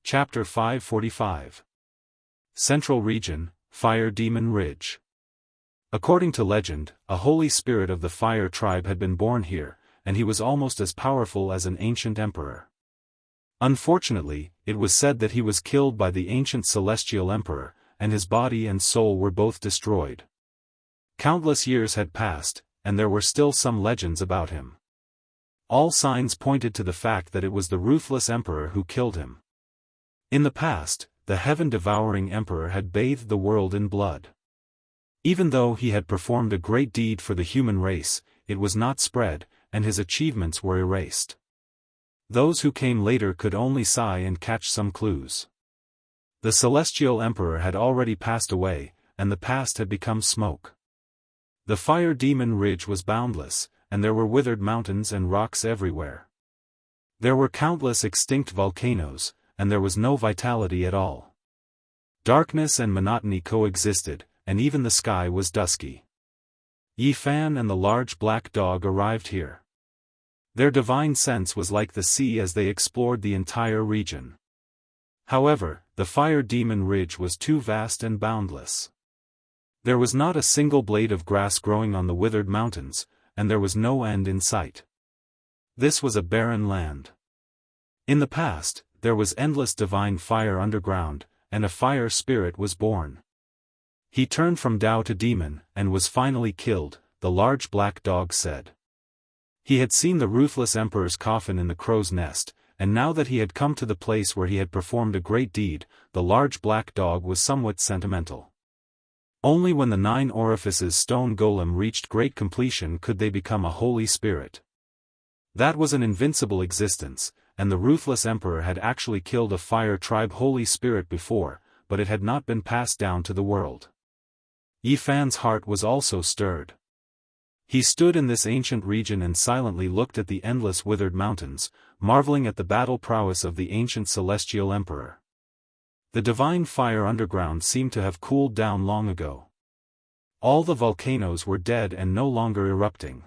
Chapter 545. Central Region, Fire Demon Ridge. According to legend, a holy spirit of the fire tribe had been born here, and he was almost as powerful as an ancient emperor. Unfortunately, it was said that he was killed by the ancient celestial emperor, and his body and soul were both destroyed. Countless years had passed, and there were still some legends about him. All signs pointed to the fact that it was the ruthless emperor who killed him. In the past, the heaven-devouring emperor had bathed the world in blood. Even though he had performed a great deed for the human race, it was not spread, and his achievements were erased. Those who came later could only sigh and catch some clues. The celestial emperor had already passed away, and the past had become smoke. The fire demon ridge was boundless, and there were withered mountains and rocks everywhere. There were countless extinct volcanoes, and there was no vitality at all. Darkness and monotony coexisted, and even the sky was dusky. Yi Fan and the large black dog arrived here. Their divine sense was like the sea as they explored the entire region. However, the fire demon ridge was too vast and boundless. There was not a single blade of grass growing on the withered mountains, and there was no end in sight. This was a barren land. In the past, there was endless divine fire underground, and a fire spirit was born. He turned from Dao to demon, and was finally killed, the large black dog said. He had seen the ruthless emperor's coffin in the crow's nest, and now that he had come to the place where he had performed a great deed, the large black dog was somewhat sentimental. Only when the 9 orifices stone golem reached great completion could they become a holy spirit. That was an invincible existence, and the ruthless emperor had actually killed a fire tribe holy spirit before, but it had not been passed down to the world. Yi Fan's heart was also stirred. He stood in this ancient region and silently looked at the endless withered mountains, marveling at the battle prowess of the ancient celestial emperor. The divine fire underground seemed to have cooled down long ago. All the volcanoes were dead and no longer erupting.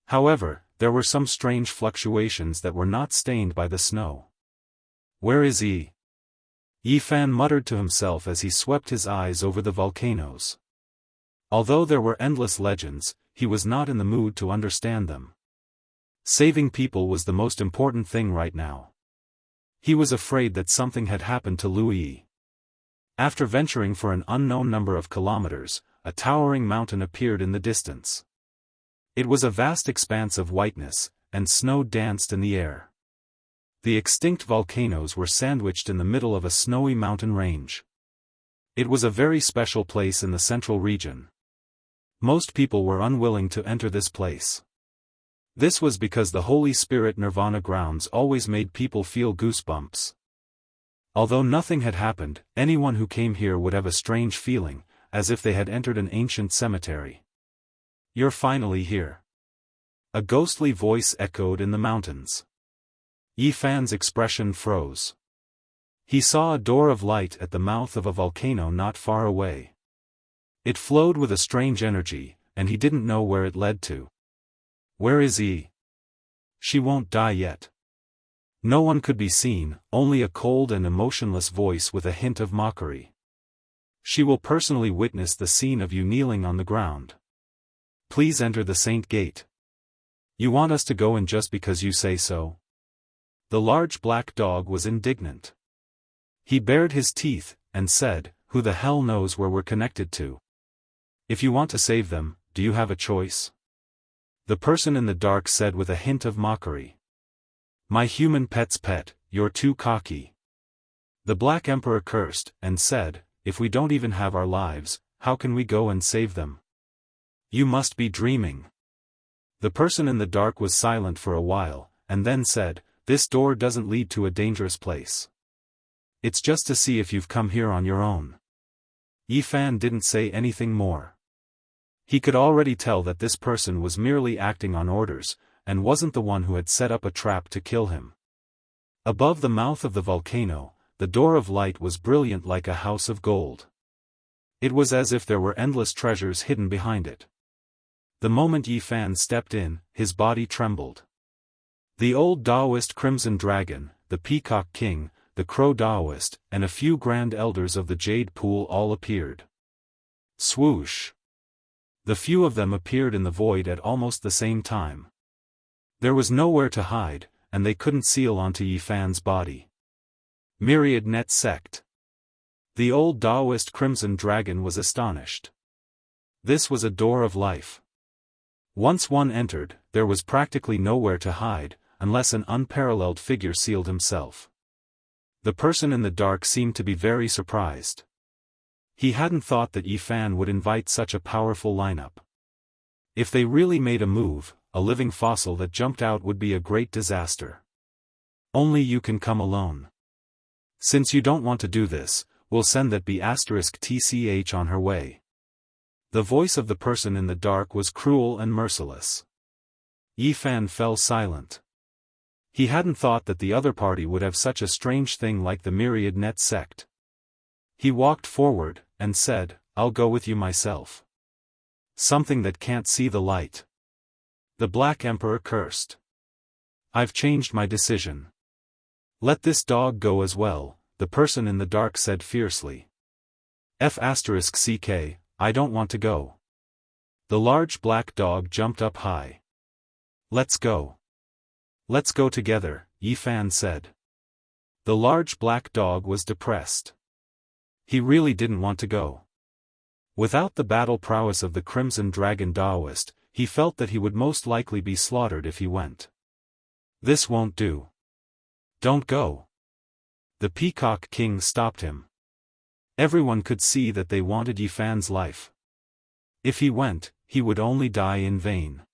However, there were some strange fluctuations that were not stained by the snow. "Where is he?" Yi Fan muttered to himself as he swept his eyes over the volcanoes. Although there were endless legends, he was not in the mood to understand them. Saving people was the most important thing right now. He was afraid that something had happened to Lu Yi. After venturing for an unknown number of kilometers, a towering mountain appeared in the distance. It was a vast expanse of whiteness, and snow danced in the air. The extinct volcanoes were sandwiched in the middle of a snowy mountain range. It was a very special place in the central region. Most people were unwilling to enter this place. This was because the Holy Spirit Nirvana grounds always made people feel goosebumps. Although nothing had happened, anyone who came here would have a strange feeling, as if they had entered an ancient cemetery. "You're finally here." A ghostly voice echoed in the mountains. Yi Fan's expression froze. He saw a door of light at the mouth of a volcano not far away. It flowed with a strange energy, and he didn't know where it led to. "Where is he?" "She won't die yet." No one could be seen, only a cold and emotionless voice with a hint of mockery. "She will personally witness the scene of you kneeling on the ground. Please enter the Saint Gate. You want us to go in just because you say so?" The large black dog was indignant. He bared his teeth, and said, "Who the hell knows where we're connected to? If you want to save them, do you have a choice?" The person in the dark said with a hint of mockery. "My human pet's pet, you're too cocky." The Black Emperor cursed, and said, "If we don't even have our lives, how can we go and save them? You must be dreaming." The person in the dark was silent for a while, and then said, "This door doesn't lead to a dangerous place. It's just to see if you've come here on your own." Yi Fan didn't say anything more. He could already tell that this person was merely acting on orders, and wasn't the one who had set up a trap to kill him. Above the mouth of the volcano, the door of light was brilliant like a house of gold. It was as if there were endless treasures hidden behind it. The moment Yi Fan stepped in, his body trembled. The old Daoist Crimson Dragon, the Peacock King, the Crow Daoist, and a few grand elders of the Jade Pool all appeared. Swoosh! The few of them appeared in the void at almost the same time. There was nowhere to hide, and they couldn't seal onto Yi Fan's body. Myriad Net Sect. The old Daoist Crimson Dragon was astonished. This was a door of life. Once one entered, there was practically nowhere to hide, unless an unparalleled figure sealed himself. The person in the dark seemed to be very surprised. He hadn't thought that Yi Fan would invite such a powerful lineup. If they really made a move, a living fossil that jumped out would be a great disaster. Only you can come alone. Since you don't want to do this, we'll send that B*TCH on her way. The voice of the person in the dark was cruel and merciless. Yi Fan fell silent. He hadn't thought that the other party would have such a strange thing like the Myriad Net Sect. He walked forward, and said, "I'll go with you myself." Something that can't see the light. The Black Emperor cursed. "I've changed my decision. Let this dog go as well," the person in the dark said fiercely. F*CK, I don't want to go. The large black dog jumped up high. "Let's go. Let's go together," Yi Fan said. The large black dog was depressed. He really didn't want to go. Without the battle prowess of the Crimson Dragon Daoist, he felt that he would most likely be slaughtered if he went. "This won't do. Don't go." The Peacock King stopped him. Everyone could see that they wanted Yi Fan's life. If he went, he would only die in vain.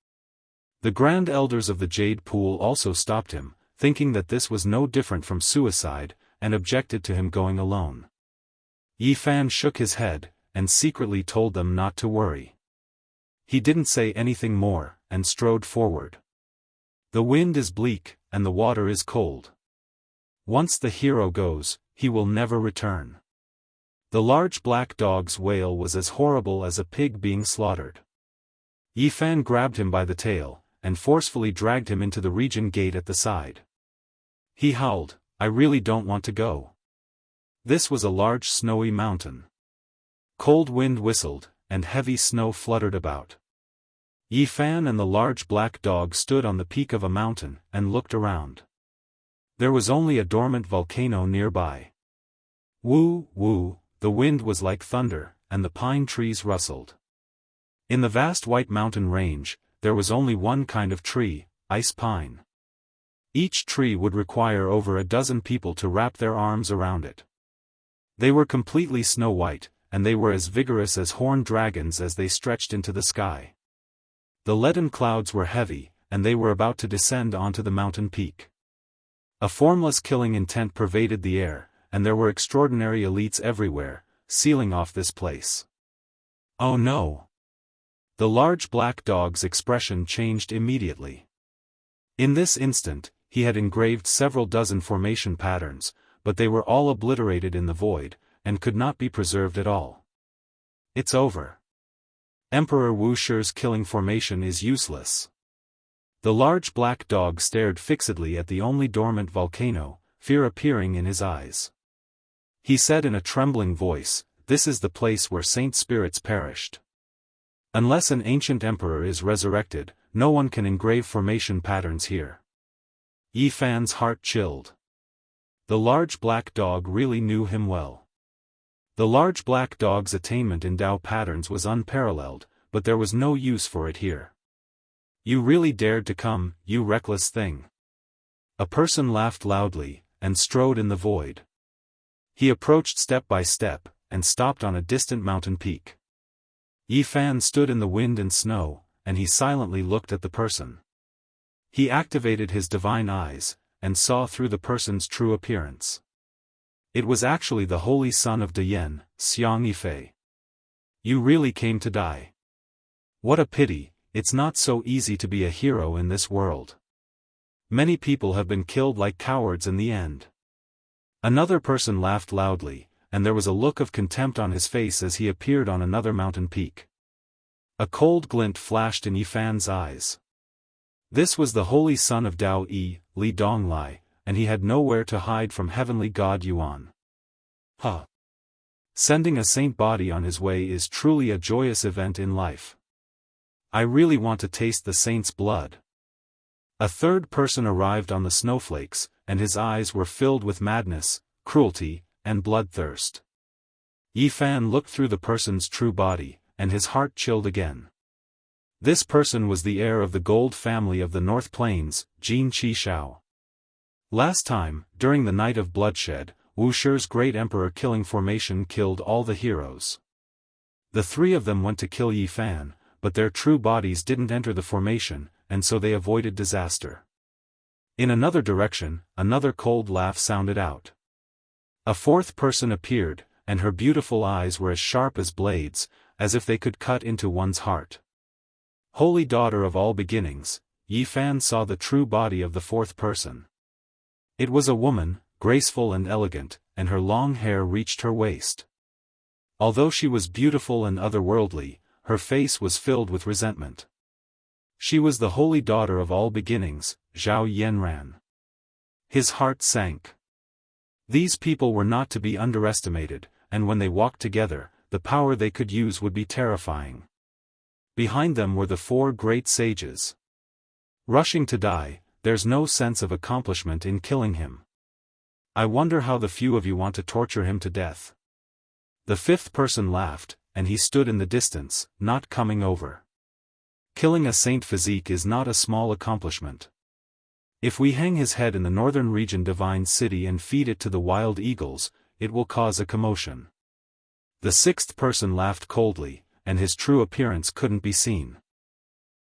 The Grand Elders of the Jade Pool also stopped him, thinking that this was no different from suicide, and objected to him going alone. Yi Fan shook his head, and secretly told them not to worry. He didn't say anything more, and strode forward. The wind is bleak, and the water is cold. Once the hero goes, he will never return. The large black dog's wail was as horrible as a pig being slaughtered. Yi Fan grabbed him by the tail, and forcefully dragged him into the region gate at the side. He howled, "I really don't want to go." This was a large snowy mountain. Cold wind whistled, and heavy snow fluttered about. Yi Fan and the large black dog stood on the peak of a mountain, and looked around. There was only a dormant volcano nearby. Woo, woo, the wind was like thunder, and the pine trees rustled. In the vast white mountain range, there was only one kind of tree, ice pine. Each tree would require over a dozen people to wrap their arms around it. They were completely snow-white, and they were as vigorous as horned dragons as they stretched into the sky. The leaden clouds were heavy, and they were about to descend onto the mountain peak. A formless killing intent pervaded the air, and there were extraordinary elites everywhere, sealing off this place. "Oh no!" The large black dog's expression changed immediately. In this instant, he had engraved several dozen formation patterns, but they were all obliterated in the void, and could not be preserved at all. "It's over. Emperor Wuxia's killing formation is useless." The large black dog stared fixedly at the only dormant volcano, fear appearing in his eyes. He said in a trembling voice, "This is the place where saint spirits perished. Unless an ancient emperor is resurrected, no one can engrave formation patterns here." Yi Fan's heart chilled. The large black dog really knew him well. The large black dog's attainment in Dao patterns was unparalleled, but there was no use for it here. "You really dared to come, you reckless thing." A person laughed loudly, and strode in the void. He approached step by step, and stopped on a distant mountain peak. Yi Fan stood in the wind and snow, and he silently looked at the person. He activated his divine eyes, and saw through the person's true appearance. It was actually the holy son of Dayen, Xianxia. "You really came to die. What a pity, it's not so easy to be a hero in this world. Many people have been killed like cowards in the end." Another person laughed loudly, and there was a look of contempt on his face as he appeared on another mountain peak. A cold glint flashed in Yi Fan's eyes. This was the holy son of Dao Yi, Li Donglai, and he had nowhere to hide from heavenly god Yuan. Huh. Sending a saint body on his way is truly a joyous event in life. I really want to taste the saint's blood. A third person arrived on the snowflakes, and his eyes were filled with madness, cruelty, and bloodthirst. Yi Fan looked through the person's true body, and his heart chilled again. This person was the heir of the gold family of the North Plains, Jin Qishao. Last time, during the night of bloodshed, Wuxia's great emperor killing formation killed all the heroes. The three of them went to kill Yi Fan, but their true bodies didn't enter the formation, and so they avoided disaster. In another direction, another cold laugh sounded out. A fourth person appeared, and her beautiful eyes were as sharp as blades, as if they could cut into one's heart. Holy daughter of all beginnings, Yi Fan saw the true body of the fourth person. It was a woman, graceful and elegant, and her long hair reached her waist. Although she was beautiful and otherworldly, her face was filled with resentment. She was the holy daughter of all beginnings, Zhao Yanran. His heart sank. These people were not to be underestimated, and when they walked together, the power they could use would be terrifying. Behind them were the four great sages. Rushing to die, there's no sense of accomplishment in killing him. I wonder how the few of you want to torture him to death. The fifth person laughed, and he stood in the distance, not coming over. Killing a saint physique is not a small accomplishment. If we hang his head in the northern region divine city and feed it to the wild eagles, it will cause a commotion. The sixth person laughed coldly, and his true appearance couldn't be seen.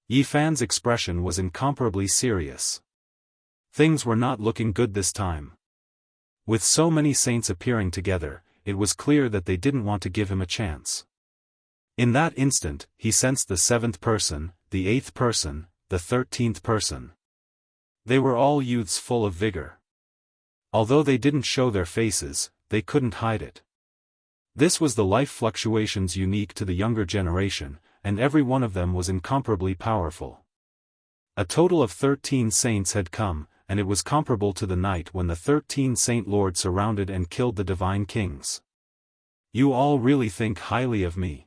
Yi Fan's expression was incomparably serious. Things were not looking good this time. With so many saints appearing together, it was clear that they didn't want to give him a chance. In that instant, he sensed the seventh person, the eighth person, the 13th person. They were all youths full of vigor. Although they didn't show their faces, they couldn't hide it. This was the life fluctuations unique to the younger generation, and every one of them was incomparably powerful. A total of 13 saints had come, and it was comparable to the night when the 13 saint lords surrounded and killed the divine kings. You all really think highly of me.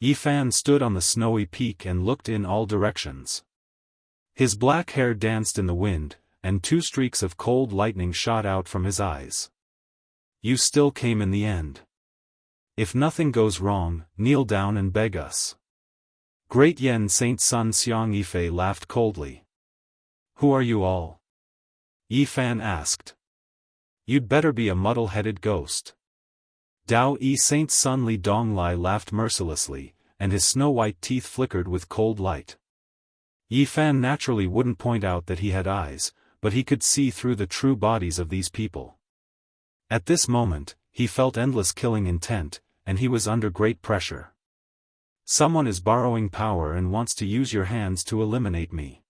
Yi Fan stood on the snowy peak and looked in all directions. His black hair danced in the wind, and 2 streaks of cold lightning shot out from his eyes. You still came in the end. If nothing goes wrong, kneel down and beg us. Great Yen Saint Sun Xiang Yifei laughed coldly. Who are you all? Yi Fan asked. You'd better be a muddle-headed ghost. Dao Yi Saint Sun Li Donglai laughed mercilessly, and his snow-white teeth flickered with cold light. Yi Fan naturally wouldn't point out that he had eyes, but he could see through the true bodies of these people. At this moment, he felt endless killing intent, and he was under great pressure. Someone is borrowing power and wants to use your hands to eliminate me.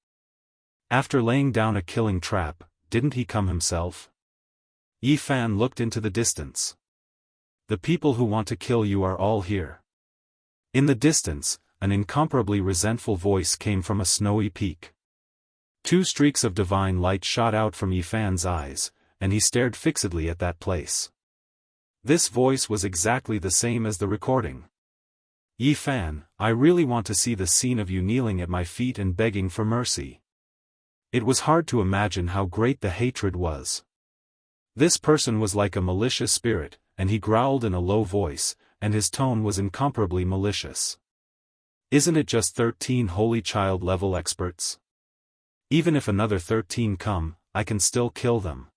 After laying down a killing trap, didn't he come himself? Yi Fan looked into the distance. The people who want to kill you are all here. In the distance, an incomparably resentful voice came from a snowy peak. 2 streaks of divine light shot out from Yi Fan's eyes, and he stared fixedly at that place. This voice was exactly the same as the recording. Yi Fan, I really want to see the scene of you kneeling at my feet and begging for mercy. It was hard to imagine how great the hatred was. This person was like a malicious spirit, and he growled in a low voice, and his tone was incomparably malicious. Isn't it just 13 holy child level experts? Even if another 13 come, I can still kill them.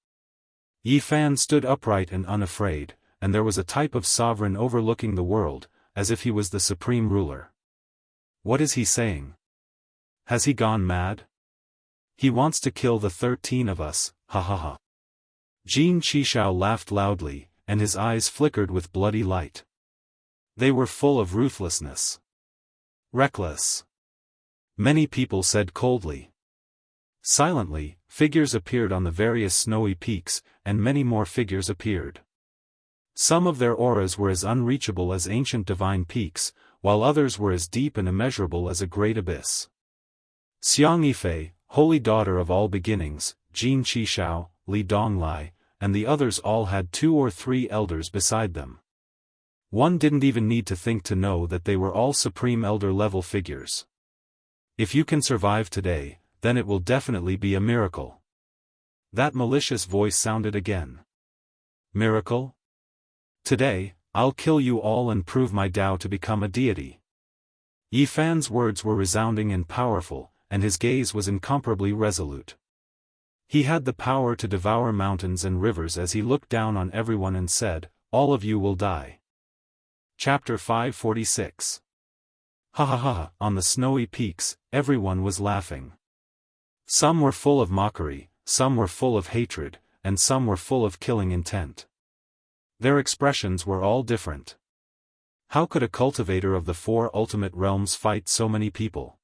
Yi Fan stood upright and unafraid, and there was a type of sovereign overlooking the world, as if he was the supreme ruler. What is he saying? Has he gone mad? He wants to kill the 13 of us, ha ha ha. Jin Qishao laughed loudly, and his eyes flickered with bloody light. They were full of ruthlessness. Reckless. Many people said coldly. Silently, figures appeared on the various snowy peaks, and many more figures appeared. Some of their auras were as unreachable as ancient divine peaks, while others were as deep and immeasurable as a great abyss. Xiang Yifei, holy daughter of all beginnings, Jin Qishao, Li Donglai, and the others all had 2 or 3 elders beside them. One didn't even need to think to know that they were all Supreme Elder level figures. If you can survive today, then it will definitely be a miracle. That malicious voice sounded again. Miracle? Today, I'll kill you all and prove my Tao to become a deity. Yi Fan's words were resounding and powerful, and his gaze was incomparably resolute. He had the power to devour mountains and rivers as he looked down on everyone and said, "All of you will die." Chapter 546. Ha ha ha! On the snowy peaks, everyone was laughing. Some were full of mockery, some were full of hatred, and some were full of killing intent. Their expressions were all different. How could a cultivator of the 4 ultimate realms fight so many people?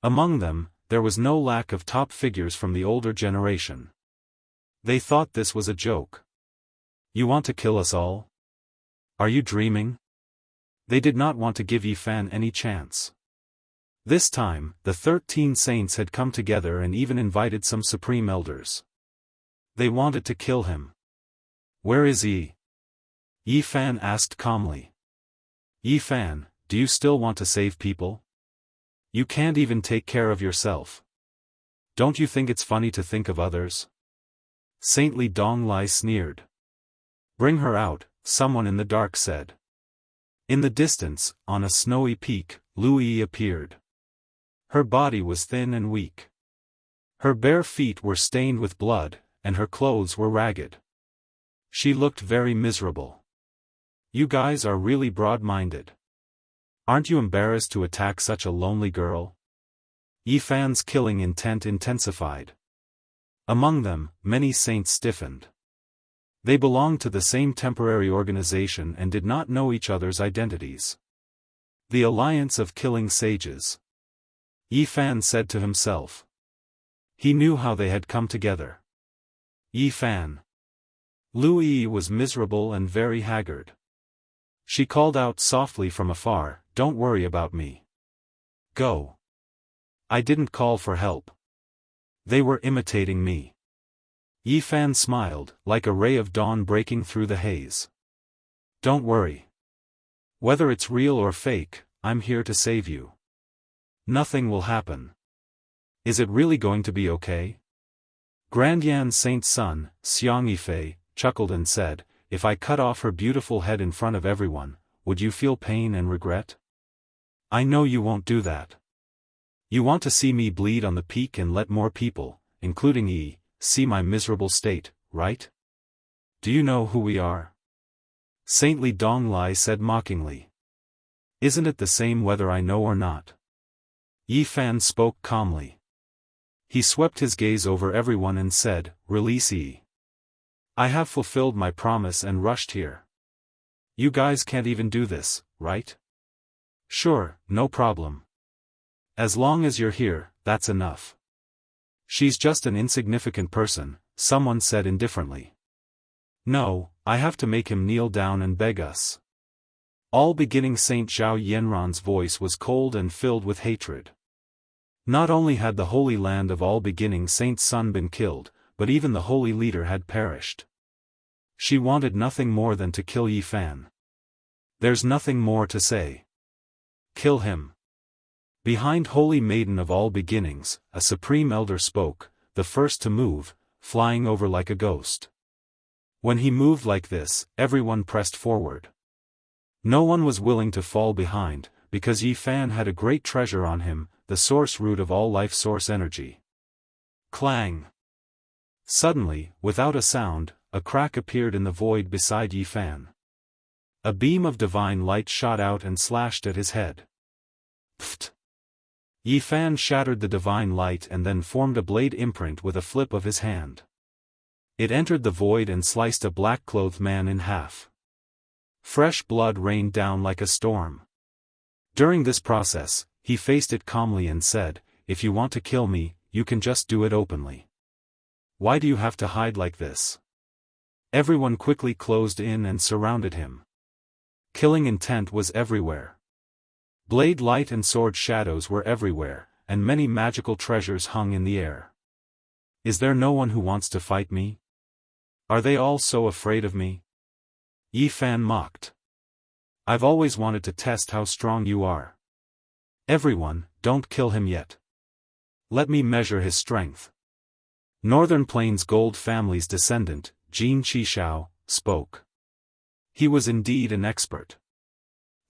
Among them, there was no lack of top figures from the older generation. They thought this was a joke. You want to kill us all? Are you dreaming? They did not want to give Yi Fan any chance. This time, the 13 saints had come together and even invited some supreme elders. They wanted to kill him. Where is he? Yi Fan asked calmly. Yi Fan, do you still want to save people? You can't even take care of yourself. Don't you think it's funny to think of others? Saintly Donglai sneered. Bring her out, someone in the dark said. In the distance, on a snowy peak, Lui appeared. Her body was thin and weak. Her bare feet were stained with blood, and her clothes were ragged. She looked very miserable. You guys are really broad-minded. Aren't you embarrassed to attack such a lonely girl? Yi Fan's killing intent intensified. Among them, many saints stiffened. They belonged to the same temporary organization and did not know each other's identities. The Alliance of Killing Sages. Yi Fan said to himself. He knew how they had come together. Yi Fan. Lui was miserable and very haggard. She called out softly from afar, "Don't worry about me. Go. I didn't call for help. They were imitating me." Yi Fan smiled, like a ray of dawn breaking through the haze. Don't worry. Whether it's real or fake, I'm here to save you. Nothing will happen. Is it really going to be okay? Grandyan Saint's son, Xianxia, chuckled and said, "If I cut off her beautiful head in front of everyone, would you feel pain and regret? I know you won't do that. You want to see me bleed on the peak and let more people, including Yi, see my miserable state, right? Do you know who we are?" Saintly Donglai said mockingly. Isn't it the same whether I know or not? Yi Fan spoke calmly. He swept his gaze over everyone and said, "Release Yi. I have fulfilled my promise and rushed here. You guys can't even do this, right? Sure, no problem. As long as you're here, that's enough." She's just an insignificant person, someone said indifferently. No, I have to make him kneel down and beg us. All beginning Saint Zhao Yanran's voice was cold and filled with hatred. Not only had the holy land of all beginning Saint's son been killed, but even the holy leader had perished. She wanted nothing more than to kill Yi Fan. There's nothing more to say. Kill him. Behind Holy Maiden of all beginnings, a supreme elder spoke, the first to move, flying over like a ghost. When he moved like this, everyone pressed forward. No one was willing to fall behind, because Yi Fan had a great treasure on him, the source root of all life source energy. Clang! Suddenly, without a sound, a crack appeared in the void beside Yi Fan. A beam of divine light shot out and slashed at his head. Pfft! Yi Fan shattered the divine light and then formed a blade imprint with a flip of his hand. It entered the void and sliced a black-clothed man in half. Fresh blood rained down like a storm. During this process, he faced it calmly and said, "If you want to kill me, you can just do it openly. Why do you have to hide like this?" Everyone quickly closed in and surrounded him. Killing intent was everywhere. Blade light and sword shadows were everywhere, and many magical treasures hung in the air. Is there no one who wants to fight me? Are they all so afraid of me? Yi Fan mocked. I've always wanted to test how strong you are. Everyone, don't kill him yet. Let me measure his strength. Northern Plains Gold family's descendant, Jin Qishao, spoke. He was indeed an expert.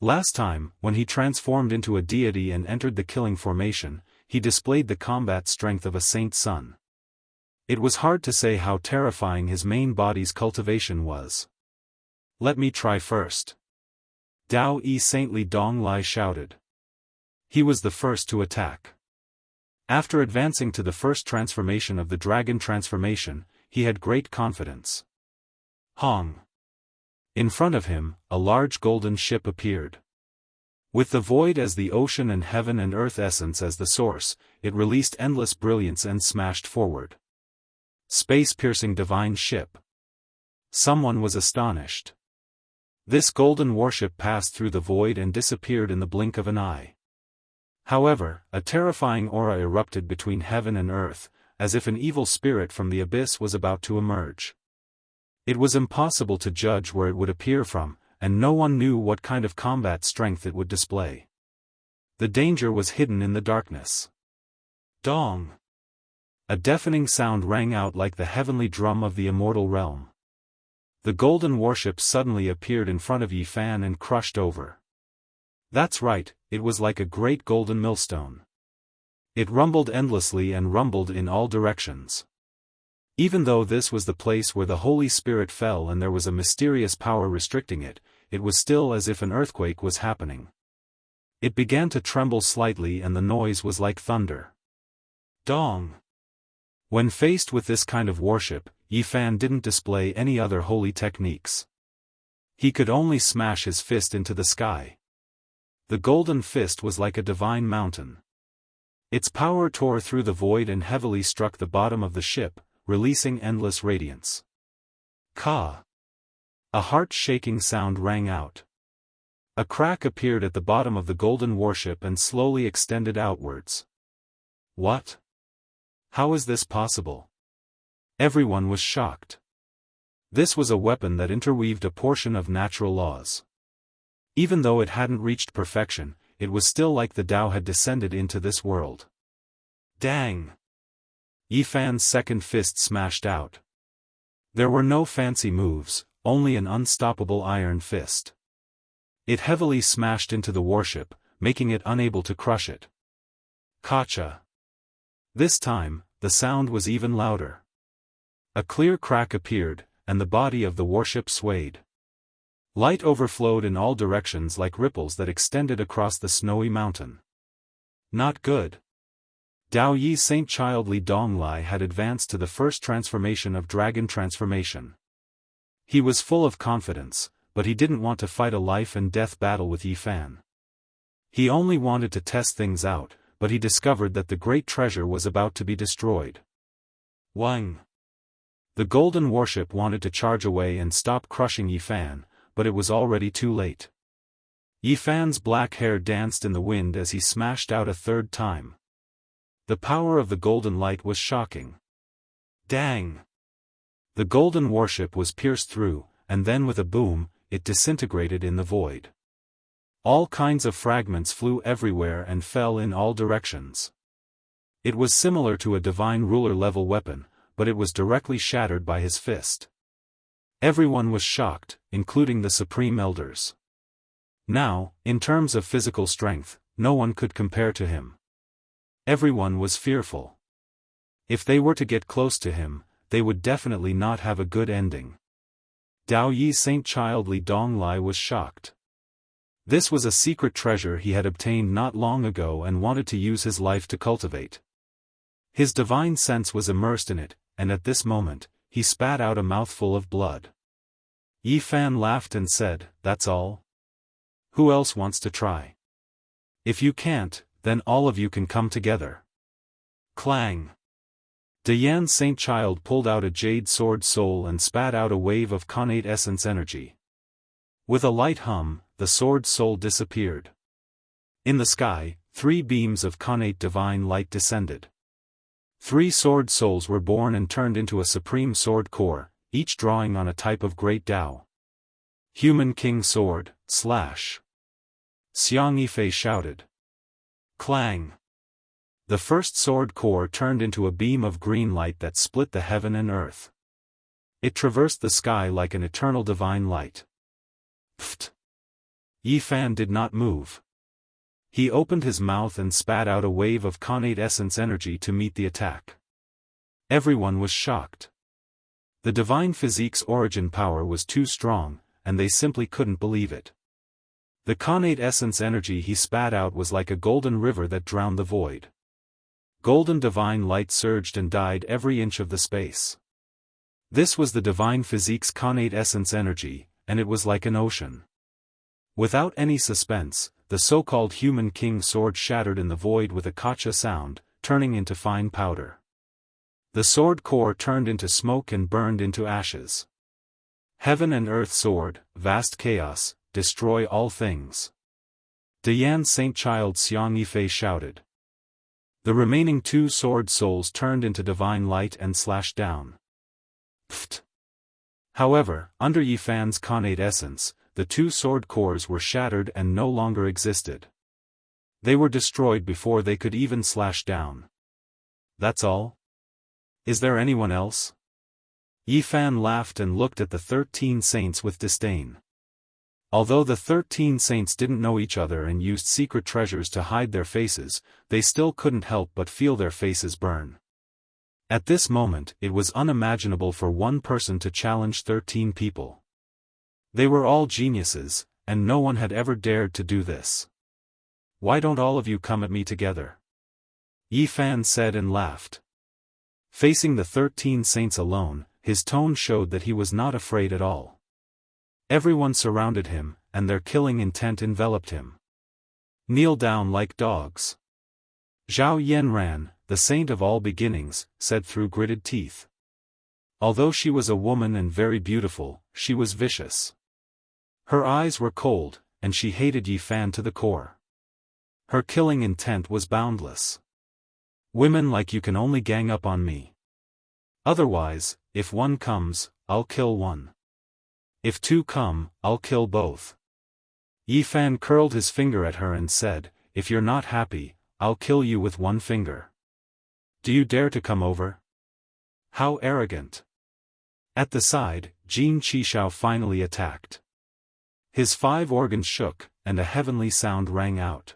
Last time, when he transformed into a deity and entered the killing formation, he displayed the combat strength of a saint's son. It was hard to say how terrifying his main body's cultivation was. Let me try first. Dao Yi Saintly Dong Lai shouted. He was the first to attack. After advancing to the first transformation of the dragon transformation, he had great confidence. Hong. In front of him, a large golden ship appeared. With the void as the ocean and heaven and earth essence as the source, it released endless brilliance and smashed forward. Space-piercing divine ship. Someone was astonished. This golden warship passed through the void and disappeared in the blink of an eye. However, a terrifying aura erupted between heaven and earth, as if an evil spirit from the abyss was about to emerge. It was impossible to judge where it would appear from, and no one knew what kind of combat strength it would display. The danger was hidden in the darkness. Dong! A deafening sound rang out like the heavenly drum of the immortal realm. The golden warship suddenly appeared in front of Yi Fan and crushed over. That's right, it was like a great golden millstone. It rumbled endlessly and rumbled in all directions. Even though this was the place where the Holy Spirit fell and there was a mysterious power restricting it, it was still as if an earthquake was happening. It began to tremble slightly and the noise was like thunder. Dong! When faced with this kind of worship, Yi Fan didn't display any other holy techniques. He could only smash his fist into the sky. The golden fist was like a divine mountain. Its power tore through the void and heavily struck the bottom of the ship, releasing endless radiance. Ka! A heart-shaking sound rang out. A crack appeared at the bottom of the golden warship and slowly extended outwards. What? How is this possible? Everyone was shocked. This was a weapon that interweaved a portion of natural laws. Even though it hadn't reached perfection, it was still like the Tao had descended into this world. Dang! Yi Fan's second fist smashed out. There were no fancy moves, only an unstoppable iron fist. It heavily smashed into the warship, making it unable to crush it. Kacha! This time, the sound was even louder. A clear crack appeared, and the body of the warship swayed. Light overflowed in all directions like ripples that extended across the snowy mountain. Not good. Dao Yi's Saint Child Li Donglai had advanced to the first transformation of dragon transformation. He was full of confidence, but he didn't want to fight a life-and-death battle with Yi Fan. He only wanted to test things out, but he discovered that the great treasure was about to be destroyed. Wang! The golden warship wanted to charge away and stop crushing Yi Fan, but it was already too late. Yi Fan's black hair danced in the wind as he smashed out a third time. The power of the golden light was shocking. Dang! The golden warship was pierced through, and then with a boom, it disintegrated in the void. All kinds of fragments flew everywhere and fell in all directions. It was similar to a divine ruler-level weapon, but it was directly shattered by his fist. Everyone was shocked, including the Supreme Elders. Now, in terms of physical strength, no one could compare to him. Everyone was fearful. If they were to get close to him, they would definitely not have a good ending. Dao Yi's Saint Child Li Donglai was shocked. This was a secret treasure he had obtained not long ago and wanted to use his life to cultivate. His divine sense was immersed in it, and at this moment, he spat out a mouthful of blood. Yi Fan laughed and said, "That's all? Who else wants to try? If you can't, then all of you can come together." Clang! Dayan's Saint Child pulled out a jade sword soul and spat out a wave of connate essence energy. With a light hum, the sword soul disappeared. In the sky, 3 beams of connate divine light descended. 3 sword souls were born and turned into a supreme sword core, each drawing on a type of great Tao. Human King Sword, slash! Xianxia shouted. Clang! The first sword core turned into a beam of green light that split the heaven and earth. It traversed the sky like an eternal divine light. Pfft! Yifan did not move. He opened his mouth and spat out a wave of connate essence energy to meet the attack. Everyone was shocked. The divine physique's origin power was too strong, and they simply couldn't believe it. The connate essence energy he spat out was like a golden river that drowned the void. Golden divine light surged and dyed every inch of the space. This was the divine physique's connate essence energy, and it was like an ocean. Without any suspense, the so-called human king sword shattered in the void with a kacha sound, turning into fine powder. The sword core turned into smoke and burned into ashes. Heaven and earth sword, vast chaos, destroy all things. Dayan Saint Child Xianxia shouted. The remaining 2 sword souls turned into divine light and slashed down. Pfft! However, under Yifan's connate essence, the 2 sword cores were shattered and no longer existed. They were destroyed before they could even slash down. That's all? Is there anyone else? Yifan laughed and looked at the 13 saints with disdain. Although the 13 saints didn't know each other and used secret treasures to hide their faces, they still couldn't help but feel their faces burn. At this moment, it was unimaginable for one person to challenge 13 people. They were all geniuses, and no one had ever dared to do this. Why don't all of you come at me together? Yifan said and laughed. Facing the 13 saints alone, his tone showed that he was not afraid at all. Everyone surrounded him, and their killing intent enveloped him. Kneel down like dogs. Zhao Yanran, the saint of all beginnings, said through gritted teeth. Although she was a woman and very beautiful, she was vicious. Her eyes were cold, and she hated Yifan to the core. Her killing intent was boundless. Women like you can only gang up on me. Otherwise, if one comes, I'll kill one. If 2 come, I'll kill both. Yifan curled his finger at her and said, if you're not happy, I'll kill you with 1 finger. Do you dare to come over? How arrogant. At the side, Jin Qishao finally attacked. His 5 organs shook, and a heavenly sound rang out.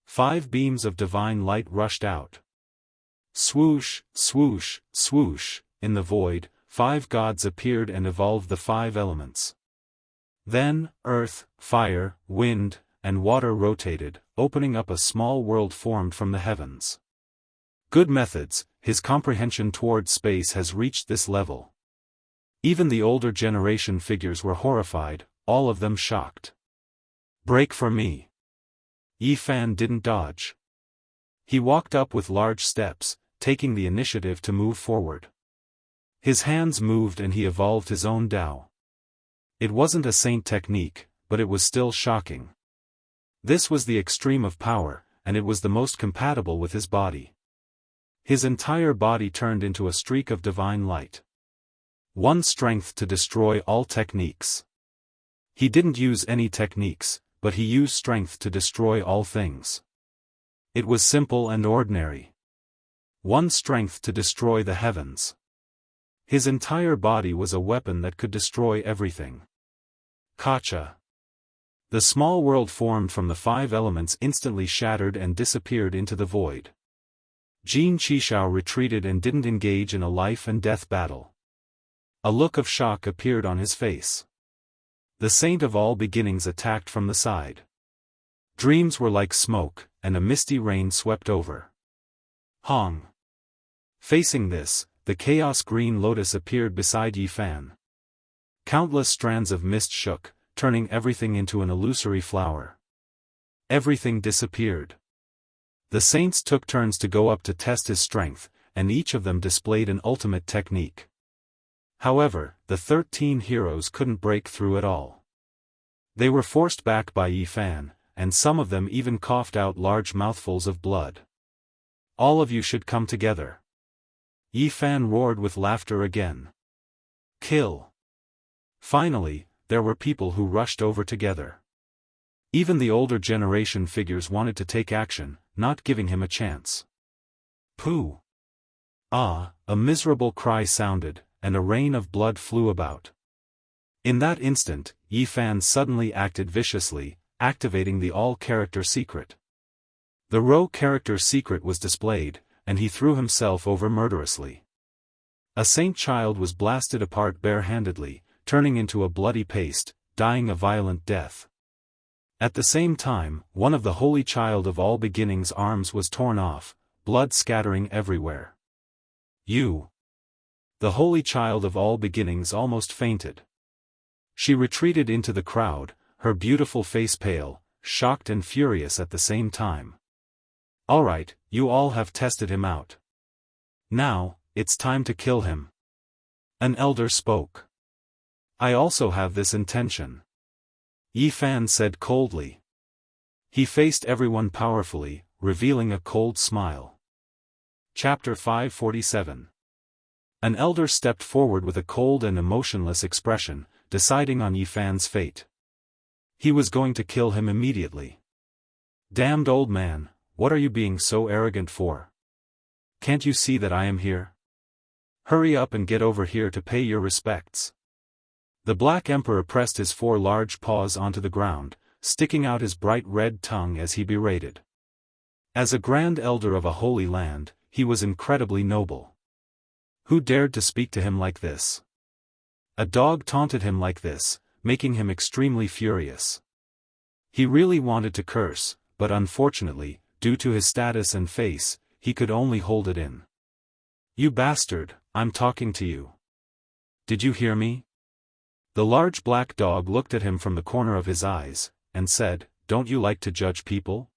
5 beams of divine light rushed out. Swoosh, swoosh, swoosh, in the void, 5 gods appeared and evolved the 5 elements. Then, earth, fire, wind, and water rotated, opening up a small world formed from the heavens. Good methods, his comprehension toward space has reached this level. Even the older generation figures were horrified, all of them shocked. Break for me. Yifan didn't dodge. He walked up with large steps, taking the initiative to move forward. His hands moved and he evolved his own Tao. It wasn't a saint technique, but it was still shocking. This was the extreme of power, and it was the most compatible with his body. His entire body turned into a streak of divine light. 1 strength to destroy all techniques. He didn't use any techniques, but he used strength to destroy all things. It was simple and ordinary. 1 strength to destroy the heavens. His entire body was a weapon that could destroy everything. Kacha. The small world formed from the 5 elements instantly shattered and disappeared into the void. Jin Qishao retreated and didn't engage in a life-and-death battle. A look of shock appeared on his face. The saint of all beginnings attacked from the side. Dreams were like smoke, and a misty rain swept over. Hong. Facing this, the chaos green lotus appeared beside Yifan. Countless strands of mist shook, turning everything into an illusory flower. Everything disappeared. The saints took turns to go up to test his strength, and each of them displayed an ultimate technique. However, the 13 heroes couldn't break through at all. They were forced back by Yifan, and some of them even coughed out large mouthfuls of blood. All of you should come together. Yi Fan roared with laughter again. Kill. Finally, there were people who rushed over together. Even the older generation figures wanted to take action, not giving him a chance. Pooh! Ah! A miserable cry sounded, and a rain of blood flew about. In that instant, Yi Fan suddenly acted viciously, activating the all-character secret. The Rho character secret was displayed, and he threw himself over murderously. A saint child was blasted apart barehandedly, turning into a bloody paste, dying a violent death. At the same time, one of the holy child of all beginnings' arms was torn off, blood scattering everywhere. The holy child of all beginnings almost fainted. She retreated into the crowd, her beautiful face pale, shocked and furious at the same time. Alright, you all have tested him out. Now, it's time to kill him. An elder spoke. I also have this intention. Yi Fan said coldly. He faced everyone powerfully, revealing a cold smile. Chapter 547. An elder stepped forward with a cold and emotionless expression, deciding on Yi Fan's fate. He was going to kill him immediately. Damned old man, what are you being so arrogant for? Can't you see that I am here? Hurry up and get over here to pay your respects. The Black Emperor pressed his 4 large paws onto the ground, sticking out his bright red tongue as he berated. As a grand elder of a holy land, he was incredibly noble. Who dared to speak to him like this? A dog taunted him like this, making him extremely furious. He really wanted to curse, but unfortunately, due to his status and face, he could only hold it in. You bastard, I'm talking to you. Did you hear me? The large black dog looked at him from the corner of his eyes, and said, Don't you like to judge people?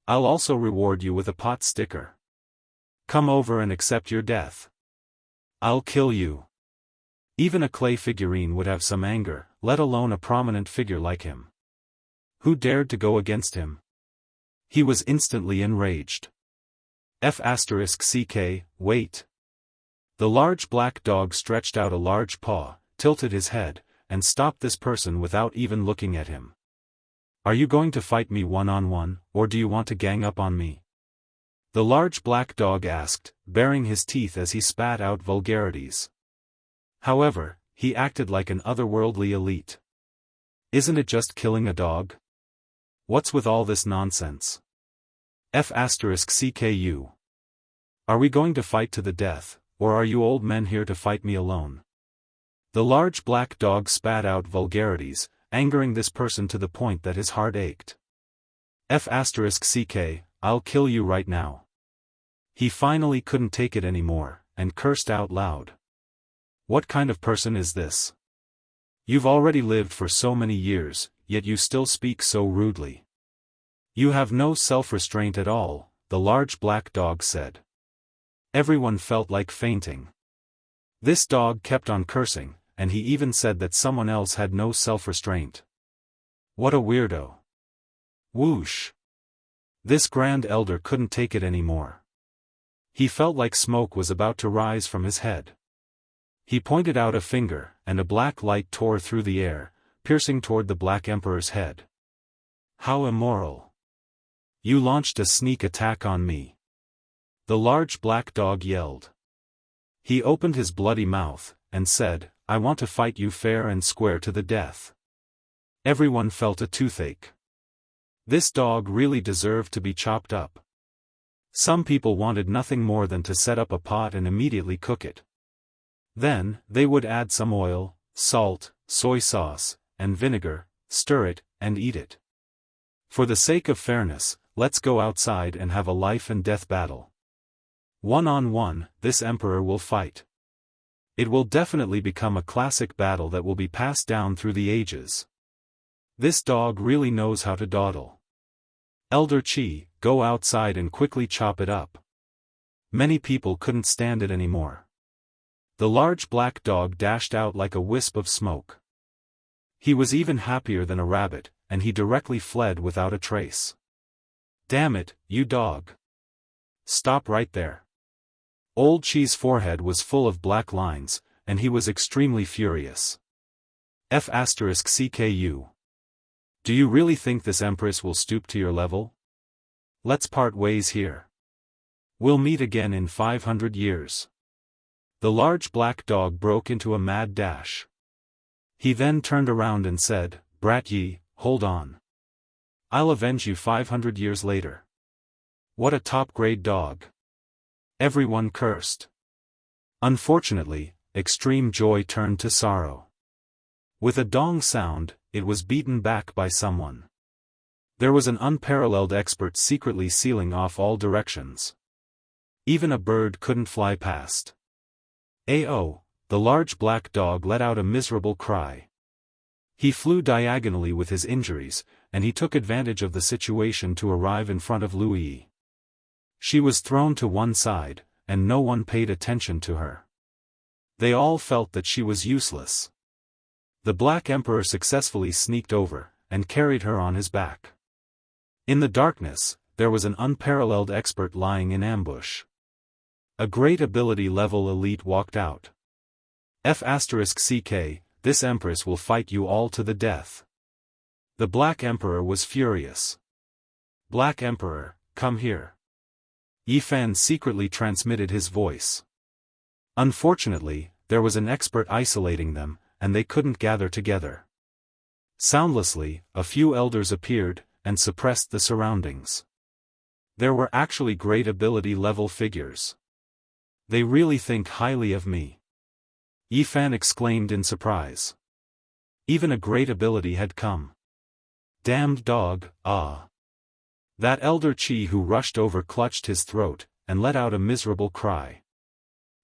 I'll also reward you with a pot sticker. Come over and accept your death. I'll kill you. Even a clay figurine would have some anger, let alone a prominent figure like him. Who dared to go against him? He was instantly enraged. F***ck, wait. The large black dog stretched out a large paw, tilted his head, and stopped this person without even looking at him. Are you going to fight me one-on-one, or do you want to gang up on me? The large black dog asked, baring his teeth as he spat out vulgarities. However, he acted like an otherworldly elite. Isn't it just killing a dog? What's with all this nonsense? F***ck. Are we going to fight to the death, or are you old men here to fight me alone? The large black dog spat out vulgarities, angering this person to the point that his heart ached. F***ck, I'll kill you right now. He finally couldn't take it anymore, and cursed out loud. What kind of person is this? You've already lived for so many years, yet you still speak so rudely. You have no self-restraint at all, the large black dog said. Everyone felt like fainting. This dog kept on cursing, and he even said that someone else had no self-restraint. What a weirdo. Whoosh. This grand elder couldn't take it anymore. He felt like smoke was about to rise from his head. He pointed out a finger, and a black light tore through the air, piercing toward the Black Emperor's head. How immoral. You launched a sneak attack on me. The large black dog yelled. He opened his bloody mouth, and said, I want to fight you fair and square to the death. Everyone felt a toothache. This dog really deserved to be chopped up. Some people wanted nothing more than to set up a pot and immediately cook it. Then, they would add some oil, salt, soy sauce, and vinegar, stir it, and eat it. For the sake of fairness, let's go outside and have a life and death battle. One-on-one, this emperor will fight. It will definitely become a classic battle that will be passed down through the ages. This dog really knows how to dawdle. Elder Qi, go outside and quickly chop it up. Many people couldn't stand it anymore. The large black dog dashed out like a wisp of smoke. He was even happier than a rabbit, and he directly fled without a trace. Damn it, you dog. Stop right there. Old Qi's forehead was full of black lines, and he was extremely furious. F***CKU. Do you really think this empress will stoop to your level? Let's part ways here. We'll meet again in 500 years. The large black dog broke into a mad dash. He then turned around and said, "Brat Yi, hold on. I'll avenge you 500 years later." What a top-grade dog. Everyone cursed. Unfortunately, extreme joy turned to sorrow. With a dong sound, it was beaten back by someone. There was an unparalleled expert secretly sealing off all directions. Even a bird couldn't fly past. "Ayo!" The large black dog let out a miserable cry. He flew diagonally with his injuries, and he took advantage of the situation to arrive in front of Lu Yi. She was thrown to one side, and no one paid attention to her. They all felt that she was useless. The Black Emperor successfully sneaked over, and carried her on his back. In the darkness, there was an unparalleled expert lying in ambush. A great ability level elite walked out. F***CK, this empress will fight you all to the death. The Black Emperor was furious. "Black Emperor, come here." Yi Fan secretly transmitted his voice. Unfortunately, there was an expert isolating them, and they couldn't gather together. Soundlessly, a few elders appeared, and suppressed the surroundings. There were actually great ability level figures. They really think highly of me. Yi Fan exclaimed in surprise. Even a great ability had come. Damned dog, ah. That elder Qi who rushed over clutched his throat, and let out a miserable cry.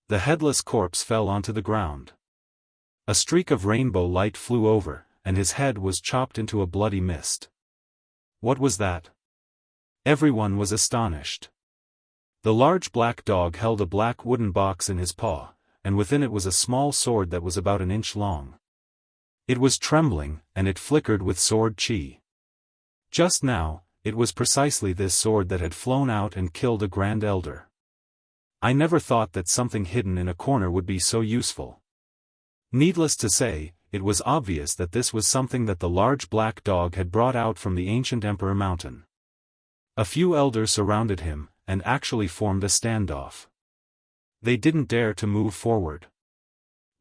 The headless corpse fell onto the ground. A streak of rainbow light flew over, and his head was chopped into a bloody mist. What was that? Everyone was astonished. The large black dog held a black wooden box in his paw, and within it was a small sword that was about an inch long. It was trembling, and it flickered with sword chi. Just now, it was precisely this sword that had flown out and killed a grand elder. I never thought that something hidden in a corner would be so useful. Needless to say, it was obvious that this was something that the large black dog had brought out from the ancient Emperor Mountain. A few elders surrounded him, and actually formed a standoff. They didn't dare to move forward.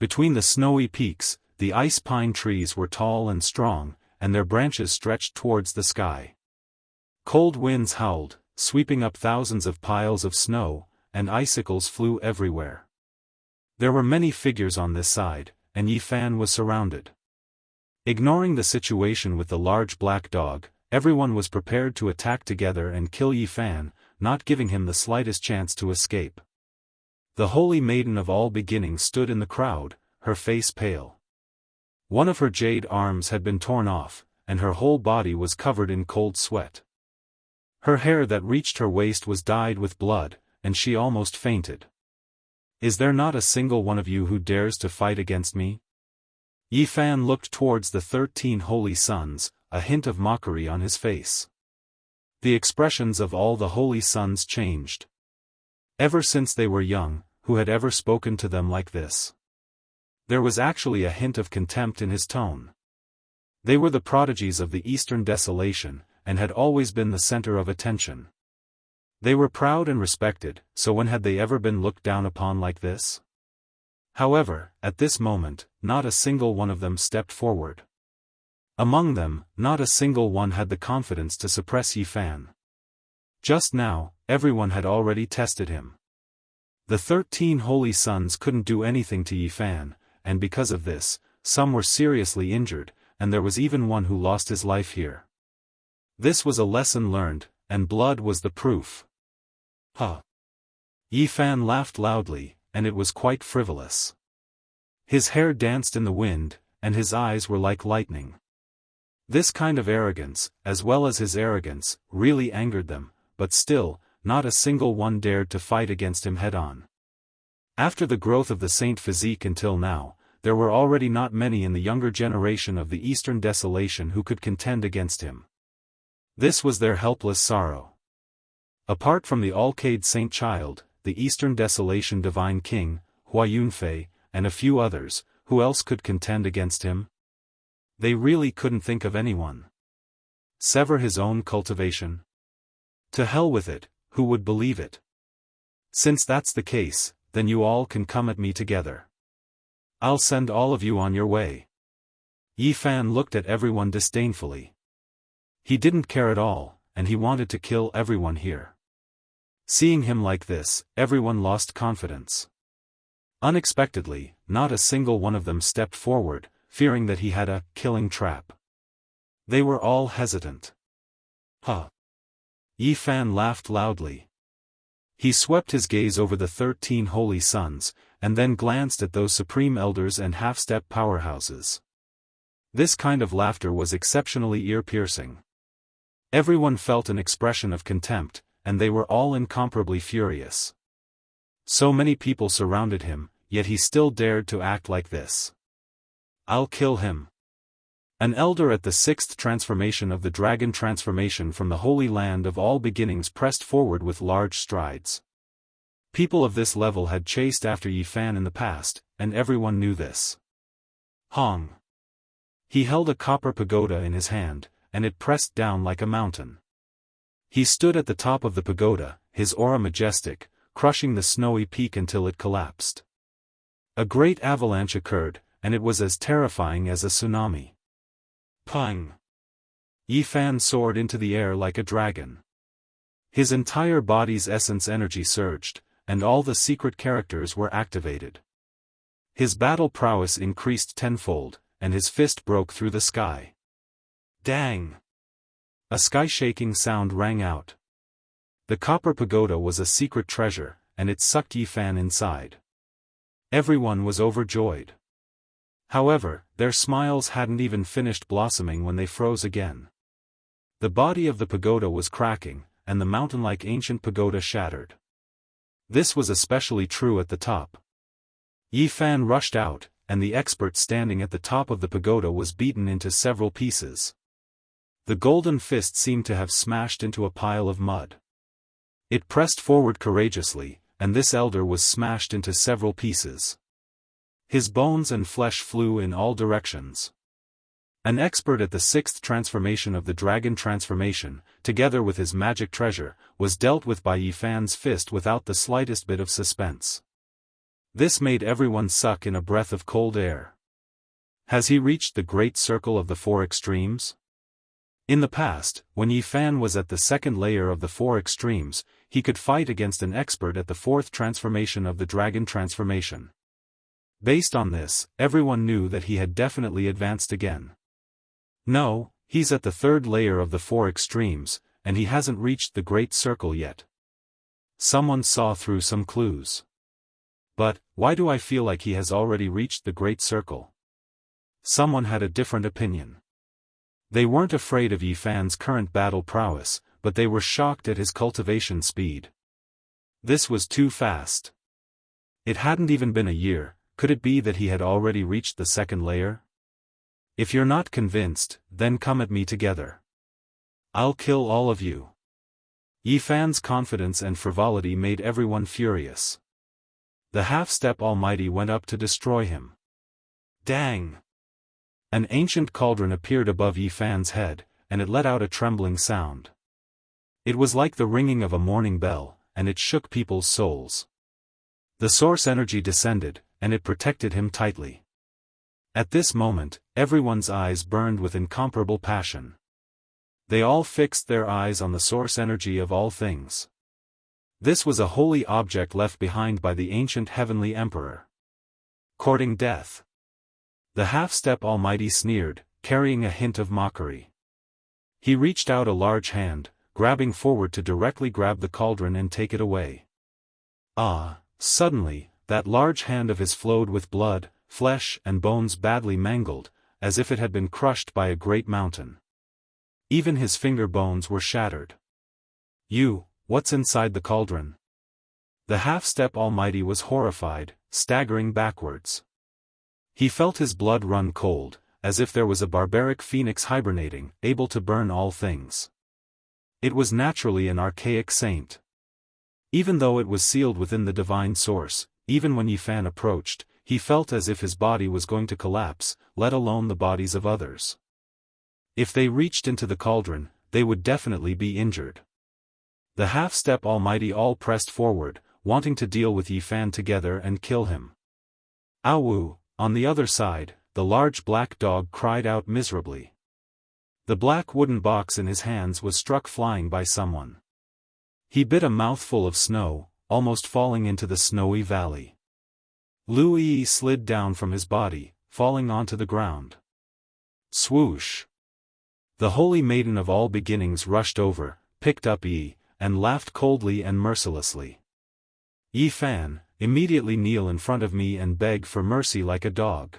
Between the snowy peaks, the ice pine trees were tall and strong, and their branches stretched towards the sky. Cold winds howled, sweeping up thousands of piles of snow, and icicles flew everywhere. There were many figures on this side, and Yi Fan was surrounded. Ignoring the situation with the large black dog, everyone was prepared to attack together and kill Yi Fan, not giving him the slightest chance to escape. The Holy Maiden of all beginnings stood in the crowd, her face pale. One of her jade arms had been torn off, and her whole body was covered in cold sweat. Her hair that reached her waist was dyed with blood, and she almost fainted. "Is there not a single one of you who dares to fight against me?" Yi Fan looked towards the 13 holy sons, a hint of mockery on his face. The expressions of all the holy sons changed. Ever since they were young, who had ever spoken to them like this? There was actually a hint of contempt in his tone. They were the prodigies of the Eastern Desolation, and had always been the center of attention. They were proud and respected, so when had they ever been looked down upon like this? However, at this moment, not a single one of them stepped forward. Among them, not a single one had the confidence to suppress Yi Fan. Just now, everyone had already tested him. The 13 holy sons couldn't do anything to Yi Fan, and because of this, some were seriously injured, and there was even one who lost his life here. This was a lesson learned, and blood was the proof. Huh. Yi Fan laughed loudly, and it was quite frivolous. His hair danced in the wind, and his eyes were like lightning. This kind of arrogance, as well as his arrogance, really angered them, but still, not a single one dared to fight against him head-on. After the growth of the saint physique until now, there were already not many in the younger generation of the Eastern Desolation who could contend against him. This was their helpless sorrow. Apart from the Alcade Saint Child, the Eastern Desolation Divine King, Hua Yunfei, and a few others. Who else could contend against him? They really couldn't think of anyone. Sever his own cultivation? To hell with it, who would believe it? Since that's the case, then you all can come at me together. I'll send all of you on your way. Yi Fan looked at everyone disdainfully. He didn't care at all, and he wanted to kill everyone here. Seeing him like this, everyone lost confidence. Unexpectedly, not a single one of them stepped forward, fearing that he had a killing trap. They were all hesitant. Huh. Yi Fan laughed loudly. He swept his gaze over the 13 holy sons, and then glanced at those supreme elders and half-step powerhouses. This kind of laughter was exceptionally ear-piercing. Everyone felt an expression of contempt, and they were all incomparably furious. So many people surrounded him, yet he still dared to act like this. I'll kill him. An elder at the 6th transformation of the dragon transformation from the Holy Land of all beginnings pressed forward with large strides. People of this level had chased after Yi Fan in the past, and everyone knew this. Hong. He held a copper pagoda in his hand, and it pressed down like a mountain. He stood at the top of the pagoda, his aura majestic, crushing the snowy peak until it collapsed. A great avalanche occurred, and it was as terrifying as a tsunami. Pang! Yi Fan soared into the air like a dragon. His entire body's essence energy surged, and all the secret characters were activated. His battle prowess increased tenfold, and his fist broke through the sky. Dang! A sky-shaking sound rang out. The copper pagoda was a secret treasure, and it sucked Yi Fan inside. Everyone was overjoyed. However, their smiles hadn't even finished blossoming when they froze again. The body of the pagoda was cracking, and the mountain-like ancient pagoda shattered. This was especially true at the top. Yi Fan rushed out, and the expert standing at the top of the pagoda was beaten into several pieces. The golden fist seemed to have smashed into a pile of mud. It pressed forward courageously, and this elder was smashed into several pieces. His bones and flesh flew in all directions. An expert at the 6th transformation of the dragon transformation, together with his magic treasure, was dealt with by Yi Fan's fist without the slightest bit of suspense. This made everyone suck in a breath of cold air. Has he reached the great circle of the 4 extremes? In the past, when Yi Fan was at the 2nd layer of the 4 extremes, he could fight against an expert at the 4th transformation of the dragon transformation. Based on this, everyone knew that he had definitely advanced again. No, he's at the 3rd layer of the 4 extremes, and he hasn't reached the great circle yet. Someone saw through some clues. But, why do I feel like he has already reached the great circle? Someone had a different opinion. They weren't afraid of Yi Fan's current battle prowess, but they were shocked at his cultivation speed. This was too fast. It hadn't even been a year. Could it be that he had already reached the 2nd layer? If you're not convinced, then come at me together. I'll kill all of you. Yi Fan's confidence and frivolity made everyone furious. The half-step Almighty went up to destroy him. Dang! An ancient cauldron appeared above Yi Fan's head, and it let out a trembling sound. It was like the ringing of a morning bell, and it shook people's souls. The source energy descended, and it protected him tightly. At this moment, everyone's eyes burned with incomparable passion. They all fixed their eyes on the source energy of all things. This was a holy object left behind by the ancient heavenly emperor. Courting death. The half-step Almighty sneered, carrying a hint of mockery. He reached out a large hand, grabbing forward to directly grab the cauldron and take it away. Suddenly, that large hand of his flowed with blood, flesh and bones badly mangled, as if it had been crushed by a great mountain. Even his finger bones were shattered. What's inside the cauldron? The half-step Almighty was horrified, staggering backwards. He felt his blood run cold, as if there was a barbaric phoenix hibernating, able to burn all things. It was naturally an archaic saint. Even though it was sealed within the divine source, even when Yi Fan approached, he felt as if his body was going to collapse, let alone the bodies of others. If they reached into the cauldron, they would definitely be injured. The half-step Almighty all pressed forward, wanting to deal with Yi Fan together and kill him. Awu, on the other side, the large black dog cried out miserably. The black wooden box in his hands was struck flying by someone. He bit a mouthful of snow, almost falling into the snowy valley. Lu Yi slid down from his body, falling onto the ground. Swoosh! The holy maiden of all beginnings rushed over, picked up Yi, and laughed coldly and mercilessly. Yi Fan, immediately kneel in front of me and beg for mercy like a dog.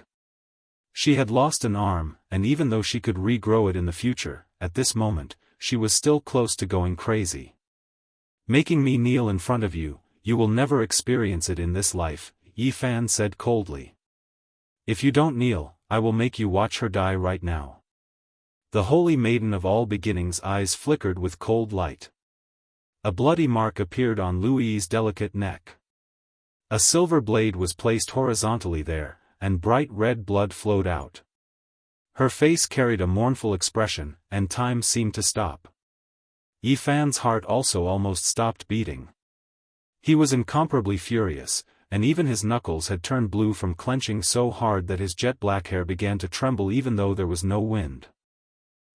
She had lost an arm, and even though she could regrow it in the future, at this moment, she was still close to going crazy. Making me kneel in front of you, you will never experience it in this life, Yi Fan said coldly. If you don't kneel, I will make you watch her die right now. The holy maiden of all beginnings' eyes flickered with cold light. A bloody mark appeared on Lu Yi's delicate neck. A silver blade was placed horizontally there, and bright red blood flowed out. Her face carried a mournful expression, and time seemed to stop. Yi Fan's heart also almost stopped beating. He was incomparably furious, and even his knuckles had turned blue from clenching so hard that his jet-black hair began to tremble even though there was no wind.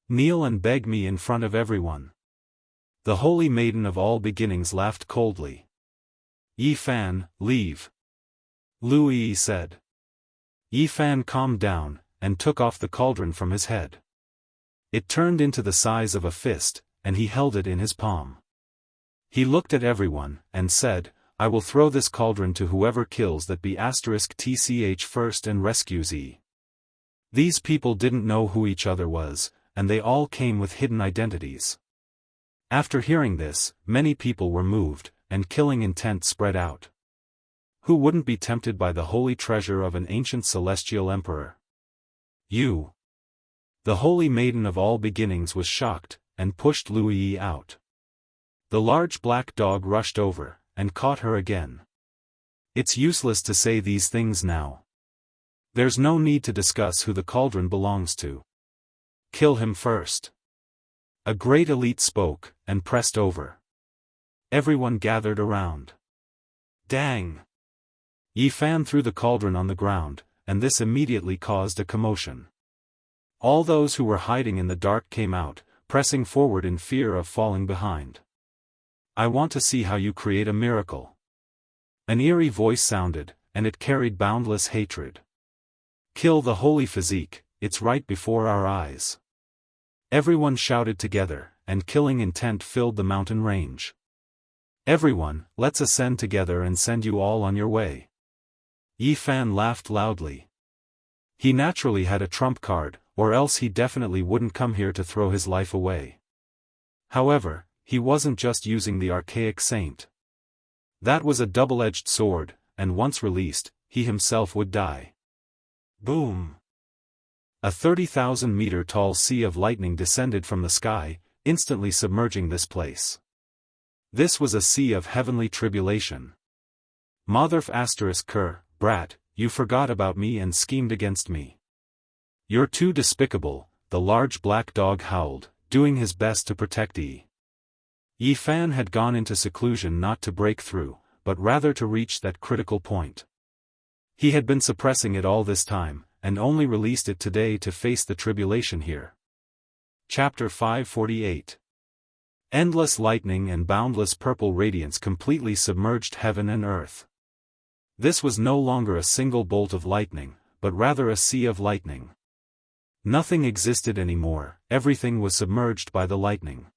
Kneel and beg me in front of everyone. The holy maiden of all beginnings laughed coldly. Yi Fan, leave. Lu Yi said. Yi Fan calmed down, and took off the cauldron from his head. It turned into the size of a fist, and he held it in his palm. He looked at everyone, and said, I will throw this cauldron to whoever kills that be *tch first and rescues Yi. These people didn't know who each other was, and they all came with hidden identities. After hearing this, many people were moved, and killing intent spread out. Who wouldn't be tempted by the holy treasure of an ancient celestial emperor? You. The holy maiden of all beginnings was shocked, and pushed Lu Yi out. The large black dog rushed over, and caught her again. It's useless to say these things now. There's no need to discuss who the cauldron belongs to. Kill him first. A great elite spoke, and pressed over. Everyone gathered around. Dang! Yi Fan threw the cauldron on the ground, and this immediately caused a commotion. All those who were hiding in the dark came out, pressing forward in fear of falling behind. I want to see how you create a miracle. An eerie voice sounded, and it carried boundless hatred. Kill the holy physique, it's right before our eyes. Everyone shouted together, and killing intent filled the mountain range. Everyone, let's ascend together and send you all on your way. Yi Fan laughed loudly. He naturally had a trump card, or else he definitely wouldn't come here to throw his life away. However, he wasn't just using the archaic saint. That was a double-edged sword, and once released, he himself would die. Boom! A 30,000-meter-tall sea of lightning descended from the sky, instantly submerging this place. This was a sea of heavenly tribulation. Motherf *Ker, brat, you forgot about me and schemed against me. You're too despicable, the large black dog howled, doing his best to protect Yi. Yi Fan had gone into seclusion not to break through, but rather to reach that critical point. He had been suppressing it all this time, and only released it today to face the tribulation here. Chapter 548. Endless lightning and boundless purple radiance completely submerged heaven and earth. This was no longer a single bolt of lightning, but rather a sea of lightning. Nothing existed anymore, everything was submerged by the lightning.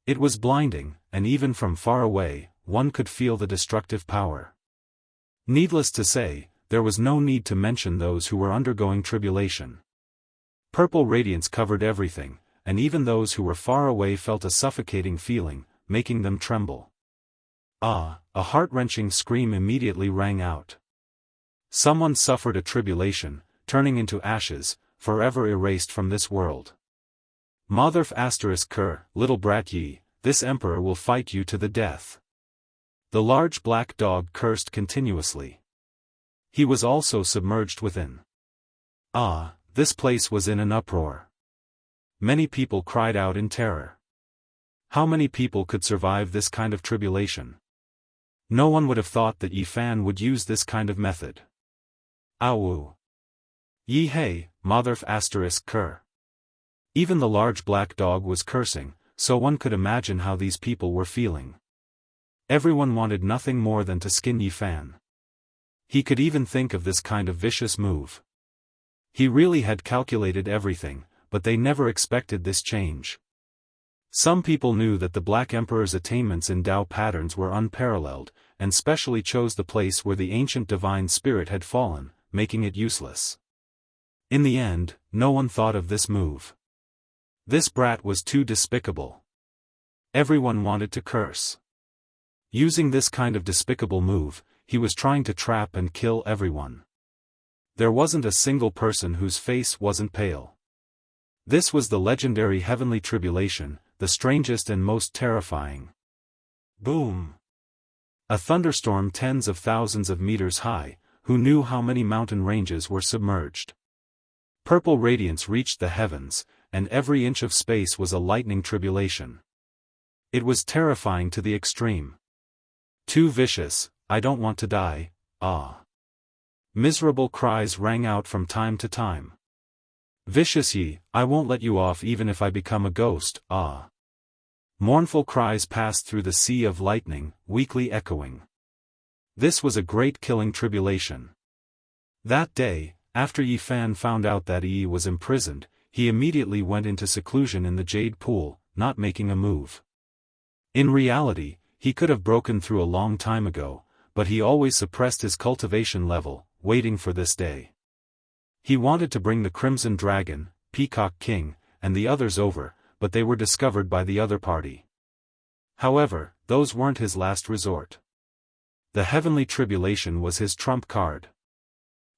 It was blinding, and even from far away, one could feel the destructive power. Needless to say, there was no need to mention those who were undergoing tribulation. Purple radiance covered everything, and even those who were far away felt a suffocating feeling, making them tremble. Ah! A heart-wrenching scream immediately rang out. Someone suffered a tribulation, turning into ashes, forever erased from this world. Motherf *Ker, little brat Yi, this emperor will fight you to the death. The large black dog cursed continuously. He was also submerged within. This place was in an uproar. Many people cried out in terror. How many people could survive this kind of tribulation? No one would have thought that Yi Fan would use this kind of method. Awu. Yi Hei, Motherf * cur. Even the large black dog was cursing, so one could imagine how these people were feeling. Everyone wanted nothing more than to skin Yi Fan. He could even think of this kind of vicious move. He really had calculated everything, but they never expected this change. Some people knew that the Black Emperor's attainments in Tao patterns were unparalleled, and specially chose the place where the ancient divine spirit had fallen, making it useless. In the end, no one thought of this move. This brat was too despicable. Everyone wanted to curse. Using this kind of despicable move, he was trying to trap and kill everyone. There wasn't a single person whose face wasn't pale. This was the legendary heavenly tribulation, the strangest and most terrifying. Boom! A thunderstorm tens of thousands of meters high, who knew how many mountain ranges were submerged. Purple radiance reached the heavens, and every inch of space was a lightning tribulation. It was terrifying to the extreme. Too vicious, I don't want to die, Miserable cries rang out from time to time. Vicious Yi, I won't let you off even if I become a ghost, Mournful cries passed through the sea of lightning, weakly echoing. This was a great killing tribulation. That day, after Yi Fan found out that Yi was imprisoned, he immediately went into seclusion in the Jade Pool, not making a move. In reality, he could have broken through a long time ago, but he always suppressed his cultivation level, waiting for this day. He wanted to bring the Crimson Dragon, Peacock King, and the others over, but they were discovered by the other party. However, those weren't his last resort. The heavenly tribulation was his trump card.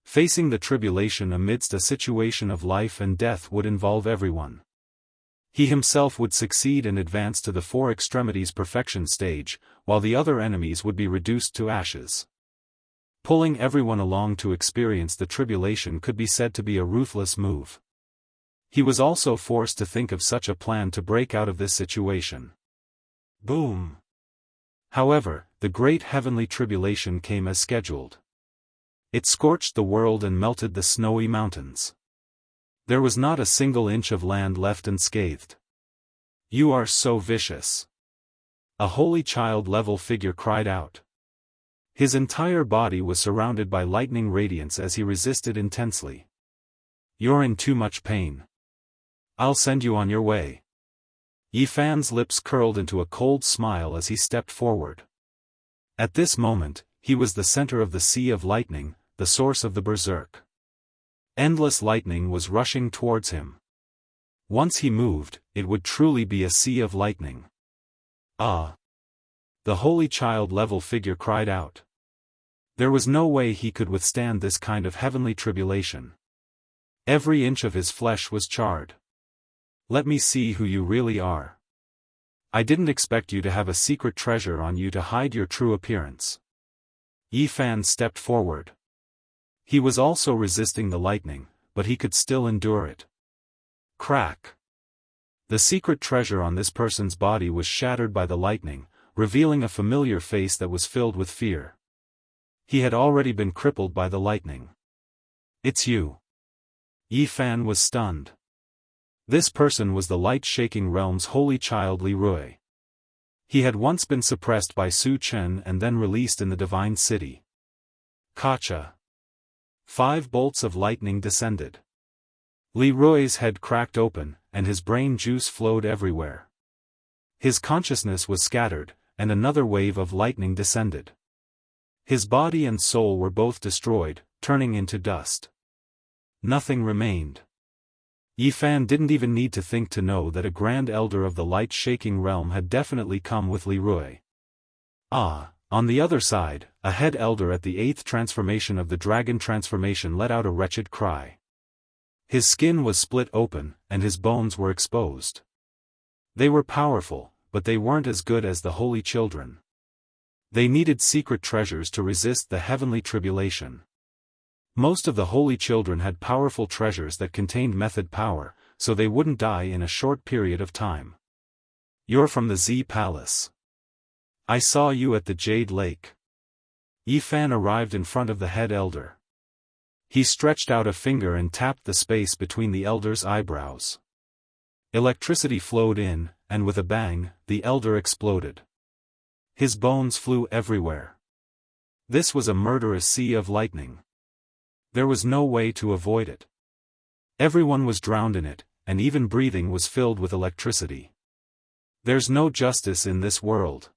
Facing the tribulation amidst a situation of life and death would involve everyone. He himself would succeed and advance to the four extremities perfection stage, while the other enemies would be reduced to ashes. Pulling everyone along to experience the tribulation could be said to be a ruthless move. He was also forced to think of such a plan to break out of this situation. Boom! However, the great heavenly tribulation came as scheduled. It scorched the world and melted the snowy mountains. There was not a single inch of land left unscathed. You are so vicious. A holy child-level figure cried out. His entire body was surrounded by lightning radiance as he resisted intensely. You're in too much pain. I'll send you on your way. Yi Fan's lips curled into a cold smile as he stepped forward. At this moment, he was the center of the sea of lightning, the source of the berserk. Endless lightning was rushing towards him. Once he moved, it would truly be a sea of lightning. The holy child-level figure cried out. There was no way he could withstand this kind of heavenly tribulation. Every inch of his flesh was charred. Let me see who you really are. I didn't expect you to have a secret treasure on you to hide your true appearance. Yi Fan stepped forward. He was also resisting the lightning, but he could still endure it. Crack! The secret treasure on this person's body was shattered by the lightning, revealing a familiar face that was filled with fear. He had already been crippled by the lightning. It's you. Yi Fan was stunned. This person was the light-shaking realm's holy child Li Rui. He had once been suppressed by Su Chen and then released in the divine city. Kacha. 5 bolts of lightning descended. Li Rui's head cracked open, and his brain juice flowed everywhere. His consciousness was scattered, and another wave of lightning descended. His body and soul were both destroyed, turning into dust. Nothing remained. Yi Fan didn't even need to think to know that a grand elder of the light-shaking realm had definitely come with Li Rui. On the other side, a head elder at the 8th transformation of the dragon transformation let out a wretched cry. His skin was split open, and his bones were exposed. They were powerful, but they weren't as good as the holy children. They needed secret treasures to resist the heavenly tribulation. Most of the holy children had powerful treasures that contained method power, so they wouldn't die in a short period of time. You're from the Z Palace. I saw you at the Jade Lake. Yi Fan arrived in front of the head elder. He stretched out a finger and tapped the space between the elder's eyebrows. Electricity flowed in, and with a bang, the elder exploded. His bones flew everywhere. This was a murderous sea of lightning. There was no way to avoid it. Everyone was drowned in it, and even breathing was filled with electricity. There's no justice in this world.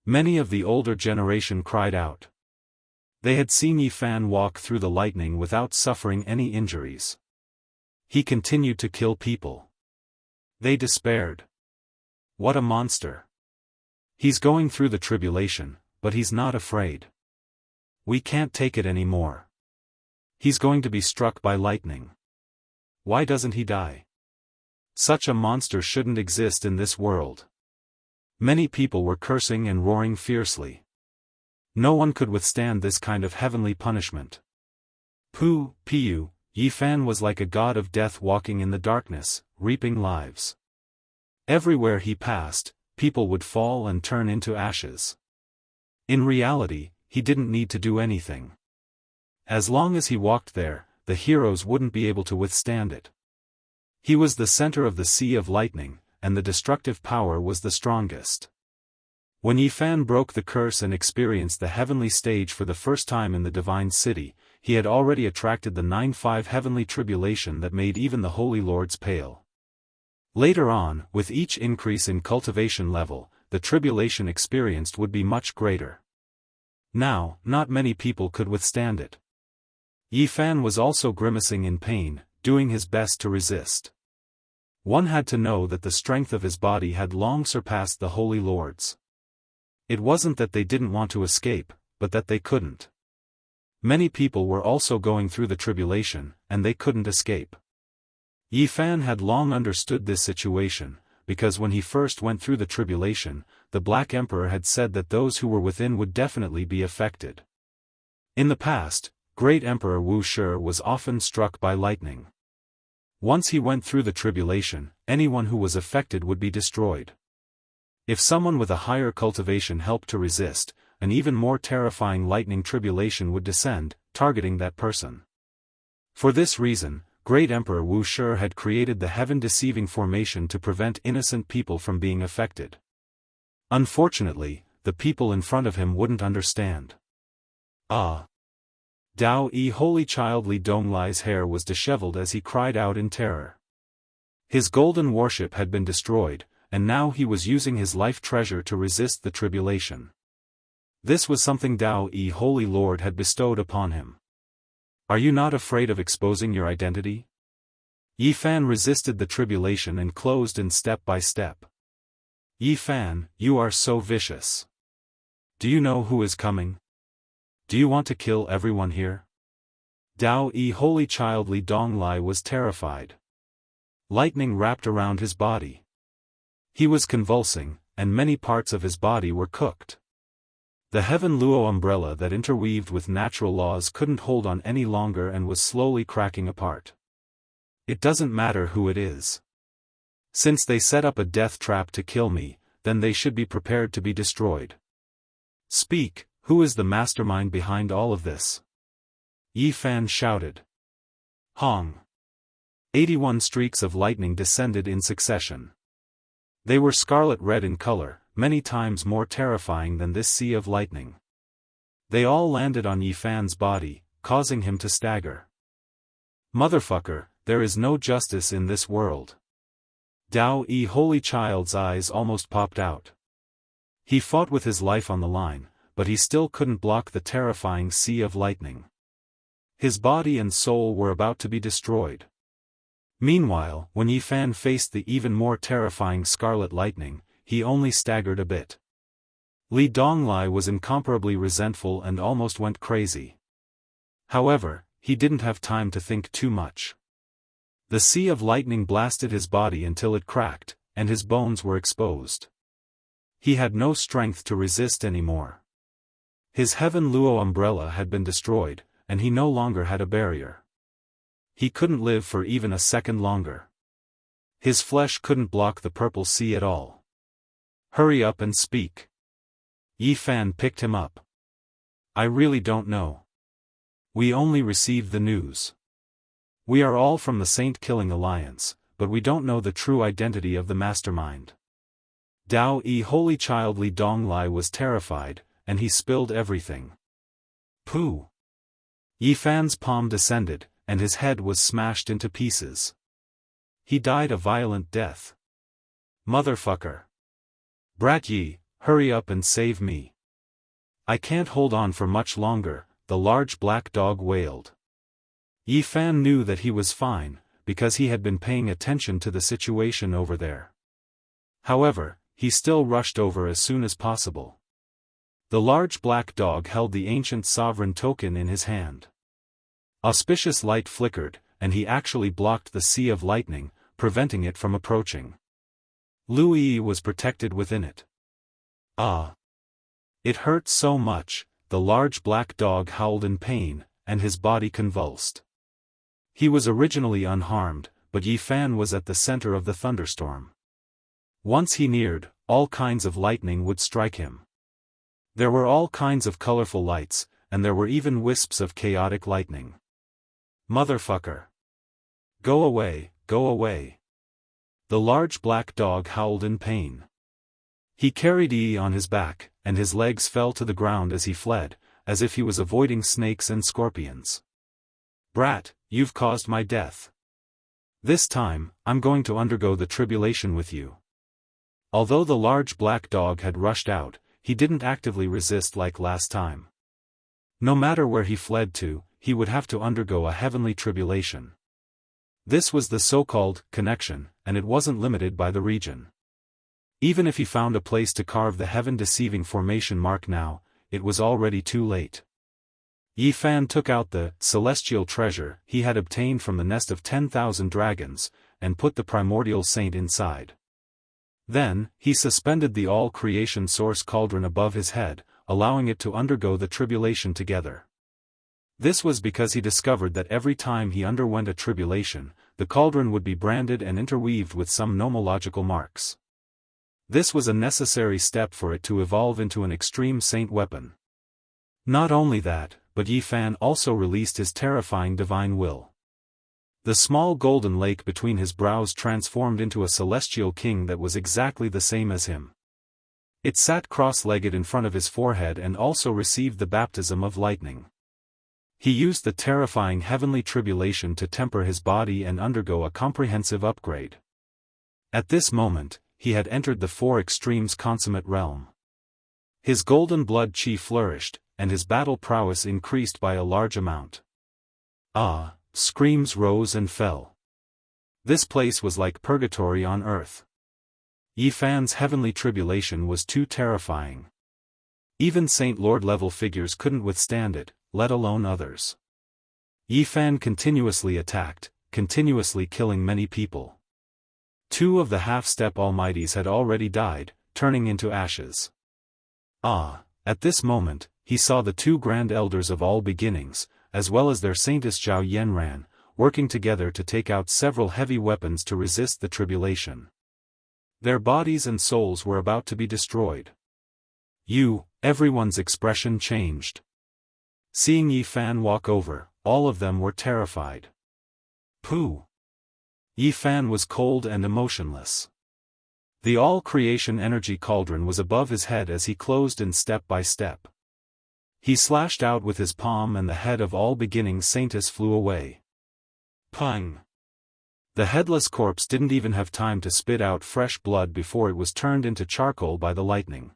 Many of the older generation cried out. They had seen Yi Fan walk through the lightning without suffering any injuries. He continued to kill people. They despaired. What a monster. He's going through the tribulation, but he's not afraid. We can't take it anymore. He's going to be struck by lightning. Why doesn't he die? Such a monster shouldn't exist in this world. Many people were cursing and roaring fiercely. No one could withstand this kind of heavenly punishment. Piu, Yi Fan was like a god of death walking in the darkness, reaping lives. Everywhere he passed, people would fall and turn into ashes. In reality, he didn't need to do anything. As long as he walked there, the heroes wouldn't be able to withstand it. He was the center of the sea of lightning, and the destructive power was the strongest. When Yi Fan broke the curse and experienced the heavenly stage for the first time in the divine city, he had already attracted the 9-5 heavenly tribulation that made even the holy lords pale. Later on, with each increase in cultivation level, the tribulation experienced would be much greater. Now, not many people could withstand it. Yi Fan was also grimacing in pain, doing his best to resist. One had to know that the strength of his body had long surpassed the holy lords. It wasn't that they didn't want to escape, but that they couldn't. Many people were also going through the tribulation, and they couldn't escape. Yi Fan had long understood this situation, because when he first went through the tribulation, the Black Emperor had said that those who were within would definitely be affected. In the past, Great Emperor Wuxia was often struck by lightning. Once he went through the tribulation, anyone who was affected would be destroyed. If someone with a higher cultivation helped to resist, an even more terrifying lightning tribulation would descend, targeting that person. For this reason, Great Emperor Wuxia had created the heaven-deceiving formation to prevent innocent people from being affected. Unfortunately, the people in front of him wouldn't understand. Dao Holy Child Li Donglai's hair was disheveled as he cried out in terror. His golden warship had been destroyed, and now he was using his life treasure to resist the tribulation. This was something Dao Holy Lord had bestowed upon him. Are you not afraid of exposing your identity? Yi Fan resisted the tribulation and closed in step by step. Yi Fan, you are so vicious. Do you know who is coming? Do you want to kill everyone here? Dao Holy Child Li Donglai was terrified. Lightning wrapped around his body. He was convulsing, and many parts of his body were cooked. The heaven luo umbrella that interweaved with natural laws couldn't hold on any longer and was slowly cracking apart. It doesn't matter who it is. Since they set up a death trap to kill me, then they should be prepared to be destroyed. Speak, who is the mastermind behind all of this? Yi Fan shouted. Hong. 81 streaks of lightning descended in succession. They were scarlet-red in color, many times more terrifying than this sea of lightning. They all landed on Yi Fan's body, causing him to stagger. Motherfucker, there is no justice in this world. Dao Holy Child's eyes almost popped out. He fought with his life on the line, but he still couldn't block the terrifying sea of lightning. His body and soul were about to be destroyed. Meanwhile, when Yi Fan faced the even more terrifying scarlet lightning, he only staggered a bit. Li Donglai was incomparably resentful and almost went crazy. However, he didn't have time to think too much. The sea of lightning blasted his body until it cracked, and his bones were exposed. He had no strength to resist anymore. His Heaven Luo umbrella had been destroyed, and he no longer had a barrier. He couldn't live for even a second longer. His flesh couldn't block the purple sea at all. Hurry up and speak. Yi Fan picked him up. I really don't know. We only received the news. We are all from the Saint Killing Alliance, but we don't know the true identity of the mastermind. Dao Yi Holy Child Li Donglai was terrified, and he spilled everything. Pooh! Yi Fan's palm descended, and his head was smashed into pieces. He died a violent death. Motherfucker! Brat Yi, hurry up and save me. I can't hold on for much longer, the large black dog wailed. Yi Fan knew that he was fine, because he had been paying attention to the situation over there. However, he still rushed over as soon as possible. The large black dog held the ancient sovereign token in his hand. Auspicious light flickered, and he actually blocked the sea of lightning, preventing it from approaching. Lu Yi was protected within it. Ah! It hurt so much, the large black dog howled in pain, and his body convulsed. He was originally unharmed, but Yi Fan was at the center of the thunderstorm. Once he neared, all kinds of lightning would strike him. There were all kinds of colorful lights, and there were even wisps of chaotic lightning. Motherfucker! Go away, go away! The large black dog howled in pain. He carried Yi on his back, and his legs fell to the ground as he fled, as if he was avoiding snakes and scorpions. Brat, you've caused my death. This time, I'm going to undergo the tribulation with you. Although the large black dog had rushed out, he didn't actively resist like last time. No matter where he fled to, he would have to undergo a heavenly tribulation. This was the so-called connection, and it wasn't limited by the region. Even if he found a place to carve the heaven-deceiving formation mark now, it was already too late. Yi Fan took out the celestial treasure he had obtained from the nest of 10,000 dragons, and put the primordial saint inside. Then, he suspended the all-creation source cauldron above his head, allowing it to undergo the tribulation together. This was because he discovered that every time he underwent a tribulation, the cauldron would be branded and interweaved with some nomological marks. This was a necessary step for it to evolve into an extreme saint weapon. Not only that, but Yi Fan also released his terrifying divine will. The small golden lake between his brows transformed into a celestial king that was exactly the same as him. It sat cross-legged in front of his forehead and also received the baptism of lightning. He used the terrifying heavenly tribulation to temper his body and undergo a comprehensive upgrade. At this moment, he had entered the Four Extremes consummate realm. His golden blood chi flourished, and his battle prowess increased by a large amount. Ah! Screams rose and fell. This place was like purgatory on earth. Yi Fan's heavenly tribulation was too terrifying. Even Saint Lord level figures couldn't withstand it, let alone others. Yi Fan continuously attacked, continuously killing many people. 2 of the half-step almighties had already died, turning into ashes. Ah! At this moment, he saw the 2 grand elders of all beginnings, as well as their saintess Zhao Yanran, working together to take out several heavy weapons to resist the tribulation. Their bodies and souls were about to be destroyed. Everyone's expression changed. Seeing Yi Fan walk over, all of them were terrified. Pooh! Yi Fan was cold and emotionless. The all-creation energy cauldron was above his head as he closed in step by step. He slashed out with his palm and the head of all beginning saintess flew away. Pang! The headless corpse didn't even have time to spit out fresh blood before it was turned into charcoal by the lightning.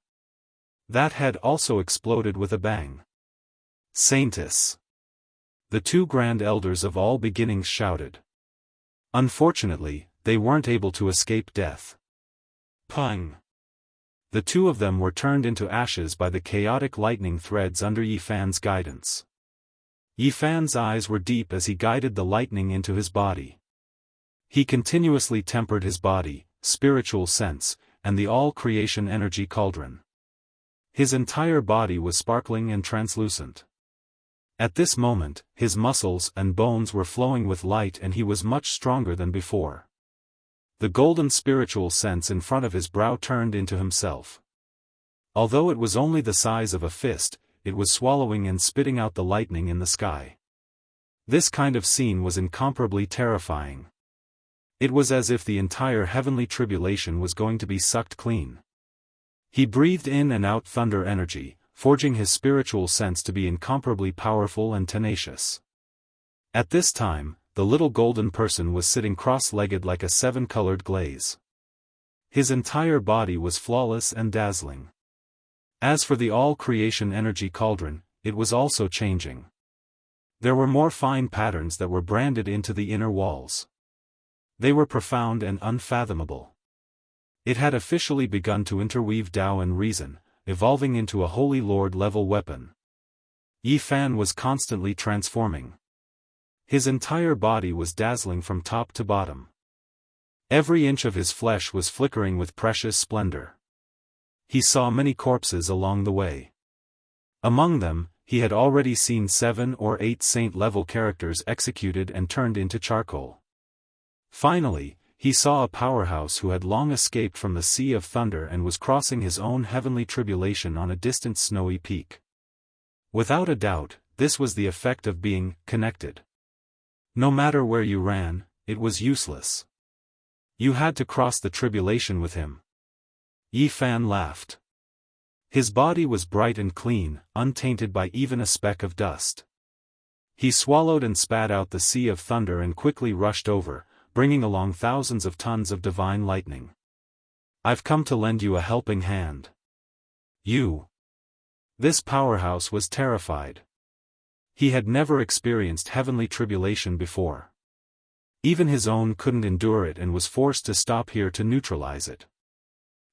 That head also exploded with a bang. Saintess! The 2 grand elders of all beginnings shouted. Unfortunately, they weren't able to escape death. Pang! The 2 of them were turned into ashes by the chaotic lightning threads under Yi Fan's guidance. Yi Fan's eyes were deep as he guided the lightning into his body. He continuously tempered his body, spiritual sense, and the all-creation energy cauldron. His entire body was sparkling and translucent. At this moment, his muscles and bones were flowing with light and he was much stronger than before. The golden spiritual sense in front of his brow turned into himself. Although it was only the size of a fist, it was swallowing and spitting out the lightning in the sky. This kind of scene was incomparably terrifying. It was as if the entire heavenly tribulation was going to be sucked clean. He breathed in and out thunder energy, forging his spiritual sense to be incomparably powerful and tenacious. At this time, the little golden person was sitting cross-legged like a seven-colored glaze. His entire body was flawless and dazzling. As for the all-creation energy cauldron, it was also changing. There were more fine patterns that were branded into the inner walls. They were profound and unfathomable. It had officially begun to interweave Tao and reason, evolving into a Holy Lord-level weapon. Yi Fan was constantly transforming. His entire body was dazzling from top to bottom. Every inch of his flesh was flickering with precious splendor. He saw many corpses along the way. Among them, he had already seen 7 or 8 saint-level characters executed and turned into charcoal. Finally, he saw a powerhouse who had long escaped from the sea of thunder and was crossing his own heavenly tribulation on a distant snowy peak. Without a doubt, this was the effect of being connected. No matter where you ran, it was useless. You had to cross the tribulation with him. Yi Fan laughed. His body was bright and clean, untainted by even a speck of dust. He swallowed and spat out the sea of thunder and quickly rushed over, bringing along thousands of tons of divine lightning. I've come to lend you a helping hand. You. This powerhouse was terrified. He had never experienced heavenly tribulation before. Even his own couldn't endure it and was forced to stop here to neutralize it.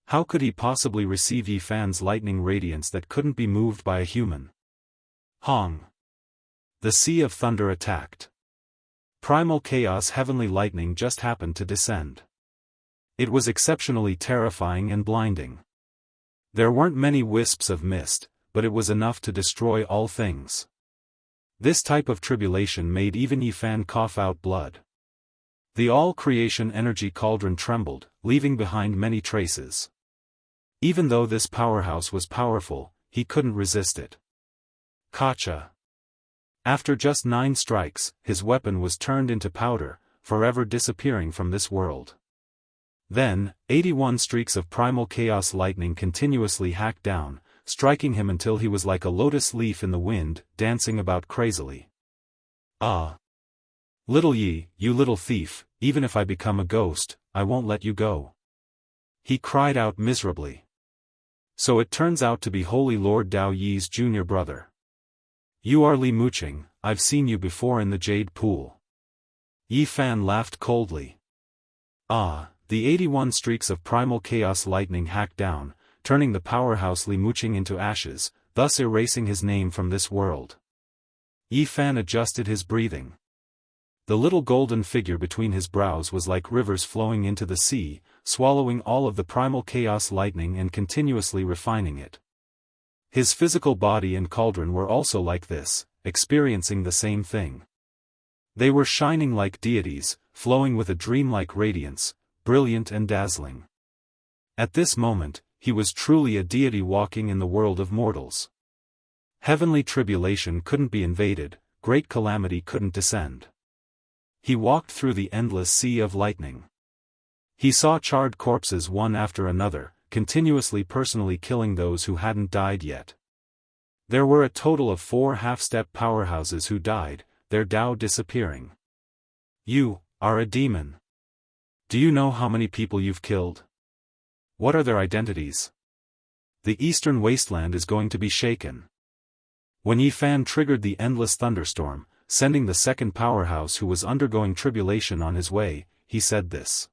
How could he possibly receive Yi Fan's lightning radiance that couldn't be moved by a human? Hong. The sea of thunder attacked. Primal chaos heavenly lightning just happened to descend. It was exceptionally terrifying and blinding. There weren't many wisps of mist, but it was enough to destroy all things. This type of tribulation made even Yi Fan cough out blood. The all-creation energy cauldron trembled, leaving behind many traces. Even though this powerhouse was powerful, he couldn't resist it. Kacha. After just 9 strikes, his weapon was turned into powder, forever disappearing from this world. Then, 81 streaks of primal chaos lightning continuously hacked down, striking him until he was like a lotus leaf in the wind, dancing about crazily. Ah! Little Yi, you little thief, even if I become a ghost, I won't let you go. He cried out miserably. So it turns out to be Holy Lord Dao Yi's junior brother. You are Li Muqing, I've seen you before in the Jade Pool. Yi Fan laughed coldly. Ah, the 81 streaks of primal chaos lightning hacked down, turning the powerhouse Li Muqing into ashes, thus erasing his name from this world. Yi Fan adjusted his breathing. The little golden figure between his brows was like rivers flowing into the sea, swallowing all of the primal chaos lightning and continuously refining it. His physical body and cauldron were also like this, experiencing the same thing. They were shining like deities, flowing with a dreamlike radiance, brilliant and dazzling. At this moment, he was truly a deity walking in the world of mortals. Heavenly tribulation couldn't be invaded, great calamity couldn't descend. He walked through the endless sea of lightning. He saw charred corpses one after another, continuously personally killing those who hadn't died yet. There were a total of 4 half-step powerhouses who died, their Tao disappearing. You are a demon. Do you know how many people you've killed? What are their identities? The eastern wasteland is going to be shaken. When Yi Fan triggered the endless thunderstorm, sending the second powerhouse who was undergoing tribulation on his way, he said this.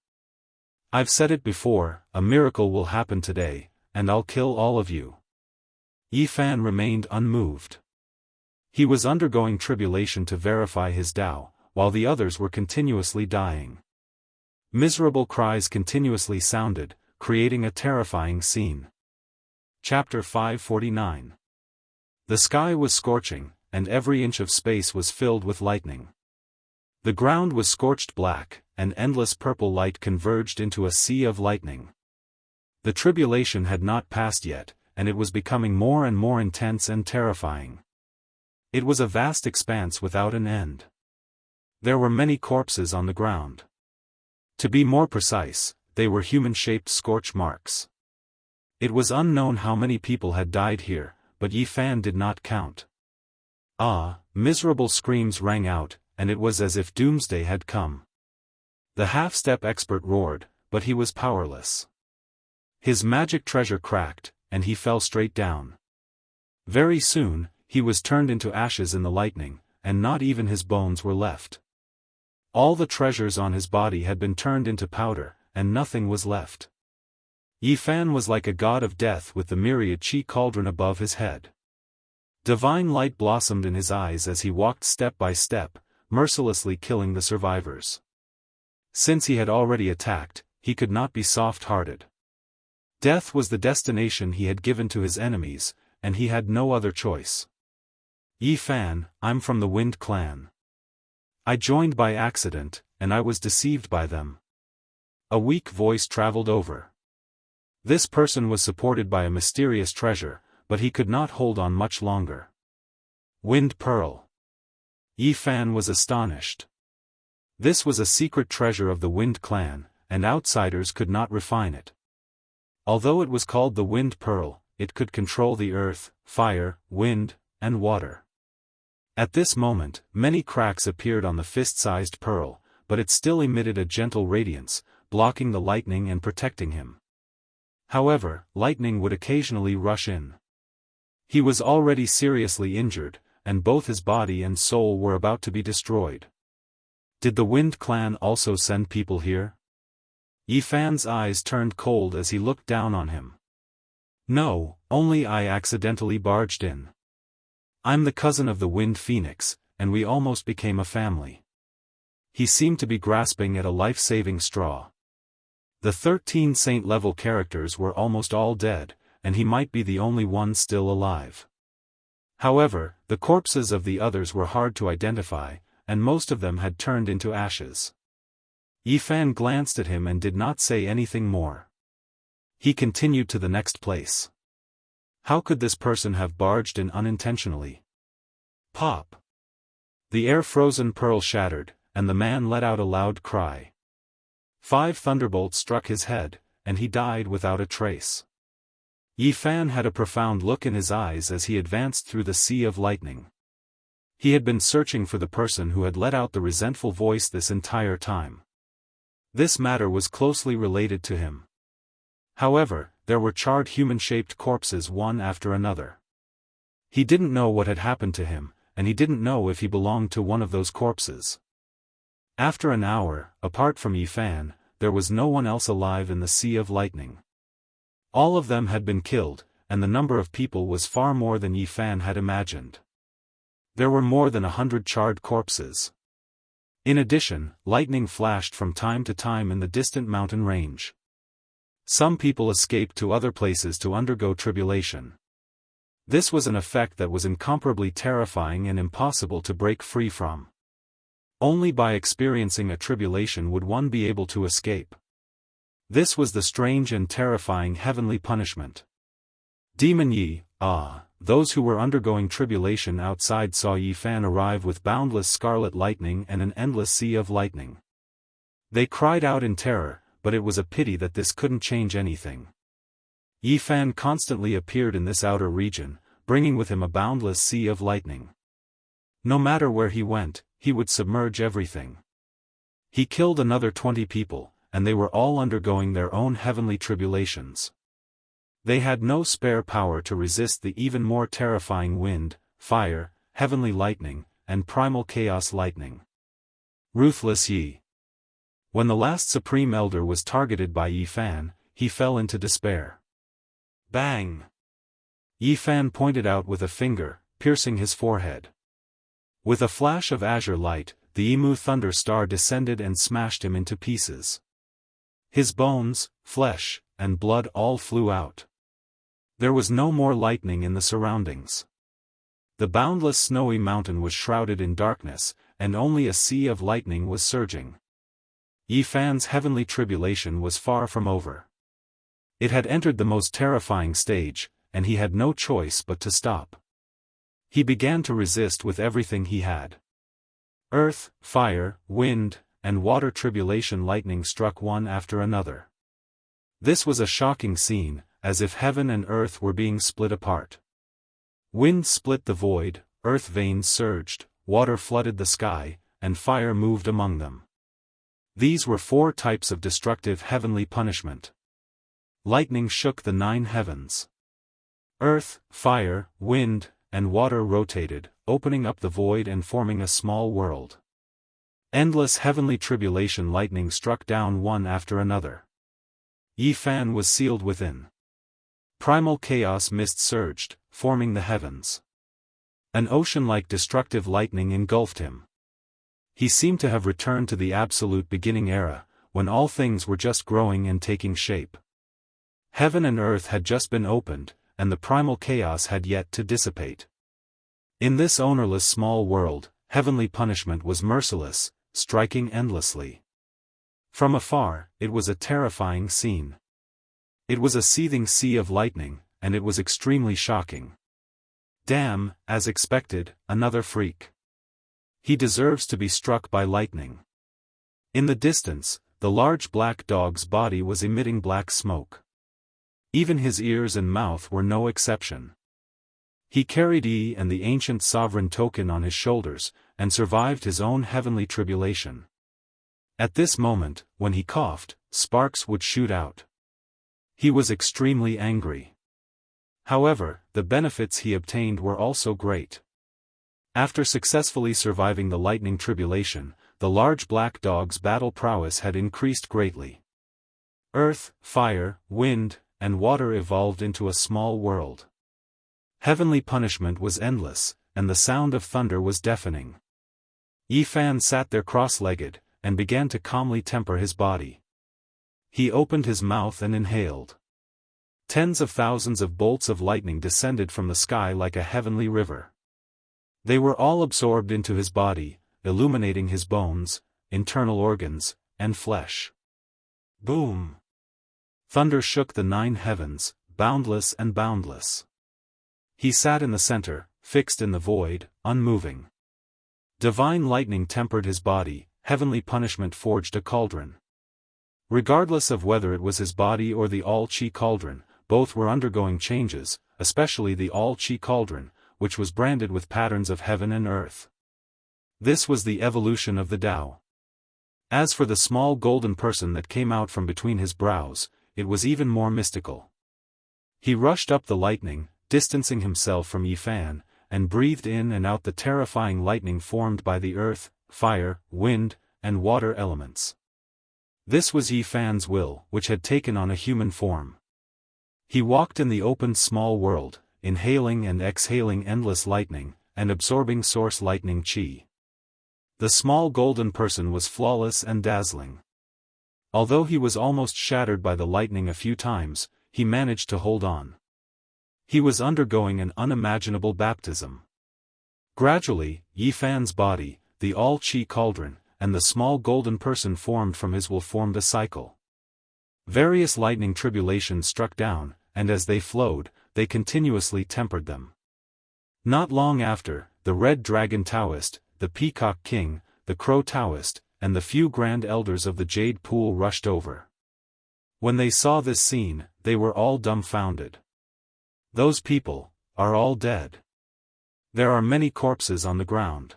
I've said it before, a miracle will happen today, and I'll kill all of you. Yi Fan remained unmoved. He was undergoing tribulation to verify his Tao, while the others were continuously dying. Miserable cries continuously sounded, creating a terrifying scene. Chapter 549. The sky was scorching, and every inch of space was filled with lightning. The ground was scorched black, and endless purple light converged into a sea of lightning. The tribulation had not passed yet, and it was becoming more and more intense and terrifying. It was a vast expanse without an end. There were many corpses on the ground. To be more precise, they were human-shaped scorch marks. It was unknown how many people had died here, but Yi Fan did not count. Miserable screams rang out, and it was as if doomsday had come. The half-step expert roared, but he was powerless. His magic treasure cracked, and he fell straight down. Very soon, he was turned into ashes in the lightning, and not even his bones were left. All the treasures on his body had been turned into powder, and nothing was left. Yi Fan was like a god of death with the myriad qi cauldron above his head. Divine light blossomed in his eyes as he walked step by step, mercilessly killing the survivors. Since he had already attacked, he could not be soft-hearted. Death was the destination he had given to his enemies, and he had no other choice. Yi Fan, I'm from the Wind Clan. I joined by accident, and I was deceived by them. A weak voice traveled over. This person was supported by a mysterious treasure, but he could not hold on much longer. Wind Pearl. Yi Fan was astonished. This was a secret treasure of the Wind Clan, and outsiders could not refine it. Although it was called the Wind Pearl, it could control the earth, fire, wind, and water. At this moment, many cracks appeared on the fist-sized pearl, but it still emitted a gentle radiance, blocking the lightning and protecting him. However, lightning would occasionally rush in. He was already seriously injured, and both his body and soul were about to be destroyed. Did the Wind Clan also send people here? Yi Fan's eyes turned cold as he looked down on him. No, only I accidentally barged in. I'm the cousin of the Wind Phoenix, and we almost became a family. He seemed to be grasping at a life-saving straw. The 13 saint-level characters were almost all dead, and he might be the only one still alive. However, the corpses of the others were hard to identify, and most of them had turned into ashes. Yi Fan glanced at him and did not say anything more. He continued to the next place. How could this person have barged in unintentionally? Pop! The air-frozen pearl shattered, and the man let out a loud cry. 5 thunderbolts struck his head, and he died without a trace. Yi Fan had a profound look in his eyes as he advanced through the sea of lightning. He had been searching for the person who had let out the resentful voice this entire time. This matter was closely related to him. However, there were charred human-shaped corpses one after another. He didn't know what had happened to him, and he didn't know if he belonged to one of those corpses. After an hour, apart from Yi Fan, there was no one else alive in the sea of lightning. All of them had been killed, and the number of people was far more than Yi Fan had imagined. There were more than 100 charred corpses. In addition, lightning flashed from time to time in the distant mountain range. Some people escaped to other places to undergo tribulation. This was an effect that was incomparably terrifying and impossible to break free from. Only by experiencing a tribulation would one be able to escape. This was the strange and terrifying heavenly punishment. Demon Yi, those who were undergoing tribulation outside saw Yi Fan arrive with boundless scarlet lightning and an endless sea of lightning. They cried out in terror, but it was a pity that this couldn't change anything. Yi Fan constantly appeared in this outer region, bringing with him a boundless sea of lightning. No matter where he went, he would submerge everything. He killed another 20 people, and they were all undergoing their own heavenly tribulations. They had no spare power to resist the even more terrifying wind, fire, heavenly lightning, and primal chaos lightning. Ruthless Yi. When the last Supreme Elder was targeted by Yi Fan, he fell into despair. Bang! Yi Fan pointed out with a finger, piercing his forehead. With a flash of azure light, the Emu Thunder Star descended and smashed him into pieces. His bones, flesh, and blood all flew out. There was no more lightning in the surroundings. The boundless snowy mountain was shrouded in darkness, and only a sea of lightning was surging. Yifan's heavenly tribulation was far from over. It had entered the most terrifying stage, and he had no choice but to stop. He began to resist with everything he had. Earth, fire, wind, and water tribulation lightning struck one after another. This was a shocking scene, as if heaven and earth were being split apart. Wind split the void, earth veins surged, water flooded the sky, and fire moved among them. These were 4 types of destructive heavenly punishment. Lightning shook the 9 heavens. Earth, fire, wind, and water rotated, opening up the void and forming a small world. Endless heavenly tribulation lightning struck down one after another. Yifan was sealed within. Primal chaos mist surged, forming the heavens. An ocean-like destructive lightning engulfed him. He seemed to have returned to the absolute beginning era, when all things were just growing and taking shape. Heaven and earth had just been opened, and the primal chaos had yet to dissipate. In this ownerless small world, heavenly punishment was merciless, striking endlessly. From afar, it was a terrifying scene. It was a seething sea of lightning, and it was extremely shocking. Damn, as expected, another freak. He deserves to be struck by lightning. In the distance, the large black dog's body was emitting black smoke. Even his ears and mouth were no exception. He carried and the ancient sovereign token on his shoulders, and survived his own heavenly tribulation. At this moment, when he coughed, sparks would shoot out. He was extremely angry. However, the benefits he obtained were also great. After successfully surviving the lightning tribulation, the large black dog's battle prowess had increased greatly. Earth, fire, wind, and water evolved into a small world. Heavenly punishment was endless, and the sound of thunder was deafening. Yifan sat there cross-legged, and began to calmly temper his body. He opened his mouth and inhaled. Tens of thousands of bolts of lightning descended from the sky like a heavenly river. They were all absorbed into his body, illuminating his bones, internal organs, and flesh. Boom! Thunder shook the 9 heavens, boundless and boundless. He sat in the center, fixed in the void, unmoving. Divine lightning tempered his body, heavenly punishment forged a cauldron. Regardless of whether it was his body or the all-chi cauldron, both were undergoing changes, especially the all-chi cauldron, which was branded with patterns of heaven and earth. This was the evolution of the Tao. As for the small golden person that came out from between his brows, it was even more mystical. He rushed up the lightning, distancing himself from Yifan, and breathed in and out the terrifying lightning formed by the earth, fire, wind, and water elements. This was Yifan's will, which had taken on a human form. He walked in the open small world, inhaling and exhaling endless lightning, and absorbing source lightning chi. The small golden person was flawless and dazzling. Although he was almost shattered by the lightning a few times, he managed to hold on. He was undergoing an unimaginable baptism. Gradually, Yifan's body, the all-chi cauldron, and the small golden person formed from his will formed a cycle. Various lightning tribulations struck down, and as they flowed, they continuously tempered them. Not long after, the Red Dragon Daoist, the Peacock King, the Crow Daoist, and the few grand elders of the Jade Pool rushed over. When they saw this scene, they were all dumbfounded. Those people are all dead. There are many corpses on the ground.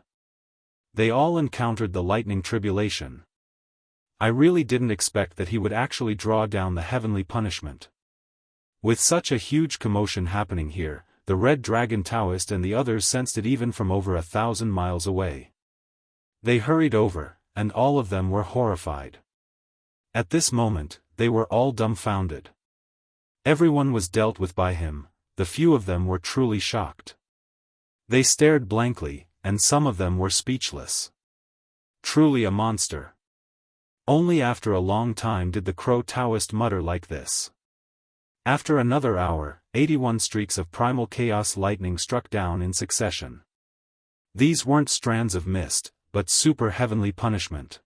They all encountered the lightning tribulation. I really didn't expect that he would actually draw down the heavenly punishment. With such a huge commotion happening here, the Red Dragon Daoist and the others sensed it even from over 1,000 miles away. They hurried over, and all of them were horrified. At this moment, they were all dumbfounded. Everyone was dealt with by him, the few of them were truly shocked. They stared blankly, and some of them were speechless. Truly a monster. Only after a long time did the Crow Daoist mutter like this. After another hour, 81 streaks of primal chaos lightning struck down in succession. These weren't strands of mist, but super heavenly punishment.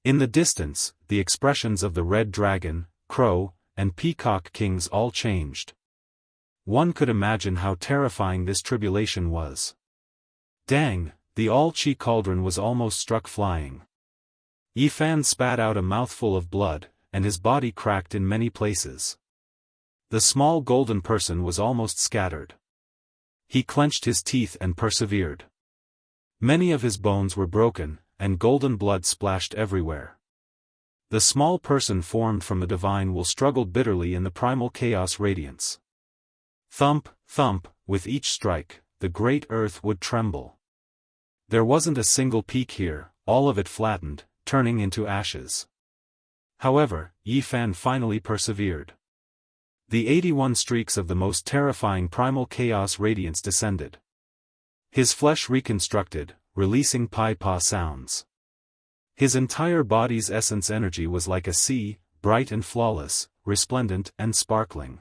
In the distance, the expressions of the red dragon, crow, and peacock kings all changed. One could imagine how terrifying this tribulation was. Dang, the all-chi cauldron was almost struck flying. Yi Fan spat out a mouthful of blood, and his body cracked in many places. The small golden person was almost scattered. He clenched his teeth and persevered. Many of his bones were broken, and golden blood splashed everywhere. The small person formed from the divine will struggled bitterly in the primal chaos radiance. Thump, thump, with each strike, the great earth would tremble. There wasn't a single peak here, all of it flattened, turning into ashes. However, Yi Fan finally persevered. The 81 streaks of the most terrifying primal chaos radiance descended. His flesh reconstructed, releasing pai-pa sounds. His entire body's essence energy was like a sea, bright and flawless, resplendent and sparkling.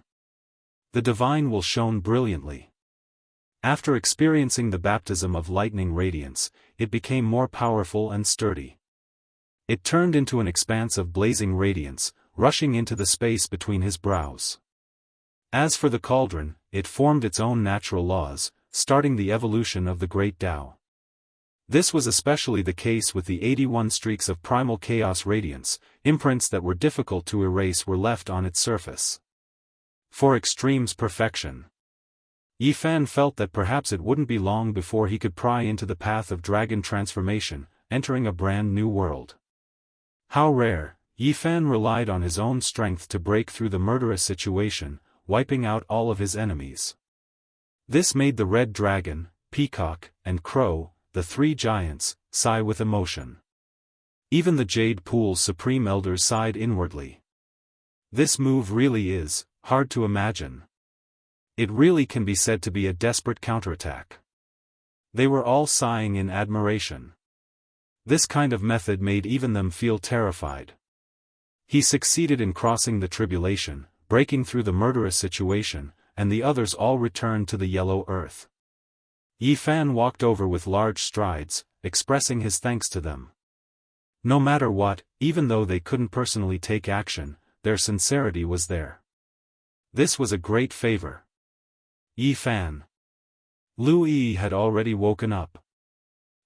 The divine will shone brilliantly. After experiencing the baptism of lightning radiance, it became more powerful and sturdy. It turned into an expanse of blazing radiance, rushing into the space between his brows. As for the cauldron, it formed its own natural laws, starting the evolution of the great Tao. This was especially the case with the 81 streaks of primal chaos radiance. Imprints that were difficult to erase were left on its surface. For extremes perfection. Yi Fan felt that perhaps it wouldn't be long before he could pry into the path of dragon transformation, entering a brand new world. How rare, Yi Fan relied on his own strength to break through the murderous situation, wiping out all of his enemies. This made the red dragon, peacock, and crow, the three giants, sigh with emotion. Even the Jade Pool's supreme elders sighed inwardly. This move really is hard to imagine. It really can be said to be a desperate counterattack. They were all sighing in admiration. This kind of method made even them feel terrified. He succeeded in crossing the tribulation, breaking through the murderous situation, and the others all returned to the yellow earth. Yi Fan walked over with large strides, expressing his thanks to them. No matter what, even though they couldn't personally take action, their sincerity was there. This was a great favor. Yi Fan. Lu Yi had already woken up.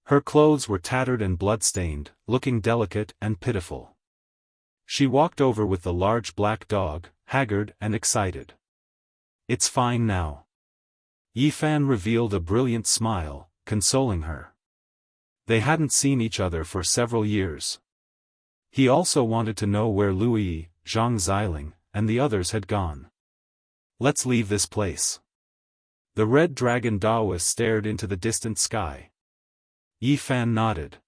Her clothes were tattered and blood-stained, looking delicate and pitiful. She walked over with the large black dog, haggard and excited. "It's fine now." Yi Fan revealed a brilliant smile, consoling her. They hadn't seen each other for several years. He also wanted to know where Lu Yi, Zhang Xiling, and the others had gone. "Let's leave this place." The red dragon Daoist stared into the distant sky. Yi Fan nodded.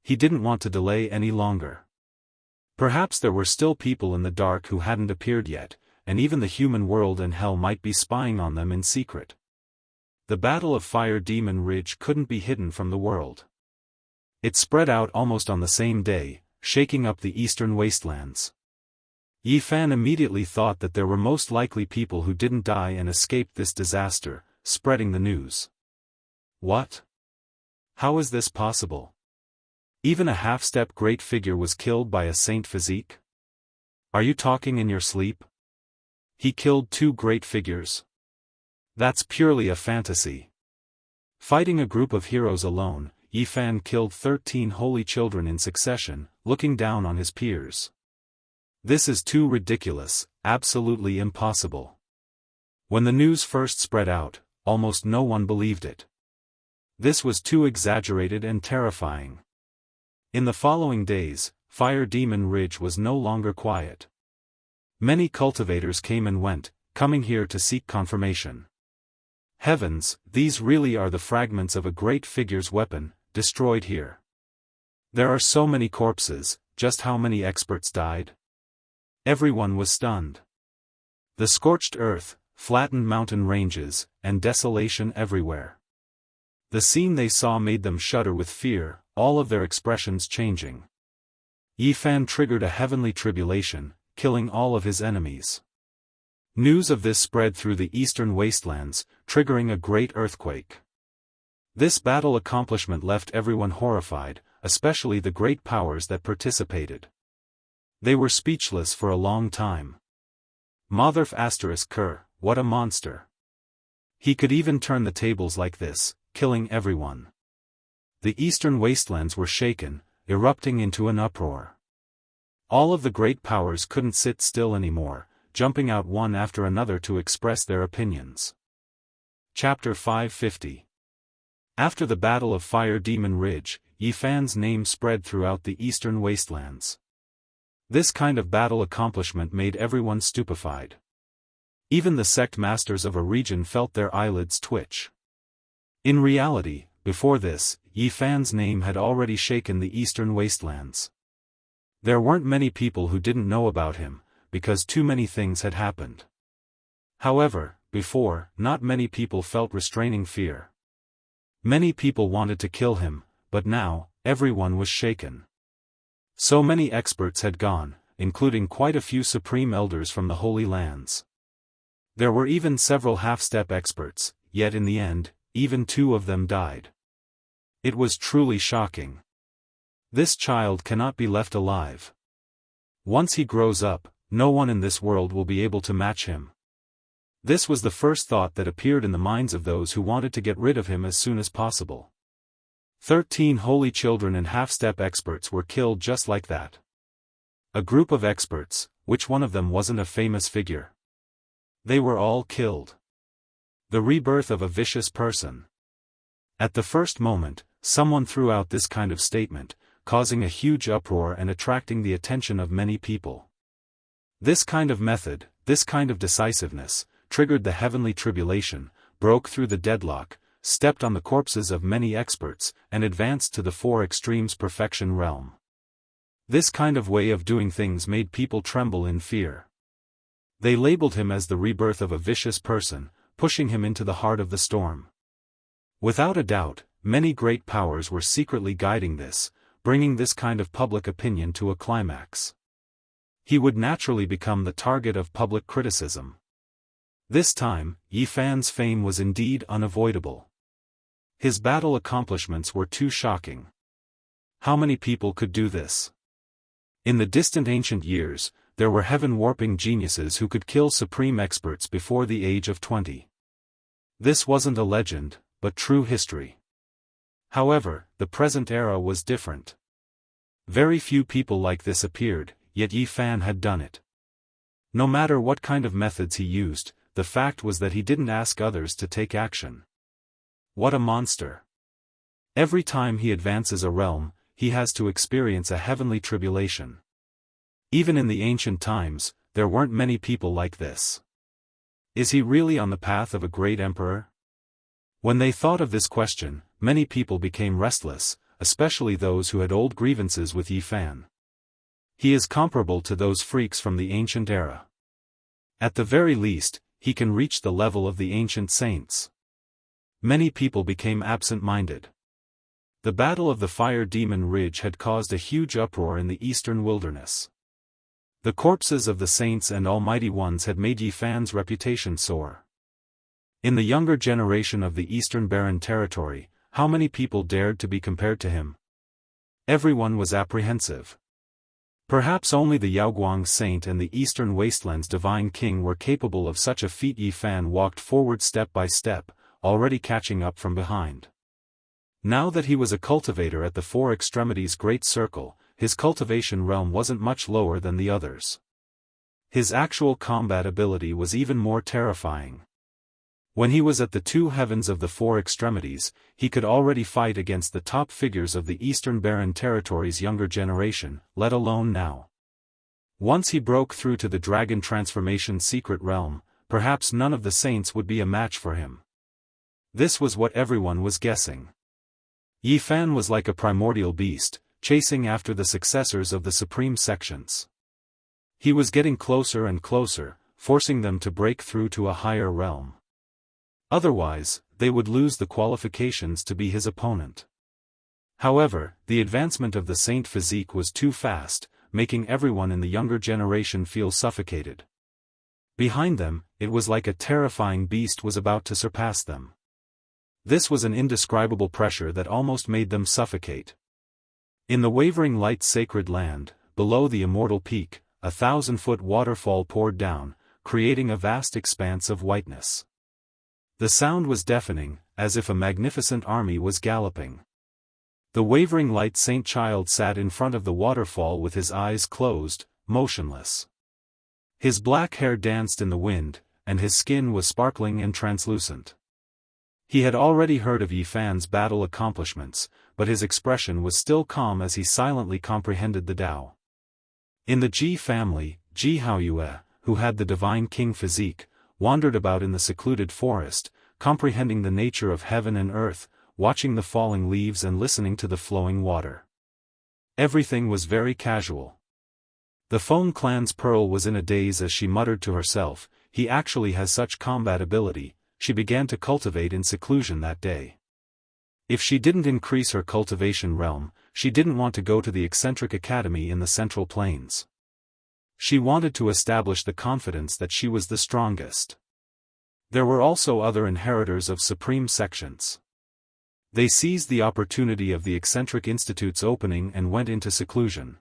He didn't want to delay any longer. Perhaps there were still people in the dark who hadn't appeared yet, and even the human world and hell might be spying on them in secret. The Battle of Fire Demon Ridge couldn't be hidden from the world. It spread out almost on the same day, shaking up the eastern wastelands. Yi Fan immediately thought that there were most likely people who didn't die and escaped this disaster, spreading the news. What? How is this possible? Even a half-step great figure was killed by a saint physique? Are you talking in your sleep? He killed 2 great figures? That's purely a fantasy. Fighting a group of heroes alone, Yi Fan killed 13 holy children in succession, looking down on his peers. This is too ridiculous, absolutely impossible. When the news first spread out, almost no one believed it. This was too exaggerated and terrifying. In the following days, Fire Demon Ridge was no longer quiet. Many cultivators came and went, coming here to seek confirmation. Heavens, these really are the fragments of a great figure's weapon, destroyed here. There are so many corpses, just how many experts died? Everyone was stunned. The scorched earth, flattened mountain ranges, and desolation everywhere. The scene they saw made them shudder with fear, all of their expressions changing. Yi Fan triggered a heavenly tribulation, killing all of his enemies. News of this spread through the eastern wastelands, triggering a great earthquake. This battle accomplishment left everyone horrified, especially the great powers that participated. They were speechless for a long time. Motherf asterisk Kerr, what a monster. He could even turn the tables like this, killing everyone. The eastern wastelands were shaken, erupting into an uproar. All of the great powers couldn't sit still anymore, jumping out one after another to express their opinions. Chapter 550. After the Battle of Fire Demon Ridge, Yi Fan's name spread throughout the eastern wastelands. This kind of battle accomplishment made everyone stupefied. Even the sect masters of a region felt their eyelids twitch. In reality, before this, Yi Fan's name had already shaken the eastern wastelands. There weren't many people who didn't know about him, because too many things had happened. However, before, not many people felt restraining fear. Many people wanted to kill him, but now, everyone was shaken. So many experts had gone, including quite a few supreme elders from the Holy Lands. There were even several half-step experts, yet in the end, even 2 of them died. It was truly shocking. This child cannot be left alive. Once he grows up, no one in this world will be able to match him. This was the first thought that appeared in the minds of those who wanted to get rid of him as soon as possible. 13 holy children and half-step experts were killed just like that. A group of experts, which one of them wasn't a famous figure? They were all killed. The rebirth of a vicious person. At the first moment, someone threw out this kind of statement, causing a huge uproar and attracting the attention of many people. This kind of method, this kind of decisiveness, triggered the heavenly tribulation, broke through the deadlock, stepped on the corpses of many experts, and advanced to the 4 extremes perfection realm. This kind of way of doing things made people tremble in fear. They labeled him as the rebirth of a vicious person, pushing him into the heart of the storm. Without a doubt, many great powers were secretly guiding this, bringing this kind of public opinion to a climax. He would naturally become the target of public criticism. This time, Yi Fan's fame was indeed unavoidable. His battle accomplishments were too shocking. How many people could do this? In the distant ancient years, there were heaven-warping geniuses who could kill supreme experts before the age of 20. This wasn't a legend, but true history. However, the present era was different. Very few people like this appeared, yet Yi Fan had done it. No matter what kind of methods he used, the fact was that he didn't ask others to take action. What a monster. Every time he advances a realm, he has to experience a heavenly tribulation. Even in the ancient times, there weren't many people like this. Is he really on the path of a great emperor? When they thought of this question, many people became restless, especially those who had old grievances with Yi Fan. He is comparable to those freaks from the ancient era. At the very least, he can reach the level of the ancient saints. Many people became absent-minded. The Battle of the Fire Demon Ridge had caused a huge uproar in the eastern wilderness. The corpses of the saints and almighty ones had made Yi Fan's reputation soar. In the younger generation of the eastern barren territory, how many people dared to be compared to him? Everyone was apprehensive. Perhaps only the Yaoguang saint and the eastern wasteland's divine king were capable of such a feat. Yi Fan walked forward step by step, already catching up from behind. Now that he was a cultivator at the 4 extremities great circle, his cultivation realm wasn't much lower than the others. His actual combat ability was even more terrifying. When he was at the 2 heavens of the 4 extremities, he could already fight against the top figures of the Eastern Barren Territory's younger generation, let alone now. Once he broke through to the Dragon Transformation secret realm, perhaps none of the saints would be a match for him. This was what everyone was guessing. Yi Fan was like a primordial beast, chasing after the successors of the supreme sections. He was getting closer and closer, forcing them to break through to a higher realm. Otherwise, they would lose the qualifications to be his opponent. However, the advancement of the saint physique was too fast, making everyone in the younger generation feel suffocated. Behind them, it was like a terrifying beast was about to surpass them. This was an indescribable pressure that almost made them suffocate. In the wavering light's sacred land, below the immortal peak, 1,000-foot waterfall poured down, creating a vast expanse of whiteness. The sound was deafening, as if a magnificent army was galloping. The wavering light saint child sat in front of the waterfall with his eyes closed, motionless. His black hair danced in the wind, and his skin was sparkling and translucent. He had already heard of Yifan's battle accomplishments, but his expression was still calm as he silently comprehended the Tao. In the Ji family, Jianghu, who had the divine king physique, wandered about in the secluded forest, comprehending the nature of heaven and earth, watching the falling leaves and listening to the flowing water. Everything was very casual. The Feng clan's Pearl was in a daze as she muttered to herself, "He actually has such combat ability," she began to cultivate in seclusion that day. If she didn't increase her cultivation realm, she didn't want to go to the eccentric academy in the Central Plains. She wanted to establish the confidence that she was the strongest. There were also other inheritors of supreme sections. They seized the opportunity of the eccentric institute's opening and went into seclusion.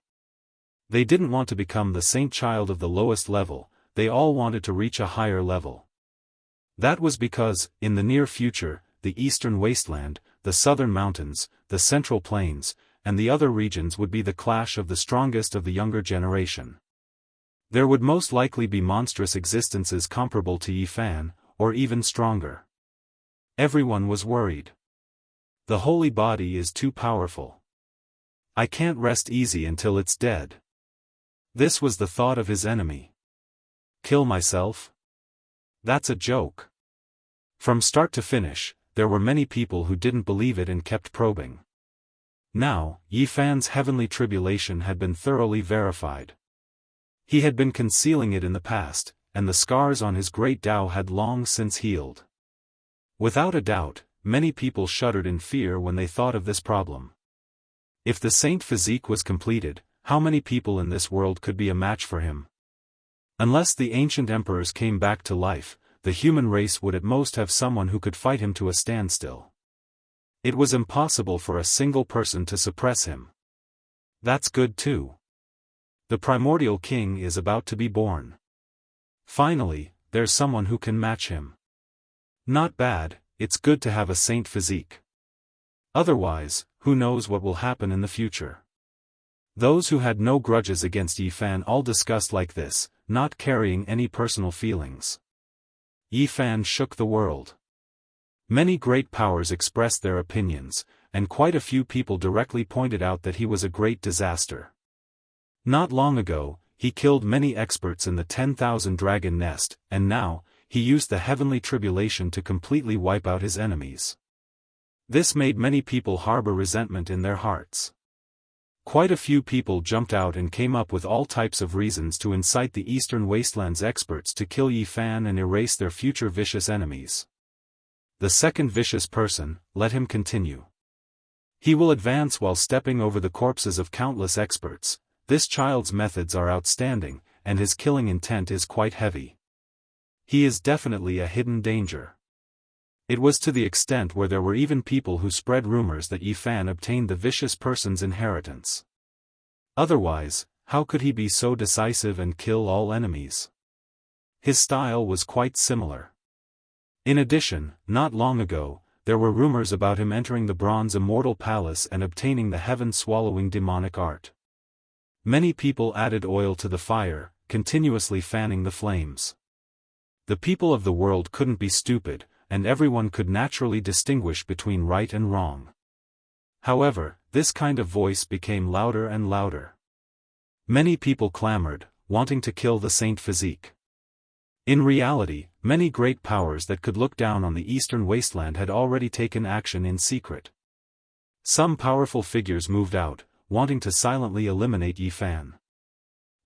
They didn't want to become the saint child of the lowest level, they all wanted to reach a higher level. That was because, in the near future, the eastern wasteland, the southern mountains, the central plains, and the other regions would be the clash of the strongest of the younger generation. There would most likely be monstrous existences comparable to Yifan, or even stronger. Everyone was worried. The holy body is too powerful. I can't rest easy until it's dead. This was the thought of his enemy. Kill myself? That's a joke. From start to finish, there were many people who didn't believe it and kept probing. Now, Yifan's heavenly tribulation had been thoroughly verified. He had been concealing it in the past, and the scars on his great Tao had long since healed. Without a doubt, many people shuddered in fear when they thought of this problem. If the saint physique was completed, how many people in this world could be a match for him? Unless the ancient emperors came back to life, the human race would at most have someone who could fight him to a standstill. It was impossible for a single person to suppress him. That's good too. The primordial king is about to be born. Finally, there's someone who can match him. Not bad, it's good to have a saint physique. Otherwise, who knows what will happen in the future. Those who had no grudges against Yifan all discussed like this, not carrying any personal feelings. Yifan shook the world. Many great powers expressed their opinions, and quite a few people directly pointed out that he was a great disaster. Not long ago, he killed many experts in the 10,000 dragon nest, and now, he used the heavenly tribulation to completely wipe out his enemies. This made many people harbor resentment in their hearts. Quite a few people jumped out and came up with all types of reasons to incite the Eastern Wastelands experts to kill Yifan and erase their future vicious enemies. The second vicious person, let him continue. He will advance while stepping over the corpses of countless experts. This child's methods are outstanding, and his killing intent is quite heavy. He is definitely a hidden danger. It was to the extent where there were even people who spread rumors that Yifan obtained the vicious person's inheritance. Otherwise, how could he be so decisive and kill all enemies? His style was quite similar. In addition, not long ago, there were rumors about him entering the bronze immortal palace and obtaining the heaven-swallowing demonic art. Many people added oil to the fire, continuously fanning the flames. The people of the world couldn't be stupid, and everyone could naturally distinguish between right and wrong. However, this kind of voice became louder and louder. Many people clamored, wanting to kill the saint physique. In reality, many great powers that could look down on the eastern wasteland had already taken action in secret. Some powerful figures moved out, wanting to silently eliminate Yifan.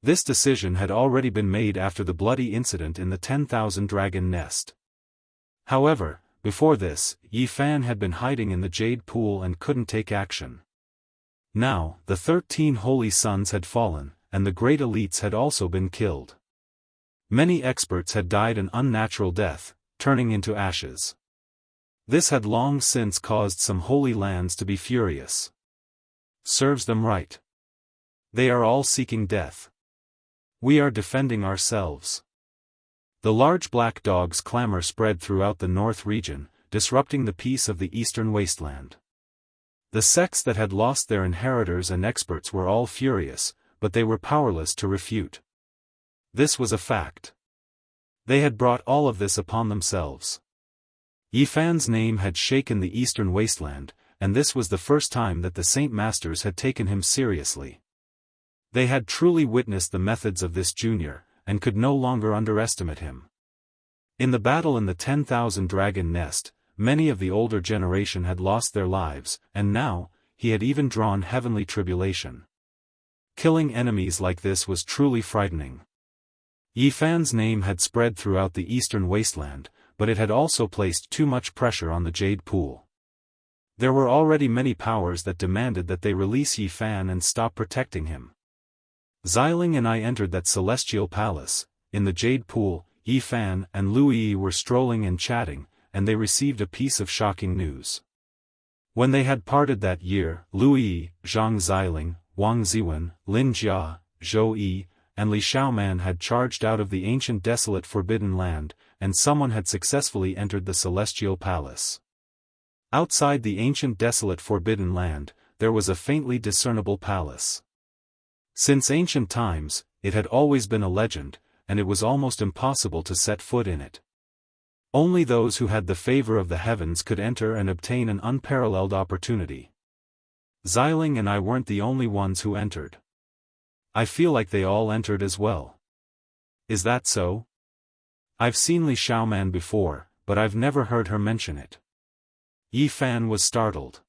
This decision had already been made after the bloody incident in the 10,000 dragon nest. However, before this, Yifan had been hiding in the jade pool and couldn't take action. Now, the 13 holy sons had fallen, and the great elites had also been killed. Many experts had died an unnatural death, turning into ashes. This had long since caused some holy lands to be furious. Serves them right. They are all seeking death. We are defending ourselves. The large black dog's clamor spread throughout the north region, disrupting the peace of the eastern wasteland. The sects that had lost their inheritors and experts were all furious, but they were powerless to refute. This was a fact. They had brought all of this upon themselves. Yifan's name had shaken the eastern wasteland, and this was the first time that the Saint Masters had taken him seriously. They had truly witnessed the methods of this junior, and could no longer underestimate him. In the battle in the 10,000 Dragon Nest, many of the older generation had lost their lives, and now, he had even drawn heavenly tribulation. Killing enemies like this was truly frightening. Yifan's name had spread throughout the eastern wasteland, but it had also placed too much pressure on the Jade Pool. There were already many powers that demanded that they release Yifan and stop protecting him. Xiling and I entered that celestial palace. In the Jade Pool, Yifan and Lui were strolling and chatting, and they received a piece of shocking news. When they had parted that year, Lui, Zhang Xiling, Wang Ziwen, Lin Jia, Zhou Yi, and Li Xiaoman had charged out of the ancient desolate forbidden land, and someone had successfully entered the celestial palace. Outside the ancient desolate forbidden land, there was a faintly discernible palace. Since ancient times, it had always been a legend, and it was almost impossible to set foot in it. Only those who had the favor of the heavens could enter and obtain an unparalleled opportunity. Xiling and I weren't the only ones who entered. I feel like they all entered as well. Is that so? I've seen Li Xiaoman before, but I've never heard her mention it. Yifan was startled.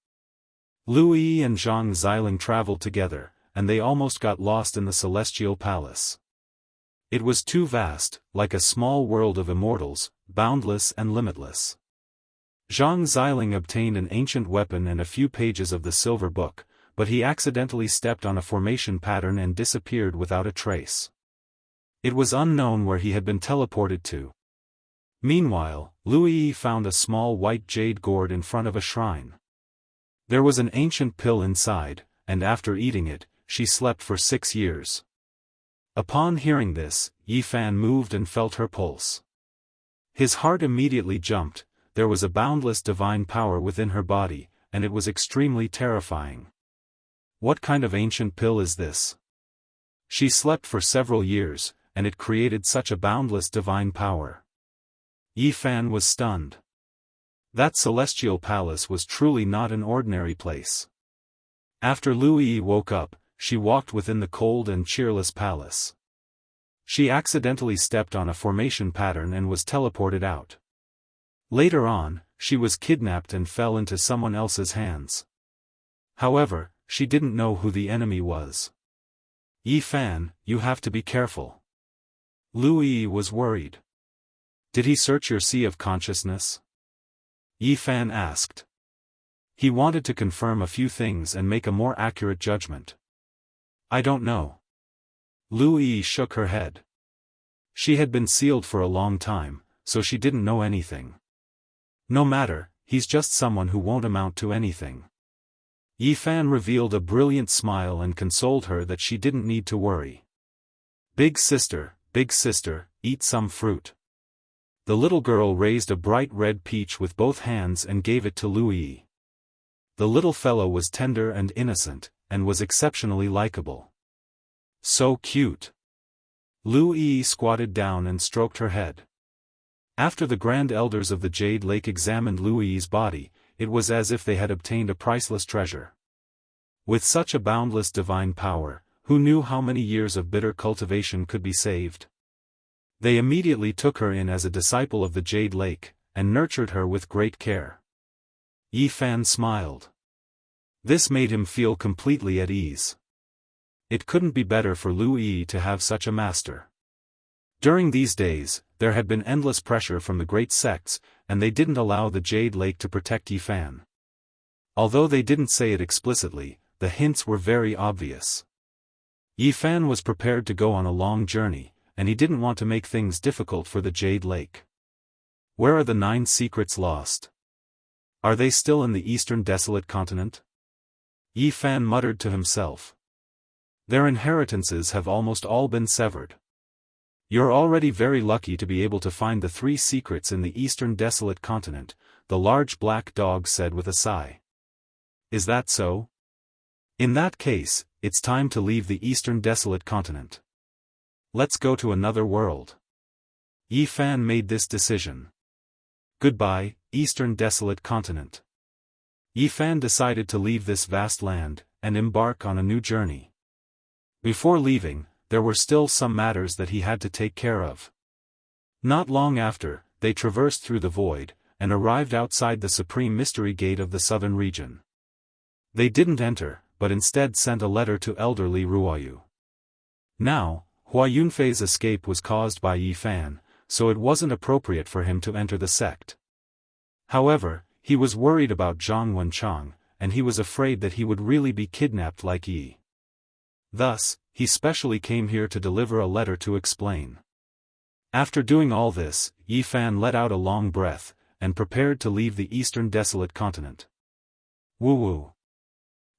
Lui and Zhang Xiling traveled together, and they almost got lost in the celestial palace. It was too vast, like a small world of immortals, boundless and limitless. Zhang Xiling obtained an ancient weapon and a few pages of the silver book, but he accidentally stepped on a formation pattern and disappeared without a trace. It was unknown where he had been teleported to. Meanwhile, Lui found a small white jade gourd in front of a shrine. There was an ancient pill inside, and after eating it, she slept for 6 years. Upon hearing this, Yifan moved and felt her pulse. His heart immediately jumped. There was a boundless divine power within her body, and it was extremely terrifying. What kind of ancient pill is this? She slept for several years, and it created such a boundless divine power. Yifan was stunned. That celestial palace was truly not an ordinary place. After Lui woke up, she walked within the cold and cheerless palace. She accidentally stepped on a formation pattern and was teleported out. Later on, she was kidnapped and fell into someone else's hands. However, she didn't know who the enemy was. Yifan, you have to be careful. Lui was worried. Did he search your sea of consciousness? Yifan asked. He wanted to confirm a few things and make a more accurate judgment. I don't know. Lui shook her head. She had been sealed for a long time, so she didn't know anything. No matter, he's just someone who won't amount to anything. Yifan revealed a brilliant smile and consoled her that she didn't need to worry. Big sister, eat some fruit. The little girl raised a bright red peach with both hands and gave it to Lui. The little fellow was tender and innocent, and was exceptionally likable. So cute. Lui squatted down and stroked her head. After the grand elders of the Jade Lake examined Lui's body, it was as if they had obtained a priceless treasure. With such a boundless divine power, who knew how many years of bitter cultivation could be saved? They immediately took her in as a disciple of the Jade Lake, and nurtured her with great care. Yifan smiled. This made him feel completely at ease. It couldn't be better for Lui to have such a master. During these days, there had been endless pressure from the great sects, and they didn't allow the Jade Lake to protect Yifan. Although they didn't say it explicitly, the hints were very obvious. Yifan was prepared to go on a long journey, and he didn't want to make things difficult for the Jade Lake. Where are the 9 secrets lost? Are they still in the eastern desolate continent? Yi Fan muttered to himself. Their inheritances have almost all been severed. You're already very lucky to be able to find the 3 secrets in the eastern desolate continent, the large black dog said with a sigh. Is that so? In that case, it's time to leave the eastern desolate continent. Let's go to another world. Yi Fan made this decision. Goodbye, eastern desolate continent. Yi Fan decided to leave this vast land, and embark on a new journey. Before leaving, there were still some matters that he had to take care of. Not long after, they traversed through the void, and arrived outside the supreme mystery gate of the southern region. They didn't enter, but instead sent a letter to elderly Ruoyu. Now, Hua Yunfei's escape was caused by Yi Fan, so it wasn't appropriate for him to enter the sect. However, he was worried about Zhang Wenchang, and he was afraid that he would really be kidnapped like Yi. Thus, he specially came here to deliver a letter to explain. After doing all this, Yi Fan let out a long breath, and prepared to leave the eastern desolate continent. Woo-woo.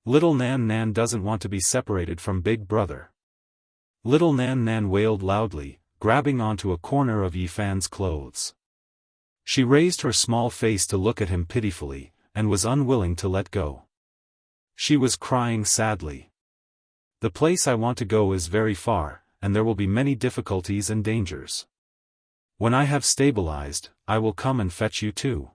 Little Nan Nan doesn't want to be separated from Big Brother. Little Nan Nan wailed loudly, grabbing onto a corner of Yi Fan's clothes. She raised her small face to look at him pitifully, and was unwilling to let go. She was crying sadly. The place I want to go is very far, and there will be many difficulties and dangers. When I have stabilized, I will come and fetch you too.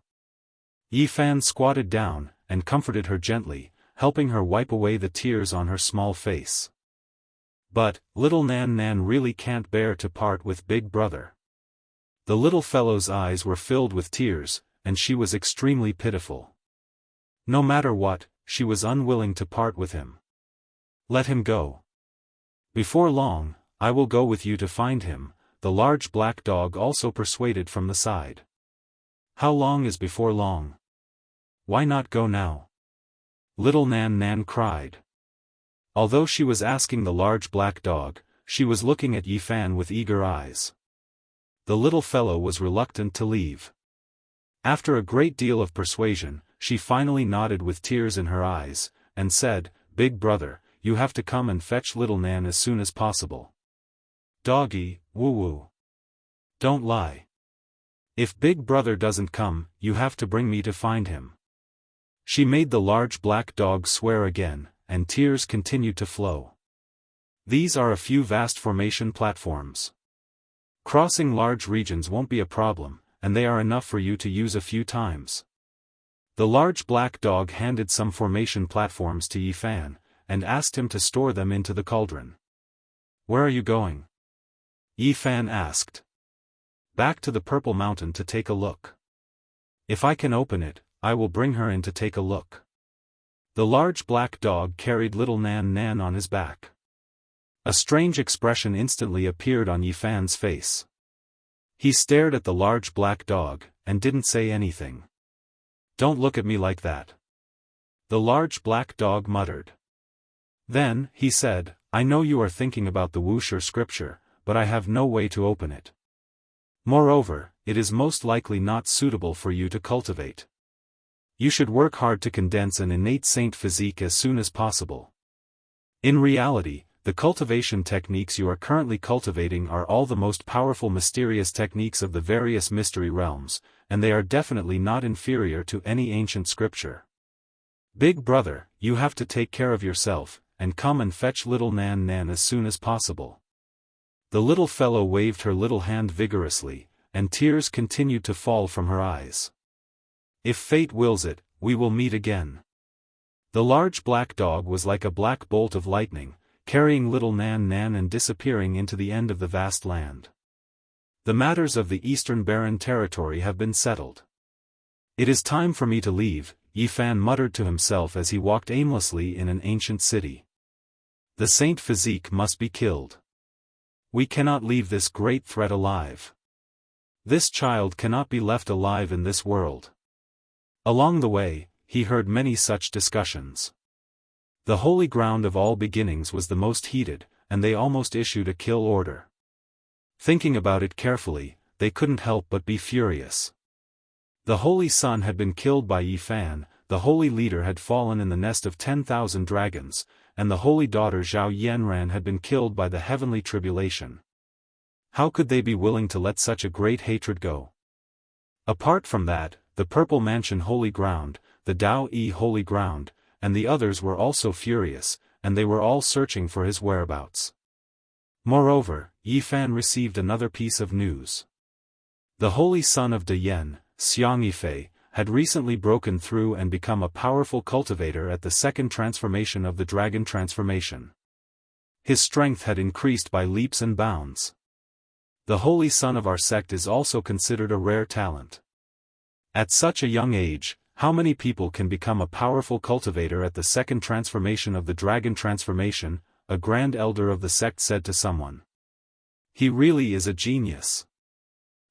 Yi Fan squatted down, and comforted her gently, helping her wipe away the tears on her small face. But, little Nan Nan really can't bear to part with Big Brother. The little fellow's eyes were filled with tears, and she was extremely pitiful. No matter what, she was unwilling to part with him. Let him go. Before long, I will go with you to find him, the large black dog also persuaded from the side. How long is before long? Why not go now? Little Nan Nan cried. Although she was asking the large black dog, she was looking at Yi Fan with eager eyes. The little fellow was reluctant to leave. After a great deal of persuasion, she finally nodded with tears in her eyes, and said, Big Brother, you have to come and fetch little Nan as soon as possible. Doggy, woo-woo. Don't lie. If Big Brother doesn't come, you have to bring me to find him. She made the large black dog swear again, and tears continued to flow. These are a few vast formation platforms. Crossing large regions won't be a problem, and they are enough for you to use a few times. The large black dog handed some formation platforms to Yi Fan, and asked him to store them into the cauldron. Where are you going? Yi Fan asked. Back to the Purple Mountain to take a look. If I can open it, I will bring her in to take a look. The large black dog carried little Nan Nan on his back. A strange expression instantly appeared on Yi Fan's face. He stared at the large black dog, and didn't say anything. Don't look at me like that. The large black dog muttered. Then, he said, I know you are thinking about the Wuxia scripture, but I have no way to open it. Moreover, it is most likely not suitable for you to cultivate. You should work hard to condense an innate saint physique as soon as possible. In reality, the cultivation techniques you are currently cultivating are all the most powerful mysterious techniques of the various mystery realms, and they are definitely not inferior to any ancient scripture. Big Brother, you have to take care of yourself, and come and fetch little Nan Nan as soon as possible. The little fellow waved her little hand vigorously, and tears continued to fall from her eyes. If fate wills it, we will meet again. The large black dog was like a black bolt of lightning, carrying little Nan Nan and disappearing into the end of the vast land. The matters of the Eastern Barren Territory have been settled. It is time for me to leave, Yi Fan muttered to himself as he walked aimlessly in an ancient city. The saint physique must be killed. We cannot leave this great threat alive. This child cannot be left alive in this world. Along the way, he heard many such discussions. The holy ground of all beginnings was the most heated, and they almost issued a kill order. Thinking about it carefully, they couldn't help but be furious. The Holy Sun had been killed by Yi Fan, the Holy Leader had fallen in the nest of 10,000 dragons, and the Holy Daughter Zhao Yanran had been killed by the heavenly tribulation. How could they be willing to let such a great hatred go? Apart from that, the Purple Mansion Holy Ground, the Dao Holy Ground, and the others were also furious, and they were all searching for his whereabouts. Moreover, Yi Fan received another piece of news. The Holy Son of Dayen, Xianxia, had recently broken through and become a powerful cultivator at the second transformation of the dragon transformation. His strength had increased by leaps and bounds. The Holy Son of our sect is also considered a rare talent. At such a young age, how many people can become a powerful cultivator at the second transformation of the dragon transformation? A grand elder of the sect said to someone. He really is a genius.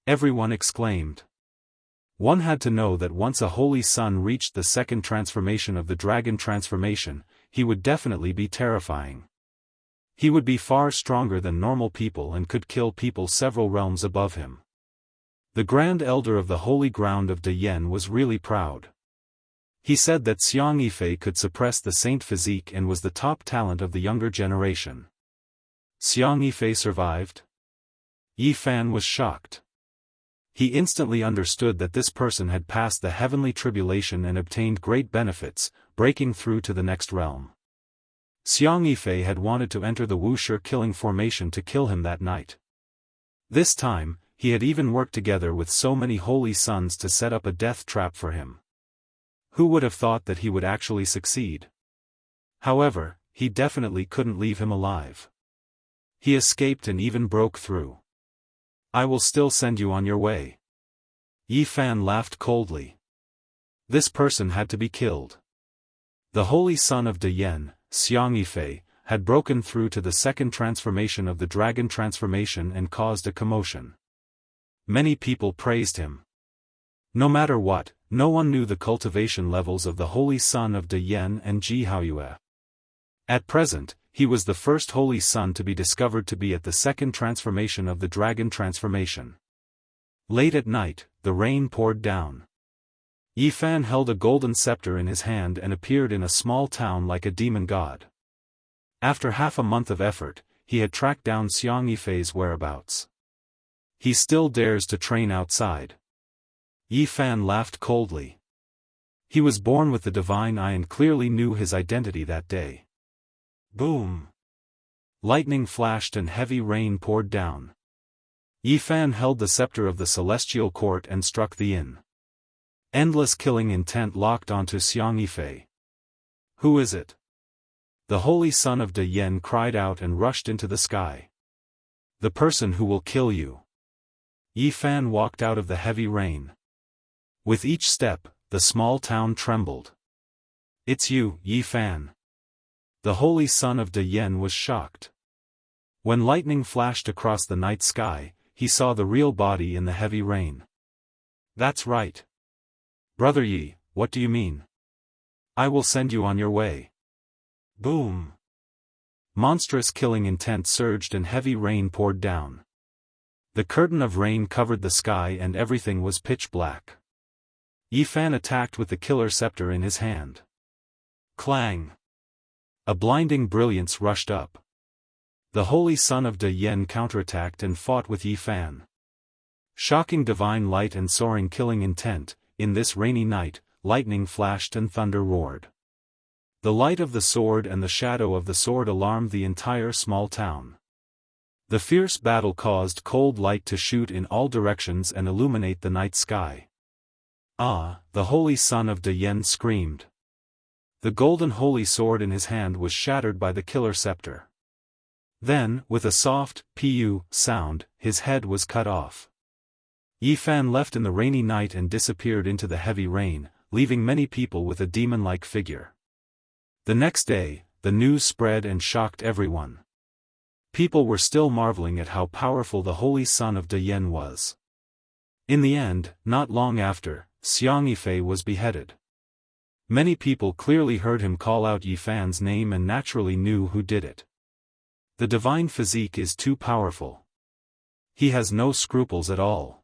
Everyone exclaimed. One had to know that once a holy son reached the second transformation of the dragon transformation, he would definitely be terrifying. He would be far stronger than normal people and could kill people several realms above him. The grand elder of the holy ground of Dayen was really proud. He said that Xianxia could suppress the saint physique and was the top talent of the younger generation. Xianxia survived? Yi Fan was shocked. He instantly understood that this person had passed the heavenly tribulation and obtained great benefits, breaking through to the next realm. Xianxia had wanted to enter the Wuxia killing formation to kill him that night. This time, he had even worked together with so many holy sons to set up a death trap for him. Who would have thought that he would actually succeed? However, he definitely couldn't leave him alive. He escaped and even broke through. I will still send you on your way. Yi Fan laughed coldly. This person had to be killed. The Holy Son of Dayen, Xianxia, had broken through to the second transformation of the dragon transformation and caused a commotion. Many people praised him. No matter what, no one knew the cultivation levels of the Holy Son of Dayen and Jianghu. At present, he was the first Holy Son to be discovered to be at the second transformation of the dragon transformation. Late at night, the rain poured down. Yi Fan held a golden scepter in his hand and appeared in a small town like a demon god. After half a month of effort, he had tracked down Xianxia's whereabouts. He still dares to train outside. Yi Fan laughed coldly. He was born with the divine eye and clearly knew his identity that day. Boom! Lightning flashed and heavy rain poured down. Yi Fan held the scepter of the celestial court and struck the inn. Endless killing intent locked onto Xianxia. Who is it? The Holy Son of Dayen cried out and rushed into the sky. The person who will kill you. Yi Fan walked out of the heavy rain. With each step, the small town trembled. It's you, Yi Fan. The Holy Son of Dayen was shocked. When lightning flashed across the night sky, he saw the real body in the heavy rain. That's right. Brother Yi, what do you mean? I will send you on your way. Boom! Monstrous killing intent surged and heavy rain poured down. The curtain of rain covered the sky and everything was pitch black. Yi Fan attacked with the killer scepter in his hand. Clang! A blinding brilliance rushed up. The Holy Son of Dayen counterattacked and fought with Yi Fan. Shocking divine light and soaring killing intent. In this rainy night, lightning flashed and thunder roared. The light of the sword and the shadow of the sword alarmed the entire small town. The fierce battle caused cold light to shoot in all directions and illuminate the night sky. Ah, the Holy Son of Dayen screamed. The golden holy sword in his hand was shattered by the killer scepter. Then, with a soft, pu sound, his head was cut off. Yi Fan left in the rainy night and disappeared into the heavy rain, leaving many people with a demon-like figure. The next day, the news spread and shocked everyone. People were still marveling at how powerful the Holy Son of Dayen was. In the end, not long after, Xianxia was beheaded. Many people clearly heard him call out Yi Fan's name and naturally knew who did it. The divine physique is too powerful. He has no scruples at all.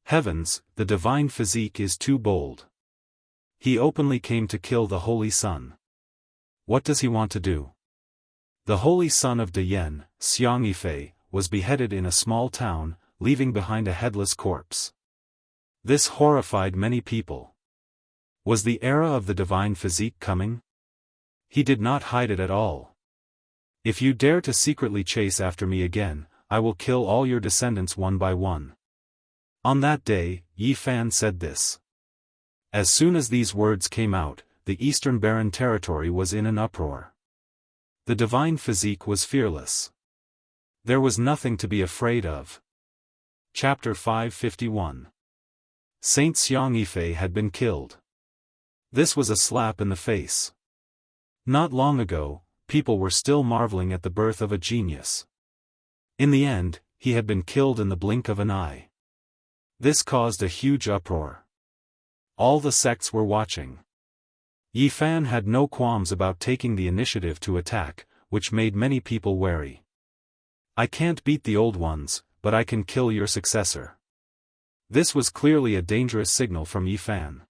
Heavens, the divine physique is too bold. He openly came to kill the Holy Son. What does he want to do? The Holy Son of Wuxia Xianxia was beheaded in a small town, leaving behind a headless corpse. This horrified many people. Was the era of the divine physique coming? He did not hide it at all. If you dare to secretly chase after me again, I will kill all your descendants one by one. On that day, Yi Fan said this. As soon as these words came out, the Eastern Barren territory was in an uproar. The divine physique was fearless. There was nothing to be afraid of. Chapter 551. Saint Xianxia had been killed. This was a slap in the face. Not long ago, people were still marveling at the birth of a genius. In the end, he had been killed in the blink of an eye. This caused a huge uproar. All the sects were watching. Yi Fan had no qualms about taking the initiative to attack, which made many people wary. I can't beat the old ones, but I can kill your successor. This was clearly a dangerous signal from Yi Fan.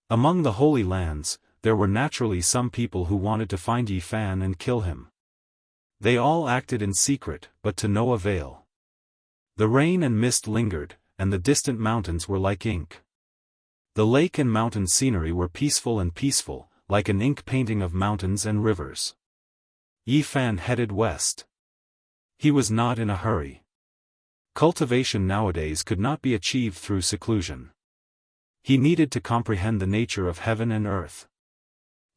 Among the Holy Lands, there were naturally some people who wanted to find Yi Fan and kill him. They all acted in secret, but to no avail. The rain and mist lingered, and the distant mountains were like ink. The lake and mountain scenery were peaceful, like an ink painting of mountains and rivers. Yi Fan headed west. He was not in a hurry. Cultivation nowadays could not be achieved through seclusion. He needed to comprehend the nature of heaven and earth.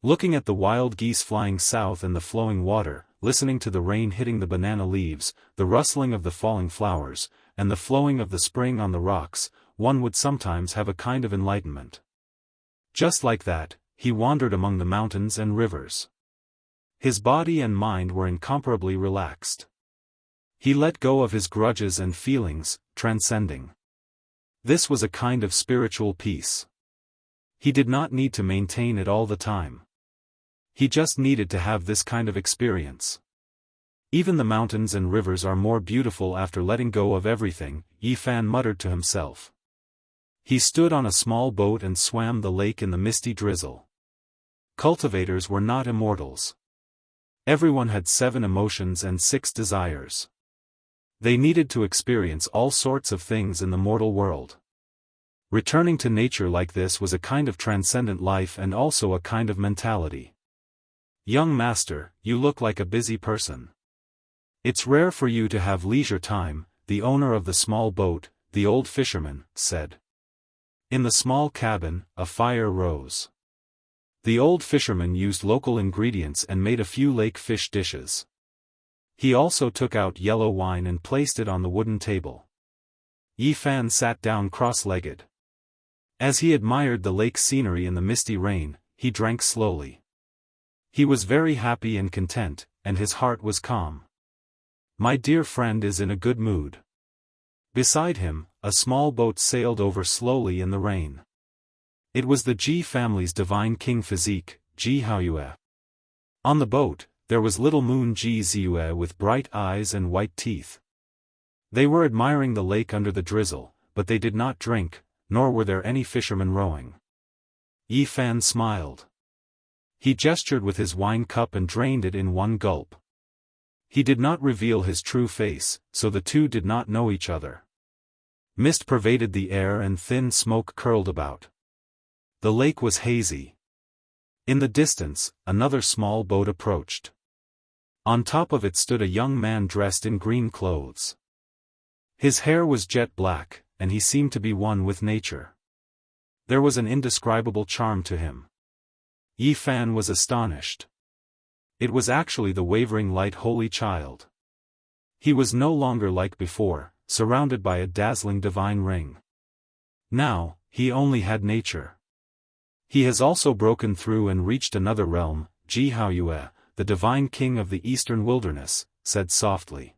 Looking at the wild geese flying south and the flowing water, listening to the rain hitting the banana leaves, the rustling of the falling flowers, and the flowing of the spring on the rocks, one would sometimes have a kind of enlightenment. Just like that, he wandered among the mountains and rivers. His body and mind were incomparably relaxed. He let go of his grudges and feelings, transcending. This was a kind of spiritual peace. He did not need to maintain it all the time. He just needed to have this kind of experience. Even the mountains and rivers are more beautiful after letting go of everything, Yi Fan muttered to himself. He stood on a small boat and swam the lake in the misty drizzle. Cultivators were not immortals. Everyone had 7 emotions and 6 desires. They needed to experience all sorts of things in the mortal world. Returning to nature like this was a kind of transcendent life and also a kind of mentality. Young master, you look like a busy person. It's rare for you to have leisure time, the owner of the small boat, the old fisherman, said. In the small cabin, a fire rose. The old fisherman used local ingredients and made a few lake fish dishes. He also took out yellow wine and placed it on the wooden table. Yi Fan sat down cross-legged. As he admired the lake scenery in the misty rain, he drank slowly. He was very happy and content, and his heart was calm. My dear friend is in a good mood. Beside him, a small boat sailed over slowly in the rain. It was the Ji family's divine king physique, Jianghu. On the boat, there was little moon Ji Ziyue with bright eyes and white teeth. They were admiring the lake under the drizzle, but they did not drink, nor were there any fishermen rowing. Yi Fan smiled. He gestured with his wine cup and drained it in one gulp. He did not reveal his true face, so the two did not know each other. Mist pervaded the air and thin smoke curled about. The lake was hazy. In the distance, another small boat approached. On top of it stood a young man dressed in green clothes. His hair was jet black, and he seemed to be one with nature. There was an indescribable charm to him. Yi Fan was astonished. It was actually the wavering light holy child. He was no longer like before, surrounded by a dazzling divine ring. Now, he only had nature. He has also broken through and reached another realm, Jianghu, the divine king of the eastern wilderness, said softly.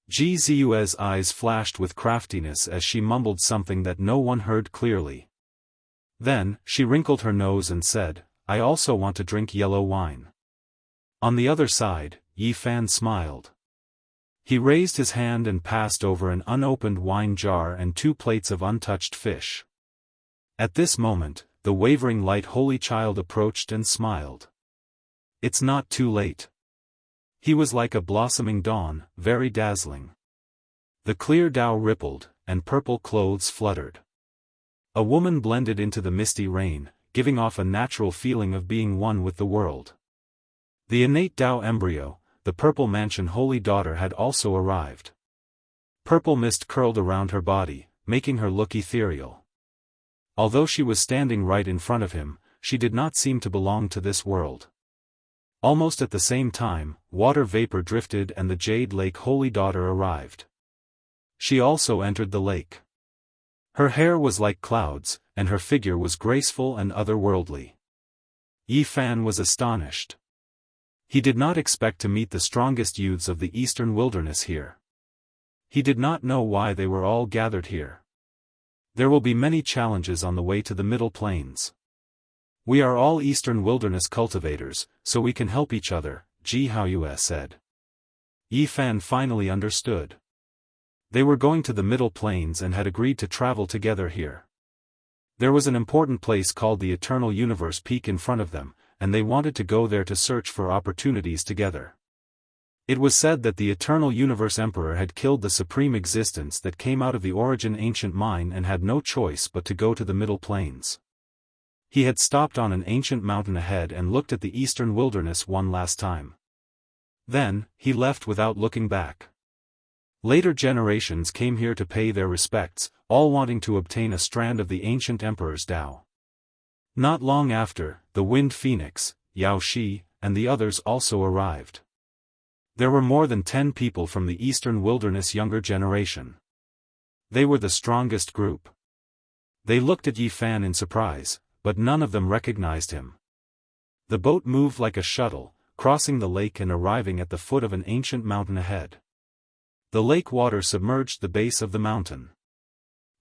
Ji Ziyue's eyes flashed with craftiness as she mumbled something that no one heard clearly. Then, she wrinkled her nose and said, I also want to drink yellow wine. On the other side, Yi Fan smiled. He raised his hand and passed over an unopened wine jar and 2 plates of untouched fish. At this moment, the wavering light holy child approached and smiled. It's not too late. He was like a blossoming dawn, very dazzling. The clear Tao rippled, and purple clothes fluttered. A woman blended into the misty rain, giving off a natural feeling of being one with the world. The innate Tao embryo, the purple mansion holy daughter had also arrived. Purple mist curled around her body, making her look ethereal. Although she was standing right in front of him, she did not seem to belong to this world. Almost at the same time, water vapor drifted and the Jade Lake holy daughter arrived. She also entered the lake. Her hair was like clouds, and her figure was graceful and otherworldly. Yi Fan was astonished. He did not expect to meet the strongest youths of the eastern wilderness here. He did not know why they were all gathered here. There will be many challenges on the way to the Middle Plains. We are all eastern wilderness cultivators, so we can help each other, Jianghu said. Yi Fan finally understood. They were going to the Middle Plains and had agreed to travel together here. There was an important place called the Eternal Universe Peak in front of them, and they wanted to go there to search for opportunities together. It was said that the Eternal Universe Emperor had killed the supreme existence that came out of the origin ancient mine and had no choice but to go to the Middle Plains. He had stopped on an ancient mountain ahead and looked at the eastern wilderness one last time. Then, he left without looking back. Later generations came here to pay their respects, all wanting to obtain a strand of the ancient emperor's Tao. Not long after, the Wind Phoenix, Yao Shi, and the others also arrived. There were more than 10 people from the eastern wilderness younger generation. They were the strongest group. They looked at Yi Fan in surprise, but none of them recognized him. The boat moved like a shuttle, crossing the lake and arriving at the foot of an ancient mountain ahead. The lake water submerged the base of the mountain.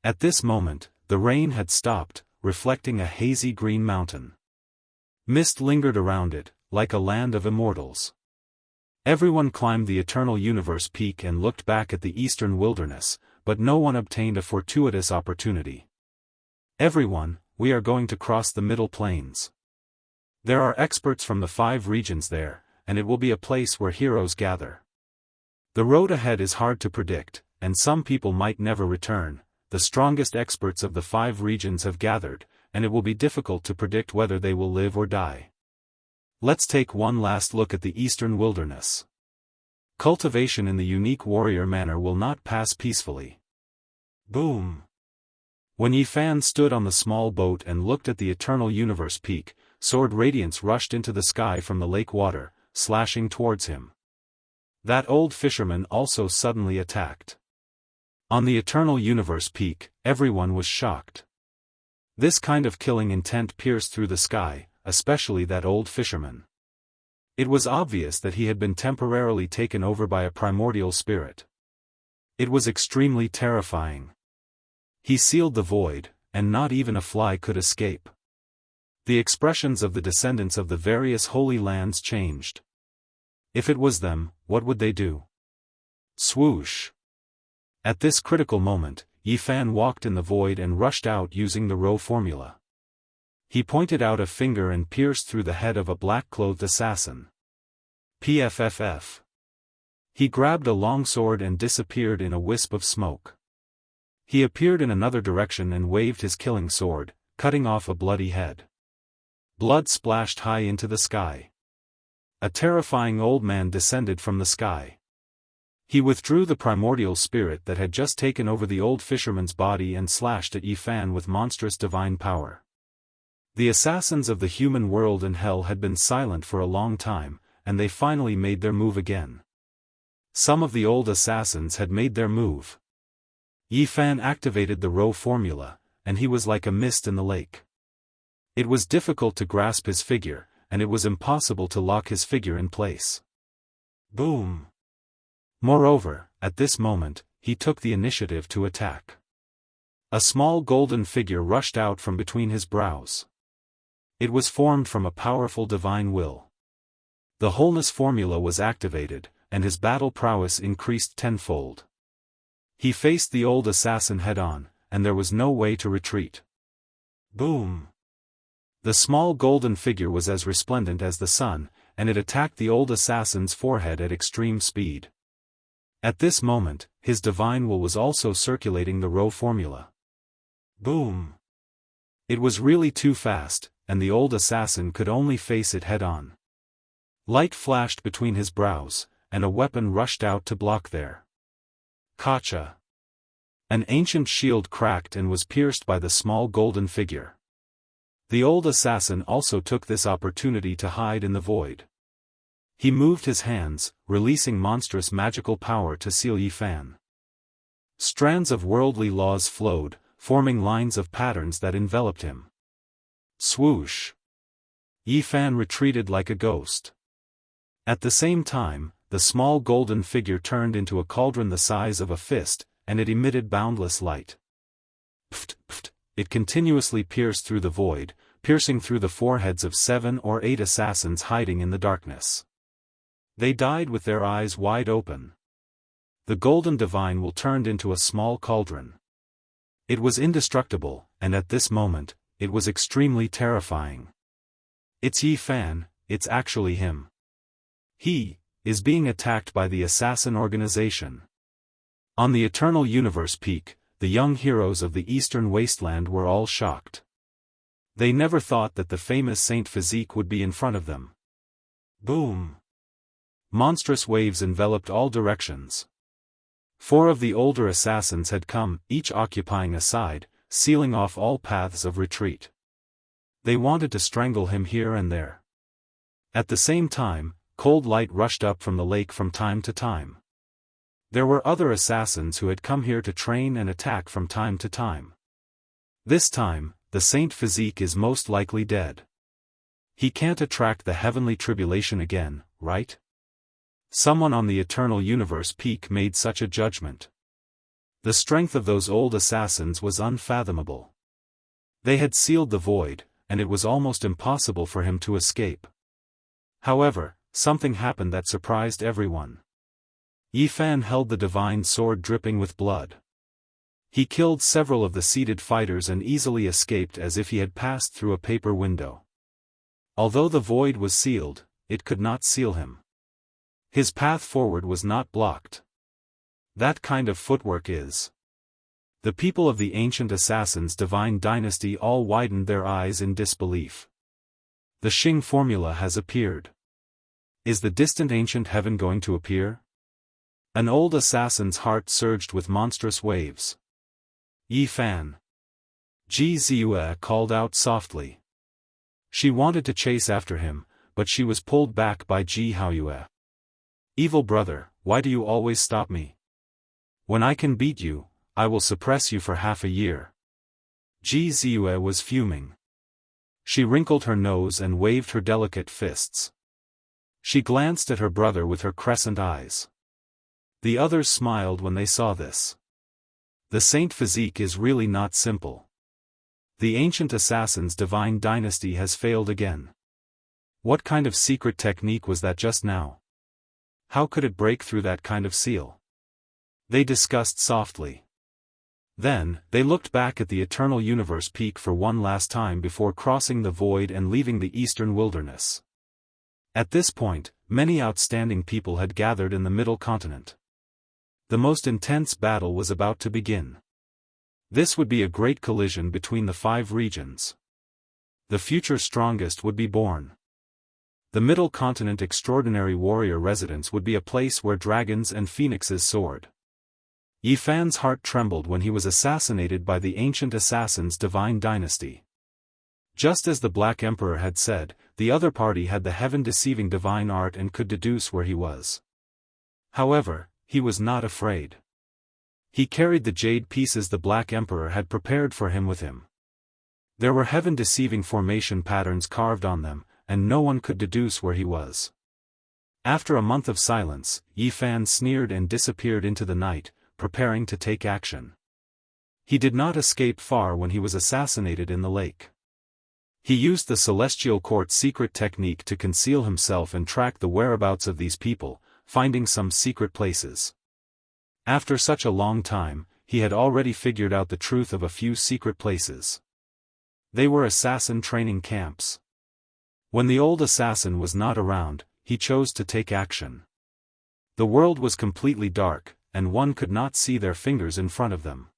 At this moment, the rain had stopped, reflecting a hazy green mountain. Mist lingered around it, like a land of immortals. Everyone climbed the Eternal Universe Peak and looked back at the eastern wilderness, but no one obtained a fortuitous opportunity. Everyone, we are going to cross the Middle Plains. There are experts from the 5 regions there, and it will be a place where heroes gather. The road ahead is hard to predict, and some people might never return. The strongest experts of the 5 regions have gathered, and it will be difficult to predict whether they will live or die. Let's take one last look at the eastern wilderness. Cultivation in the unique warrior manner will not pass peacefully. Boom! When Yi Fan stood on the small boat and looked at the Eternal Universe Peak, sword radiance rushed into the sky from the lake water, slashing towards him. That old fisherman also suddenly attacked. On the Eternal Universe Peak, everyone was shocked. This kind of killing intent pierced through the sky, especially that old fisherman. It was obvious that he had been temporarily taken over by a primordial spirit. It was extremely terrifying. He sealed the void, and not even a fly could escape. The expressions of the descendants of the various holy lands changed. If it was them, what would they do? Swoosh! At this critical moment, Yi Fan walked in the void and rushed out using the Rho formula. He pointed out a finger and pierced through the head of a black-clothed assassin. PFFF. He grabbed a long sword and disappeared in a wisp of smoke. He appeared in another direction and waved his killing sword, cutting off a bloody head. Blood splashed high into the sky. A terrifying old man descended from the sky. He withdrew the primordial spirit that had just taken over the old fisherman's body and slashed at Yi Fan with monstrous divine power. The assassins of the human world and hell had been silent for a long time, and they finally made their move again. Some of the old assassins had made their move. Yi Fan activated the Rho formula, and he was like a mist in the lake. It was difficult to grasp his figure, and it was impossible to lock his figure in place. Boom! Moreover, at this moment, he took the initiative to attack. A small golden figure rushed out from between his brows. It was formed from a powerful divine will. The wholeness formula was activated, and his battle prowess increased tenfold. He faced the old assassin head-on, and there was no way to retreat. Boom! The small golden figure was as resplendent as the sun, and it attacked the old assassin's forehead at extreme speed. At this moment, his divine will was also circulating the row formula. Boom! It was really too fast, and the old assassin could only face it head-on. Light flashed between his brows, and a weapon rushed out to block there. Gotcha! An ancient shield cracked and was pierced by the small golden figure. The old assassin also took this opportunity to hide in the void. He moved his hands, releasing monstrous magical power to seal Yi Fan. Strands of worldly laws flowed, forming lines of patterns that enveloped him. Swoosh! Yi Fan retreated like a ghost. At the same time, the small golden figure turned into a cauldron the size of a fist, and it emitted boundless light. Pft, pft, it continuously pierced through the void, piercing through the foreheads of 7 or 8 assassins hiding in the darkness. They died with their eyes wide open. The golden divine will turned into a small cauldron. It was indestructible, and at this moment, it was extremely terrifying. It's Yi Fan, it's actually him. He is being attacked by the assassin organization. On the Eternal Universe peak, the young heroes of the Eastern Wasteland were all shocked. They never thought that the famous Saint Physique would be in front of them. Boom! Monstrous waves enveloped all directions. 4 of the older assassins had come, each occupying a side, sealing off all paths of retreat. They wanted to strangle him here and there. At the same time, cold light rushed up from the lake from time to time. There were other assassins who had come here to train and attack from time to time. This time, the Saint Physique is most likely dead. He can't attract the heavenly tribulation again, right? Someone on the Eternal Universe peak made such a judgment. The strength of those old assassins was unfathomable. They had sealed the void, and it was almost impossible for him to escape. However, something happened that surprised everyone. Yi Fan held the divine sword dripping with blood. He killed several of the seated fighters and easily escaped as if he had passed through a paper window. Although the void was sealed, it could not seal him. His path forward was not blocked. That kind of footwork is. The people of the ancient assassins' divine dynasty all widened their eyes in disbelief. The Xing formula has appeared. Is the distant ancient heaven going to appear? An old assassin's heart surged with monstrous waves. Yi Fan. Ji Ziyue called out softly. She wanted to chase after him, but she was pulled back by Ji Haoyue. Evil brother, why do you always stop me? When I can beat you, I will suppress you for half a year. Ji Ziyue was fuming. She wrinkled her nose and waved her delicate fists. She glanced at her brother with her crescent eyes. The others smiled when they saw this. The Saint Physique is really not simple. The ancient assassin's divine dynasty has failed again. What kind of secret technique was that just now? How could it break through that kind of seal? They discussed softly. Then, they looked back at the Eternal Universe peak for one last time before crossing the void and leaving the eastern wilderness. At this point, many outstanding people had gathered in the Middle Continent. The most intense battle was about to begin. This would be a great collision between the 5 regions. The future strongest would be born. The Middle Continent Extraordinary Warrior Residence would be a place where dragons and phoenixes soared. Yi Fan's heart trembled when he was assassinated by the ancient assassin's divine dynasty. Just as the Black Emperor had said, the other party had the heaven-deceiving divine art and could deduce where he was. However, he was not afraid. He carried the jade pieces the Black Emperor had prepared for him with him. There were heaven-deceiving formation patterns carved on them, and no one could deduce where he was. After a month of silence, Yi Fan sneered and disappeared into the night, preparing to take action. He did not escape far when he was assassinated in the lake. He used the Celestial Court's secret technique to conceal himself and track the whereabouts of these people, finding some secret places. After such a long time, he had already figured out the truth of a few secret places. They were assassin training camps. When the old assassin was not around, he chose to take action. The world was completely dark, and one could not see their fingers in front of them.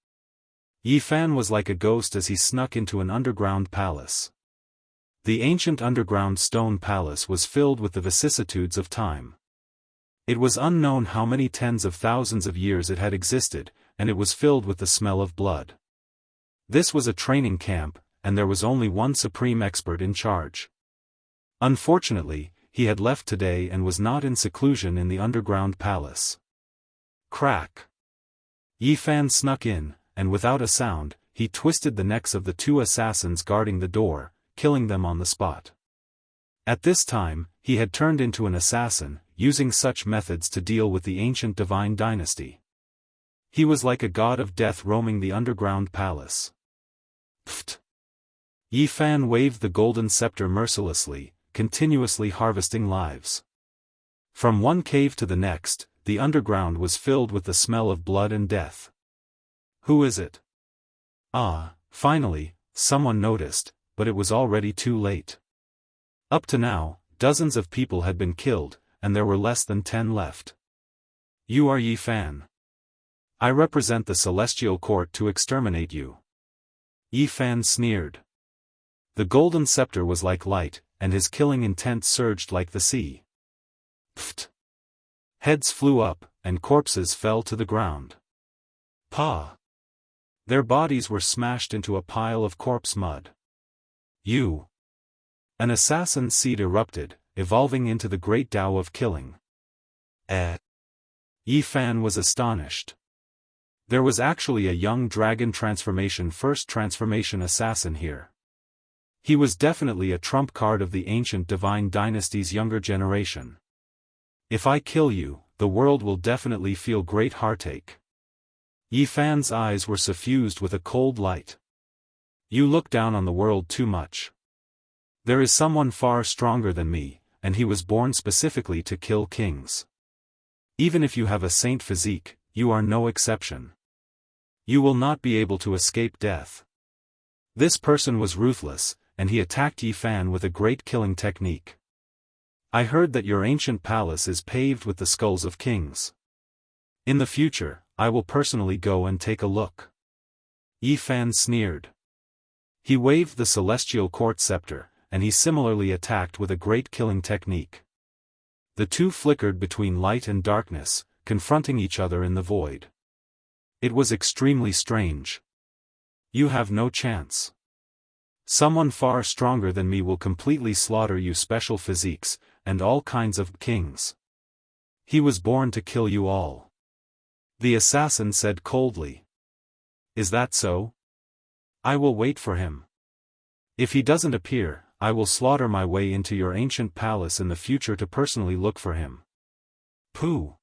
Yi Fan was like a ghost as he snuck into an underground palace. The ancient underground stone palace was filled with the vicissitudes of time. It was unknown how many tens of thousands of years it had existed, and it was filled with the smell of blood. This was a training camp, and there was only one supreme expert in charge. Unfortunately, he had left today and was not in seclusion in the underground palace. Crack! Yi Fan snuck in, and without a sound, he twisted the necks of the two assassins guarding the door, killing them on the spot. At this time, he had turned into an assassin, using such methods to deal with the ancient divine dynasty. He was like a god of death roaming the underground palace. Pfft! Yi Fan waved the golden scepter mercilessly, continuously harvesting lives. From one cave to the next, the underground was filled with the smell of blood and death. Who is it? Ah, finally, someone noticed, but it was already too late. Up to now, dozens of people had been killed, and there were less than 10 left. You are Yi Fan. I represent the celestial court to exterminate you. Yi Fan sneered. The golden scepter was like light, and his killing intent surged like the sea. Pfft! Heads flew up, and corpses fell to the ground. Pah! Their bodies were smashed into a pile of corpse mud. You! An assassin seed erupted, evolving into the great Tao of killing. Yi Fan was astonished. There was actually a young dragon transformation first transformation assassin here. He was definitely a trump card of the ancient divine dynasty's younger generation. If I kill you, the world will definitely feel great heartache. Yi Fan's eyes were suffused with a cold light. You look down on the world too much. There is someone far stronger than me, and he was born specifically to kill kings. Even if you have a saint physique, you are no exception. You will not be able to escape death. This person was ruthless, and he attacked Yi Fan with a great killing technique. I heard that your ancient palace is paved with the skulls of kings. In the future, I will personally go and take a look. Yi Fan sneered. He waved the celestial court scepter, and he similarly attacked with a great killing technique. The two flickered between light and darkness, confronting each other in the void. It was extremely strange. You have no chance. Someone far stronger than me will completely slaughter you special physiques, and all kinds of kings. He was born to kill you all. The assassin said coldly. Is that so? I will wait for him. If he doesn't appear, I will slaughter my way into your ancient palace in the future to personally look for him. Pooh!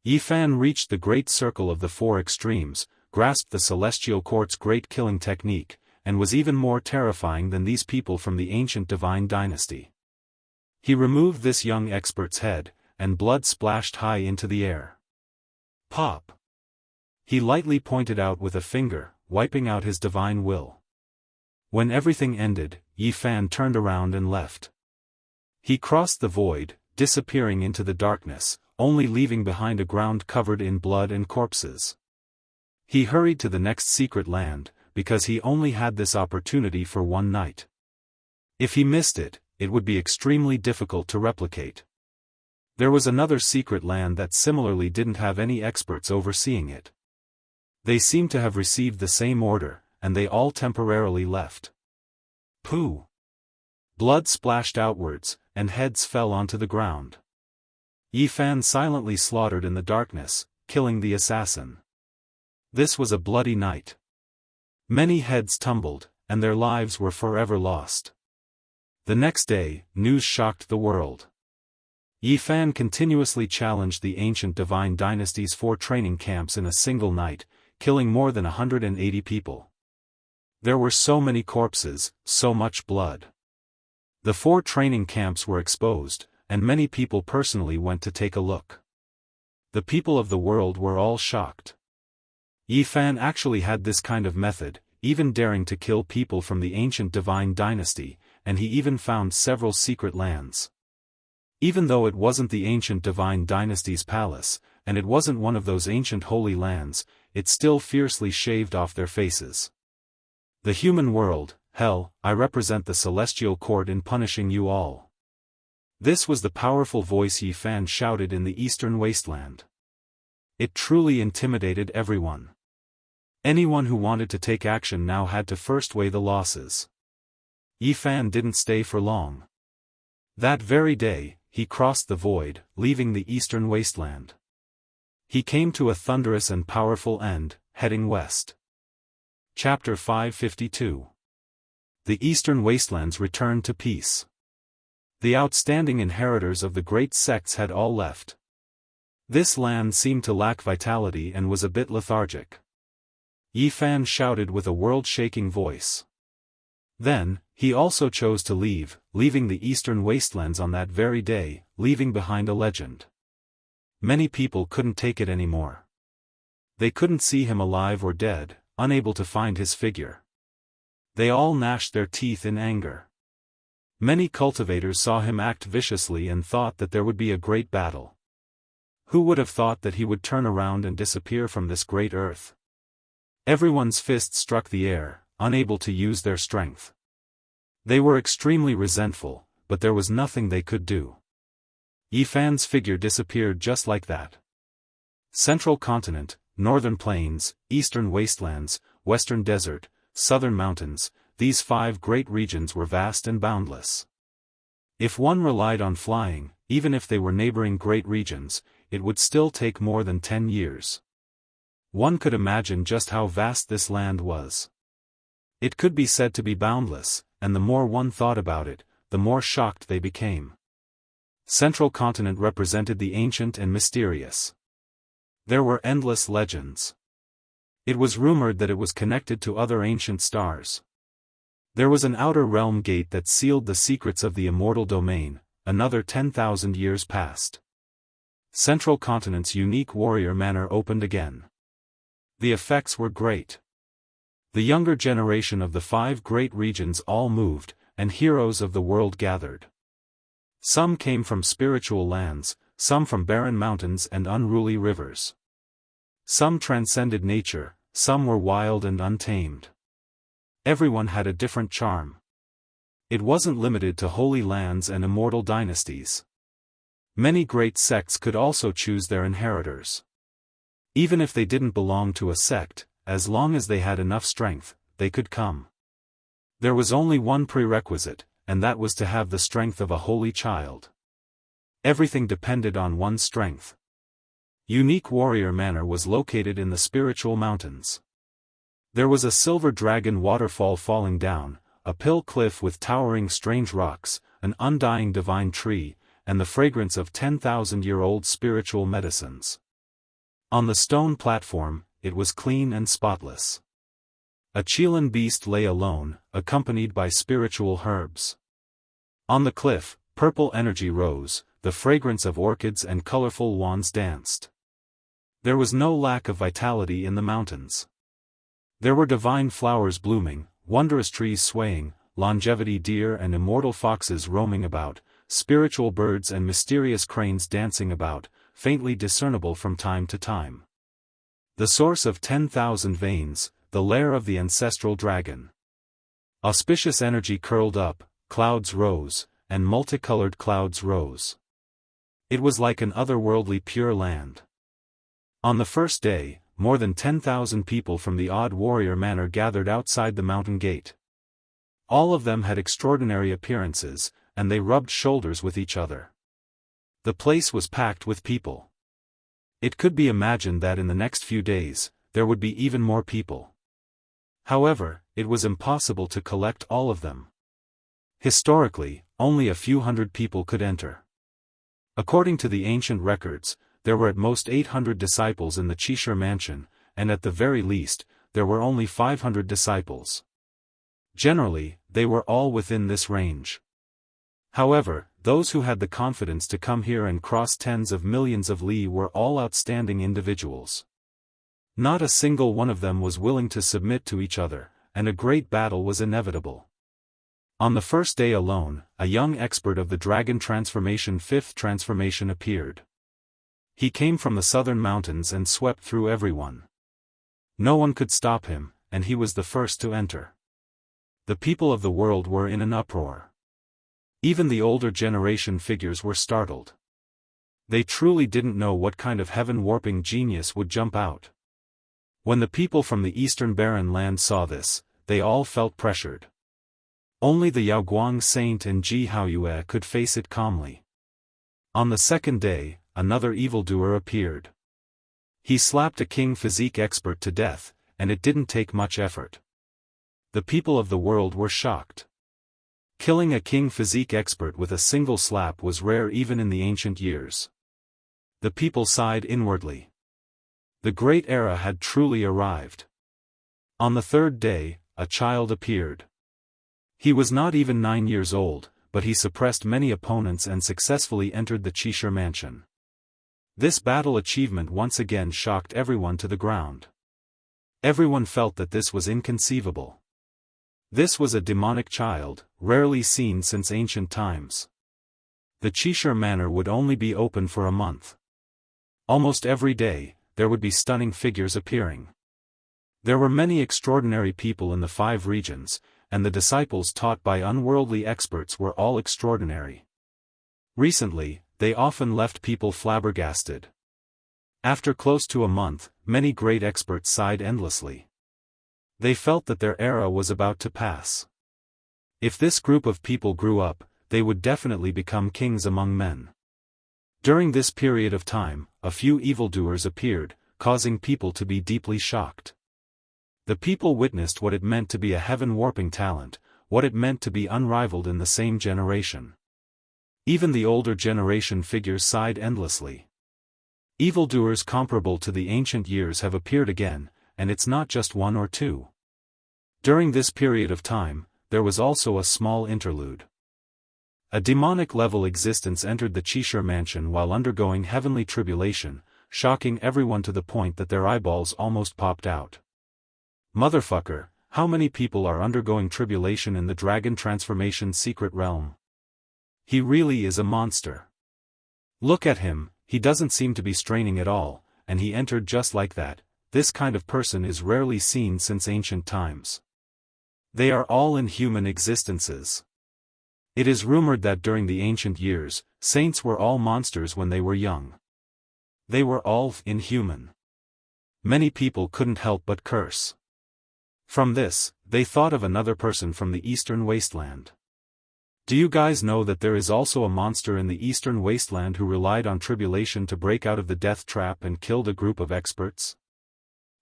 Yi Fan reached the great circle of the four extremes, grasped the celestial court's great killing technique, and was even more terrifying than these people from the ancient divine dynasty. He removed this young expert's head, and blood splashed high into the air. Pop! He lightly pointed out with a finger, wiping out his divine will. When everything ended, Yi Fan turned around and left. He crossed the void, disappearing into the darkness, only leaving behind a ground covered in blood and corpses. He hurried to the next secret land, because he only had this opportunity for one night. If he missed it, it would be extremely difficult to replicate. There was another secret land that similarly didn't have any experts overseeing it. They seemed to have received the same order, and they all temporarily left. Pooh! Blood splashed outwards, and heads fell onto the ground. Yi Fan silently slaughtered in the darkness, killing the assassin. This was a bloody night. Many heads tumbled, and their lives were forever lost. The next day, news shocked the world. Yi Fan continuously challenged the ancient divine dynasty's 4 training camps in a single night, killing more than 180 people. There were so many corpses, so much blood. The 4 training camps were exposed, and many people personally went to take a look. The people of the world were all shocked. Yi Fan actually had this kind of method, even daring to kill people from the ancient divine dynasty, and he even found several secret lands. Even though it wasn't the ancient divine dynasty's palace, and it wasn't one of those ancient holy lands, it still fiercely shaved off their faces. The human world, hell, I represent the celestial court in punishing you all. This was the powerful voice Yi Fan shouted in the eastern wasteland. It truly intimidated everyone. Anyone who wanted to take action now had to first weigh the losses. Yi Fan didn't stay for long. That very day, he crossed the void, leaving the eastern wasteland. He came to a thunderous and powerful end, heading west. Chapter 552. The eastern wastelands returned to peace. The outstanding inheritors of the great sects had all left. This land seemed to lack vitality and was a bit lethargic. Yi Fan shouted with a world-shaking voice. Then, he also chose to leave, leaving the eastern wastelands on that very day, leaving behind a legend. Many people couldn't take it anymore. They couldn't see him alive or dead, unable to find his figure. They all gnashed their teeth in anger. Many cultivators saw him act viciously and thought that there would be a great battle. Who would have thought that he would turn around and disappear from this great earth? Everyone's fists struck the air, unable to use their strength. They were extremely resentful, but there was nothing they could do. Yi Fan's figure disappeared just like that. Central continent, northern plains, eastern wastelands, western desert, southern mountains, these 5 great regions were vast and boundless. If one relied on flying, even if they were neighboring great regions, it would still take more than 10 years. One could imagine just how vast this land was. It could be said to be boundless, and the more one thought about it, the more shocked they became. Central continent represented the ancient and mysterious. There were endless legends. It was rumored that it was connected to other ancient stars. There was an outer realm gate that sealed the secrets of the immortal domain. Another 10,000 years passed. Central continent's unique warrior manor opened again. The effects were great. The younger generation of the 5 great regions all moved, and heroes of the world gathered. Some came from spiritual lands, some from barren mountains and unruly rivers. Some transcended nature, some were wild and untamed. Everyone had a different charm. It wasn't limited to holy lands and immortal dynasties. Many great sects could also choose their inheritors. Even if they didn't belong to a sect, as long as they had enough strength, they could come. There was only one prerequisite, and that was to have the strength of a holy child. Everything depended on one's strength. Unique Warrior Manor was located in the spiritual mountains. There was a silver dragon waterfall falling down, a pill cliff with towering strange rocks, an undying divine tree, and the fragrance of 10,000-year-old spiritual medicines. On the stone platform, it was clean and spotless. A Chilan beast lay alone, accompanied by spiritual herbs. On the cliff, purple energy rose, the fragrance of orchids and colorful wands danced. There was no lack of vitality in the mountains. There were divine flowers blooming, wondrous trees swaying, longevity deer and immortal foxes roaming about, spiritual birds and mysterious cranes dancing about, faintly discernible from time to time. The source of 10,000 veins, the lair of the ancestral dragon. Auspicious energy curled up, clouds rose, and multicolored clouds rose. It was like an otherworldly pure land. On the first day, more than 10,000 people from the Odd Warrior Manor gathered outside the mountain gate. All of them had extraordinary appearances, and they rubbed shoulders with each other. The place was packed with people. It could be imagined that in the next few days, there would be even more people. However, it was impossible to collect all of them. Historically, only a few hundred people could enter. According to the ancient records, there were at most 800 disciples in the Qishir mansion, and at the very least, there were only 500 disciples. Generally, they were all within this range. However, those who had the confidence to come here and cross tens of millions of li were all outstanding individuals. Not a single one of them was willing to submit to each other, and a great battle was inevitable. On the first day alone, a young expert of the dragon transformation, fifth transformation, appeared. He came from the southern mountains and swept through everyone. No one could stop him, and he was the first to enter. The people of the world were in an uproar. Even the older generation figures were startled. They truly didn't know what kind of heaven-warping genius would jump out. When the people from the eastern barren land saw this, they all felt pressured. Only the Yaoguang Saint and Ji Haoyue could face it calmly. On the second day, another evildoer appeared. He slapped a king physique expert to death, and it didn't take much effort. The people of the world were shocked. Killing a king physique expert with a single slap was rare even in the ancient years. The people sighed inwardly. The great era had truly arrived. On the third day, a child appeared. He was not even 9 years old, but he suppressed many opponents and successfully entered the Qishir mansion. This battle achievement once again shocked everyone to the ground. Everyone felt that this was inconceivable. This was a demonic child, rarely seen since ancient times. The Qishir manor would only be open for a month. Almost every day, there would be stunning figures appearing. There were many extraordinary people in the 5 regions, and the disciples taught by unworldly experts were all extraordinary. Recently, they often left people flabbergasted. After close to a month, many great experts sighed endlessly. They felt that their era was about to pass. If this group of people grew up, they would definitely become kings among men. During this period of time, a few evildoers appeared, causing people to be deeply shocked. The people witnessed what it meant to be a heaven-warping talent, what it meant to be unrivaled in the same generation. Even the older generation figures sighed endlessly. Evildoers comparable to the ancient years have appeared again, and it's not just 1 or 2. During this period of time, there was also a small interlude. A demonic-level existence entered the Qishir mansion while undergoing heavenly tribulation, shocking everyone to the point that their eyeballs almost popped out. Motherfucker, how many people are undergoing tribulation in the dragon transformation secret realm? He really is a monster. Look at him, he doesn't seem to be straining at all, and he entered just like that. This kind of person is rarely seen since ancient times. They are all inhuman existences. It is rumored that during the ancient years, saints were all monsters when they were young. They were all inhuman. Many people couldn't help but curse. From this, they thought of another person from the eastern wasteland. Do you guys know that there is also a monster in the eastern wasteland who relied on tribulation to break out of the death trap and killed a group of experts?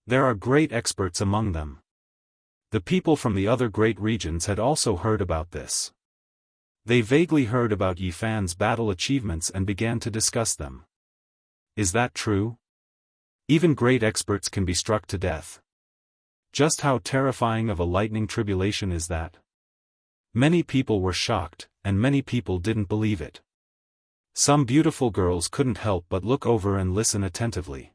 There are great experts among them. The people from the other great regions had also heard about this. They vaguely heard about Yi Fan's battle achievements and began to discuss them. Is that true? Even great experts can be struck to death. Just how terrifying of a lightning tribulation is that? Many people were shocked, and many people didn't believe it. Some beautiful girls couldn't help but look over and listen attentively.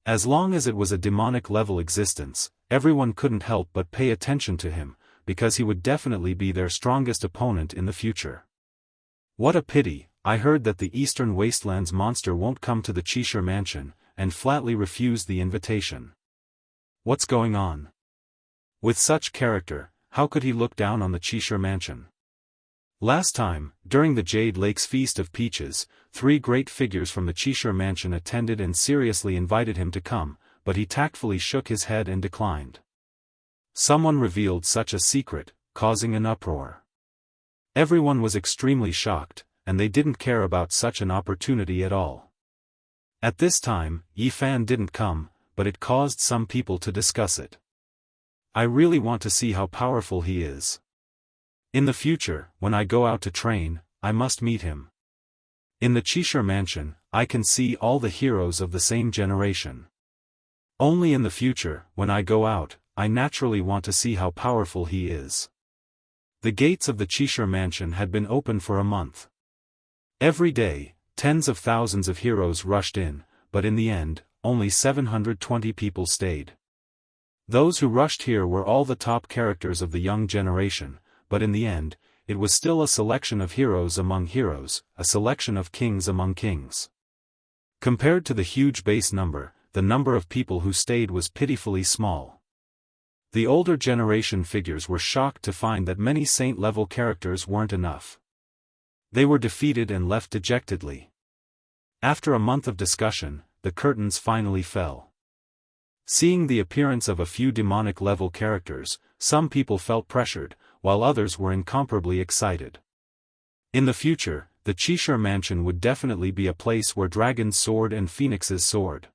As long as it was a demonic-level existence, everyone couldn't help but pay attention to him, because he would definitely be their strongest opponent in the future. What a pity, I heard that the Eastern Wasteland's monster won't come to the Qishir mansion, and flatly refused the invitation. What's going on? With such character, how could he look down on the Qishir mansion? Last time, during the Jade Lake's Feast of Peaches, 3 great figures from the Qishir mansion attended and seriously invited him to come, but he tactfully shook his head and declined. Someone revealed such a secret, causing an uproar. Everyone was extremely shocked, and they didn't care about such an opportunity at all. At this time, Yi Fan didn't come, but it caused some people to discuss it. I really want to see how powerful he is. In the future, when I go out to train, I must meet him. In the Qishir mansion, I can see all the heroes of the same generation. Only in the future, when I go out, I naturally want to see how powerful he is. The gates of the Qishir mansion had been open for a month. Every day, tens of thousands of heroes rushed in, but in the end, only 720 people stayed. Those who rushed here were all the top characters of the young generation, but in the end, it was still a selection of heroes among heroes, a selection of kings among kings. Compared to the huge base number, the number of people who stayed was pitifully small. The older generation figures were shocked to find that many saint-level characters weren't enough. They were defeated and left dejectedly. After a month of discussion, the curtains finally fell. Seeing the appearance of a few demonic-level characters, some people felt pressured, while others were incomparably excited. In the future, the Wuxia mansion would definitely be a place where dragons soared and phoenixes soared.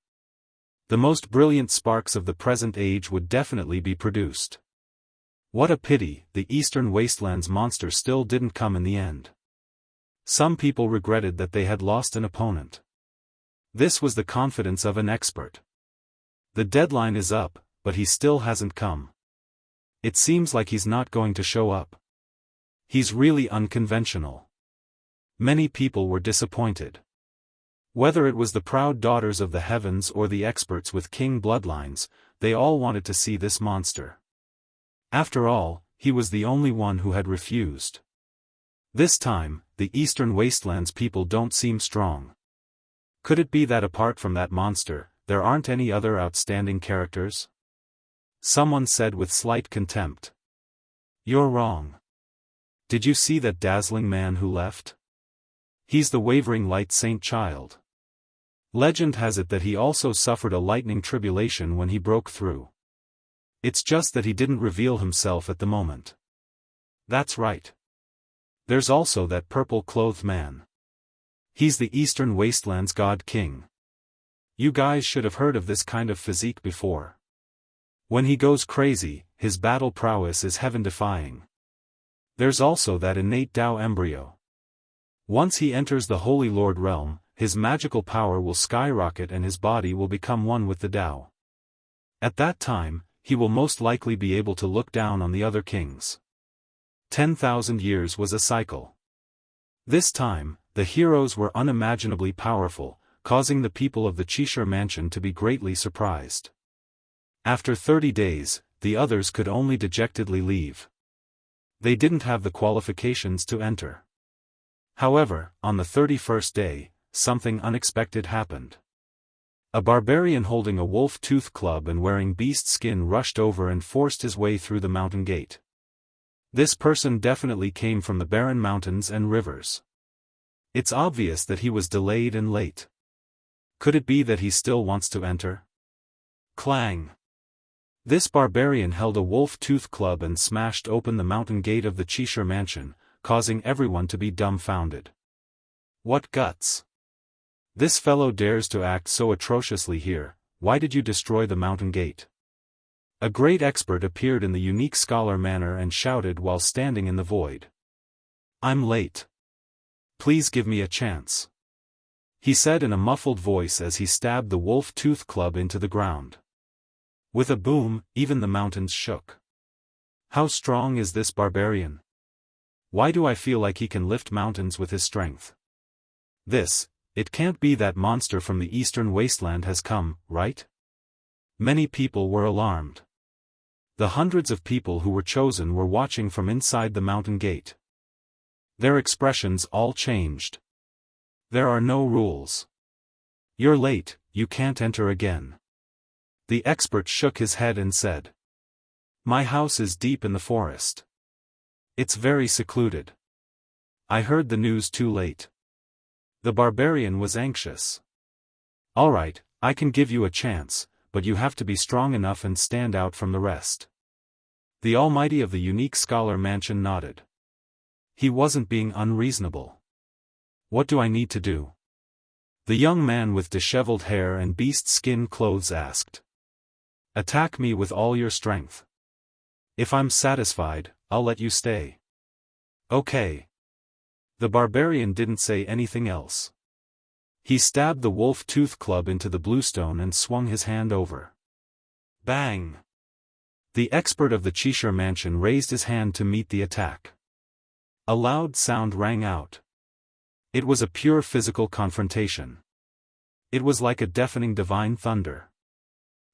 The most brilliant sparks of the present age would definitely be produced. What a pity, the Eastern Wastelands monster still didn't come in the end. Some people regretted that they had lost an opponent. This was the confidence of an expert. The deadline is up, but he still hasn't come. It seems like he's not going to show up. He's really unconventional. Many people were disappointed. Whether it was the proud daughters of the heavens or the experts with king bloodlines, they all wanted to see this monster. After all, he was the only one who had refused. This time, the Eastern Wastelands people don't seem strong. Could it be that apart from that monster, there aren't any other outstanding characters? Someone said with slight contempt. You're wrong. Did you see that dazzling man who left? He's the wavering light saint child. Legend has it that he also suffered a lightning tribulation when he broke through. It's just that he didn't reveal himself at the moment. That's right. There's also that purple-clothed man. He's the Eastern Wastelands God King. You guys should have heard of this kind of physique before. When he goes crazy, his battle prowess is heaven-defying. There's also that innate Dao embryo. Once he enters the Holy Lord realm, his magical power will skyrocket and his body will become one with the Dao. At that time, he will most likely be able to look down on the other kings. 10,000 years was a cycle. This time, the heroes were unimaginably powerful, causing the people of the Wuxia mansion to be greatly surprised. After 30 days, the others could only dejectedly leave. They didn't have the qualifications to enter. However, on the 31st day, something unexpected happened. A barbarian holding a wolf-tooth club and wearing beast skin rushed over and forced his way through the mountain gate. This person definitely came from the barren mountains and rivers. It's obvious that he was delayed and late. Could it be that he still wants to enter? Clang! This barbarian held a wolf-tooth club and smashed open the mountain gate of the Wuxia mansion, causing everyone to be dumbfounded. What guts! This fellow dares to act so atrociously here. Why did you destroy the mountain gate? A great expert appeared in the unique scholar manner and shouted while standing in the void. I'm late. Please give me a chance. He said in a muffled voice as he stabbed the wolf-tooth club into the ground. With a boom, even the mountains shook. How strong is this barbarian? Why do I feel like he can lift mountains with his strength? It can't be that monster from the Eastern Wasteland has come, right? Many people were alarmed. The hundreds of people who were chosen were watching from inside the mountain gate. Their expressions all changed. There are no rules. You're late, you can't enter again. The expert shook his head and said. My house is deep in the forest. It's very secluded. I heard the news too late. The barbarian was anxious. All right, I can give you a chance, but you have to be strong enough and stand out from the rest. The Almighty of the unique scholar mansion nodded. He wasn't being unreasonable. What do I need to do? The young man with disheveled hair and beast skin clothes asked. Attack me with all your strength. If I'm satisfied, I'll let you stay. Okay. The barbarian didn't say anything else. He stabbed the wolf-tooth club into the bluestone and swung his hand over. Bang! The expert of the Wuxia mansion raised his hand to meet the attack. A loud sound rang out. It was a pure physical confrontation. It was like a deafening divine thunder.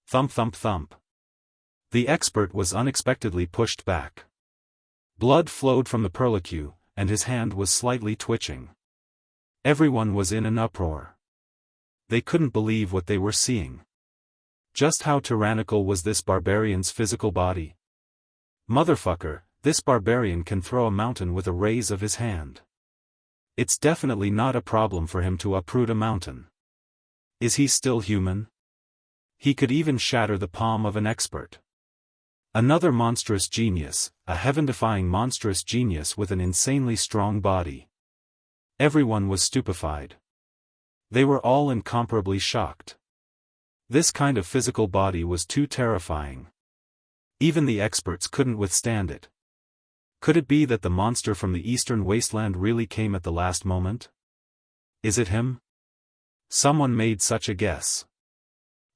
Thump thump thump. The expert was unexpectedly pushed back. Blood flowed from the perlicue, and his hand was slightly twitching. Everyone was in an uproar. They couldn't believe what they were seeing. Just how tyrannical was this barbarian's physical body? Motherfucker, this barbarian can throw a mountain with a raise of his hand. It's definitely not a problem for him to uproot a mountain. Is he still human? He could even shatter the palm of an expert. Another monstrous genius, a heaven-defying monstrous genius with an insanely strong body. Everyone was stupefied. They were all incomparably shocked. This kind of physical body was too terrifying. Even the experts couldn't withstand it. Could it be that the monster from the eastern wasteland really came at the last moment? Is it him? Someone made such a guess.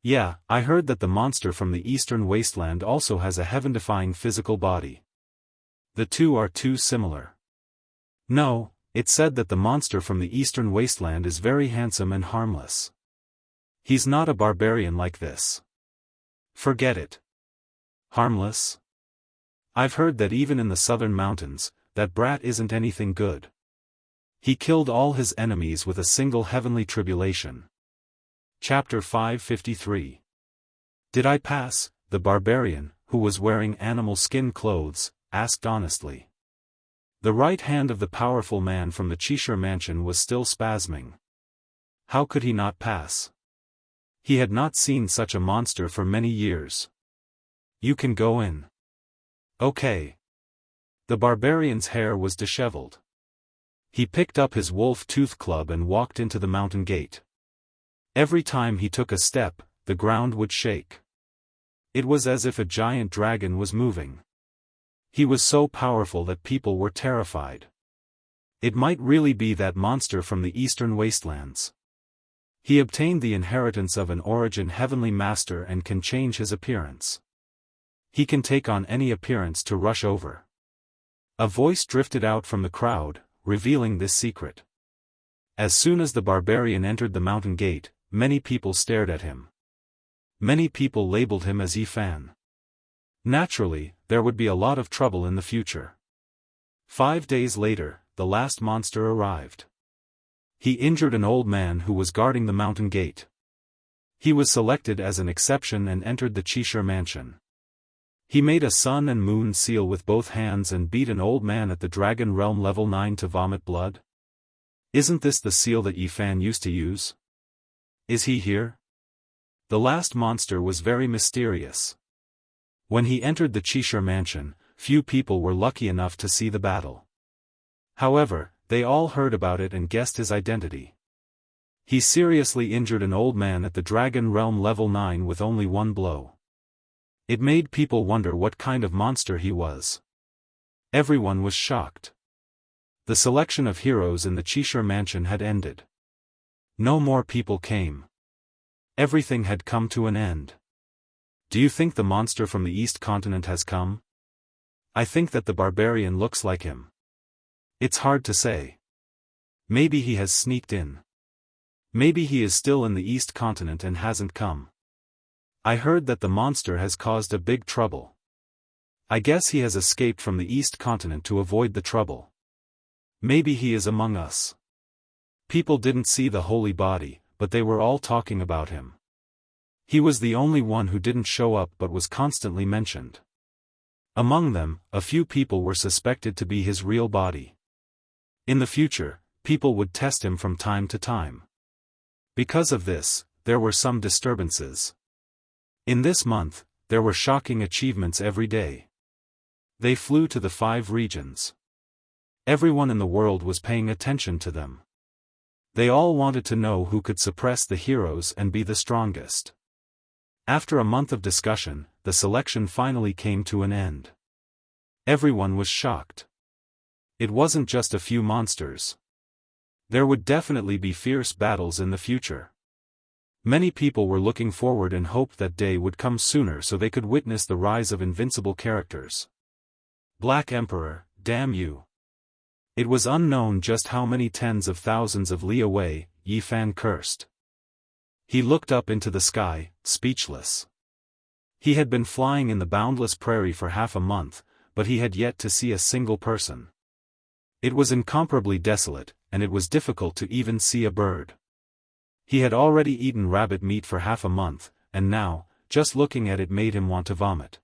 Yeah, I heard that the monster from the eastern wasteland also has a heaven-defying physical body. The two are too similar. No, it said that the monster from the eastern wasteland is very handsome and harmless. He's not a barbarian like this. Forget it. Harmless? I've heard that even in the southern mountains, that brat isn't anything good. He killed all his enemies with a single heavenly tribulation. Chapter 553. Did I pass? The barbarian, who was wearing animal skin clothes, asked honestly. The right hand of the powerful man from the Chishire mansion was still spasming. How could he not pass? He had not seen such a monster for many years. You can go in. Okay. The barbarian's hair was disheveled. He picked up his wolf-tooth club and walked into the mountain gate. Every time he took a step, the ground would shake. It was as if a giant dragon was moving. He was so powerful that people were terrified. It might really be that monster from the eastern wastelands. He obtained the inheritance of an origin heavenly master and can change his appearance. He can take on any appearance to rush over. A voice drifted out from the crowd, revealing this secret. As soon as the barbarian entered the mountain gate, many people stared at him. Many people labeled him as Yifan. Naturally, there would be a lot of trouble in the future. 5 days later, the last monster arrived. He injured an old man who was guarding the mountain gate. He was selected as an exception and entered the Chishire mansion. He made a sun and moon seal with both hands and beat an old man at the Dragon Realm level 9 to vomit blood. Isn't this the seal that Yifan used to use? Is he here? The last monster was very mysterious. When he entered the Chishire mansion, few people were lucky enough to see the battle. However, they all heard about it and guessed his identity. He seriously injured an old man at the Dragon Realm level 9 with only one blow. It made people wonder what kind of monster he was. Everyone was shocked. The selection of heroes in the Chishire mansion had ended. No more people came. Everything had come to an end. Do you think the monster from the East continent has come? I think that the barbarian looks like him. It's hard to say. Maybe he has sneaked in. Maybe he is still in the East continent and hasn't come. I heard that the monster has caused a big trouble. I guess he has escaped from the East continent to avoid the trouble. Maybe he is among us. People didn't see the holy body, but they were all talking about him. He was the only one who didn't show up but was constantly mentioned. Among them, a few people were suspected to be his real body. In the future, people would test him from time to time. Because of this, there were some disturbances. In this month, there were shocking achievements every day. They flew to the 5 regions. Everyone in the world was paying attention to them. They all wanted to know who could suppress the heroes and be the strongest. After a month of discussion, the selection finally came to an end. Everyone was shocked. It wasn't just a few monsters. There would definitely be fierce battles in the future. Many people were looking forward and hoped that day would come sooner so they could witness the rise of invincible characters. Black Emperor, damn you. It was unknown just how many tens of thousands of li away, Yi Fan cursed. He looked up into the sky, speechless. He had been flying in the boundless prairie for half a month, but he had yet to see a single person. It was incomparably desolate, and it was difficult to even see a bird. He had already eaten rabbit meat for half a month, and now, just looking at it made him want to vomit.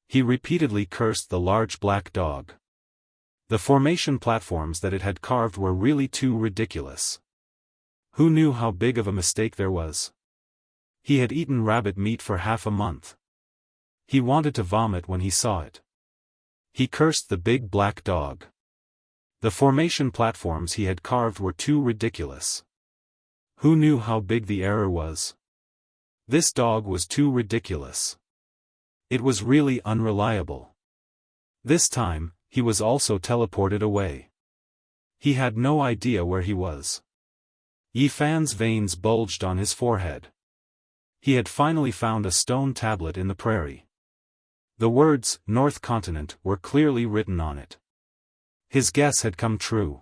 He repeatedly cursed the large black dog. The formation platforms that it had carved were really too ridiculous. Who knew how big of a mistake there was? He had eaten rabbit meat for half a month. He wanted to vomit when he saw it. He cursed the big black dog. The formation platforms he had carved were too ridiculous. Who knew how big the error was? This dog was too ridiculous. It was really unreliable. This time, he was also teleported away. He had no idea where he was. Yi Fan's veins bulged on his forehead. He had finally found a stone tablet in the prairie. The words, North Continent, were clearly written on it. His guess had come true.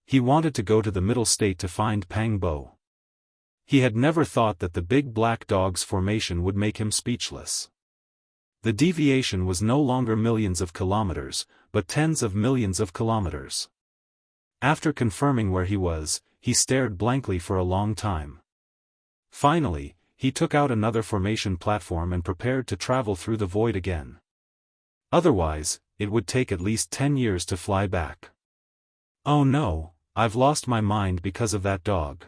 He wanted to go to the Middle State to find Pang Bo. He had never thought that the big black dog's formation would make him speechless. The deviation was no longer millions of kilometers, but tens of millions of kilometers. After confirming where he was, he stared blankly for a long time. Finally, he took out another formation platform and prepared to travel through the void again. Otherwise, it would take at least 10 years to fly back. Oh no, I've lost my mind because of that dog.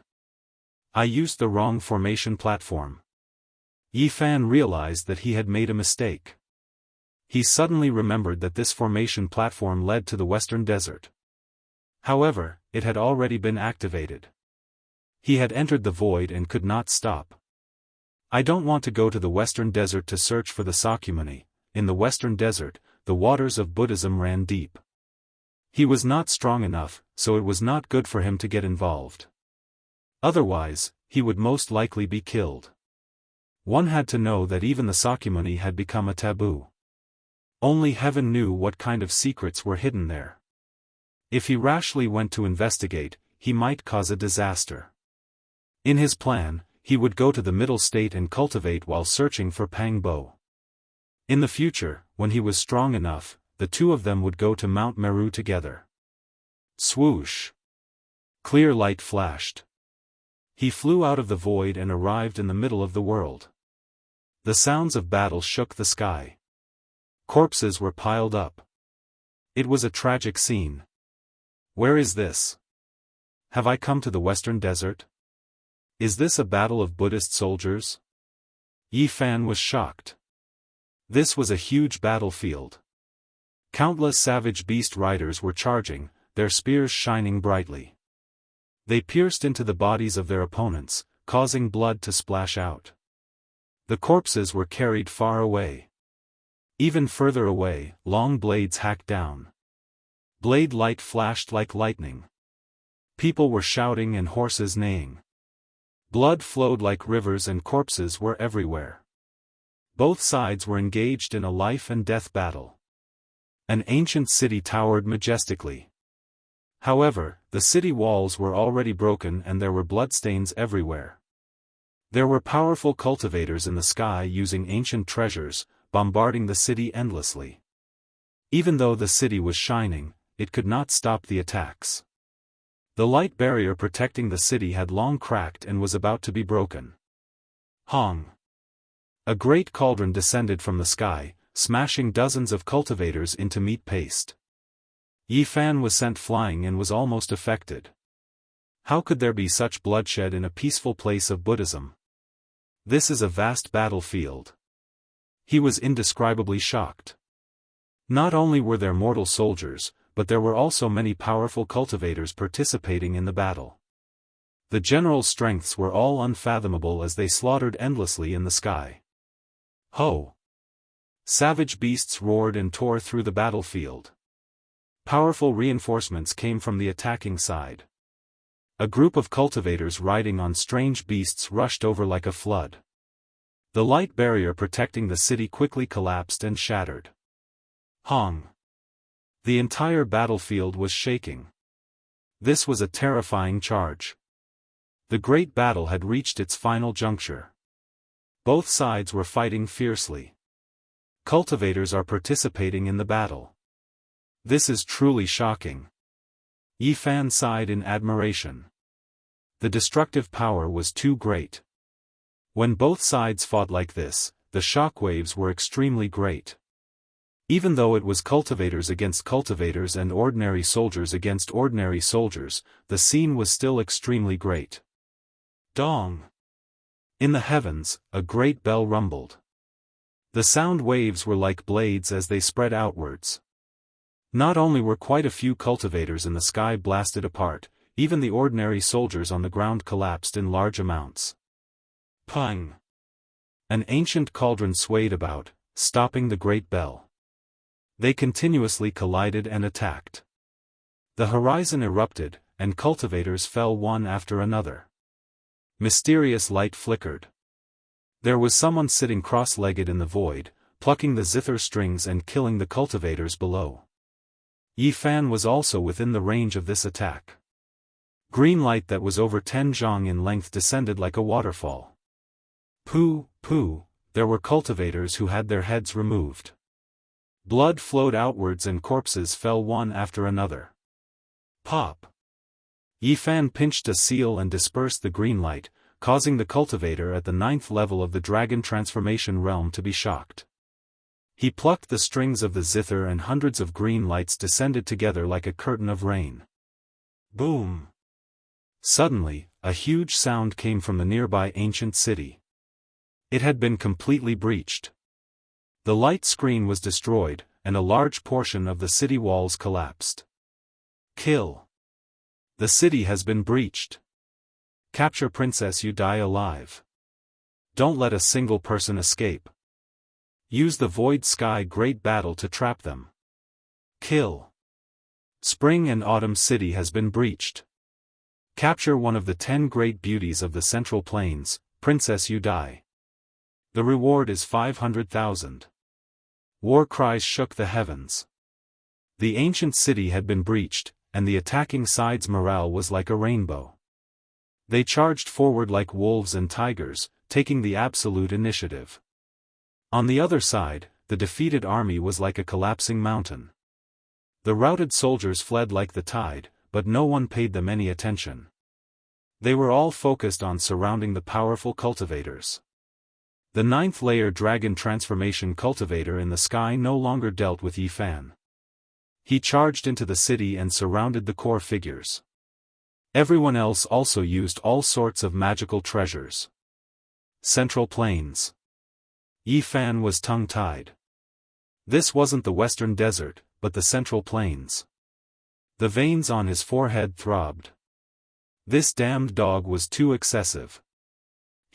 I used the wrong formation platform. Yi Fan realized that he had made a mistake. He suddenly remembered that this formation platform led to the Western Desert. However, it had already been activated. He had entered the void and could not stop. I don't want to go to the Western Desert to search for the Sakyamuni. In the Western Desert, the waters of Buddhism ran deep. He was not strong enough, so it was not good for him to get involved. Otherwise, he would most likely be killed. One had to know that even the Sakyamuni had become a taboo. Only heaven knew what kind of secrets were hidden there. If he rashly went to investigate, he might cause a disaster. In his plan, he would go to the Middle State and cultivate while searching for Pang Bo. In the future, when he was strong enough, the two of them would go to Mount Meru together. Swoosh! Clear light flashed. He flew out of the void and arrived in the middle of the world. The sounds of battle shook the sky. Corpses were piled up. It was a tragic scene. Where is this? Have I come to the Western Desert? Is this a battle of Buddhist soldiers? Yi Fan was shocked. This was a huge battlefield. Countless savage beast riders were charging, their spears shining brightly. They pierced into the bodies of their opponents, causing blood to splash out. The corpses were carried far away. Even further away, long blades hacked down. Blade light flashed like lightning. People were shouting and horses neighing. Blood flowed like rivers and corpses were everywhere. Both sides were engaged in a life and death battle. An ancient city towered majestically. However, the city walls were already broken and there were bloodstains everywhere. There were powerful cultivators in the sky using ancient treasures, bombarding the city endlessly. Even though the city was shining, it could not stop the attacks. The light barrier protecting the city had long cracked and was about to be broken. Hong! A great cauldron descended from the sky, smashing dozens of cultivators into meat paste. Yi Fan was sent flying and was almost affected. How could there be such bloodshed in a peaceful place of Buddhism? This is a vast battlefield. He was indescribably shocked. Not only were there mortal soldiers, but there were also many powerful cultivators participating in the battle. The general's strengths were all unfathomable as they slaughtered endlessly in the sky. Ho! Savage beasts roared and tore through the battlefield. Powerful reinforcements came from the attacking side. A group of cultivators riding on strange beasts rushed over like a flood. The light barrier protecting the city quickly collapsed and shattered. Hong! The entire battlefield was shaking. This was a terrifying charge. The great battle had reached its final juncture. Both sides were fighting fiercely. Cultivators are participating in the battle. This is truly shocking. Yi Fan sighed in admiration. The destructive power was too great. When both sides fought like this, the shockwaves were extremely great. Even though it was cultivators against cultivators and ordinary soldiers against ordinary soldiers, the scene was still extremely great. Dong! In the heavens, a great bell rumbled. The sound waves were like blades as they spread outwards. Not only were quite a few cultivators in the sky blasted apart, even the ordinary soldiers on the ground collapsed in large amounts. Pang! An ancient cauldron swayed about, stopping the great bell. They continuously collided and attacked. The horizon erupted, and cultivators fell one after another. Mysterious light flickered. There was someone sitting cross-legged in the void, plucking the zither strings and killing the cultivators below. Yi Fan was also within the range of this attack. Green light that was over 10 zhang in length descended like a waterfall. Pooh, pooh, there were cultivators who had their heads removed. Blood flowed outwards and corpses fell one after another. Pop! Yi Fan pinched a seal and dispersed the green light, causing the cultivator at the 9th level of the dragon transformation realm to be shocked. He plucked the strings of the zither and hundreds of green lights descended together like a curtain of rain. Boom! Suddenly, a huge sound came from the nearby ancient city. It had been completely breached. The light screen was destroyed, and a large portion of the city walls collapsed. Kill! The city has been breached. Capture Princess Yudai alive. Don't let a single person escape. Use the Void Sky Great Battle to trap them. Kill! Spring and Autumn City has been breached. Capture one of the 10 great beauties of the Central Plains, Princess Yudai. The reward is 500,000. War cries shook the heavens. The ancient city had been breached, and the attacking side's morale was like a rainbow. They charged forward like wolves and tigers, taking the absolute initiative. On the other side, the defeated army was like a collapsing mountain. The routed soldiers fled like the tide, but no one paid them any attention. They were all focused on surrounding the powerful cultivators. The 9th layer dragon transformation cultivator in the sky no longer dealt with Yi Fan. He charged into the city and surrounded the core figures. Everyone else also used all sorts of magical treasures. Central Plains. Yi Fan was tongue-tied. This wasn't the Western Desert, but the Central Plains. The veins on his forehead throbbed. This damned dog was too excessive.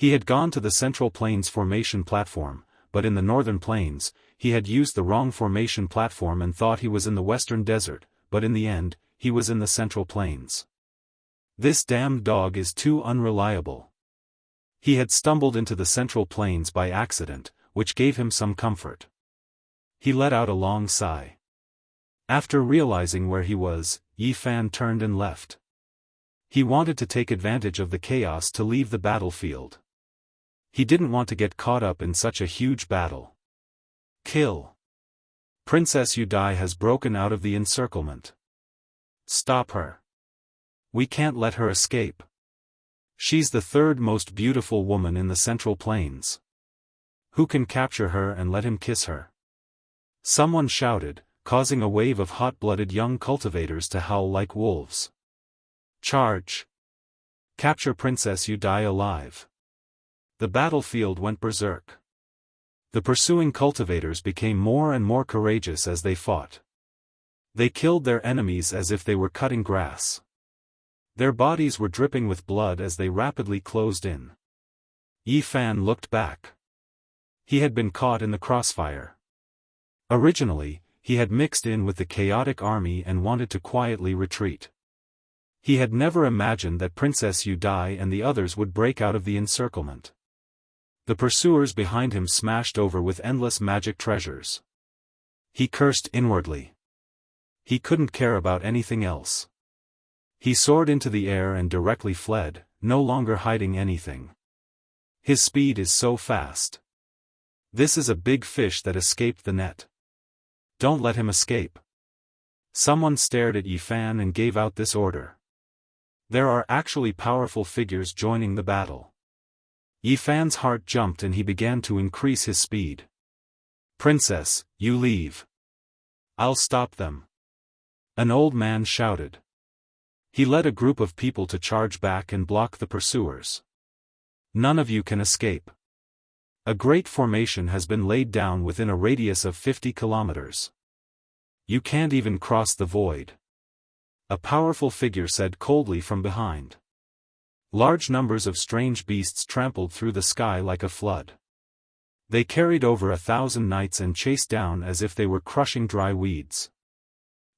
He had gone to the Central Plains formation platform, but in the Northern Plains, he had used the wrong formation platform and thought he was in the Western Desert, but in the end, he was in the Central Plains. This damned dog is too unreliable. He had stumbled into the Central Plains by accident, which gave him some comfort. He let out a long sigh. After realizing where he was, Yi Fan turned and left. He wanted to take advantage of the chaos to leave the battlefield. He didn't want to get caught up in such a huge battle. Kill! Princess Yudai has broken out of the encirclement. Stop her. We can't let her escape. She's the 3rd most beautiful woman in the Central Plains. Who can capture her and let him kiss her? Someone shouted, causing a wave of hot-blooded young cultivators to howl like wolves. Charge! Capture Princess Yudai alive. The battlefield went berserk. The pursuing cultivators became more and more courageous as they fought. They killed their enemies as if they were cutting grass. Their bodies were dripping with blood as they rapidly closed in. Yi Fan looked back. He had been caught in the crossfire. Originally, he had mixed in with the chaotic army and wanted to quietly retreat. He had never imagined that Princess Yudai and the others would break out of the encirclement. The pursuers behind him smashed over with endless magic treasures. He cursed inwardly. He couldn't care about anything else. He soared into the air and directly fled, no longer hiding anything. His speed is so fast. This is a big fish that escaped the net. Don't let him escape. Someone stared at Yi Fan and gave out this order. There are actually powerful figures joining the battle. Yi Fan's heart jumped and he began to increase his speed. Princess, you leave. I'll stop them. An old man shouted. He led a group of people to charge back and block the pursuers. None of you can escape. A great formation has been laid down within a radius of 50 kilometers. You can't even cross the void. A powerful figure said coldly from behind. Large numbers of strange beasts trampled through the sky like a flood. They carried over 1,000 knights and chased down as if they were crushing dry weeds.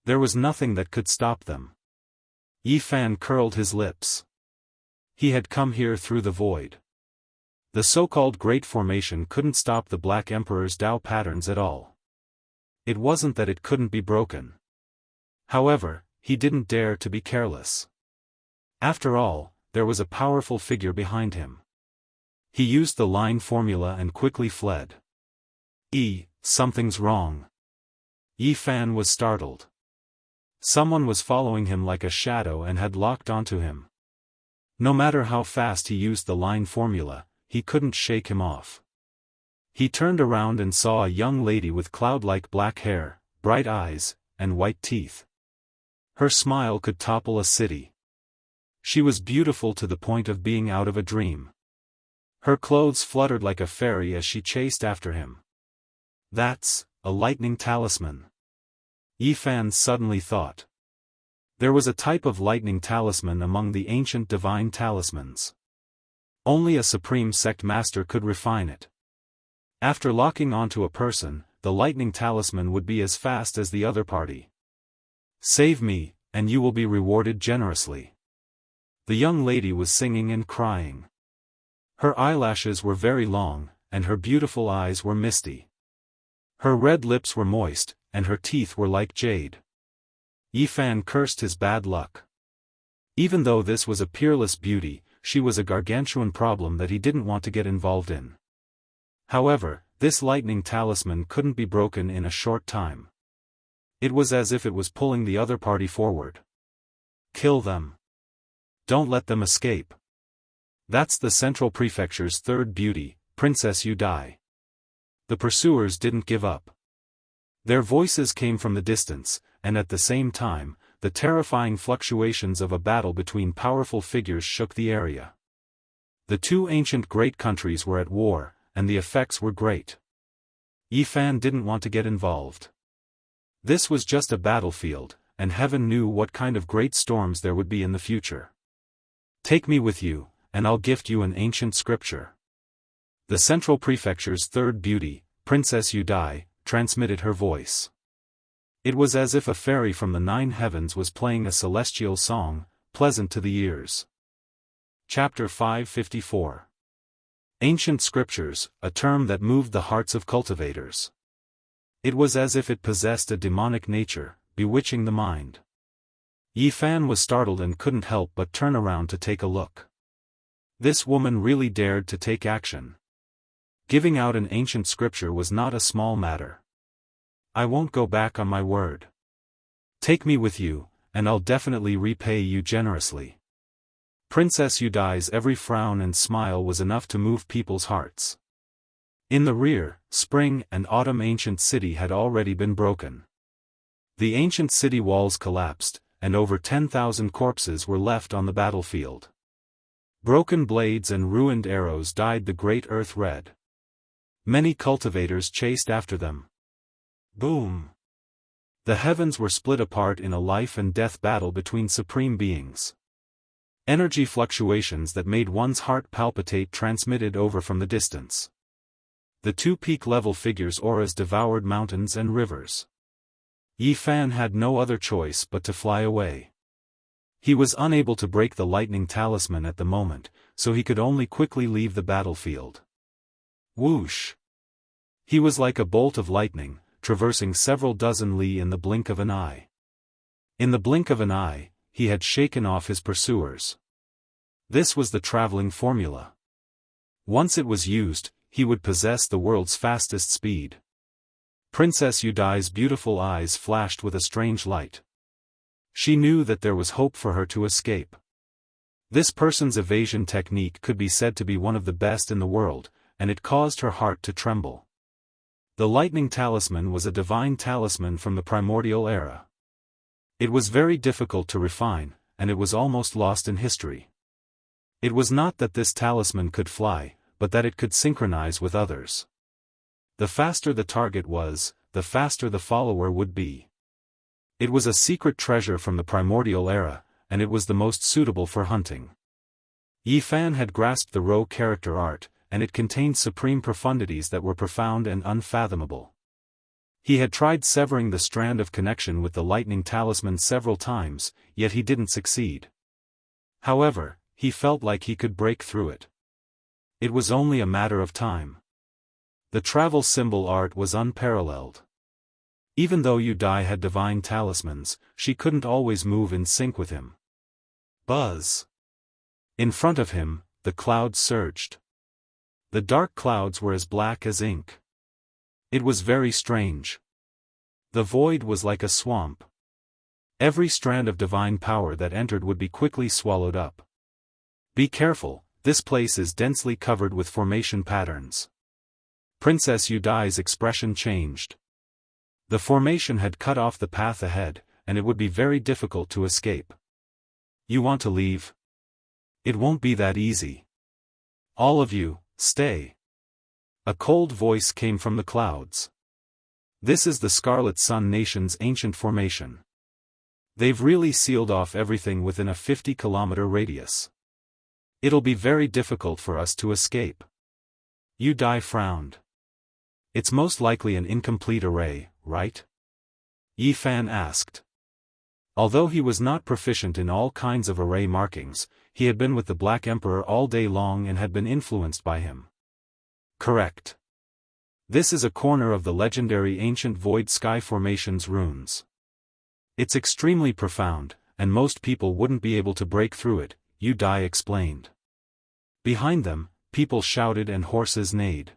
There was nothing that could stop them. Yi Fan curled his lips. He had come here through the void. The so-called Great Formation couldn't stop the Black Emperor's Dao patterns at all. It wasn't that it couldn't be broken. However, he didn't dare to be careless. After all, there was a powerful figure behind him. He used the line formula and quickly fled. Something's wrong. Yi Fan was startled. Someone was following him like a shadow and had locked onto him. No matter how fast he used the line formula, he couldn't shake him off. He turned around and saw a young lady with cloud-like black hair, bright eyes, and white teeth. Her smile could topple a city. She was beautiful to the point of being out of a dream. Her clothes fluttered like a fairy as she chased after him. That's a lightning talisman. Yi Fan suddenly thought. There was a type of lightning talisman among the ancient divine talismans. Only a supreme sect master could refine it. After locking onto a person, the lightning talisman would be as fast as the other party. Save me, and you will be rewarded generously. The young lady was singing and crying. Her eyelashes were very long, and her beautiful eyes were misty. Her red lips were moist, and her teeth were like jade. Yi Fan cursed his bad luck. Even though this was a peerless beauty, she was a gargantuan problem that he didn't want to get involved in. However, this lightning talisman couldn't be broken in a short time. It was as if it was pulling the other party forward. Kill them. Don't let them escape. That's the Central Prefecture's third beauty, Princess You Die. The pursuers didn't give up. Their voices came from the distance, and at the same time, the terrifying fluctuations of a battle between powerful figures shook the area. The two ancient great countries were at war, and the effects were great. Yi Fan didn't want to get involved. This was just a battlefield, and heaven knew what kind of great storms there would be in the future. Take me with you, and I'll gift you an ancient scripture. The Central Prefecture's third beauty, Princess You Die, transmitted her voice. It was as if a fairy from the 9 heavens was playing a celestial song, pleasant to the ears. Chapter 554. Ancient Scriptures, a term that moved the hearts of cultivators. It was as if it possessed a demonic nature, bewitching the mind. Yi Fan was startled and couldn't help but turn around to take a look. This woman really dared to take action. Giving out an ancient scripture was not a small matter. I won't go back on my word. Take me with you, and I'll definitely repay you generously. Princess You Die's every frown and smile was enough to move people's hearts. In the rear, spring and autumn ancient city had already been broken. The ancient city walls collapsed, and over 10,000 corpses were left on the battlefield. Broken blades and ruined arrows dyed the great earth red. Many cultivators chased after them. Boom! The heavens were split apart in a life and death battle between supreme beings. Energy fluctuations that made one's heart palpitate transmitted over from the distance. The two peak-level figures' auras devoured mountains and rivers. Yi Fan had no other choice but to fly away. He was unable to break the lightning talisman at the moment, so he could only quickly leave the battlefield. Whoosh! He was like a bolt of lightning, traversing several dozen li in the blink of an eye. In the blink of an eye, he had shaken off his pursuers. This was the traveling formula. Once it was used, he would possess the world's fastest speed. Princess Yudai's beautiful eyes flashed with a strange light. She knew that there was hope for her to escape. This person's evasion technique could be said to be one of the best in the world, and it caused her heart to tremble. The lightning talisman was a divine talisman from the primordial era. It was very difficult to refine, and it was almost lost in history. It was not that this talisman could fly, but that it could synchronize with others. The faster the target was, the faster the follower would be. It was a secret treasure from the primordial era, and it was the most suitable for hunting. Yi Fan had grasped the Ro character art, and it contained supreme profundities that were profound and unfathomable. He had tried severing the strand of connection with the lightning talisman several times, yet he didn't succeed. However, he felt like he could break through it. It was only a matter of time. The travel symbol art was unparalleled. Even though Yudai had divine talismans, she couldn't always move in sync with him. Buzz! In front of him, the clouds surged. The dark clouds were as black as ink. It was very strange. The void was like a swamp. Every strand of divine power that entered would be quickly swallowed up. Be careful, this place is densely covered with formation patterns. Princess Yudai's expression changed. The formation had cut off the path ahead, and it would be very difficult to escape. You want to leave? It won't be that easy. All of you, stay. A cold voice came from the clouds. This is the Scarlet Sun Nation's ancient formation. They've really sealed off everything within a 50-kilometer radius. It'll be very difficult for us to escape. Yudai frowned. It's most likely an incomplete array, right? Yi Fan asked. Although he was not proficient in all kinds of array markings, he had been with the Black Emperor all day long and had been influenced by him. Correct. This is a corner of the legendary ancient Void Sky Formation's runes. It's extremely profound, and most people wouldn't be able to break through it, Yudai explained. Behind them, people shouted and horses neighed.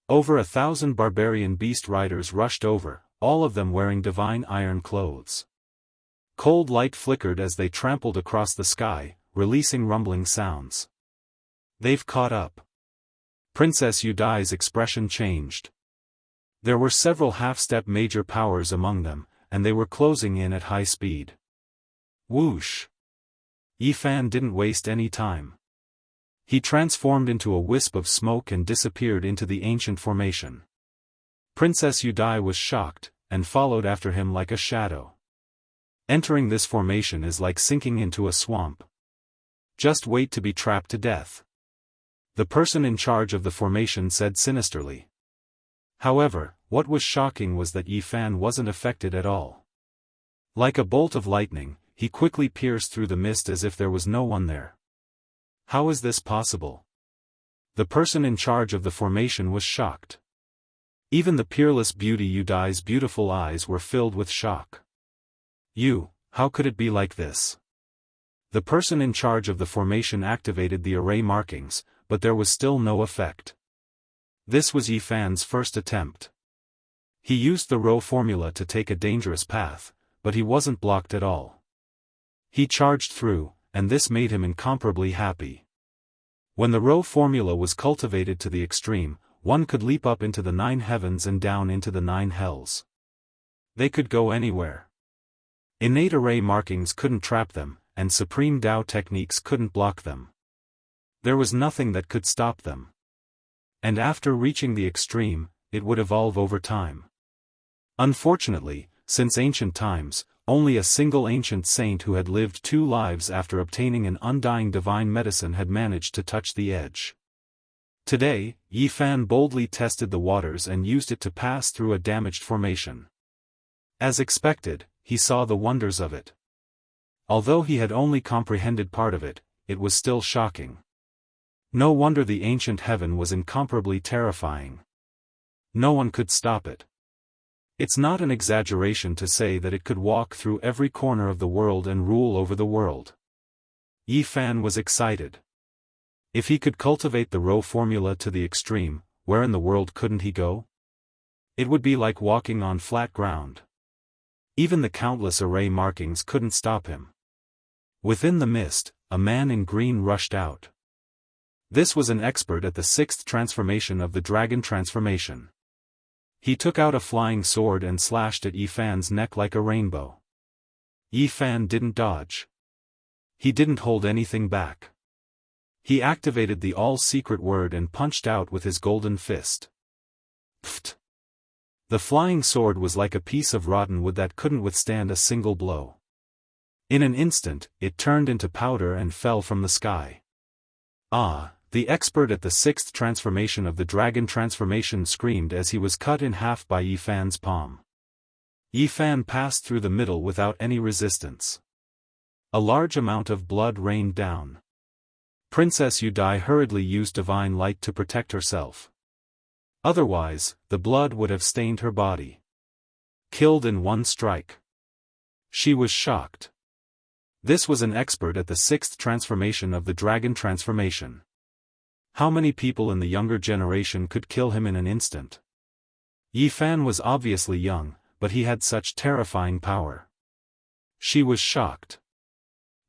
Over 1,000 barbarian beast riders rushed over, all of them wearing divine iron clothes. Cold light flickered as they trampled across the sky, releasing rumbling sounds. They've caught up. Princess Yudai's expression changed. There were several half-step major powers among them, and they were closing in at high speed. Whoosh! Yi Fan didn't waste any time. He transformed into a wisp of smoke and disappeared into the ancient formation. Princess Yudai was shocked, and followed after him like a shadow. Entering this formation is like sinking into a swamp. Just wait to be trapped to death. The person in charge of the formation said sinisterly. However, what was shocking was that Yi Fan wasn't affected at all. Like a bolt of lightning, he quickly pierced through the mist as if there was no one there. How is this possible? The person in charge of the formation was shocked. Even the peerless beauty Yudai's beautiful eyes were filled with shock. How could it be like this? The person in charge of the formation activated the array markings, but there was still no effect. This was Yi Fan's first attempt. He used the Rho formula to take a dangerous path, but he wasn't blocked at all. He charged through, and this made him incomparably happy. When the Rho formula was cultivated to the extreme, one could leap up into the 9 heavens and down into the 9 hells. They could go anywhere. Innate array markings couldn't trap them, and supreme Dao techniques couldn't block them. There was nothing that could stop them. And after reaching the extreme, it would evolve over time. Unfortunately, since ancient times, only a single ancient saint who had lived 2 lives after obtaining an undying divine medicine had managed to touch the edge. Today, Yi Fan boldly tested the waters and used it to pass through a damaged formation. As expected, he saw the wonders of it. Although he had only comprehended part of it, it was still shocking. No wonder the ancient heaven was incomparably terrifying. No one could stop it. It's not an exaggeration to say that it could walk through every corner of the world and rule over the world. Yi Fan was excited. If he could cultivate the Rho formula to the extreme, where in the world couldn't he go? It would be like walking on flat ground. Even the countless array markings couldn't stop him. Within the mist, a man in green rushed out. This was an expert at the 6th transformation of the dragon transformation. He took out a flying sword and slashed at Yi Fan's neck like a rainbow. Yi Fan didn't dodge. He didn't hold anything back. He activated the all-secret word and punched out with his golden fist. Pfft! The flying sword was like a piece of rotten wood that couldn't withstand a single blow. In an instant, it turned into powder and fell from the sky. Ah! The expert at the 6th transformation of the dragon transformation screamed as he was cut in half by Yi Fan's palm. Yi Fan passed through the middle without any resistance. A large amount of blood rained down. Princess Yu Dai hurriedly used divine light to protect herself. Otherwise, the blood would have stained her body. Killed in one strike. She was shocked. This was an expert at the 6th transformation of the dragon transformation. How many people in the younger generation could kill him in an instant? Yi Fan was obviously young, but he had such terrifying power. She was shocked.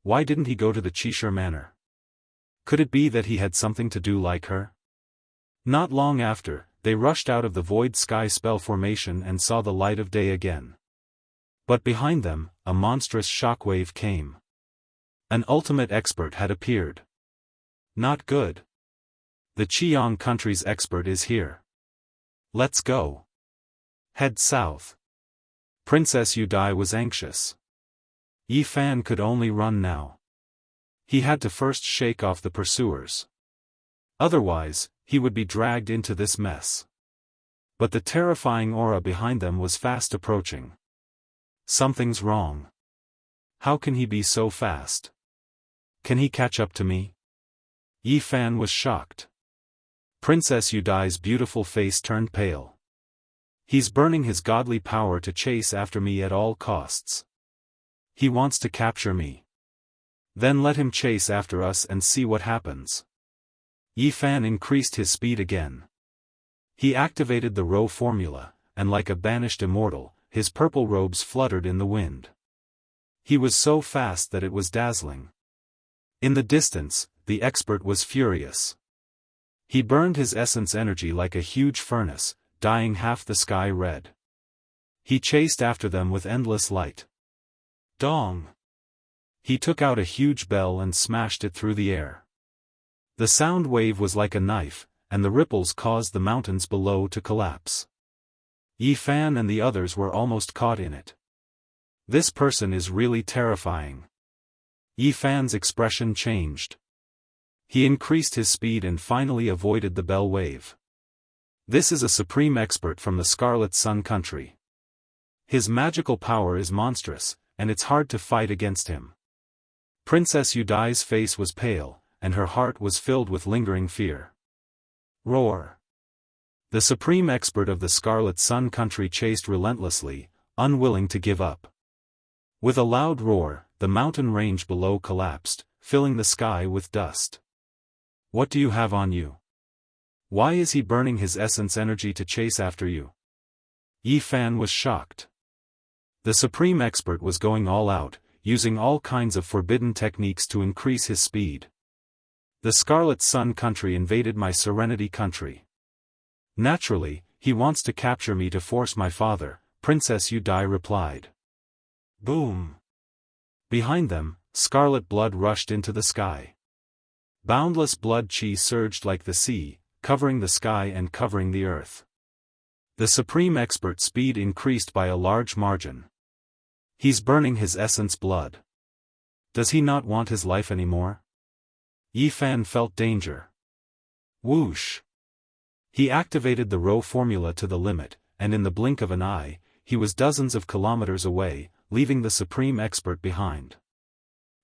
Why didn't he go to the Qishir Manor? Could it be that he had something to do like her? Not long after, they rushed out of the void sky spell formation and saw the light of day again. But behind them, a monstrous shockwave came. An ultimate expert had appeared. Not good. The Qiang country's expert is here. Let's go. Head south. Princess Yu Dai was anxious. Yi Fan could only run now. He had to first shake off the pursuers. Otherwise, he would be dragged into this mess. But the terrifying aura behind them was fast approaching. Something's wrong. How can he be so fast? Can he catch up to me? Yi Fan was shocked. Princess Yu Dai's beautiful face turned pale. He's burning his godly power to chase after me at all costs. He wants to capture me. Then let him chase after us and see what happens. Yi Fan increased his speed again. He activated the Rho formula, and like a banished immortal, his purple robes fluttered in the wind. He was so fast that it was dazzling. In the distance, the expert was furious. He burned his essence energy like a huge furnace, dyeing half the sky red. He chased after them with endless light. Dong! He took out a huge bell and smashed it through the air. The sound wave was like a knife, and the ripples caused the mountains below to collapse. Yi Fan and the others were almost caught in it. This person is really terrifying. Yi Fan's expression changed. He increased his speed and finally avoided the bell wave. This is a supreme expert from the Scarlet Sun country. His magical power is monstrous, and it's hard to fight against him. Princess Yu Dai's face was pale, and her heart was filled with lingering fear. Roar! The supreme expert of the Scarlet Sun country chased relentlessly, unwilling to give up. With a loud roar, the mountain range below collapsed, filling the sky with dust. What do you have on you? Why is he burning his essence energy to chase after you? Yi Fan was shocked. The supreme expert was going all out, using all kinds of forbidden techniques to increase his speed. The Scarlet Sun country invaded my Serenity country. Naturally, he wants to capture me to force my father, Princess Yu Dai replied. Boom! Behind them, scarlet blood rushed into the sky. Boundless blood chi surged like the sea, covering the sky and covering the earth. The supreme expert's speed increased by a large margin. He's burning his essence blood. Does he not want his life anymore? Yi Fan felt danger. Whoosh! He activated the Rho formula to the limit, and in the blink of an eye, he was dozens of kilometers away, leaving the supreme expert behind.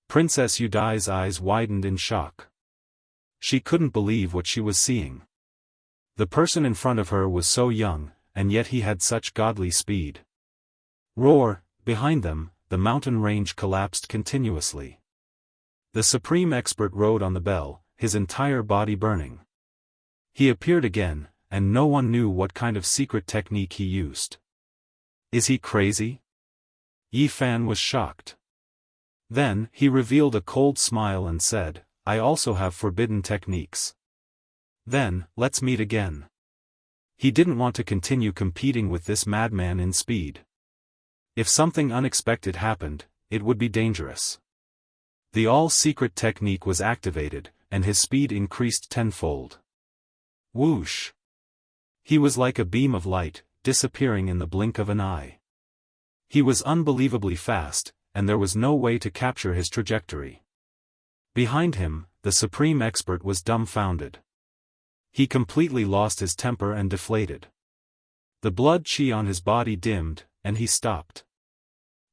Princess Yu Dai's eyes widened in shock. She couldn't believe what she was seeing. The person in front of her was so young, and yet he had such godly speed. Roar! Behind them, the mountain range collapsed continuously. The supreme expert rode on the bell, his entire body burning. He appeared again, and no one knew what kind of secret technique he used. Is he crazy? Yi Fan was shocked. Then, he revealed a cold smile and said, I also have forbidden techniques. Then, let's meet again. He didn't want to continue competing with this madman in speed. If something unexpected happened, it would be dangerous. The all-secret technique was activated, and his speed increased tenfold. Whoosh! He was like a beam of light, disappearing in the blink of an eye. He was unbelievably fast, and there was no way to capture his trajectory. Behind him, the supreme expert was dumbfounded. He completely lost his temper and deflated. The blood chi on his body dimmed, and he stopped.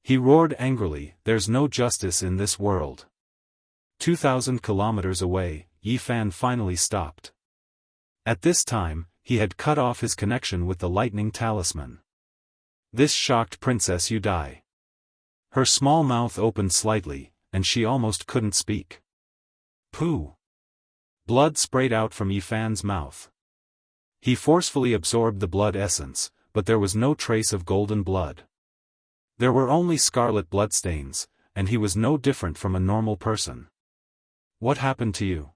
He roared angrily, there's no justice in this world. 2,000 kilometers away, Yi Fan finally stopped. At this time, he had cut off his connection with the lightning talisman. This shocked Princess Yudai. Her small mouth opened slightly, and she almost couldn't speak. Pooh! Blood sprayed out from Yi Fan's mouth. He forcefully absorbed the blood essence, but there was no trace of golden blood. There were only scarlet bloodstains, and he was no different from a normal person. What happened to you?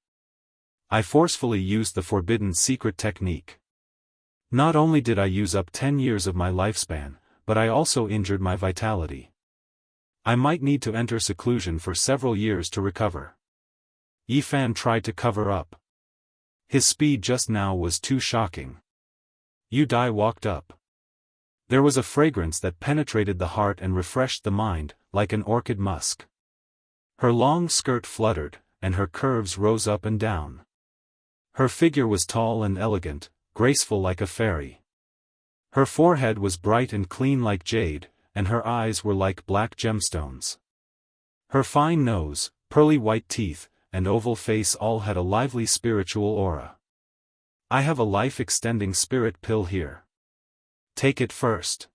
I forcefully used the forbidden secret technique. Not only did I use up 10 years of my lifespan, but I also injured my vitality. I might need to enter seclusion for several years to recover. Yi Fan tried to cover up. His speed just now was too shocking. Yu Dai walked up. There was a fragrance that penetrated the heart and refreshed the mind, like an orchid musk. Her long skirt fluttered, and her curves rose up and down. Her figure was tall and elegant, graceful like a fairy. Her forehead was bright and clean like jade, and her eyes were like black gemstones. Her fine nose, pearly white teeth, and oval face all had a lively spiritual aura. I have a life-extending spirit pill here. Take it first.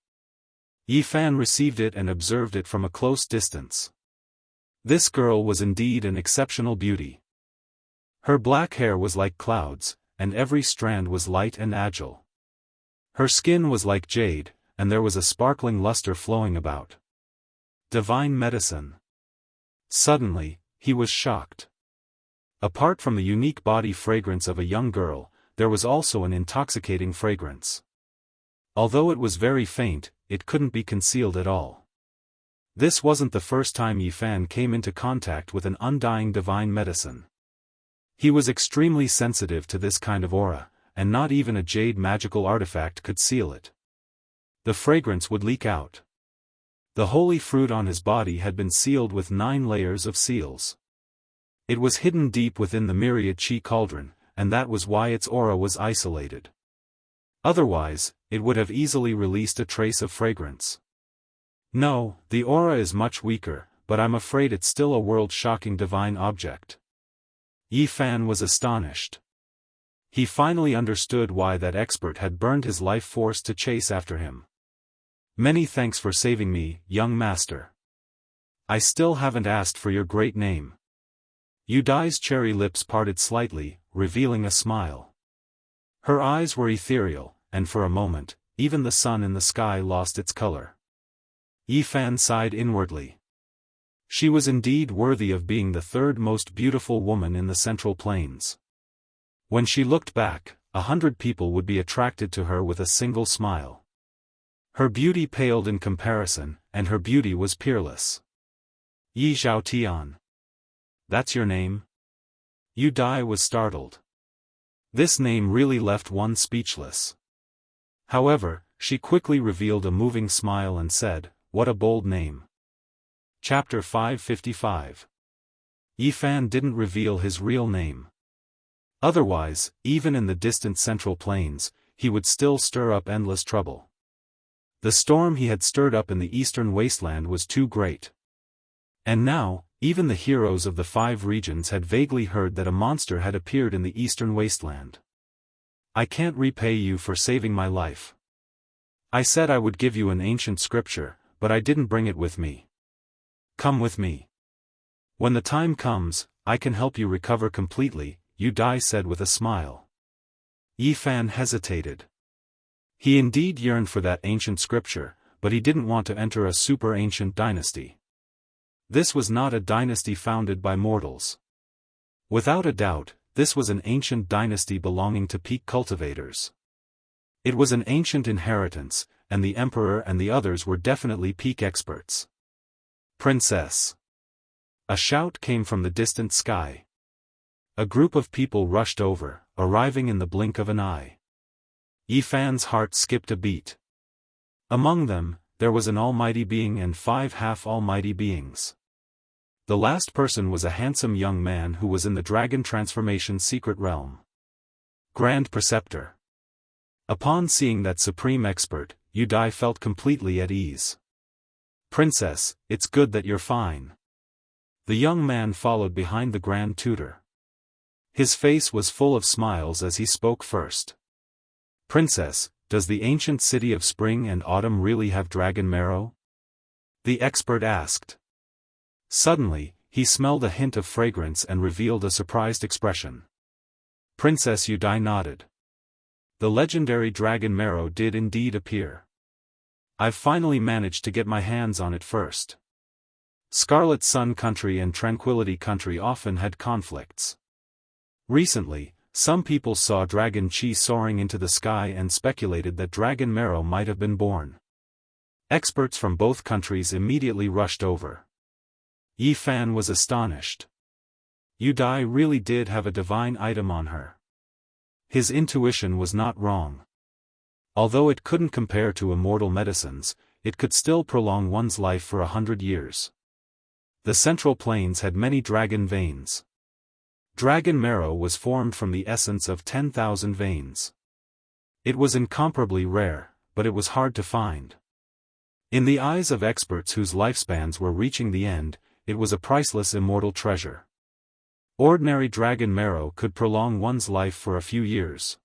Yi Fan received it and observed it from a close distance. This girl was indeed an exceptional beauty. Her black hair was like clouds, and every strand was light and agile. Her skin was like jade, and there was a sparkling luster flowing about. Divine medicine. Suddenly, he was shocked. Apart from the unique body fragrance of a young girl, there was also an intoxicating fragrance. Although it was very faint, it couldn't be concealed at all. This wasn't the first time Yi Fan came into contact with an undying divine medicine. He was extremely sensitive to this kind of aura, and not even a jade magical artifact could seal it. The fragrance would leak out. The holy fruit on his body had been sealed with 9 layers of seals. It was hidden deep within the myriad chi cauldron, and that was why its aura was isolated. Otherwise, it would have easily released a trace of fragrance. No, the aura is much weaker, but I'm afraid it's still a world-shocking divine object. Yi Fan was astonished. He finally understood why that expert had burned his life force to chase after him. Many thanks for saving me, young master. I still haven't asked for your great name. Yu Dai's cherry lips parted slightly, revealing a smile. Her eyes were ethereal, and for a moment, even the sun in the sky lost its color. Yi Fan sighed inwardly. She was indeed worthy of being the 3rd most beautiful woman in the Central Plains. When she looked back, 100 people would be attracted to her with a single smile. Her beauty paled in comparison, and her beauty was peerless. Yi Zhao Tian. That's your name? Yu Dai was startled. This name really left one speechless. However, she quickly revealed a moving smile and said, what a bold name. Chapter 555. Yi Fan didn't reveal his real name. Otherwise, even in the distant Central Plains, he would still stir up endless trouble. The storm he had stirred up in the eastern wasteland was too great. And now, even the heroes of the 5 regions had vaguely heard that a monster had appeared in the eastern wasteland. I can't repay you for saving my life. I said I would give you an ancient scripture, but I didn't bring it with me. Come with me. When the time comes, I can help you recover completely, Yu Dai said with a smile. Yi Fan hesitated. He indeed yearned for that ancient scripture, but he didn't want to enter a super-ancient dynasty. This was not a dynasty founded by mortals. Without a doubt, this was an ancient dynasty belonging to peak cultivators. It was an ancient inheritance, and the emperor and the others were definitely peak experts. Princess! A shout came from the distant sky. A group of people rushed over, arriving in the blink of an eye. Yi Fan's heart skipped a beat. Among them, there was an almighty being and 5 half-almighty beings. The last person was a handsome young man who was in the dragon transformation secret realm. Grand Preceptor. Upon seeing that supreme expert, Yu Dai felt completely at ease. Princess, it's good that you're fine. The young man followed behind the Grand Tutor. His face was full of smiles as he spoke first. Princess, does the ancient city of spring and autumn really have dragon marrow? The expert asked. Suddenly, he smelled a hint of fragrance and revealed a surprised expression. Princess Yu Dai nodded. The legendary dragon marrow did indeed appear. I've finally managed to get my hands on it first. Scarlet Sun Country and Tranquility Country often had conflicts. Recently, some people saw dragon chi soaring into the sky and speculated that dragon marrow might have been born. Experts from both countries immediately rushed over. Yi Fan was astonished. Yu Dai really did have a divine item on her. His intuition was not wrong. Although it couldn't compare to immortal medicines, it could still prolong one's life for 100 years. The Central Plains had many dragon veins. Dragon marrow was formed from the essence of 10,000 veins. It was incomparably rare, but it was hard to find. In the eyes of experts whose lifespans were reaching the end, it was a priceless immortal treasure. Ordinary dragon marrow could prolong one's life for a few years.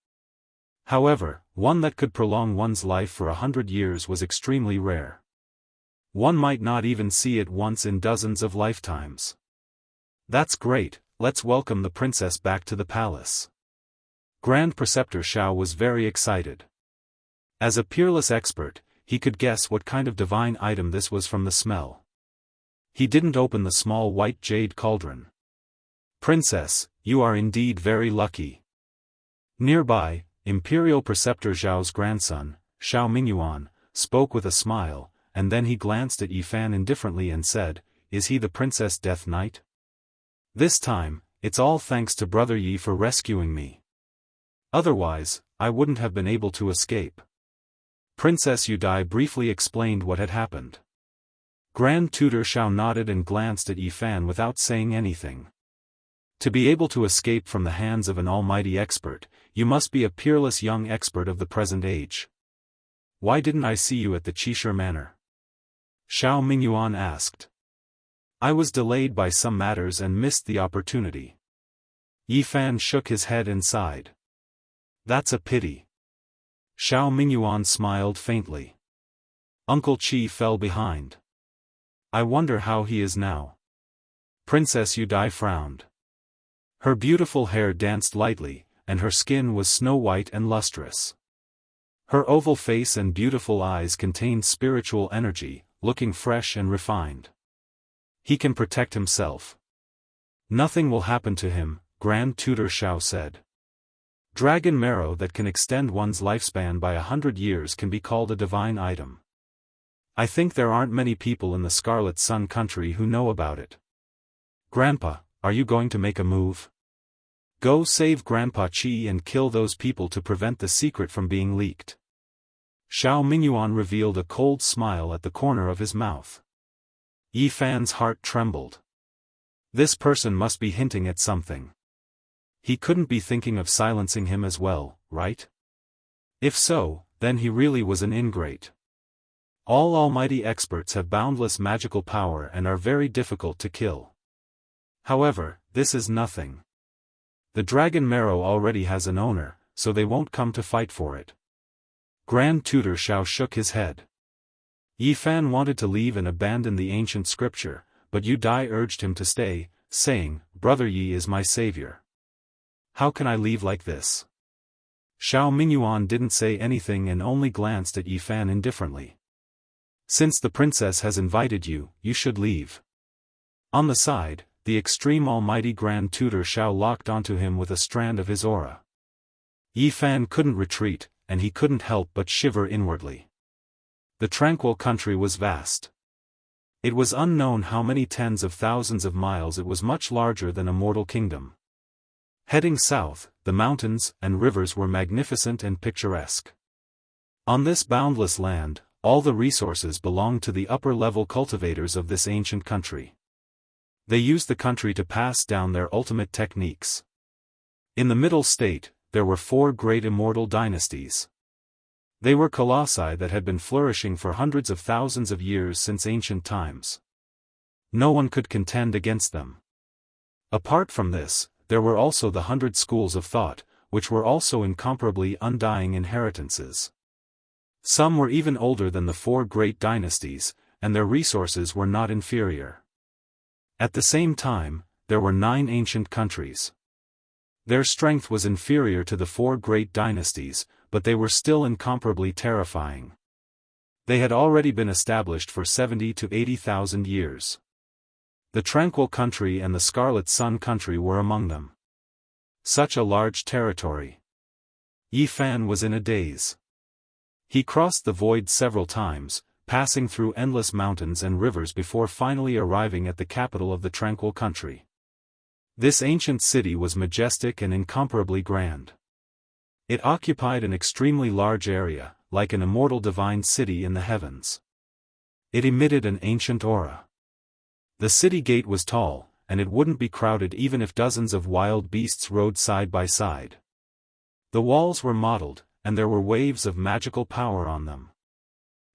However, one that could prolong one's life for 100 years was extremely rare. One might not even see it once in dozens of lifetimes. That's great, let's welcome the princess back to the palace. Grand Preceptor Xiao was very excited. As a peerless expert, he could guess what kind of divine item this was from the smell. He didn't open the small white jade cauldron. Princess, you are indeed very lucky. Nearby, Imperial Preceptor Zhao's grandson, Xiao Mingyuan, spoke with a smile, and then he glanced at Yi Fan indifferently and said, "Is he the Princess Death Knight? This time, it's all thanks to Brother Yi for rescuing me. Otherwise, I wouldn't have been able to escape." Princess Yu Dai briefly explained what had happened. Grand Tutor Xiao nodded and glanced at Yi Fan without saying anything. To be able to escape from the hands of an almighty expert, you must be a peerless young expert of the present age. Why didn't I see you at the Qishir Manor? Xiao Mingyuan asked. I was delayed by some matters and missed the opportunity. Yi Fan shook his head and sighed. That's a pity. Xiao Mingyuan smiled faintly. Uncle Qi fell behind. I wonder how he is now. Princess Yu Dai frowned. Her beautiful hair danced lightly, and her skin was snow-white and lustrous. Her oval face and beautiful eyes contained spiritual energy, looking fresh and refined. He can protect himself. Nothing will happen to him, Grand Tutor Xiao said. Dragon marrow that can extend one's lifespan by 100 years can be called a divine item. I think there aren't many people in the Scarlet Sun Country who know about it. Grandpa, are you going to make a move? Go save Grandpa Qi and kill those people to prevent the secret from being leaked. Xiao Mingyuan revealed a cold smile at the corner of his mouth. Yi Fan's heart trembled. This person must be hinting at something. He couldn't be thinking of silencing him as well, right? If so, then he really was an ingrate. All almighty experts have boundless magical power and are very difficult to kill. However, this is nothing. The dragon marrow already has an owner, so they won't come to fight for it. Grand Tutor Shao shook his head. Yi Fan wanted to leave and abandon the ancient scripture, but Yu Dai urged him to stay, saying, "Brother Yi is my savior. How can I leave like this?" Xiao Mingyuan didn't say anything and only glanced at Yi Fan indifferently. "Since the princess has invited you, you should leave." On the side, the extreme almighty Grand Tutor Xiao locked onto him with a strand of his aura. Yi Fan couldn't retreat, and he couldn't help but shiver inwardly. The tranquil country was vast. It was unknown how many tens of thousands of miles it was, much larger than a mortal kingdom. Heading south, the mountains and rivers were magnificent and picturesque. On this boundless land, all the resources belonged to the upper-level cultivators of this ancient country. They used the country to pass down their ultimate techniques. In the middle state, there were 4 great immortal dynasties. They were colossi that had been flourishing for hundreds of thousands of years since ancient times. No one could contend against them. Apart from this, there were also the 100 schools of thought, which were also incomparably undying inheritances. Some were even older than the 4 great dynasties, and their resources were not inferior. At the same time, there were 9 ancient countries. Their strength was inferior to the 4 great dynasties, but they were still incomparably terrifying. They had already been established for 70 to 80,000 years. The Tranquil Country and the Scarlet Sun Country were among them. Such a large territory. Yi Fan was in a daze. He crossed the void several times, passing through endless mountains and rivers before finally arriving at the capital of the Tranquil Country. This ancient city was majestic and incomparably grand. It occupied an extremely large area, like an immortal divine city in the heavens. It emitted an ancient aura. The city gate was tall, and it wouldn't be crowded even if dozens of wild beasts rode side by side. The walls were mottled, and there were waves of magical power on them.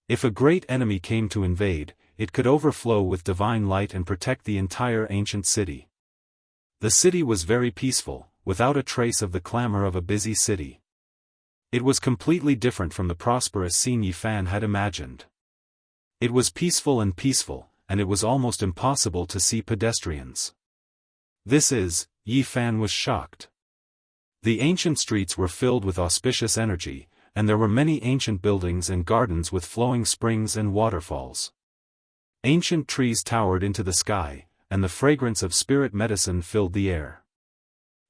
If a great enemy came to invade, it could overflow with divine light and protect the entire ancient city. The city was very peaceful, without a trace of the clamor of a busy city. It was completely different from the prosperous scene Yi Fan had imagined. It was peaceful, and it was almost impossible to see pedestrians. Yi Fan was shocked. The ancient streets were filled with auspicious energy, and there were many ancient buildings and gardens with flowing springs and waterfalls. Ancient trees towered into the sky, and the fragrance of spirit medicine filled the air.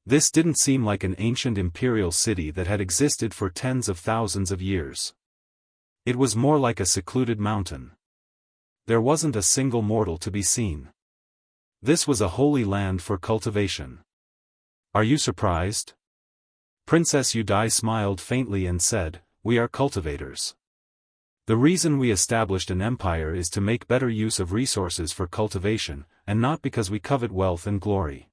This didn't seem like an ancient imperial city that had existed for tens of thousands of years. It was more like a secluded mountain. There wasn't a single mortal to be seen. This was a holy land for cultivation. "Are you surprised?" Princess Yu Dai smiled faintly and said, "We are cultivators. The reason we established an empire is to make better use of resources for cultivation, and not because we covet wealth and glory."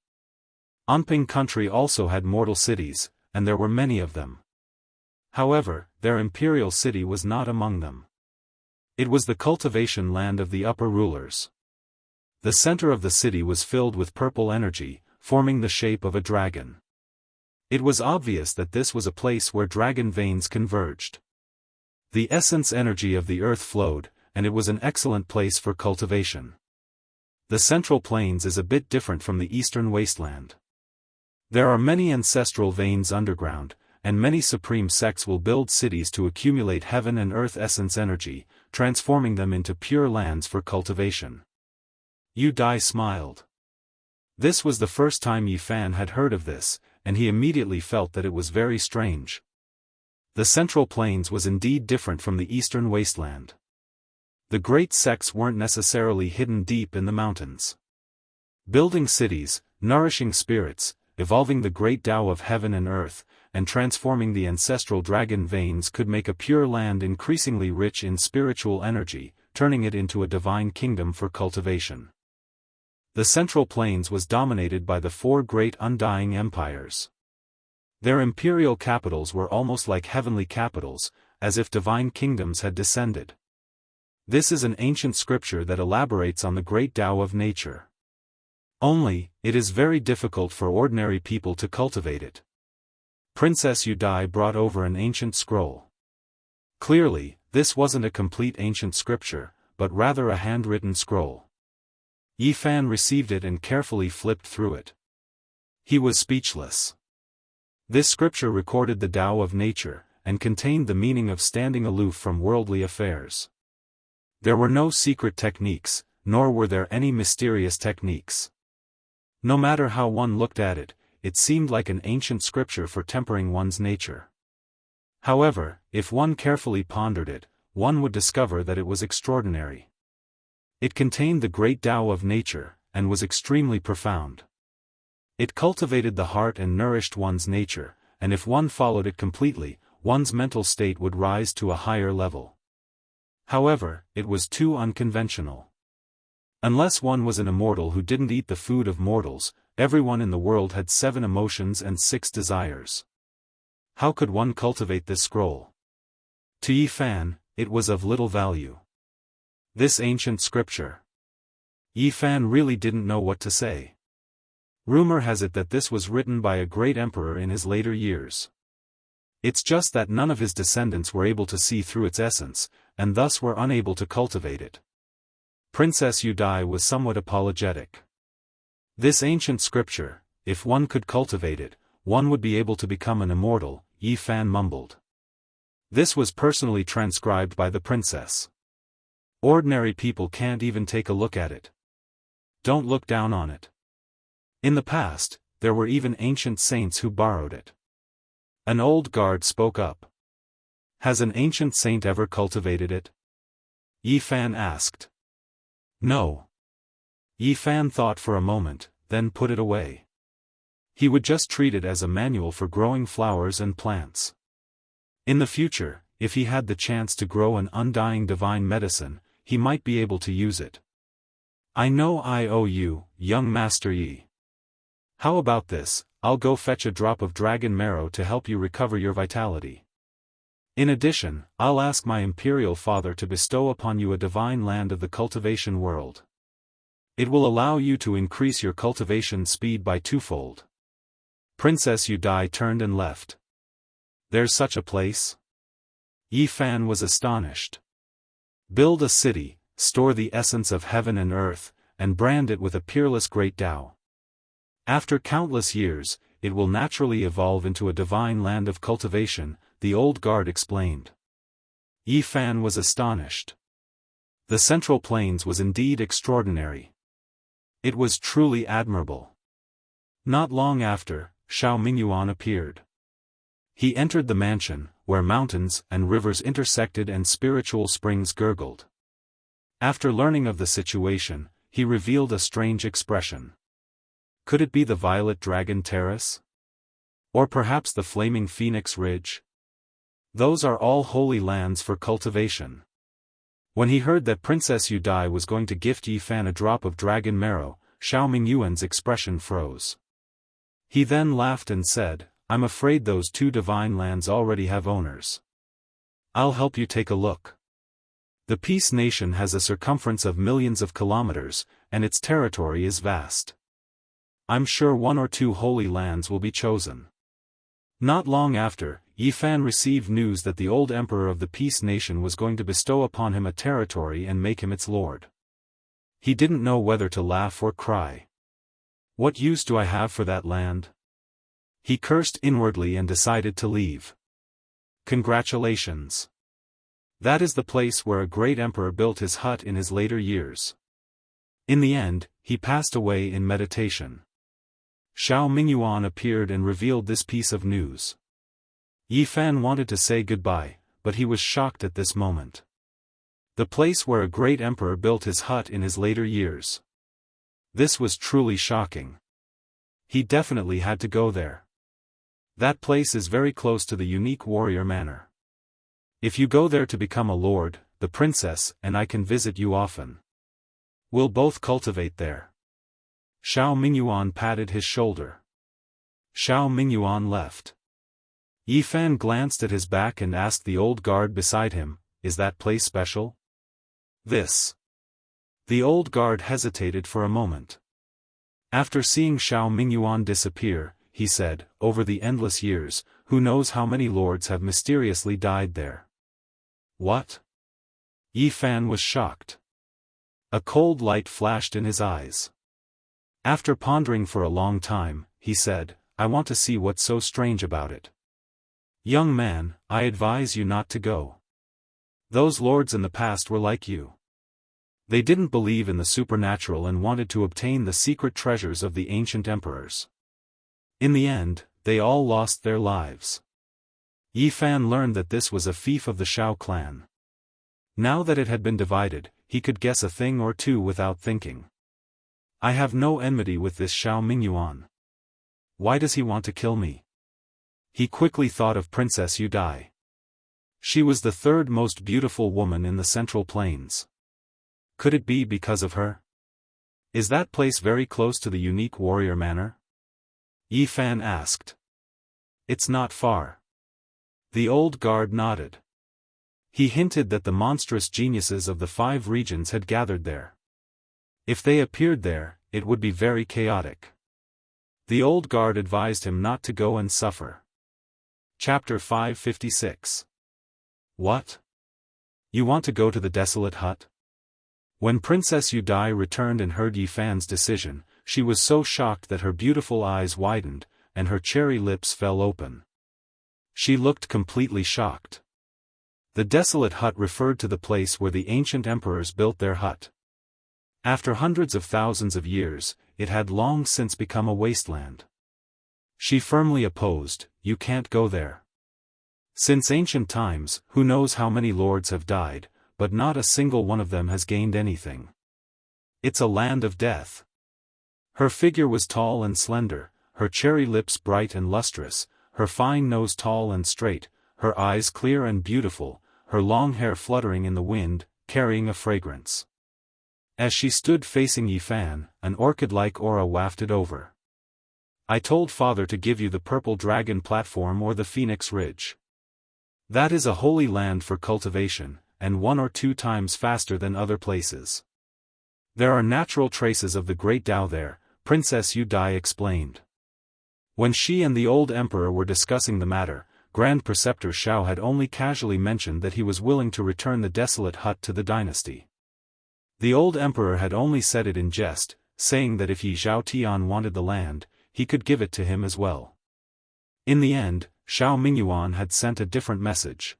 Anping country also had mortal cities, and there were many of them. However, their imperial city was not among them. It was the cultivation land of the upper rulers. The center of the city was filled with purple energy, forming the shape of a dragon. It was obvious that this was a place where dragon veins converged. The essence energy of the earth flowed, and it was an excellent place for cultivation. The Central Plains is a bit different from the Eastern Wasteland. There are many ancestral veins underground, and many supreme sects will build cities to accumulate heaven and earth essence energy, transforming them into pure lands for cultivation. Yu Dai smiled. This was the first time Yi Fan had heard of this, and he immediately felt that it was very strange. The Central Plains was indeed different from the Eastern Wasteland. The great sects weren't necessarily hidden deep in the mountains. Building cities, nourishing spirits, evolving the great Tao of heaven and earth, and transforming the ancestral dragon veins could make a pure land increasingly rich in spiritual energy, turning it into a divine kingdom for cultivation. The Central Plains was dominated by the 4 great undying empires. Their imperial capitals were almost like heavenly capitals, as if divine kingdoms had descended. This is an ancient scripture that elaborates on the great Tao of nature. Only, it is very difficult for ordinary people to cultivate it. Princess Yu Dai brought over an ancient scroll. Clearly, this wasn't a complete ancient scripture, but rather a handwritten scroll. Yi Fan received it and carefully flipped through it. He was speechless. This scripture recorded the Tao of nature, and contained the meaning of standing aloof from worldly affairs. There were no secret techniques, nor were there any mysterious techniques. No matter how one looked at it, it seemed like an ancient scripture for tempering one's nature. However, if one carefully pondered it, one would discover that it was extraordinary. It contained the great Tao of nature, and was extremely profound. It cultivated the heart and nourished one's nature, and if one followed it completely, one's mental state would rise to a higher level. However, it was too unconventional. Unless one was an immortal who didn't eat the food of mortals, everyone in the world had 7 emotions and 6 desires. How could one cultivate this scroll? To Yi Fan, it was of little value. This ancient scripture. Yi Fan really didn't know what to say. Rumor has it that this was written by a great emperor in his later years. It's just that none of his descendants were able to see through its essence, and thus were unable to cultivate it. Princess Yu Dai was somewhat apologetic. This ancient scripture, if one could cultivate it, one would be able to become an immortal, Yi Fan mumbled. This was personally transcribed by the princess. Ordinary people can't even take a look at it. Don't look down on it. In the past, there were even ancient saints who borrowed it. An old guard spoke up. Has an ancient saint ever cultivated it? Yi Fan asked. No. Yi Fan thought for a moment, then put it away. He would just treat it as a manual for growing flowers and plants. In the future, if he had the chance to grow an undying divine medicine, he might be able to use it. I know I owe you, young Master Yi. How about this? I'll go fetch a drop of dragon marrow to help you recover your vitality. In addition, I'll ask my imperial father to bestow upon you a divine land of the cultivation world. It will allow you to increase your cultivation speed by 2-fold. Princess Yu Dai turned and left. There's such a place? Yi Fan was astonished. Build a city, store the essence of heaven and earth, and brand it with a peerless great Tao. After countless years, it will naturally evolve into a divine land of cultivation, the old guard explained. Yi Fan was astonished. The Central Plains was indeed extraordinary. It was truly admirable. Not long after, Xiao Mingyuan appeared. He entered the mansion, where mountains and rivers intersected and spiritual springs gurgled. After learning of the situation, he revealed a strange expression. Could it be the Violet Dragon Terrace? Or perhaps the Flaming Phoenix Ridge? Those are all holy lands for cultivation. When he heard that Princess Yu Dai was going to gift Yi Fan a drop of dragon marrow, Xiao Mingyuan's expression froze. He then laughed and said, I'm afraid those 2 divine lands already have owners. I'll help you take a look. The Peace Nation has a circumference of millions of kilometers, and its territory is vast. I'm sure 1 or 2 holy lands will be chosen. Not long after, Yi Fan received news that the old emperor of the Peace Nation was going to bestow upon him a territory and make him its lord. He didn't know whether to laugh or cry. What use do I have for that land? He cursed inwardly and decided to leave. Congratulations. That is the place where a great emperor built his hut in his later years. In the end, he passed away in meditation. Xiao Mingyuan appeared and revealed this piece of news. Yi Fan wanted to say goodbye, but he was shocked at this moment. The place where a great emperor built his hut in his later years. This was truly shocking. He definitely had to go there. That place is very close to the unique warrior manor. If you go there to become a lord, the princess and I can visit you often. We'll both cultivate there. Xiao Mingyuan patted his shoulder. Xiao Mingyuan left. Yi Fan glanced at his back and asked the old guard beside him, is that place special? This. The old guard hesitated for a moment. After seeing Xiao Mingyuan disappear, he said, over the endless years, who knows how many lords have mysteriously died there. What? Yi Fan was shocked. A cold light flashed in his eyes. After pondering for a long time, he said, I want to see what's so strange about it. Young man, I advise you not to go. Those lords in the past were like you. They didn't believe in the supernatural and wanted to obtain the secret treasures of the ancient emperors. In the end, they all lost their lives. Yi Fan learned that this was a fief of the Shao clan. Now that it had been divided, he could guess a thing or two without thinking. I have no enmity with this Shao Mingyuan. Why does he want to kill me? He quickly thought of Princess Yu Dai. She was the third most beautiful woman in the Central Plains. Could it be because of her? Is that place very close to the unique warrior manor? Yi Fan asked. It's not far. The old guard nodded. He hinted that the monstrous geniuses of the 5 regions had gathered there. If they appeared there, it would be very chaotic. The old guard advised him not to go and suffer. Chapter 556. What? You want to go to the desolate hut? When Princess Yu Dai returned and heard Yi Fan's decision, she was so shocked that her beautiful eyes widened, and her cherry lips fell open. She looked completely shocked. The desolate hut referred to the place where the ancient emperors built their hut. After hundreds of thousands of years, it had long since become a wasteland. She firmly opposed, you can't go there. Since ancient times, who knows how many lords have died, but not a single one of them has gained anything. It's a land of death. Her figure was tall and slender, her cherry lips bright and lustrous, her fine nose tall and straight, her eyes clear and beautiful, her long hair fluttering in the wind, carrying a fragrance. As she stood facing Yi Fan, an orchid-like aura wafted over. I told father to give you the purple dragon platform or the phoenix ridge. That is a holy land for cultivation, and 1 or 2 times faster than other places. There are natural traces of the great Tao there, Princess Yu Dai explained. When she and the old emperor were discussing the matter, Grand Preceptor Shao had only casually mentioned that he was willing to return the desolate hut to the dynasty. The old emperor had only said it in jest, saying that if Yi Zhaotian wanted the land, he could give it to him as well. In the end, Shao Mingyuan had sent a different message.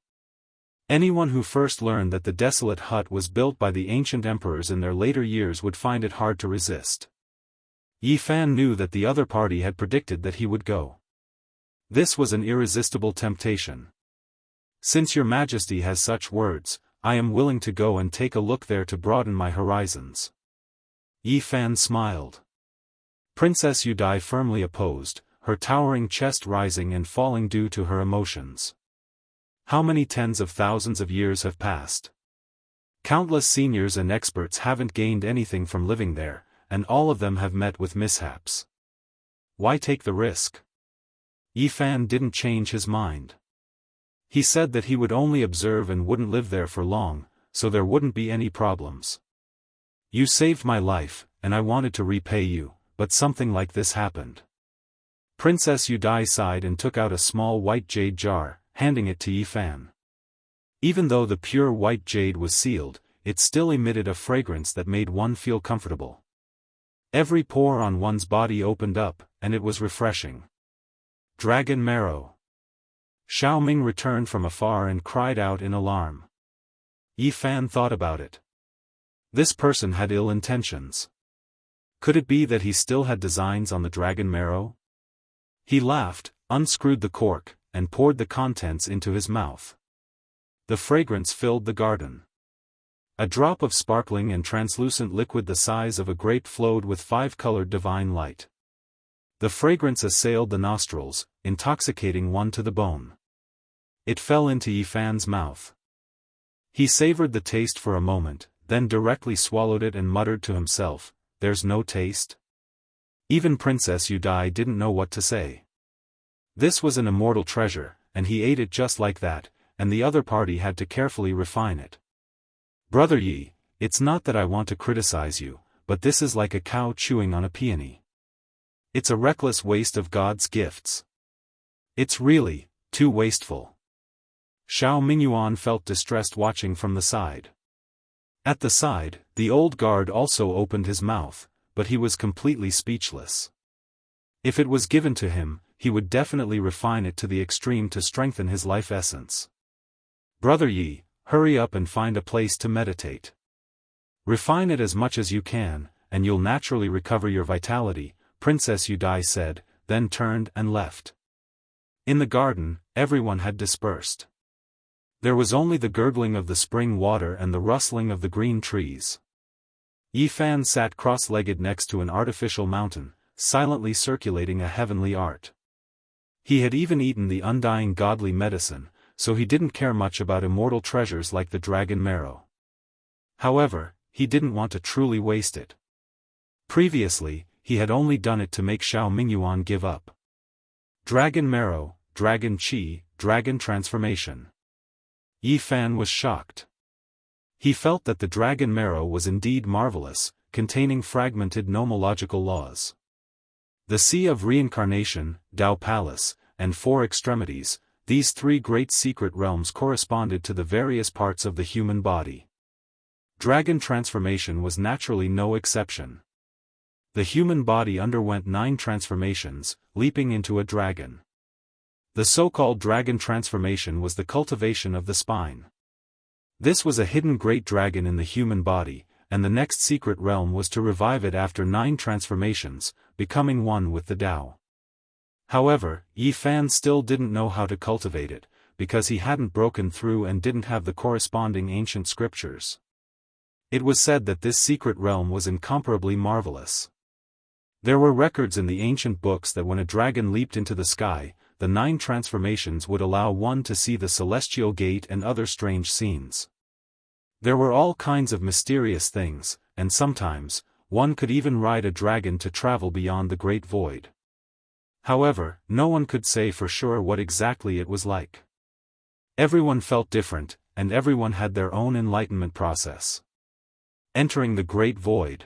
Anyone who first learned that the desolate hut was built by the ancient emperors in their later years would find it hard to resist. Yi Fan knew that the other party had predicted that he would go. This was an irresistible temptation. Since your majesty has such words, I am willing to go and take a look there to broaden my horizons. Yi Fan smiled. Princess Yu Dai firmly opposed, her towering chest rising and falling due to her emotions. How many tens of thousands of years have passed? Countless seniors and experts haven't gained anything from living there, and all of them have met with mishaps. Why take the risk? Yi Fan didn't change his mind. He said that he would only observe and wouldn't live there for long, so there wouldn't be any problems. You saved my life, and I wanted to repay you, but something like this happened. Princess Yu Dai sighed and took out a small white jade jar, handing it to Yi Fan. Even though the pure white jade was sealed, it still emitted a fragrance that made one feel comfortable. Every pore on one's body opened up, and it was refreshing. Dragon marrow. Xiao Ming returned from afar and cried out in alarm. Yi Fan thought about it. This person had ill intentions. Could it be that he still had designs on the dragon marrow? He laughed, unscrewed the cork, and poured the contents into his mouth. The fragrance filled the garden. A drop of sparkling and translucent liquid the size of a grape flowed with 5-colored divine light. The fragrance assailed the nostrils, intoxicating one to the bone. It fell into Yi Fan's mouth. He savored the taste for a moment, then directly swallowed it and muttered to himself, "There's no taste?" Even Princess Yu Dai didn't know what to say. This was an immortal treasure, and he ate it just like that, and the other party had to carefully refine it. Brother Yi, it's not that I want to criticize you, but this is like a cow chewing on a peony. It's a reckless waste of God's gifts. It's really too wasteful. Xiao Mingyuan felt distressed watching from the side. At the side, the old guard also opened his mouth, but he was completely speechless. If it was given to him, he would definitely refine it to the extreme to strengthen his life essence. Brother Yi, hurry up and find a place to meditate. Refine it as much as you can, and you'll naturally recover your vitality, Princess Yudai said, then turned and left. In the garden, everyone had dispersed. There was only the gurgling of the spring water and the rustling of the green trees. Yi Fan sat cross-legged next to an artificial mountain, silently circulating a heavenly art. He had even eaten the undying godly medicine, so he didn't care much about immortal treasures like the dragon marrow. However, he didn't want to truly waste it. Previously, he had only done it to make Xiao Mingyuan give up. Dragon marrow, dragon qi, dragon transformation. Yi Fan was shocked. He felt that the dragon marrow was indeed marvelous, containing fragmented nomological laws. The Sea of Reincarnation, Dao Palace, and Four Extremities, these three great secret realms corresponded to the various parts of the human body. Dragon transformation was naturally no exception. The human body underwent 9 transformations, leaping into a dragon. The so-called dragon transformation was the cultivation of the spine. This was a hidden great dragon in the human body, and the next secret realm was to revive it after 9 transformations, becoming one with the Tao. However, Yi Fan still didn't know how to cultivate it, because he hadn't broken through and didn't have the corresponding ancient scriptures. It was said that this secret realm was incomparably marvelous. There were records in the ancient books that when a dragon leaped into the sky, the 9 transformations would allow one to see the celestial gate and other strange scenes. There were all kinds of mysterious things, and sometimes, one could even ride a dragon to travel beyond the great void. However, no one could say for sure what exactly it was like. Everyone felt different, and everyone had their own enlightenment process. Entering the great void.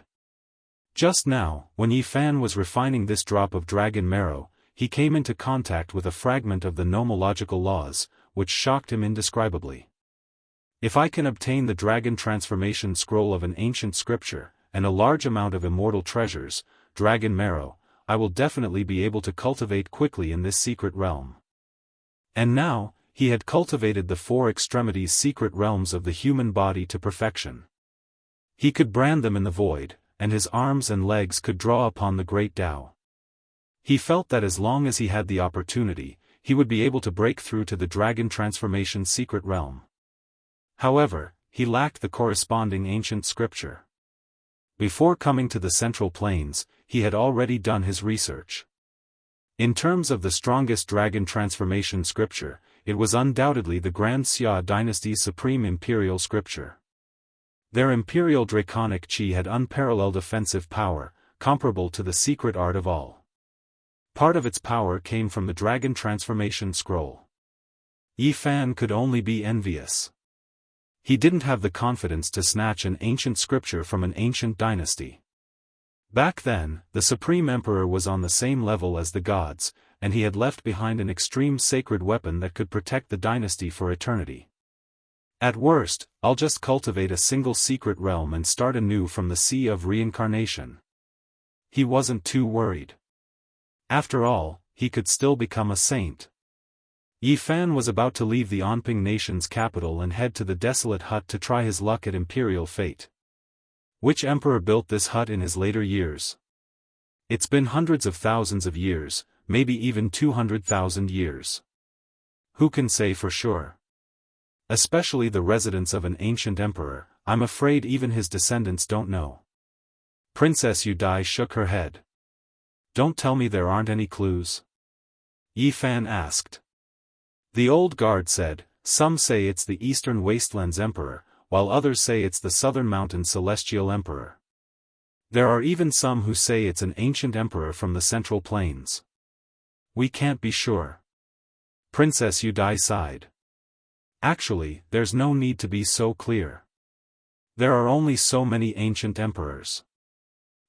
Just now, when Yi Fan was refining this drop of dragon marrow, he came into contact with a fragment of the nomological laws, which shocked him indescribably. If I can obtain the dragon transformation scroll of an ancient scripture, and a large amount of immortal treasures, dragon marrow, I will definitely be able to cultivate quickly in this secret realm. And now, he had cultivated the 4 extremities secret realms of the human body to perfection. He could brand them in the void, and his arms and legs could draw upon the great Tao. He felt that as long as he had the opportunity, he would be able to break through to the dragon transformation secret realm. However, he lacked the corresponding ancient scripture. Before coming to the Central Plains, he had already done his research. In terms of the strongest dragon transformation scripture, it was undoubtedly the Grand Xia dynasty's supreme imperial scripture. Their imperial draconic qi had unparalleled offensive power, comparable to the secret art of all. Part of its power came from the dragon transformation scroll. Yi Fan could only be envious. He didn't have the confidence to snatch an ancient scripture from an ancient dynasty. Back then, the Supreme Emperor was on the same level as the gods, and he had left behind an extreme sacred weapon that could protect the dynasty for eternity. At worst, I'll just cultivate a single secret realm and start anew from the Sea of Reincarnation. He wasn't too worried. After all, he could still become a saint. Yi Fan was about to leave the Anping nation's capital and head to the desolate hut to try his luck at imperial fate. Which emperor built this hut in his later years? It's been hundreds of thousands of years, maybe even 200,000 years. Who can say for sure? Especially the residents of an ancient emperor, I'm afraid even his descendants don't know. Princess Yudai shook her head. Don't tell me there aren't any clues? Yi Fan asked. The old guard said, some say it's the Eastern Wastelands Emperor, while others say it's the Southern Mountain Celestial Emperor. There are even some who say it's an ancient emperor from the Central Plains. We can't be sure. Princess Yudai sighed. Actually, there's no need to be so clear. There are only so many ancient emperors.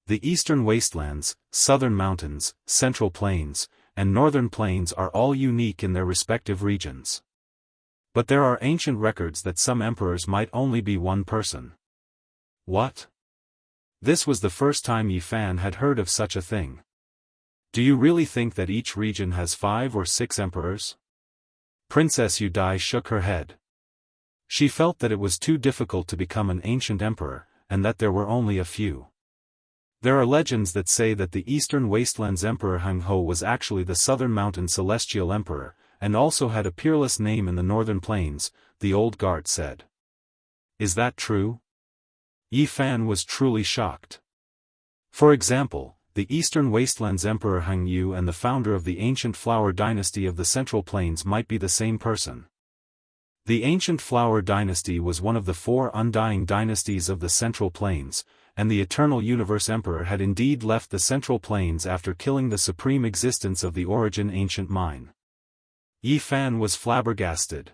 The Eastern Wastelands, Southern Mountains, Central Plains, and Northern Plains are all unique in their respective regions. But there are ancient records that some emperors might only be one person. What? This was the first time Yi Fan had heard of such a thing. Do you really think that each region has 5 or 6 emperors? Princess Yu Dai shook her head. She felt that it was too difficult to become an ancient emperor, and that there were only a few. There are legends that say that the Eastern Wastelands Emperor Jianghu was actually the Southern Mountain Celestial Emperor, and also had a peerless name in the Northern Plains, the old guard said. Is that true? Yi Fan was truly shocked. For example, the Eastern Wastelands Emperor Jianghu and the founder of the ancient Flower Dynasty of the Central Plains might be the same person. The ancient Flower Dynasty was one of the 4 undying dynasties of the Central Plains, and the Eternal Universe Emperor had indeed left the Central Plains after killing the supreme existence of the Origin Ancient Mine. Yi Fan was flabbergasted.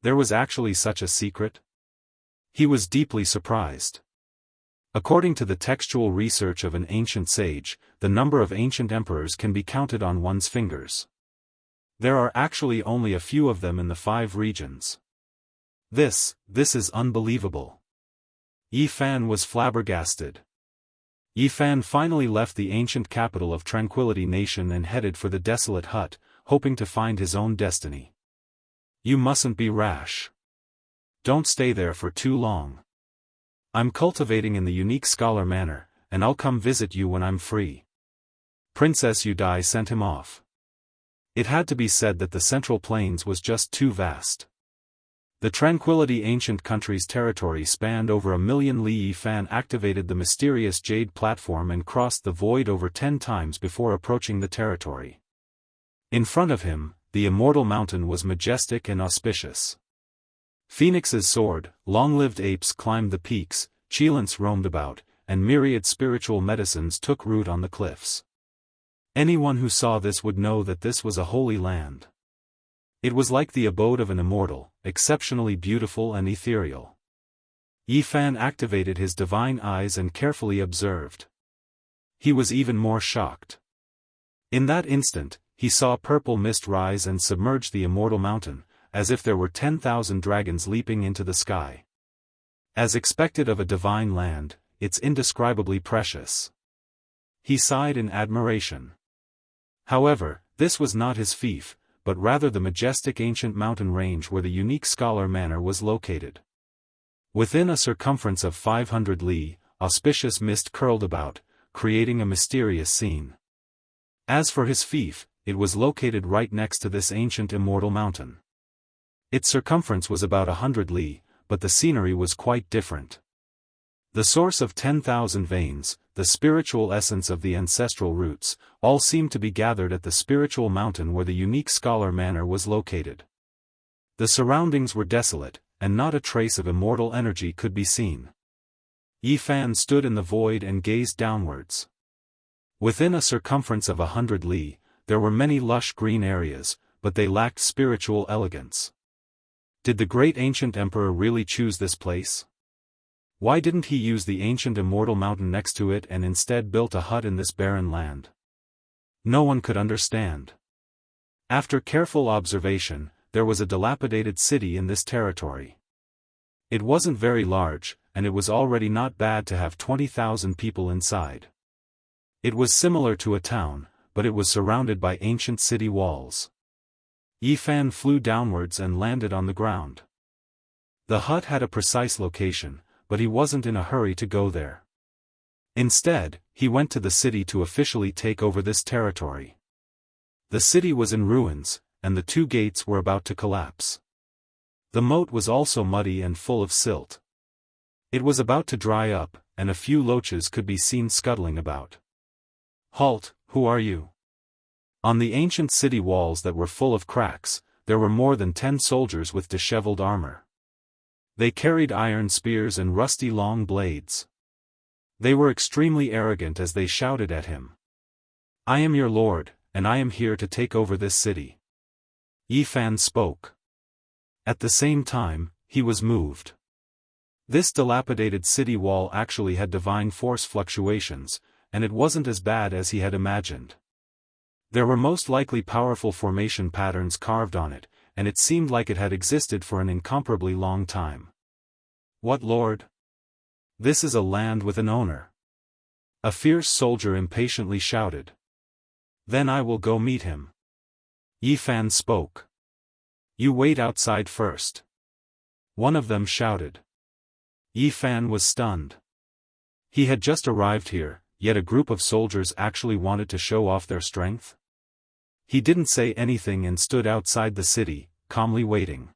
There was actually such a secret? He was deeply surprised. According to the textual research of an ancient sage, the number of ancient emperors can be counted on one's fingers. There are actually only a few of them in the 5 regions. This is unbelievable. Yi Fan was flabbergasted. Yi Fan finally left the ancient capital of Tranquility Nation and headed for the desolate hut, hoping to find his own destiny. You mustn't be rash. Don't stay there for too long. I'm cultivating in the unique scholar manner, and I'll come visit you when I'm free. Princess Yu Dai sent him off. It had to be said that the Central Plains was just too vast. The Tranquility Ancient Country's territory spanned over 1,000,000 li. Yi Fan activated the mysterious jade platform and crossed the void over 10 times before approaching the territory. In front of him, the Immortal Mountain was majestic and auspicious. Phoenix's sword, long-lived apes climbed the peaks, cheilants roamed about, and myriad spiritual medicines took root on the cliffs. Anyone who saw this would know that this was a holy land. It was like the abode of an immortal, exceptionally beautiful and ethereal. Yi Fan activated his divine eyes and carefully observed. He was even more shocked. In that instant, he saw purple mist rise and submerge the Immortal Mountain, as if there were 10,000 dragons leaping into the sky. As expected of a divine land, it's indescribably precious. He sighed in admiration. However, this was not his fief, but rather the majestic ancient mountain range where the unique scholar manor was located. Within a circumference of 500 li, auspicious mist curled about, creating a mysterious scene. As for his fief, it was located right next to this ancient immortal mountain. Its circumference was about 100 li, but the scenery was quite different. The source of 10,000 veins, the spiritual essence of the ancestral roots, all seemed to be gathered at the spiritual mountain where the unique scholar manor was located. The surroundings were desolate, and not a trace of immortal energy could be seen. Yi Fan stood in the void and gazed downwards. Within a circumference of 100 li, there were many lush green areas, but they lacked spiritual elegance. Did the great ancient emperor really choose this place? Why didn't he use the ancient immortal mountain next to it and instead built a hut in this barren land? No one could understand. After careful observation, there was a dilapidated city in this territory. It wasn't very large, and it was already not bad to have 20,000 people inside. It was similar to a town, but it was surrounded by ancient city walls. Yi Fan flew downwards and landed on the ground. The hut had a precise location, but he wasn't in a hurry to go there. Instead, he went to the city to officially take over this territory. The city was in ruins, and the 2 gates were about to collapse. The moat was also muddy and full of silt. It was about to dry up, and a few loaches could be seen scuttling about. "Halt, who are you?" On the ancient city walls that were full of cracks, there were more than 10 soldiers with disheveled armor. They carried iron spears and rusty long blades. They were extremely arrogant as they shouted at him. "I am your lord, and I am here to take over this city." Yi Fan spoke. At the same time, he was moved. This dilapidated city wall actually had divine force fluctuations, and it wasn't as bad as he had imagined. There were most likely powerful formation patterns carved on it, and it seemed like it had existed for an incomparably long time. What lord? This is a land with an owner. A fierce soldier impatiently shouted. Then I will go meet him. Yi Fan spoke. You wait outside first. One of them shouted. Yi Fan was stunned. He had just arrived here, yet a group of soldiers actually wanted to show off their strength? He didn't say anything and stood outside the city, calmly waiting.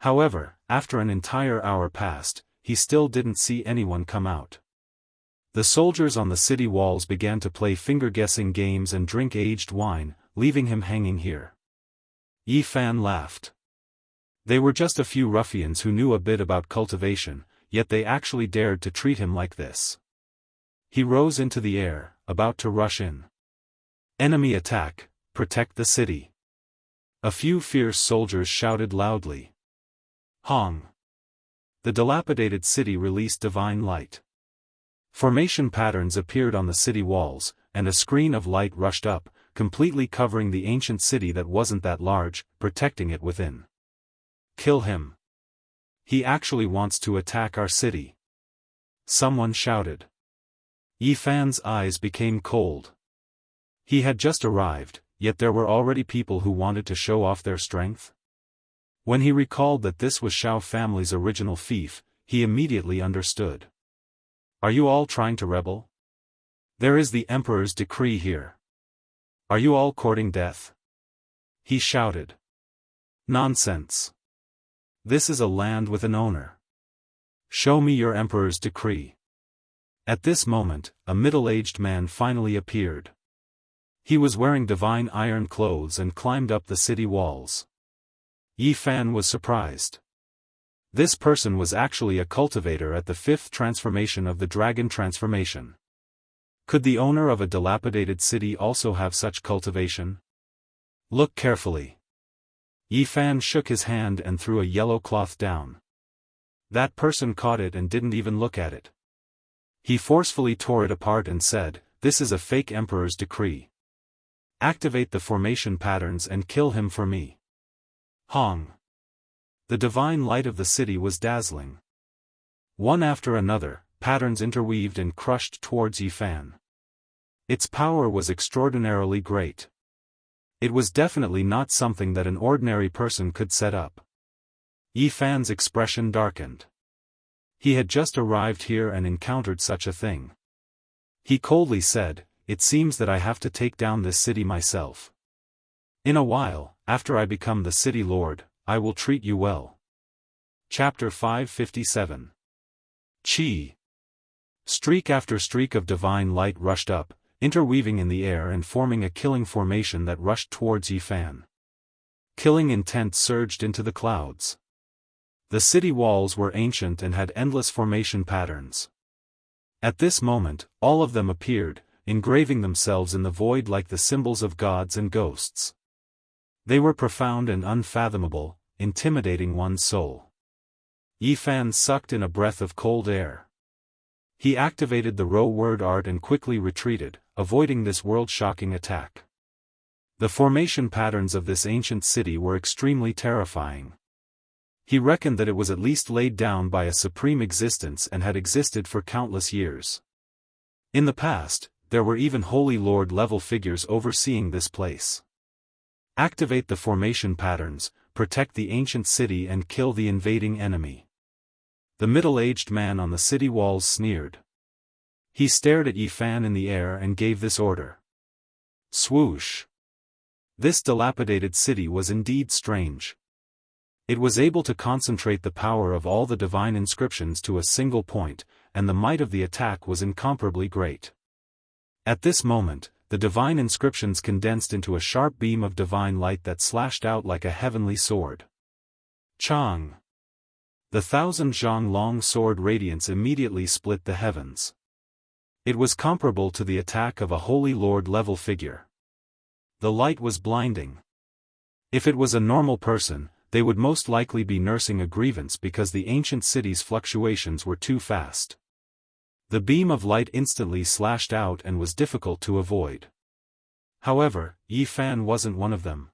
However, after an entire hour passed, he still didn't see anyone come out. The soldiers on the city walls began to play finger-guessing games and drink aged wine, leaving him hanging here. Yi Fan laughed. They were just a few ruffians who knew a bit about cultivation, yet they actually dared to treat him like this. He rose into the air, about to rush in. Enemy attack, protect the city. A few fierce soldiers shouted loudly. Hong. The dilapidated city released divine light. Formation patterns appeared on the city walls, and a screen of light rushed up, completely covering the ancient city that wasn't that large, protecting it within. Kill him. He actually wants to attack our city. Someone shouted. Yi Fan's eyes became cold. He had just arrived, yet there were already people who wanted to show off their strength. When he recalled that this was Shao family's original fief, he immediately understood. Are you all trying to rebel? There is the Emperor's decree here. Are you all courting death? He shouted. Nonsense. This is a land with an owner. Show me your Emperor's decree. At this moment, a middle-aged man finally appeared. He was wearing divine iron clothes and climbed up the city walls. Yi Fan was surprised. This person was actually a cultivator at the 5th transformation of the dragon transformation. Could the owner of a dilapidated city also have such cultivation? Look carefully. Yi Fan shook his hand and threw a yellow cloth down. That person caught it and didn't even look at it. He forcefully tore it apart and said, "This is a fake Emperor's decree. Activate the formation patterns and kill him for me." Hong. The divine light of the city was dazzling. One after another, patterns interweaved and crushed towards Yi Fan. Its power was extraordinarily great. It was definitely not something that an ordinary person could set up. Yi Fan's expression darkened. He had just arrived here and encountered such a thing. He coldly said, "It seems that I have to take down this city myself. In a while, after I become the city lord, I will treat you well." Chapter 557. Qi. Streak after streak of divine light rushed up, interweaving in the air and forming a killing formation that rushed towards Yi Fan. Killing intent surged into the clouds. The city walls were ancient and had endless formation patterns. At this moment, all of them appeared, engraving themselves in the void like the symbols of gods and ghosts. They were profound and unfathomable, intimidating one's soul. Yi Fan sucked in a breath of cold air. He activated the Ro word art and quickly retreated, avoiding this world-shocking attack. The formation patterns of this ancient city were extremely terrifying. He reckoned that it was at least laid down by a supreme existence and had existed for countless years. In the past, there were even Holy Lord-level figures overseeing this place. Activate the formation patterns, protect the ancient city and kill the invading enemy. The middle-aged man on the city walls sneered. He stared at Yi Fan in the air and gave this order. Swoosh! This dilapidated city was indeed strange. It was able to concentrate the power of all the divine inscriptions to a single point, and the might of the attack was incomparably great. At this moment, the divine inscriptions condensed into a sharp beam of divine light that slashed out like a heavenly sword. Chang! The 1,000-zhang-long sword radiance immediately split the heavens. It was comparable to the attack of a Holy Lord-level figure. The light was blinding. If it was a normal person, they would most likely be nursing a grievance because the ancient city's fluctuations were too fast. The beam of light instantly slashed out and was difficult to avoid. However, Yi Fan wasn't one of them.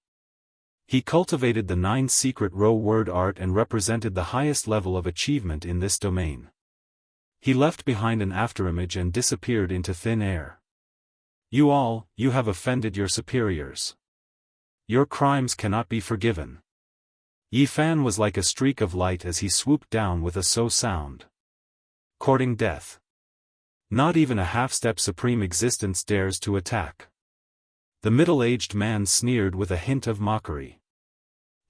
He cultivated the 9 secret row word art and represented the highest level of achievement in this domain. He left behind an afterimage and disappeared into thin air. You have offended your superiors. Your crimes cannot be forgiven. Yi Fan was like a streak of light as he swooped down with a sound. Courting death. Not even a half-step supreme existence dares to attack. The middle-aged man sneered with a hint of mockery.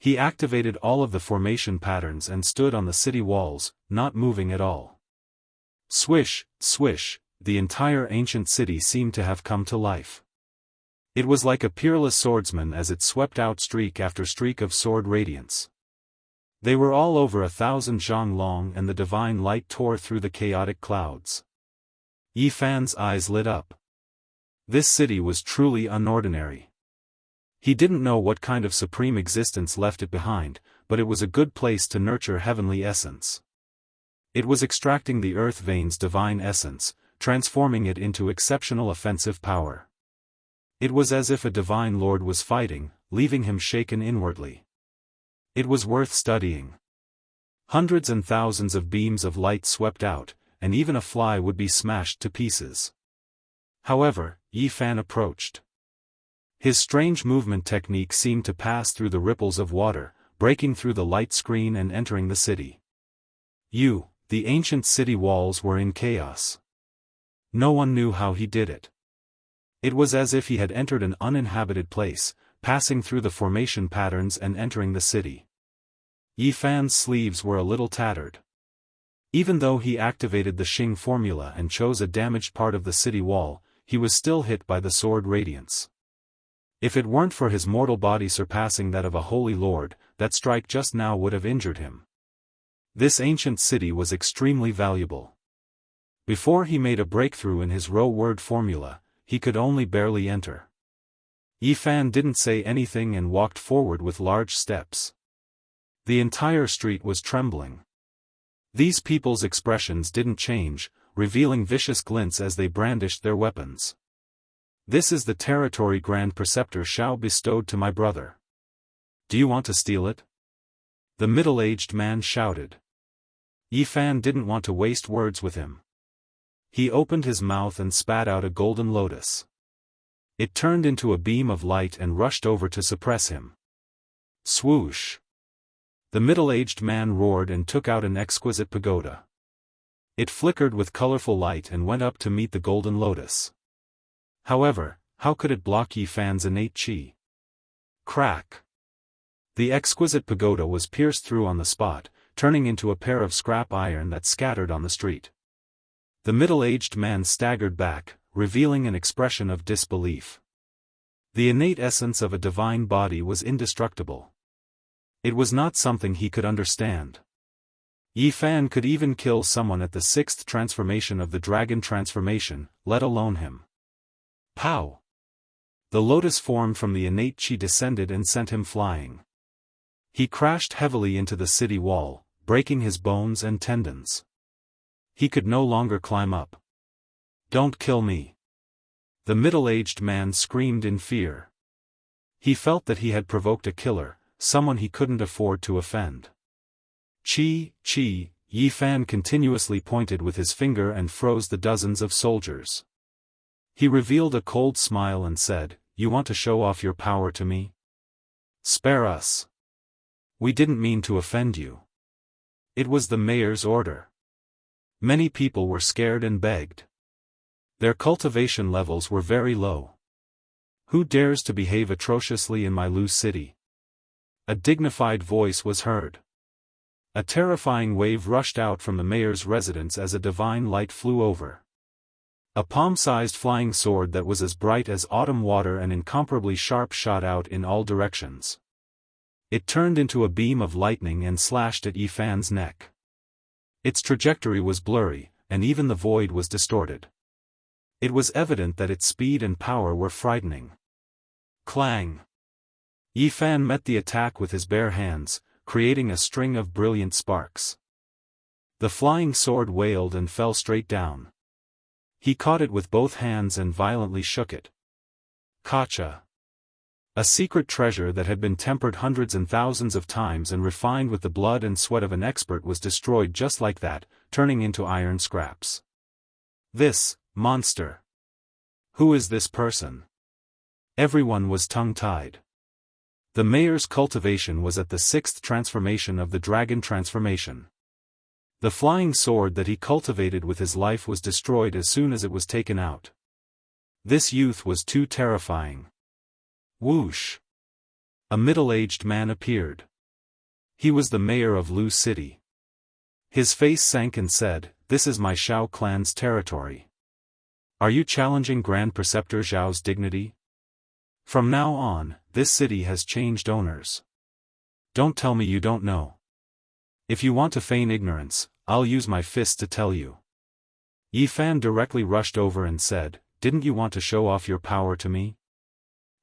He activated all of the formation patterns and stood on the city walls, not moving at all. Swish, swish, the entire ancient city seemed to have come to life. It was like a peerless swordsman as it swept out streak after streak of sword radiance. They were all over 1,000 zhang long and the divine light tore through the chaotic clouds. Yi Fan's eyes lit up. This city was truly unordinary. He didn't know what kind of supreme existence left it behind, but it was a good place to nurture heavenly essence. It was extracting the earth vein's divine essence, transforming it into exceptional offensive power. It was as if a divine lord was fighting, leaving him shaken inwardly. It was worth studying. Hundreds and thousands of beams of light swept out, and even a fly would be smashed to pieces. However, Yi Fan approached. His strange movement technique seemed to pass through the ripples of water, breaking through the light screen and entering the city. The ancient city walls were in chaos. No one knew how he did it. It was as if he had entered an uninhabited place, passing through the formation patterns and entering the city. Yi Fan's sleeves were a little tattered. Even though he activated the Xing formula and chose a damaged part of the city wall, he was still hit by the sword radiance. If it weren't for his mortal body surpassing that of a holy lord, that strike just now would have injured him. This ancient city was extremely valuable. Before he made a breakthrough in his row word formula, he could only barely enter. Yi Fan didn't say anything and walked forward with large steps. The entire street was trembling. These people's expressions didn't change, revealing vicious glints as they brandished their weapons. This is the territory Grand Preceptor Shao bestowed to my brother. Do you want to steal it? The middle-aged man shouted. Yi Fan didn't want to waste words with him. He opened his mouth and spat out a golden lotus. It turned into a beam of light and rushed over to suppress him. Swoosh! The middle-aged man roared and took out an exquisite pagoda. It flickered with colorful light and went up to meet the golden lotus. However, how could it block Yi Fan's innate qi? Crack! The exquisite pagoda was pierced through on the spot, turning into a pair of scrap iron that scattered on the street. The middle-aged man staggered back, revealing an expression of disbelief. The innate essence of a divine body was indestructible. It was not something he could understand. Yi Fan could even kill someone at the 6th transformation of the dragon transformation, let alone him. Pow! The lotus formed from the innate qi descended and sent him flying. He crashed heavily into the city wall, breaking his bones and tendons. He could no longer climb up. Don't kill me! The middle-aged man screamed in fear. He felt that he had provoked a killer, someone he couldn't afford to offend. Qi, Yi Fan continuously pointed with his finger and froze the dozens of soldiers. He revealed a cold smile and said, "You want to show off your power to me? Spare us. We didn't mean to offend you. It was the mayor's order." Many people were scared and begged. Their cultivation levels were very low. Who dares to behave atrociously in my loose city? A dignified voice was heard. A terrifying wave rushed out from the mayor's residence as a divine light flew over. A palm-sized flying sword that was as bright as autumn water and incomparably sharp shot out in all directions. It turned into a beam of lightning and slashed at Yi Fan's neck. Its trajectory was blurry, and even the void was distorted. It was evident that its speed and power were frightening. Clang! Yi Fan met the attack with his bare hands, creating a string of brilliant sparks. The flying sword wailed and fell straight down. He caught it with both hands and violently shook it. Kacha! A secret treasure that had been tempered hundreds and thousands of times and refined with the blood and sweat of an expert was destroyed just like that, turning into iron scraps. This monster. Who is this person? Everyone was tongue-tied. The mayor's cultivation was at the 6th transformation of the dragon transformation. The flying sword that he cultivated with his life was destroyed as soon as it was taken out. This youth was too terrifying. Whoosh! A middle-aged man appeared. He was the mayor of Lu City. His face sank and said, "This is my Shao clan's territory. Are you challenging Grand Preceptor Zhao's dignity? From now on, this city has changed owners. Don't tell me you don't know. If you want to feign ignorance, I'll use my fist to tell you." Yi Fan directly rushed over and said, "Didn't you want to show off your power to me?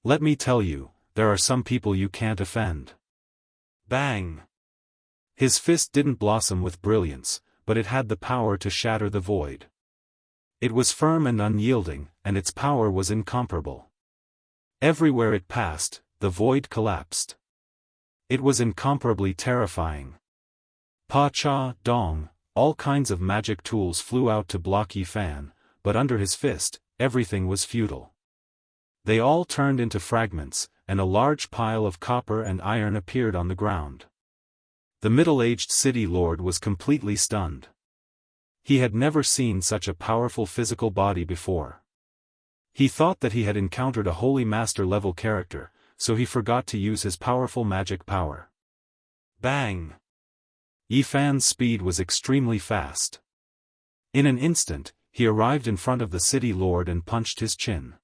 Let me tell you, there are some people you can't offend." Bang! His fist didn't blossom with brilliance, but it had the power to shatter the void. It was firm and unyielding, and its power was incomparable. Everywhere it passed, the void collapsed. It was incomparably terrifying. Pa Cha, Dong, all kinds of magic tools flew out to block Yi Fan, but under his fist, everything was futile. They all turned into fragments, and a large pile of copper and iron appeared on the ground. The middle-aged city lord was completely stunned. He had never seen such a powerful physical body before. He thought that he had encountered a holy master-level character, so he forgot to use his powerful magic power. Bang! Yi Fan's speed was extremely fast. In an instant, he arrived in front of the city lord and punched his chin.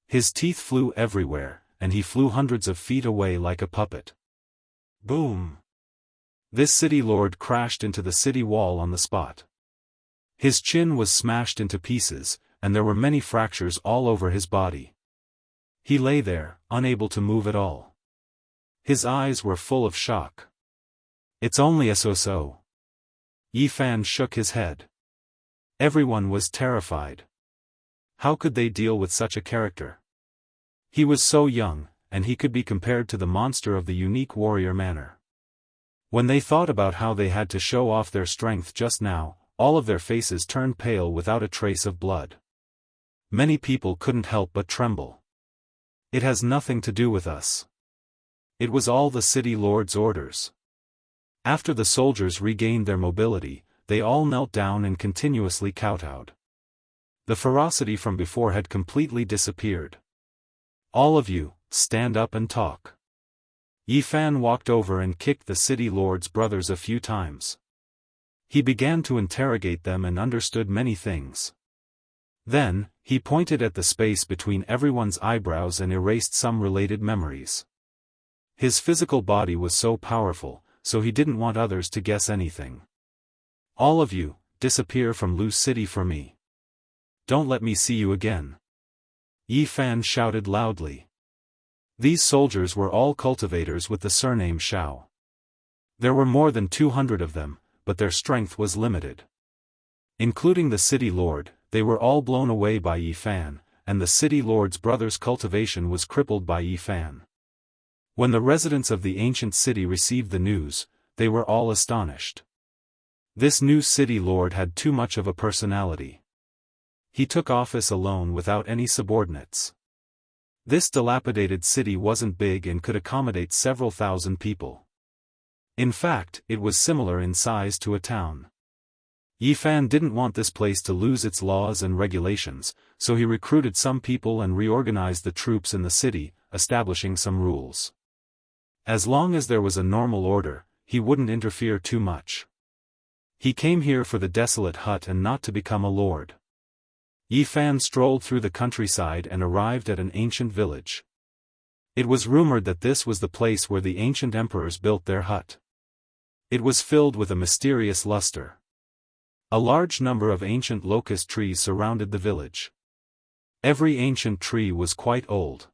His teeth flew everywhere, and he flew hundreds of feet away like a puppet. Boom! This city lord crashed into the city wall on the spot. His chin was smashed into pieces, and there were many fractures all over his body. He lay there, unable to move at all. His eyes were full of shock. "It's only a so-so." Yi Fan shook his head. Everyone was terrified. How could they deal with such a character? He was so young, and he could be compared to the monster of the unique warrior manner. When they thought about how they had to show off their strength just now, all of their faces turned pale without a trace of blood. Many people couldn't help but tremble. "It has nothing to do with us. It was all the city lord's orders." After the soldiers regained their mobility, they all knelt down and continuously kowtowed. The ferocity from before had completely disappeared. "All of you, stand up and talk." Yi Fan walked over and kicked the city lord's brothers a few times. He began to interrogate them and understood many things. Then, he pointed at the space between everyone's eyebrows and erased some related memories. His physical body was so powerful, so he didn't want others to guess anything. "All of you, disappear from Lu City for me. Don't let me see you again." Yi Fan shouted loudly. These soldiers were all cultivators with the surname Shao. There were more than 200 of them, but their strength was limited. Including the city lord, they were all blown away by Yi Fan, and the city lord's brother's cultivation was crippled by Yi Fan. When the residents of the ancient city received the news, they were all astonished. This new city lord had too much of a personality. He took office alone without any subordinates. This dilapidated city wasn't big and could accommodate several thousand people. In fact, it was similar in size to a town. Yi Fan didn't want this place to lose its laws and regulations, so he recruited some people and reorganized the troops in the city, establishing some rules. As long as there was a normal order, he wouldn't interfere too much. He came here for the desolate hut and not to become a lord. Yi Fan strolled through the countryside and arrived at an ancient village. It was rumored that this was the place where the ancient emperors built their hut. It was filled with a mysterious luster. A large number of ancient locust trees surrounded the village. Every ancient tree was quite old.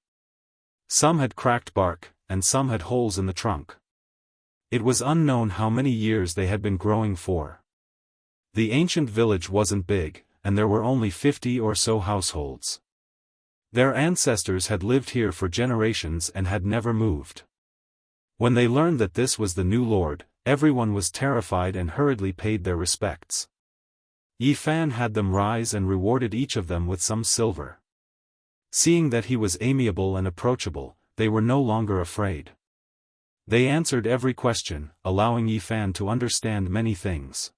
Some had cracked bark, and some had holes in the trunk. It was unknown how many years they had been growing for. The ancient village wasn't big, and there were only 50 or so households. Their ancestors had lived here for generations and had never moved. When they learned that this was the new lord, everyone was terrified and hurriedly paid their respects. Yi Fan had them rise and rewarded each of them with some silver. Seeing that he was amiable and approachable, they were no longer afraid. They answered every question, allowing Yi Fan to understand many things.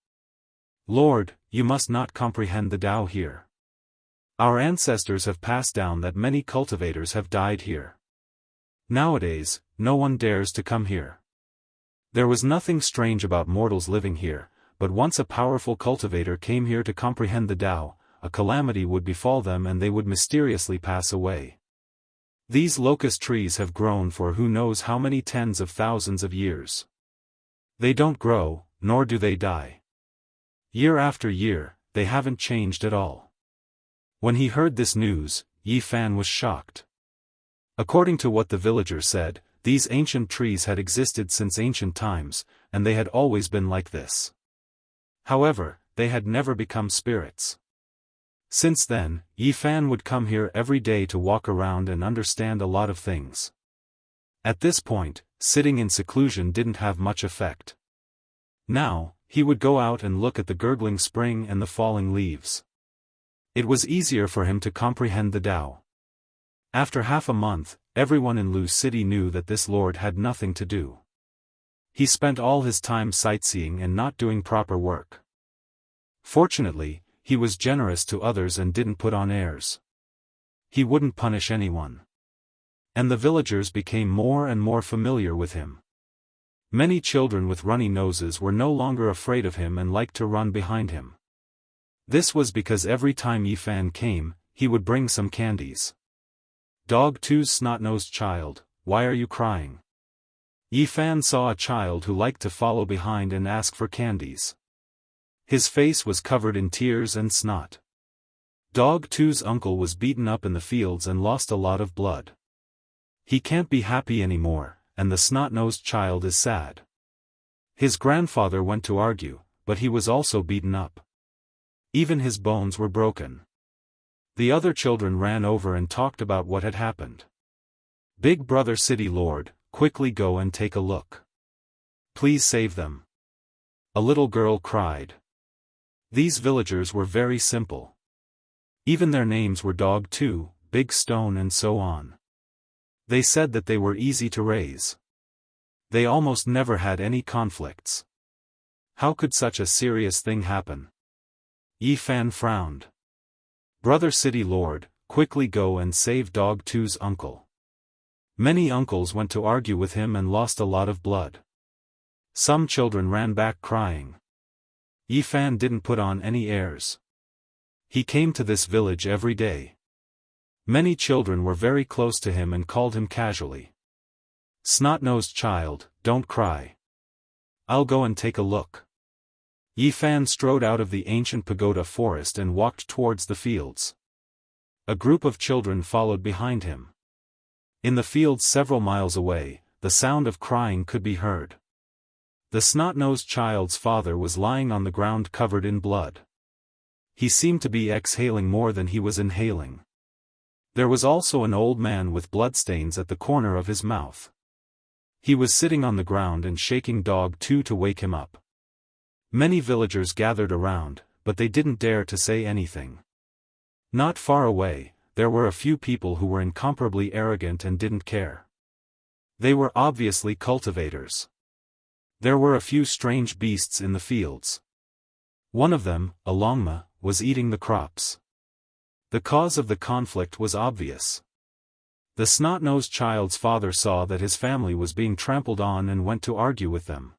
Lord, you must not comprehend the Tao here. Our ancestors have passed down that many cultivators have died here. Nowadays, no one dares to come here. There was nothing strange about mortals living here, but once a powerful cultivator came here to comprehend the Tao, a calamity would befall them and they would mysteriously pass away. These locust trees have grown for who knows how many tens of thousands of years. They don't grow, nor do they die. Year after year, they haven't changed at all. When he heard this news, Yi Fan was shocked. According to what the villagers said, these ancient trees had existed since ancient times, and they had always been like this. However, they had never become spirits. Since then, Yi Fan would come here every day to walk around and understand a lot of things. At this point, sitting in seclusion didn't have much effect. Now, he would go out and look at the gurgling spring and the falling leaves. It was easier for him to comprehend the Tao. After half a month, everyone in Lu City knew that this lord had nothing to do. He spent all his time sightseeing and not doing proper work. Fortunately, he was generous to others and didn't put on airs. He wouldn't punish anyone. And the villagers became more and more familiar with him. Many children with runny noses were no longer afraid of him and liked to run behind him. This was because every time Yi Fan came, he would bring some candies. Dog Two's snot-nosed child, why are you crying? Yi Fan saw a child who liked to follow behind and ask for candies. His face was covered in tears and snot. Dog Two's uncle was beaten up in the fields and lost a lot of blood. He can't be happy anymore, and the snot-nosed child is sad. His grandfather went to argue, but he was also beaten up. Even his bones were broken. The other children ran over and talked about what had happened. Big Brother City Lord, quickly go and take a look. Please save them. A little girl cried. These villagers were very simple. Even their names were Dog 2, Big Stone and so on. They said that they were easy to raise. They almost never had any conflicts. How could such a serious thing happen? Yi Fan frowned. Brother City Lord, quickly go and save Dog 2's uncle. Many uncles went to argue with him and lost a lot of blood. Some children ran back crying. Yi Fan didn't put on any airs. He came to this village every day. Many children were very close to him and called him casually. Snot-nosed child, don't cry. I'll go and take a look. Yi Fan strode out of the ancient pagoda forest and walked towards the fields. A group of children followed behind him. In the fields several miles away, the sound of crying could be heard. The snot-nosed child's father was lying on the ground covered in blood. He seemed to be exhaling more than he was inhaling. There was also an old man with bloodstains at the corner of his mouth. He was sitting on the ground and shaking Dog 2 to wake him up. Many villagers gathered around, but they didn't dare to say anything. Not far away, there were a few people who were incomparably arrogant and didn't care. They were obviously cultivators. There were a few strange beasts in the fields. One of them, a longma, was eating the crops. The cause of the conflict was obvious. The snot-nosed child's father saw that his family was being trampled on and went to argue with them.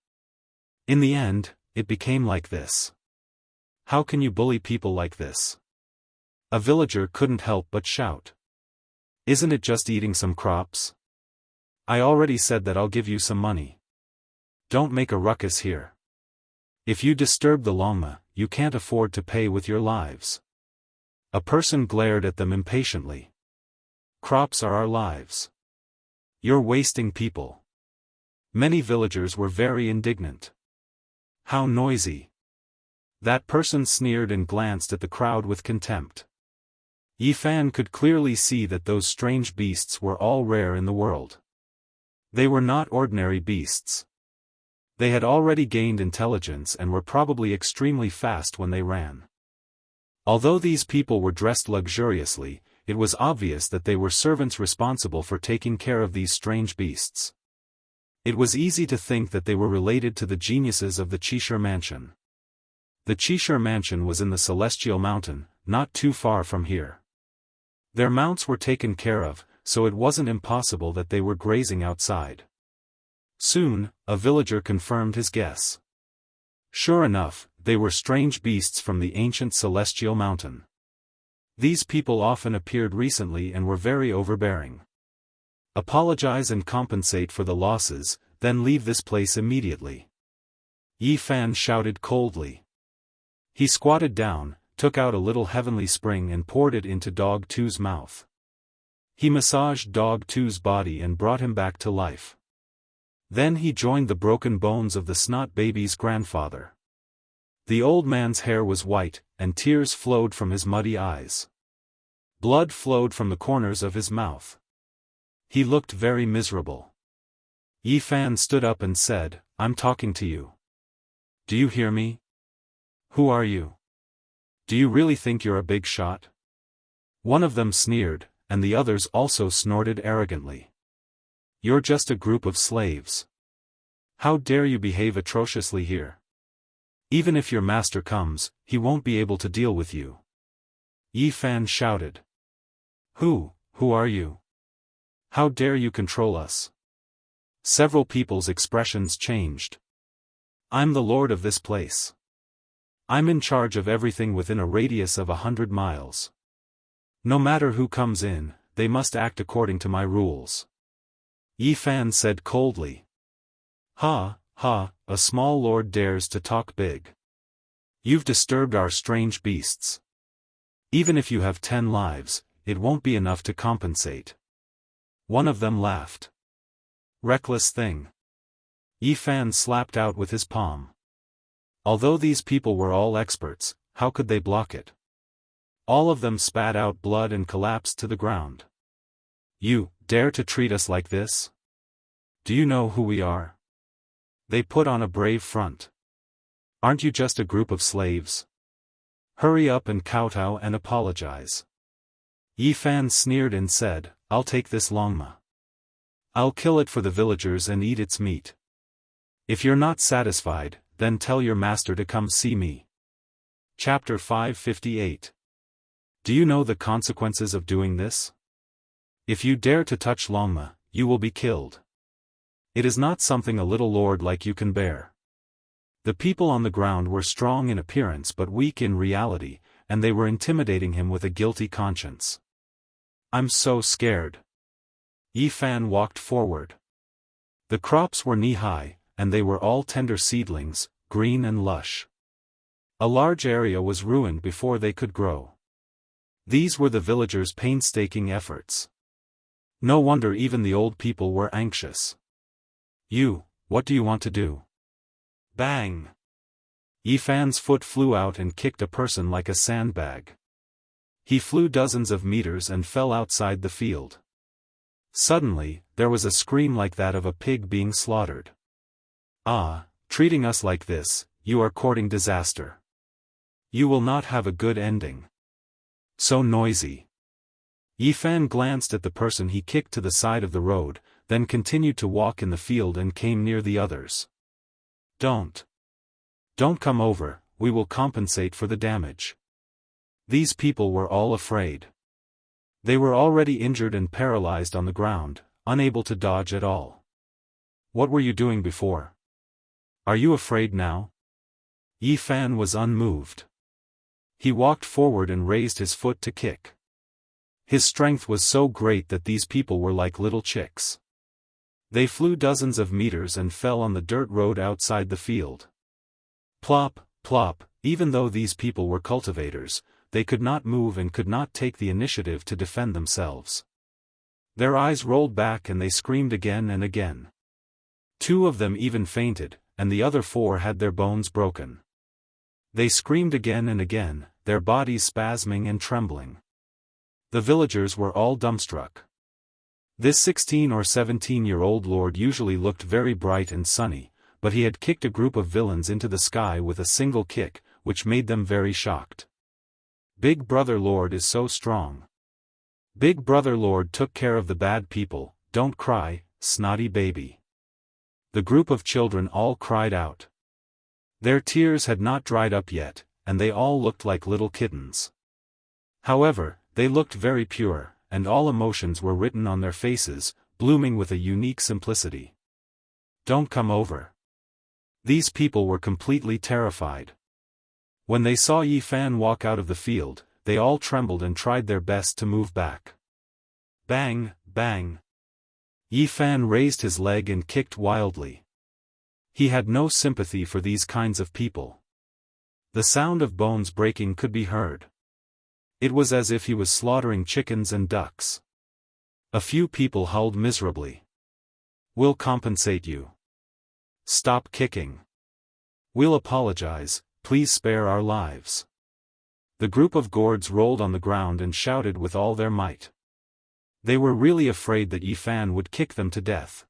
In the end, it became like this. How can you bully people like this? A villager couldn't help but shout. Isn't it just eating some crops? I already said that I'll give you some money. Don't make a ruckus here. If you disturb the longma, you can't afford to pay with your lives. A person glared at them impatiently. Crops are our lives. You're wasting people. Many villagers were very indignant. How noisy. That person sneered and glanced at the crowd with contempt. Yi Fan could clearly see that those strange beasts were all rare in the world. They were not ordinary beasts. They had already gained intelligence and were probably extremely fast when they ran. Although these people were dressed luxuriously, it was obvious that they were servants responsible for taking care of these strange beasts. It was easy to think that they were related to the geniuses of the Qishir Mansion. The Qishir Mansion was in the Celestial Mountain, not too far from here. Their mounts were taken care of, so it wasn't impossible that they were grazing outside. Soon, a villager confirmed his guess. Sure enough, they were strange beasts from the ancient Celestial Mountain. These people often appeared recently and were very overbearing. Apologize and compensate for the losses, then leave this place immediately. Yi Fan shouted coldly. He squatted down, took out a little heavenly spring and poured it into Dog 2's mouth. He massaged Dog 2's body and brought him back to life. Then he joined the broken bones of the snot baby's grandfather. The old man's hair was white, and tears flowed from his muddy eyes. Blood flowed from the corners of his mouth. He looked very miserable. Yi Fan stood up and said, "I'm talking to you. Do you hear me? Who are you? Do you really think you're a big shot?" One of them sneered, and the others also snorted arrogantly. "You're just a group of slaves. How dare you behave atrociously here? Even if your master comes, he won't be able to deal with you." Yi Fan shouted. Who are you? How dare you control us?" Several people's expressions changed. "I'm the lord of this place. I'm in charge of everything within a radius of 100 miles. No matter who comes in, they must act according to my rules." Yi Fan said coldly. Ha, a small lord dares to talk big. You've disturbed our strange beasts. Even if you have 10 lives, it won't be enough to compensate." One of them laughed. "Reckless thing." Yi Fan slapped out with his palm. Although these people were all experts, how could they block it? All of them spat out blood and collapsed to the ground. "You dare to treat us like this? Do you know who we are?" They put on a brave front. "Aren't you just a group of slaves? Hurry up and kowtow and apologize." Yi Fan sneered and said, "I'll take this longma. I'll kill it for the villagers and eat its meat. If you're not satisfied, then tell your master to come see me." Chapter 558. Do you know the consequences of doing this? If you dare to touch longma, you will be killed. It is not something a little lord like you can bear. The people on the ground were strong in appearance but weak in reality, and they were intimidating him with a guilty conscience. "I'm so scared." Yi Fan walked forward. The crops were knee-high, and they were all tender seedlings, green and lush. A large area was ruined before they could grow. These were the villagers' painstaking efforts. No wonder even the old people were anxious. What do you want to do?" Bang! Yi Fan's foot flew out and kicked a person like a sandbag. He flew dozens of meters and fell outside the field. Suddenly, there was a scream like that of a pig being slaughtered. "Ah, treating us like this, you are courting disaster. You will not have a good ending. So noisy." Yi Fan glanced at the person he kicked to the side of the road, then continued to walk in the field and came near the others. Don't come over, we will compensate for the damage." These people were all afraid. They were already injured and paralyzed on the ground, unable to dodge at all. "What were you doing before? Are you afraid now?" Yi Fan was unmoved. He walked forward and raised his foot to kick. His strength was so great that these people were like little chicks. They flew dozens of meters and fell on the dirt road outside the field. Plop, plop, even though these people were cultivators, they could not move and could not take the initiative to defend themselves. Their eyes rolled back and they screamed again and again. 2 of them even fainted, and the other 4 had their bones broken. They screamed again and again, their bodies spasming and trembling. The villagers were all dumbstruck. This 16 or 17-year-old lord usually looked very bright and sunny, but he had kicked a group of villains into the sky with a single kick, which made them very shocked. Big Brother Lord is so strong. Big Brother Lord took care of the bad people, don't cry, snotty baby. The group of children all cried out. Their tears had not dried up yet, and they all looked like little kittens. However, they looked very pure, and all emotions were written on their faces, blooming with a unique simplicity. Don't come over. These people were completely terrified. When they saw Yi Fan walk out of the field, they all trembled and tried their best to move back. Bang, bang. Yi Fan raised his leg and kicked wildly. He had no sympathy for these kinds of people. The sound of bones breaking could be heard. It was as if he was slaughtering chickens and ducks. A few people howled miserably. We'll compensate you. Stop kicking. We'll apologize, please spare our lives. The group of gourds rolled on the ground and shouted with all their might. They were really afraid that Yi Fan would kick them to death.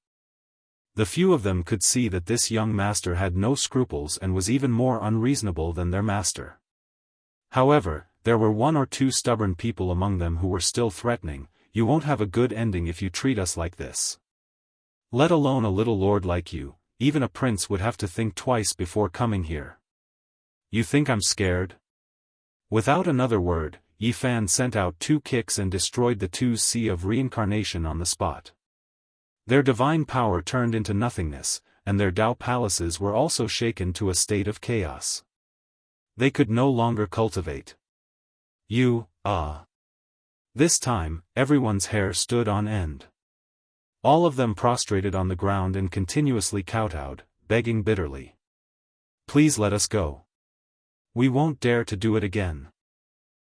The few of them could see that this young master had no scruples and was even more unreasonable than their master. However, there were one or two stubborn people among them who were still threatening, "You won't have a good ending if you treat us like this. Let alone a little lord like you, even a prince would have to think twice before coming here. You think I'm scared?" Without another word, Yi Fan sent out 2 kicks and destroyed the 2's sea of reincarnation on the spot. Their divine power turned into nothingness, and their Dao palaces were also shaken to a state of chaos. They could no longer cultivate. This time, everyone's hair stood on end. All of them prostrated on the ground and continuously kowtowed, begging bitterly. Please let us go. We won't dare to do it again.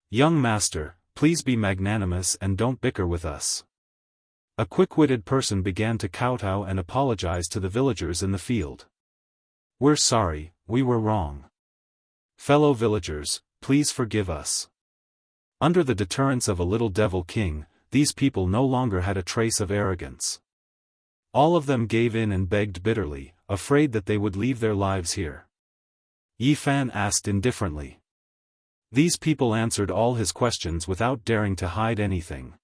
Young master, please be magnanimous and don't bicker with us. A quick-witted person began to kowtow and apologize to the villagers in the field. We're sorry, we were wrong. Fellow villagers, please forgive us. Under the deterrence of a little devil king, these people no longer had a trace of arrogance. All of them gave in and begged bitterly, afraid that they would leave their lives here. Yi Fan asked indifferently. These people answered all his questions without daring to hide anything.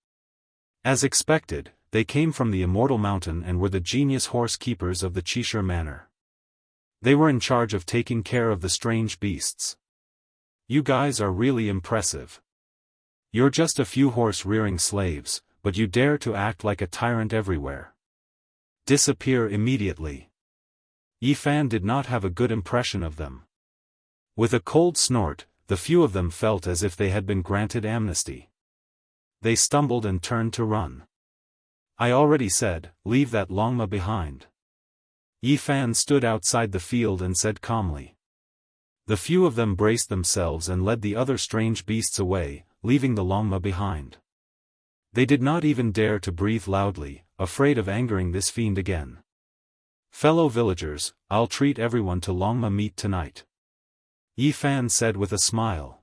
As expected, they came from the Immortal Mountain and were the genius horse keepers of the Qishir Manor. They were in charge of taking care of the strange beasts. You guys are really impressive. You're just a few horse-rearing slaves, but you dare to act like a tyrant everywhere. Disappear immediately. Yi Fan did not have a good impression of them. With a cold snort, the few of them felt as if they had been granted amnesty. They stumbled and turned to run. I already said, leave that Longma behind. Yi Fan stood outside the field and said calmly. The few of them braced themselves and led the other strange beasts away, leaving the Longma behind. They did not even dare to breathe loudly, afraid of angering this fiend again. Fellow villagers, I'll treat everyone to Longma meat tonight. Yi Fan said with a smile.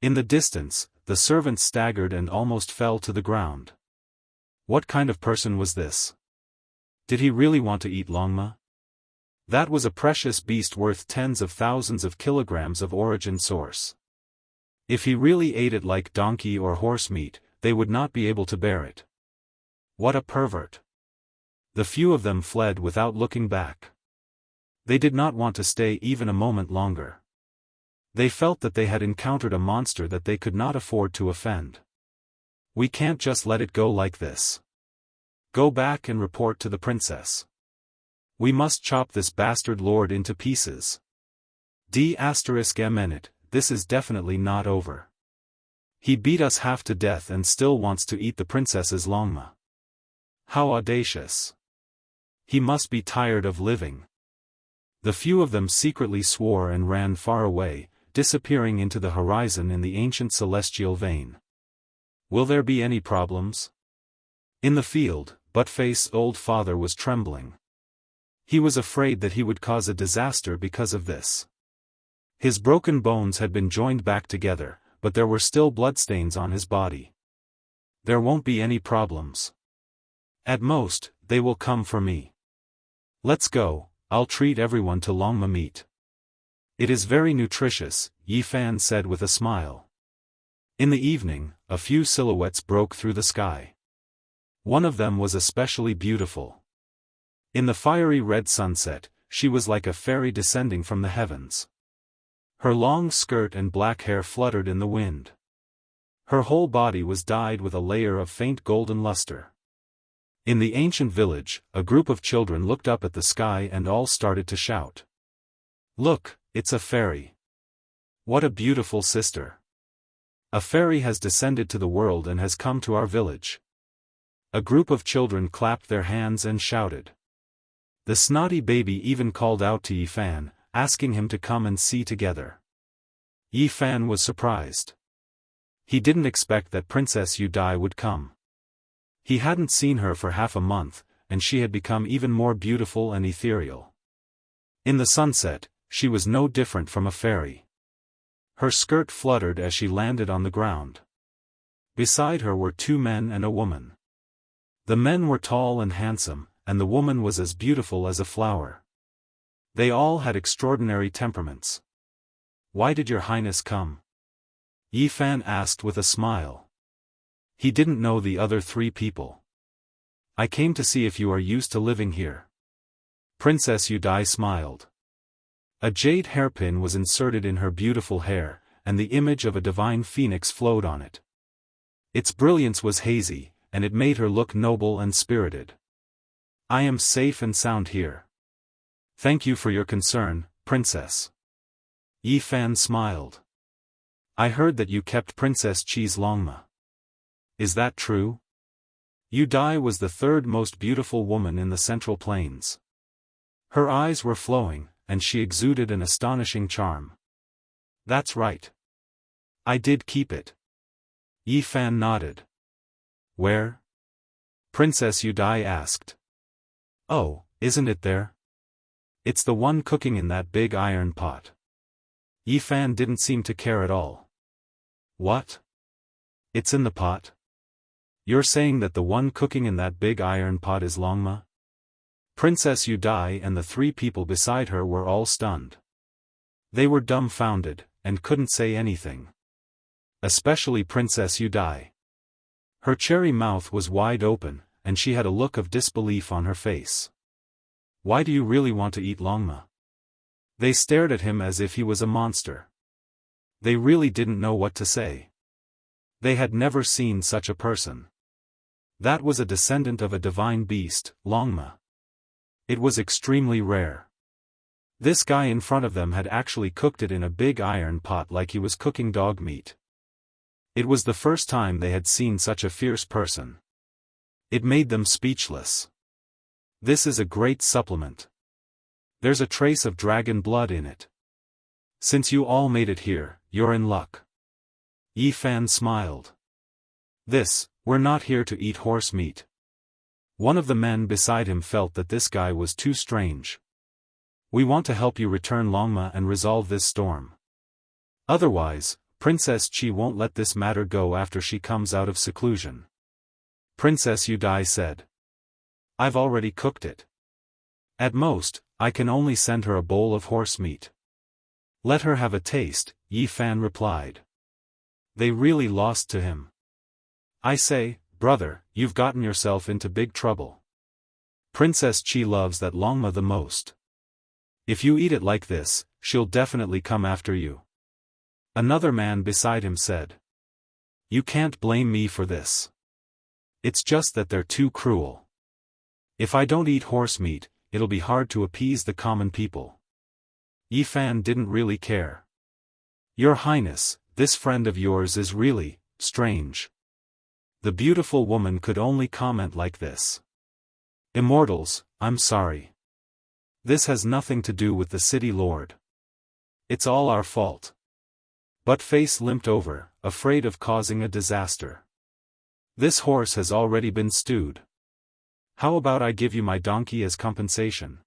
In the distance, the servant staggered and almost fell to the ground. What kind of person was this? Did he really want to eat Longma? That was a precious beast worth tens of thousands of kilograms of origin source. If he really ate it like donkey or horse meat, they would not be able to bear it. What a pervert. The few of them fled without looking back. They did not want to stay even a moment longer. They felt that they had encountered a monster that they could not afford to offend. We can't just let it go like this. Go back and report to the princess. We must chop this bastard lord into pieces. D****, this is definitely not over. He beat us half to death and still wants to eat the princess's Longma. How audacious. He must be tired of living. The few of them secretly swore and ran far away, disappearing into the horizon in the ancient celestial vein. Will there be any problems? In the field, Buttface's old father was trembling. He was afraid that he would cause a disaster because of this. His broken bones had been joined back together, but there were still bloodstains on his body. there won't be any problems. At most, they will come for me. Let's go, I'll treat everyone to longma meat. It is very nutritious, Yi Fan said with a smile. In the evening, a few silhouettes broke through the sky. One of them was especially beautiful. In the fiery red sunset, she was like a fairy descending from the heavens. Her long skirt and black hair fluttered in the wind. Her whole body was dyed with a layer of faint golden luster. In the ancient village, a group of children looked up at the sky and all started to shout. Look, it's a fairy. What a beautiful sister. A fairy has descended to the world and has come to our village. A group of children clapped their hands and shouted. The snotty baby even called out to Yi Fan, asking him to come and see together. Yi Fan was surprised. He didn't expect that Princess Yu Dai would come. He hadn't seen her for half a month, and she had become even more beautiful and ethereal. In the sunset, she was no different from a fairy. Her skirt fluttered as she landed on the ground. Beside her were two men and a woman. The men were tall and handsome, and the woman was as beautiful as a flower. They all had extraordinary temperaments. Why did your highness come? Yi Fan asked with a smile. He didn't know the other three people. I came to see if you are used to living here. Princess Yu Dai smiled. A jade hairpin was inserted in her beautiful hair, and the image of a divine phoenix flowed on it. Its brilliance was hazy, and it made her look noble and spirited. I am safe and sound here. Thank you for your concern, princess. Yi Fan smiled. I heard that you kept Princess Chi's longma. Is that true? Yu Dai was the third most beautiful woman in the Central Plains. Her eyes were flowing, and she exuded an astonishing charm. That's right. I did keep it. Yi Fan nodded. Where? Princess Yu Dai asked. Oh, isn't it there? It's the one cooking in that big iron pot. Yi Fan didn't seem to care at all. What? It's in the pot? You're saying that the one cooking in that big iron pot is longma? Princess Yu Dai and the three people beside her were all stunned. They were dumbfounded, and couldn't say anything. Especially Princess Yu Dai. Her cherry mouth was wide open, and she had a look of disbelief on her face. Why do you really want to eat longma? They stared at him as if he was a monster. They really didn't know what to say. They had never seen such a person. That was a descendant of a divine beast, longma. It was extremely rare. This guy in front of them had actually cooked it in a big iron pot like he was cooking dog meat. It was the first time they had seen such a fierce person. It made them speechless. This is a great supplement. There's a trace of dragon blood in it. Since you all made it here, you're in luck. Yi Fan smiled. We're not here to eat horse meat. One of the men beside him felt that this guy was too strange. We want to help you return longma and resolve this storm. Otherwise, Princess Chi won't let this matter go after she comes out of seclusion. Princess Yu Dai said. I've already cooked it. At most, I can only send her a bowl of horse meat. Let her have a taste, Yi Fan replied. They really lost to him. I say, brother, you've gotten yourself into big trouble. Princess Chi loves that longma the most. If you eat it like this, she'll definitely come after you. Another man beside him said. You can't blame me for this. It's just that they're too cruel. If I don't eat horse meat, it'll be hard to appease the common people. Yi Fan didn't really care. Your Highness, this friend of yours is really strange. The beautiful woman could only comment like this. Immortals, I'm sorry. This has nothing to do with the city lord. It's all our fault. But Face limped over, afraid of causing a disaster. This horse has already been stewed. How about I give you my donkey as compensation?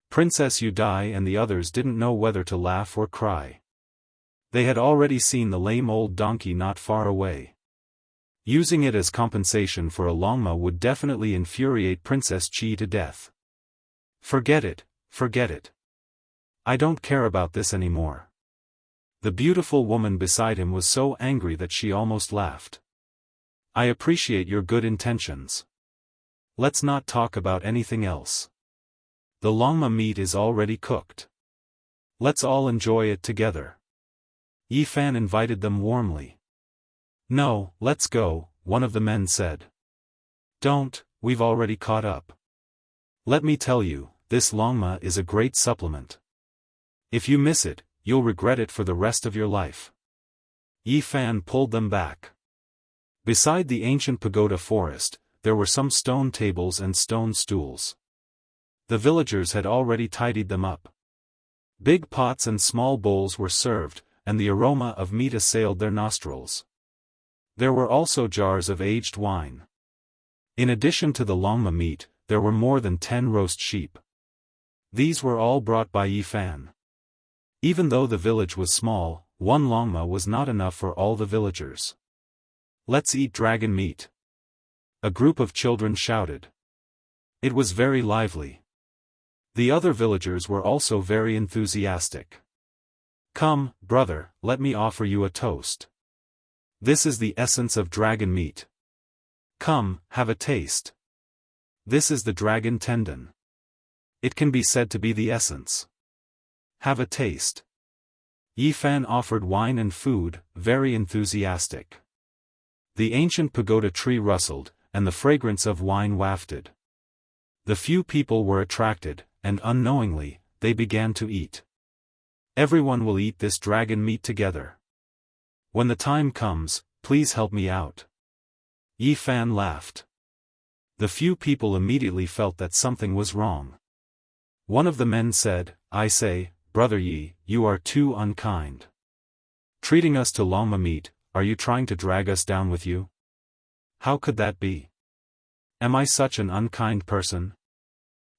Princess Yu Dai and the others didn't know whether to laugh or cry. They had already seen the lame old donkey not far away. Using it as compensation for a longma would definitely infuriate Princess Qi to death. Forget it, forget it. I don't care about this anymore. The beautiful woman beside him was so angry that she almost laughed. I appreciate your good intentions. Let's not talk about anything else. The longma meat is already cooked. Let's all enjoy it together. Yi Fan invited them warmly. No, let's go, one of the men said. Don't, we've already caught up. Let me tell you, this longma is a great supplement. If you miss it, you'll regret it for the rest of your life. Yi Fan pulled them back. Beside the ancient pagoda forest, there were some stone tables and stone stools. The villagers had already tidied them up. Big pots and small bowls were served, and the aroma of meat assailed their nostrils. There were also jars of aged wine. In addition to the longma meat, there were more than 10 roast sheep. These were all brought by Yi Fan. Even though the village was small, one longma was not enough for all the villagers. Let's eat dragon meat. A group of children shouted. It was very lively. The other villagers were also very enthusiastic. Come, brother, let me offer you a toast. This is the essence of dragon meat. Come, have a taste. This is the dragon tendon. It can be said to be the essence. Have a taste. Yi Fan offered wine and food, very enthusiastic. The ancient pagoda tree rustled, and the fragrance of wine wafted. The few people were attracted, and unknowingly, they began to eat. Everyone will eat this dragon meat together. When the time comes, please help me out. Yi Fan laughed. The few people immediately felt that something was wrong. One of the men said, I say, Brother Yi, you are too unkind. Treating us to longma meat, are you trying to drag us down with you? How could that be? Am I such an unkind person?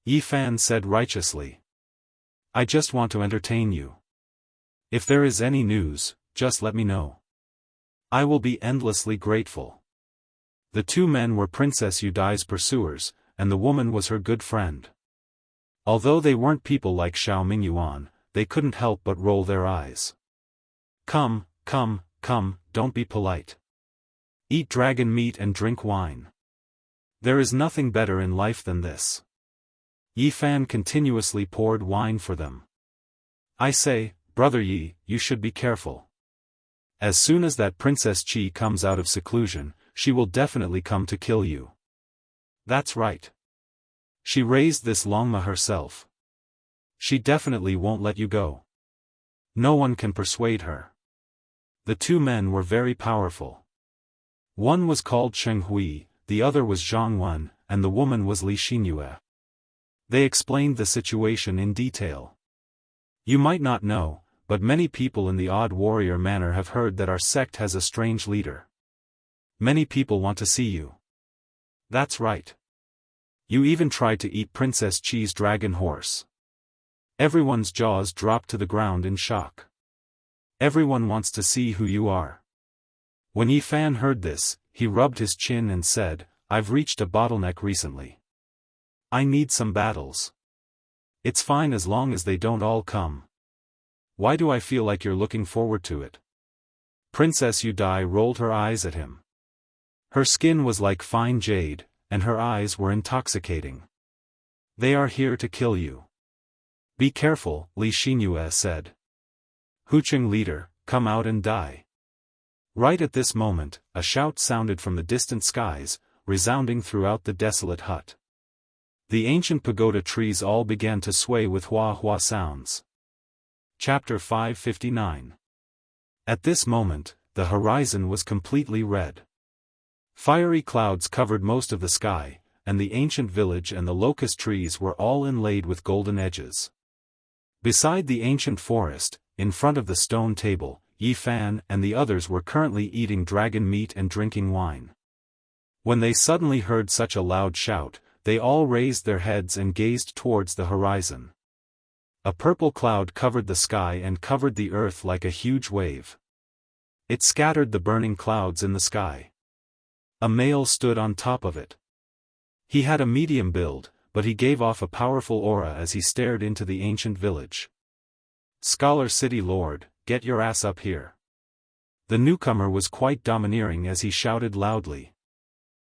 Yi Fan said righteously. I just want to entertain you. If there is any news, just let me know. I will be endlessly grateful. The two men were Princess Yudai's pursuers, and the woman was her good friend. Although they weren't people like Xiao Mingyuan, they couldn't help but roll their eyes. Come, come, come, don't be polite. Eat dragon meat and drink wine. There is nothing better in life than this. Yi Fan continuously poured wine for them. I say, Brother Yi, you should be careful. As soon as that Princess Qi comes out of seclusion, she will definitely come to kill you. That's right. She raised this longma herself. She definitely won't let you go. No one can persuade her. The two men were very powerful. One was called Cheng Hui, the other was Zhang Wen, and the woman was Li Xinyue. They explained the situation in detail. You might not know, but many people in the Odd Warrior Manor have heard that our sect has a strange leader. Many people want to see you. That's right. You even tried to eat Princess Qi's dragon horse. Everyone's jaws dropped to the ground in shock. Everyone wants to see who you are. When Yi Fan heard this, he rubbed his chin and said, I've reached a bottleneck recently. I need some battles. It's fine as long as they don't all come. Why do I feel like you're looking forward to it? Princess Yudai rolled her eyes at him. Her skin was like fine jade, and her eyes were intoxicating. They are here to kill you. Be careful, Li Xinyue said. Huqing leader, come out and die. Right at this moment, a shout sounded from the distant skies, resounding throughout the desolate hut. The ancient pagoda trees all began to sway with hua-hua sounds. Chapter 559. At this moment, the horizon was completely red. Fiery clouds covered most of the sky, and the ancient village and the locust trees were all inlaid with golden edges. Beside the ancient forest, in front of the stone table, Yi Fan and the others were currently eating dragon meat and drinking wine. When they suddenly heard such a loud shout, they all raised their heads and gazed towards the horizon. A purple cloud covered the sky and covered the earth like a huge wave. It scattered the burning clouds in the sky. A male stood on top of it. He had a medium build, but he gave off a powerful aura as he stared into the ancient village. "Scholar City Lord, get your ass up here." The newcomer was quite domineering as he shouted loudly.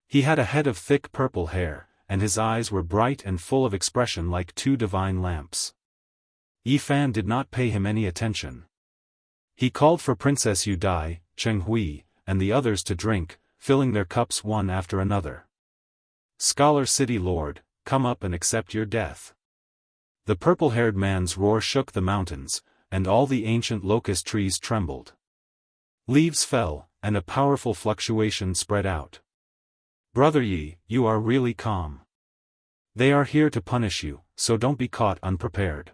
He had a head of thick purple hair, and his eyes were bright and full of expression like two divine lamps. Yifan did not pay him any attention. He called for Princess Yu Dai, Cheng Hui, and the others to drink, filling their cups one after another. "Scholar City Lord, come up and accept your death." The purple-haired man's roar shook the mountains, and all the ancient locust trees trembled. Leaves fell, and a powerful fluctuation spread out. "Brother Yi, you are really calm. They are here to punish you, so don't be caught unprepared."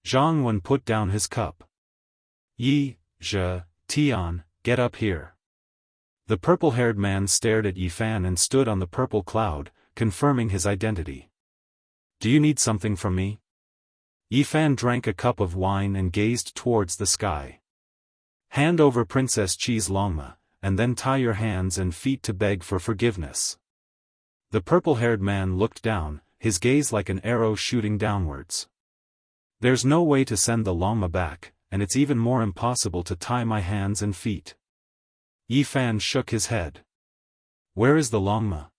Zhang Wen put down his cup. "Yi, Zhe, Tian, get up here." The purple-haired man stared at Yifan and stood on the purple cloud, confirming his identity. "Do you need something from me?" Yifan drank a cup of wine and gazed towards the sky. "Hand over Princess Qi's longma, and then tie your hands and feet to beg for forgiveness." The purple-haired man looked down, his gaze like an arrow shooting downwards. "There's no way to send the longma back, and it's even more impossible to tie my hands and feet." Yifan shook his head. "Where is the longma?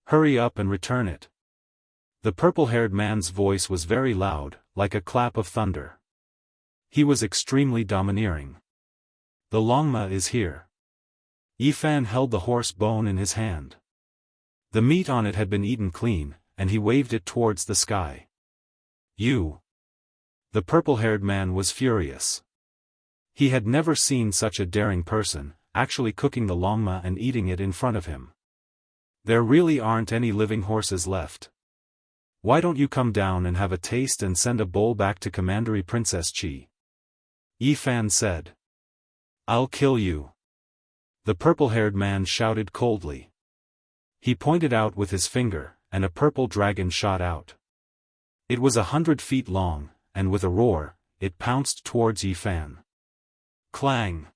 Hurry up and return it." The purple-haired man's voice was very loud, like a clap of thunder. He was extremely domineering. "The longma is here." Yifan held the horse bone in his hand. The meat on it had been eaten clean, and he waved it towards the sky. "You!" The purple-haired man was furious. He had never seen such a daring person, actually cooking the longma and eating it in front of him. "There really aren't any living horses left. Why don't you come down and have a taste and send a bowl back to Commandery Princess Qi?" Yifan said. "I'll kill you." The purple-haired man shouted coldly. He pointed out with his finger, and a purple dragon shot out. It was 100 feet long, and with a roar, it pounced towards Yifan. Clang!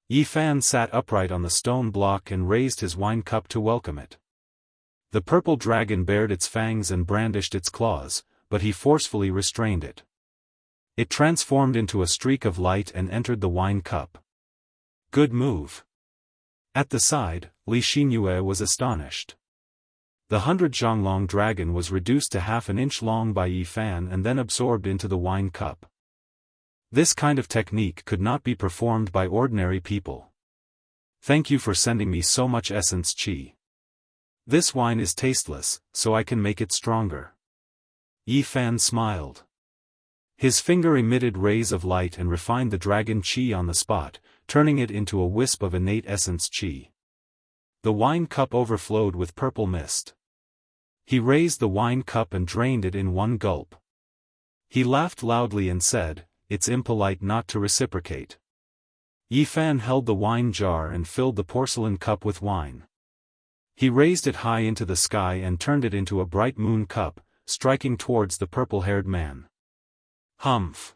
Yifan sat upright on the stone block and raised his wine cup to welcome it. The purple dragon bared its fangs and brandished its claws, but he forcefully restrained it. It transformed into a streak of light and entered the wine cup. "Good move." At the side, Li Xinyue was astonished. The 100-zhonglong dragon was reduced to half an inch long by Yifan and then absorbed into the wine cup. This kind of technique could not be performed by ordinary people. "Thank you for sending me so much essence Qi. This wine is tasteless, so I can make it stronger." Yifan smiled. His finger emitted rays of light and refined the dragon Qi on the spot, turning it into a wisp of innate essence Qi. The wine cup overflowed with purple mist. He raised the wine cup and drained it in one gulp. He laughed loudly and said, "It's impolite not to reciprocate." Yifan held the wine jar and filled the porcelain cup with wine. He raised it high into the sky and turned it into a bright moon cup, striking towards the purple-haired man. Humph!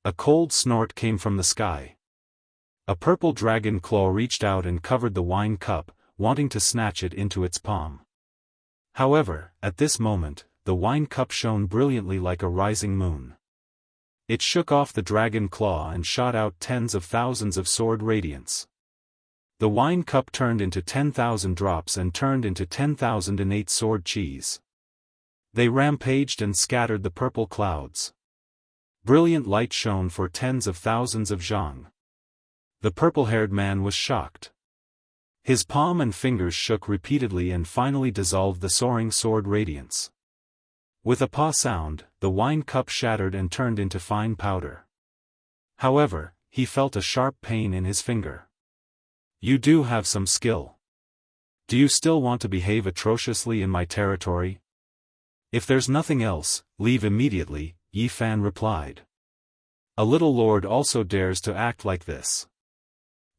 A cold snort came from the sky. A purple dragon claw reached out and covered the wine cup, wanting to snatch it into its palm. However, at this moment, the wine cup shone brilliantly like a rising moon. It shook off the dragon claw and shot out tens of thousands of sword radiance. The wine cup turned into 10,000 drops and turned into 10,000 innate sword cheese. They rampaged and scattered the purple clouds. Brilliant light shone for tens of thousands of zhang. The purple-haired man was shocked. His palm and fingers shook repeatedly and finally dissolved the soaring sword radiance. With a paw sound, the wine cup shattered and turned into fine powder. However, he felt a sharp pain in his finger. "You do have some skill. Do you still want to behave atrociously in my territory? If there's nothing else, leave immediately," Yifan replied. "A little lord also dares to act like this.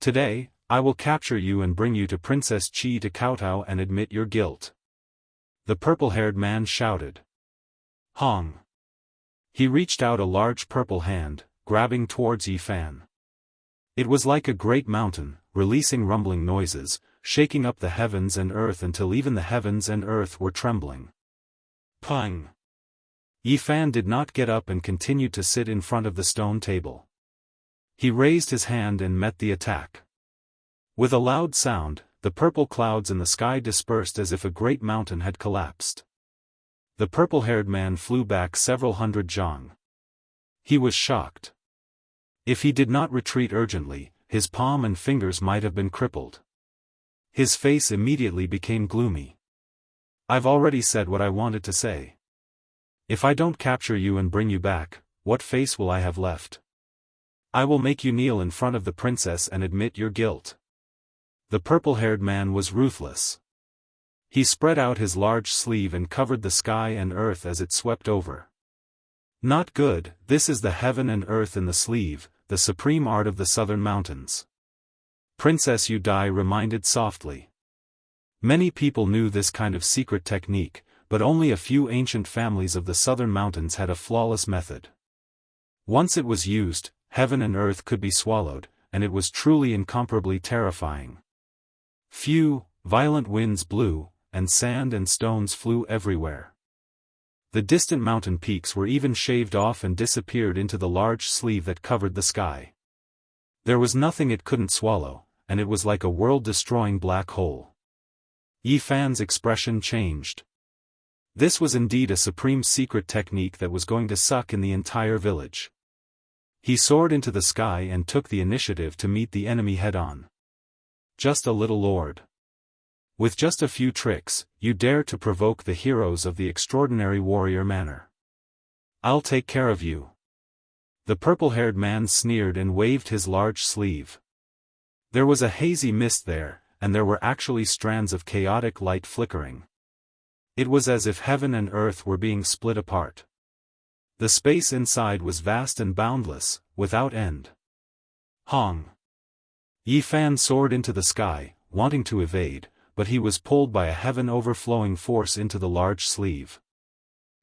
Today, I will capture you and bring you to Princess Qi to kowtow and admit your guilt." The purple-haired man shouted. Hong! He reached out a large purple hand, grabbing towards Yifan. It was like a great mountain, releasing rumbling noises, shaking up the heavens and earth until even the heavens and earth were trembling. Pung! Yi Fan did not get up and continued to sit in front of the stone table. He raised his hand and met the attack. With a loud sound, the purple clouds in the sky dispersed as if a great mountain had collapsed. The purple-haired man flew back several hundred zhang. He was shocked. If he did not retreat urgently, his palm and fingers might have been crippled. His face immediately became gloomy. I've already said what I wanted to say. If I don't capture you and bring you back, what face will I have left? I will make you kneel in front of the princess and admit your guilt. The purple-haired man was ruthless. He spread out his large sleeve and covered the sky and earth as it swept over. Not good, this is the heaven and earth in the sleeve, the supreme art of the southern mountains. Princess Yu Dai reminded softly. Many people knew this kind of secret technique, but only a few ancient families of the southern mountains had a flawless method. Once it was used, heaven and earth could be swallowed, and it was truly incomparably terrifying. Violent winds blew, and sand and stones flew everywhere. The distant mountain peaks were even shaved off and disappeared into the large sleeve that covered the sky. There was nothing it couldn't swallow, and it was like a world-destroying black hole. Yi Fan's expression changed. This was indeed a supreme secret technique that was going to suck in the entire village. He soared into the sky and took the initiative to meet the enemy head-on. Just a little lord. With just a few tricks, you dare to provoke the heroes of the extraordinary warrior manner. I'll take care of you. The purple-haired man sneered and waved his large sleeve. There was a hazy mist there, and there were actually strands of chaotic light flickering. It was as if heaven and earth were being split apart. The space inside was vast and boundless, without end. Hong! Yi Fan soared into the sky, wanting to evade, but he was pulled by a heaven-overflowing force into the large sleeve.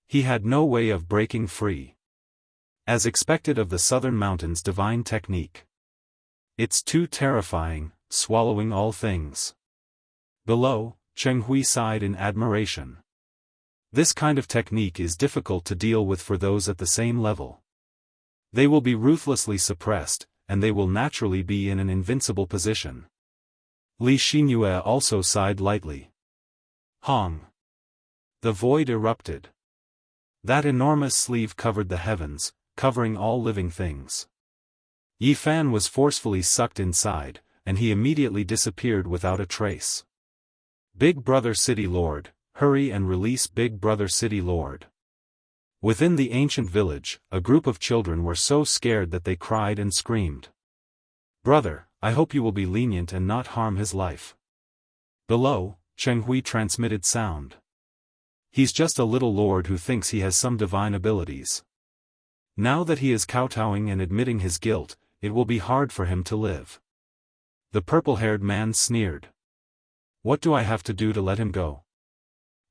He had no way of breaking free. As expected of the southern mountains' divine technique. It's too terrifying, swallowing all things. Below, Cheng Hui sighed in admiration. This kind of technique is difficult to deal with for those at the same level. They will be ruthlessly suppressed, and they will naturally be in an invincible position. Li Xinyue also sighed lightly. Hong! The void erupted. That enormous sleeve covered the heavens, covering all living things. Yi Fan was forcefully sucked inside, and he immediately disappeared without a trace. Big Brother City Lord, hurry and release Big Brother City Lord. Within the ancient village, a group of children were so scared that they cried and screamed. Brother, I hope you will be lenient and not harm his life. Below, Cheng Hui transmitted sound. He's just a little lord who thinks he has some divine abilities. Now that he is kowtowing and admitting his guilt, it will be hard for him to live. The purple-haired man sneered. What do I have to do to let him go?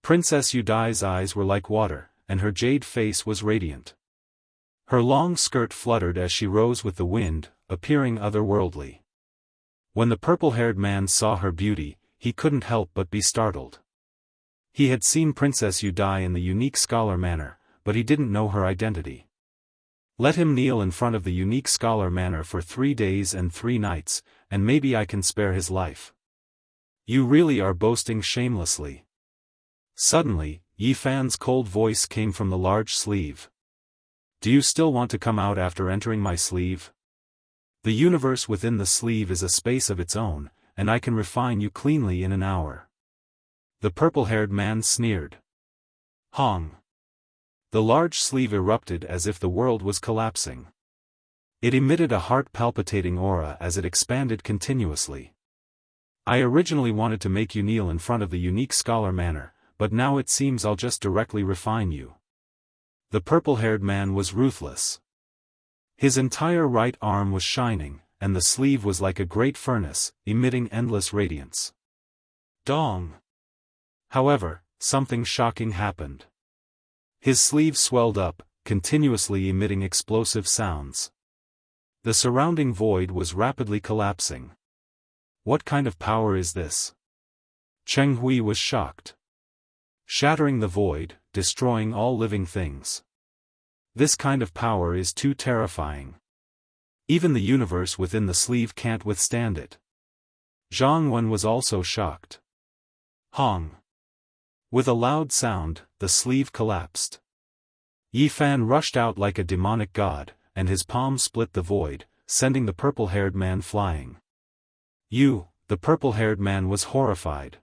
Princess Yu Dai's eyes were like water, and her jade face was radiant. Her long skirt fluttered as she rose with the wind, appearing otherworldly. When the purple-haired man saw her beauty, he couldn't help but be startled. He had seen Princess Yu Dai in the unique scholar manner, but he didn't know her identity. Let him kneel in front of the unique scholar manner for 3 days and 3 nights, and maybe I can spare his life. You really are boasting shamelessly. Suddenly, Yi Fan's cold voice came from the large sleeve. Do you still want to come out after entering my sleeve? The universe within the sleeve is a space of its own, and I can refine you cleanly in an hour. The purple-haired man sneered. Hong! The large sleeve erupted as if the world was collapsing. It emitted a heart-palpitating aura as it expanded continuously. I originally wanted to make you kneel in front of the unique scholar manner, but now it seems I'll just directly refine you. The purple-haired man was ruthless. His entire right arm was shining, and the sleeve was like a great furnace, emitting endless radiance. Dong! However, something shocking happened. His sleeve swelled up, continuously emitting explosive sounds. The surrounding void was rapidly collapsing. What kind of power is this? Jianghu was shocked. Shattering the void, destroying all living things. This kind of power is too terrifying. Even the universe within the sleeve can't withstand it. Jianghu was also shocked. Hong. With a loud sound, the sleeve collapsed. Yi Fan rushed out like a demonic god, and his palm split the void, sending the purple-haired man flying. The purple-haired man was horrified.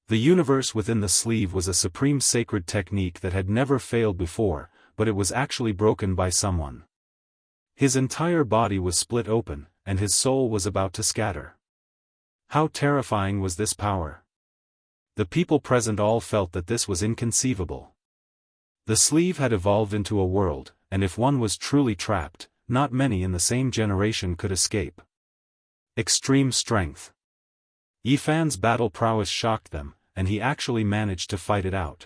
The universe within the sleeve was a supreme sacred technique that had never failed before, but it was actually broken by someone. His entire body was split open, and his soul was about to scatter. How terrifying was this power? The people present all felt that this was inconceivable. The sleeve had evolved into a world, and if one was truly trapped, not many in the same generation could escape. Extreme strength. Yi Fan's battle prowess shocked them, and he actually managed to fight it out.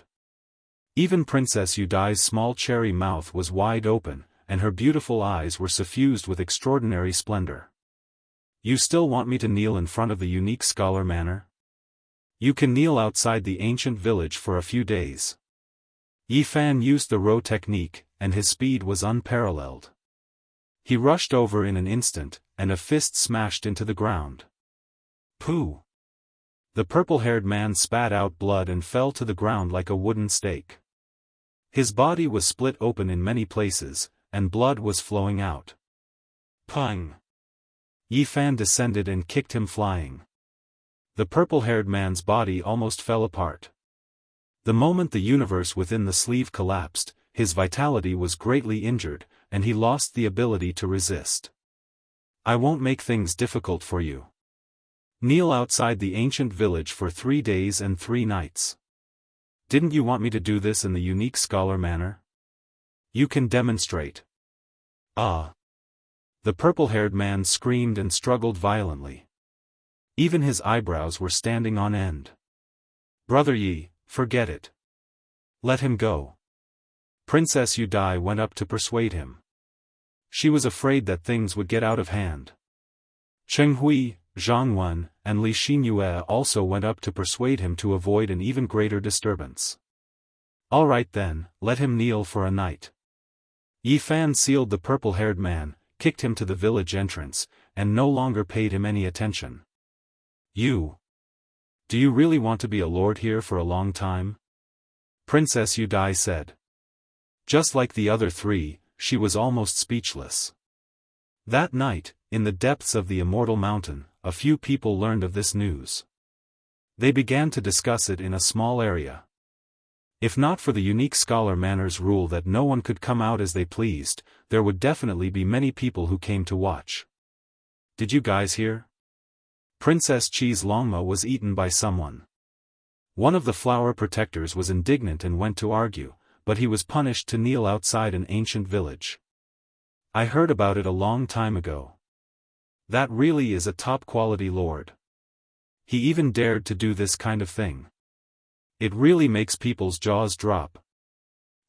Even Princess Yudai's small cherry mouth was wide open, and her beautiful eyes were suffused with extraordinary splendor. You still want me to kneel in front of the unique scholar manor? You can kneel outside the ancient village for a few days. Yi Fan used the row technique, and his speed was unparalleled. He rushed over in an instant, and a fist smashed into the ground. Pooh! The purple-haired man spat out blood and fell to the ground like a wooden stake. His body was split open in many places, and blood was flowing out. Pung! Yi Fan descended and kicked him flying. The purple-haired man's body almost fell apart. The moment the universe within the sleeve collapsed, his vitality was greatly injured, and he lost the ability to resist. I won't make things difficult for you. Kneel outside the ancient village for 3 days and 3 nights. Didn't you want me to do this in the unique scholar manner? You can demonstrate. Ah! The purple-haired man screamed and struggled violently. Even his eyebrows were standing on end. Brother Yi, forget it. Let him go. Princess Yudai went up to persuade him. She was afraid that things would get out of hand. Jianghu, Jianghu, and Li Xinyue also went up to persuade him to avoid an even greater disturbance. All right then, let him kneel for a night. Yi Fan sealed the purple-haired man, kicked him to the village entrance, and no longer paid him any attention. Do you really want to be a lord here for a long time? Princess Yudai said. Just like the other 3, she was almost speechless. That night, in the depths of the Immortal Mountain, a few people learned of this news. They began to discuss it in a small area. If not for the unique scholar manor's rule that no one could come out as they pleased, there would definitely be many people who came to watch. Did you guys hear? Princess Qi's Longma was eaten by someone. One of the flower protectors was indignant and went to argue, but he was punished to kneel outside an ancient village. I heard about it a long time ago. That really is a top-quality lord. He even dared to do this kind of thing. It really makes people's jaws drop.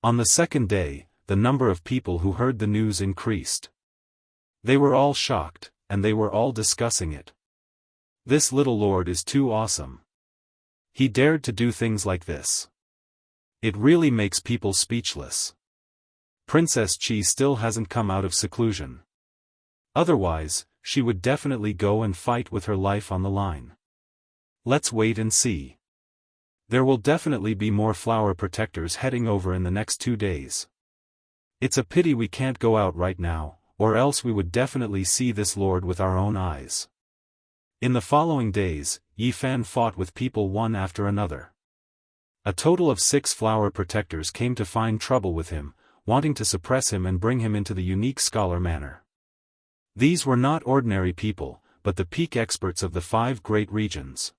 On the second day, the number of people who heard the news increased. They were all shocked, and they were all discussing it. This little lord is too awesome. He dared to do things like this. It really makes people speechless. Princess Qi still hasn't come out of seclusion. Otherwise, she would definitely go and fight with her life on the line. Let's wait and see. There will definitely be more flower protectors heading over in the next 2 days. It's a pity we can't go out right now, or else we would definitely see this lord with our own eyes. In the following days, Yi Fan fought with people one after another. A total of 6 flower protectors came to find trouble with him, wanting to suppress him and bring him into the unique scholar manor. These were not ordinary people, but the peak experts of the 5 great regions.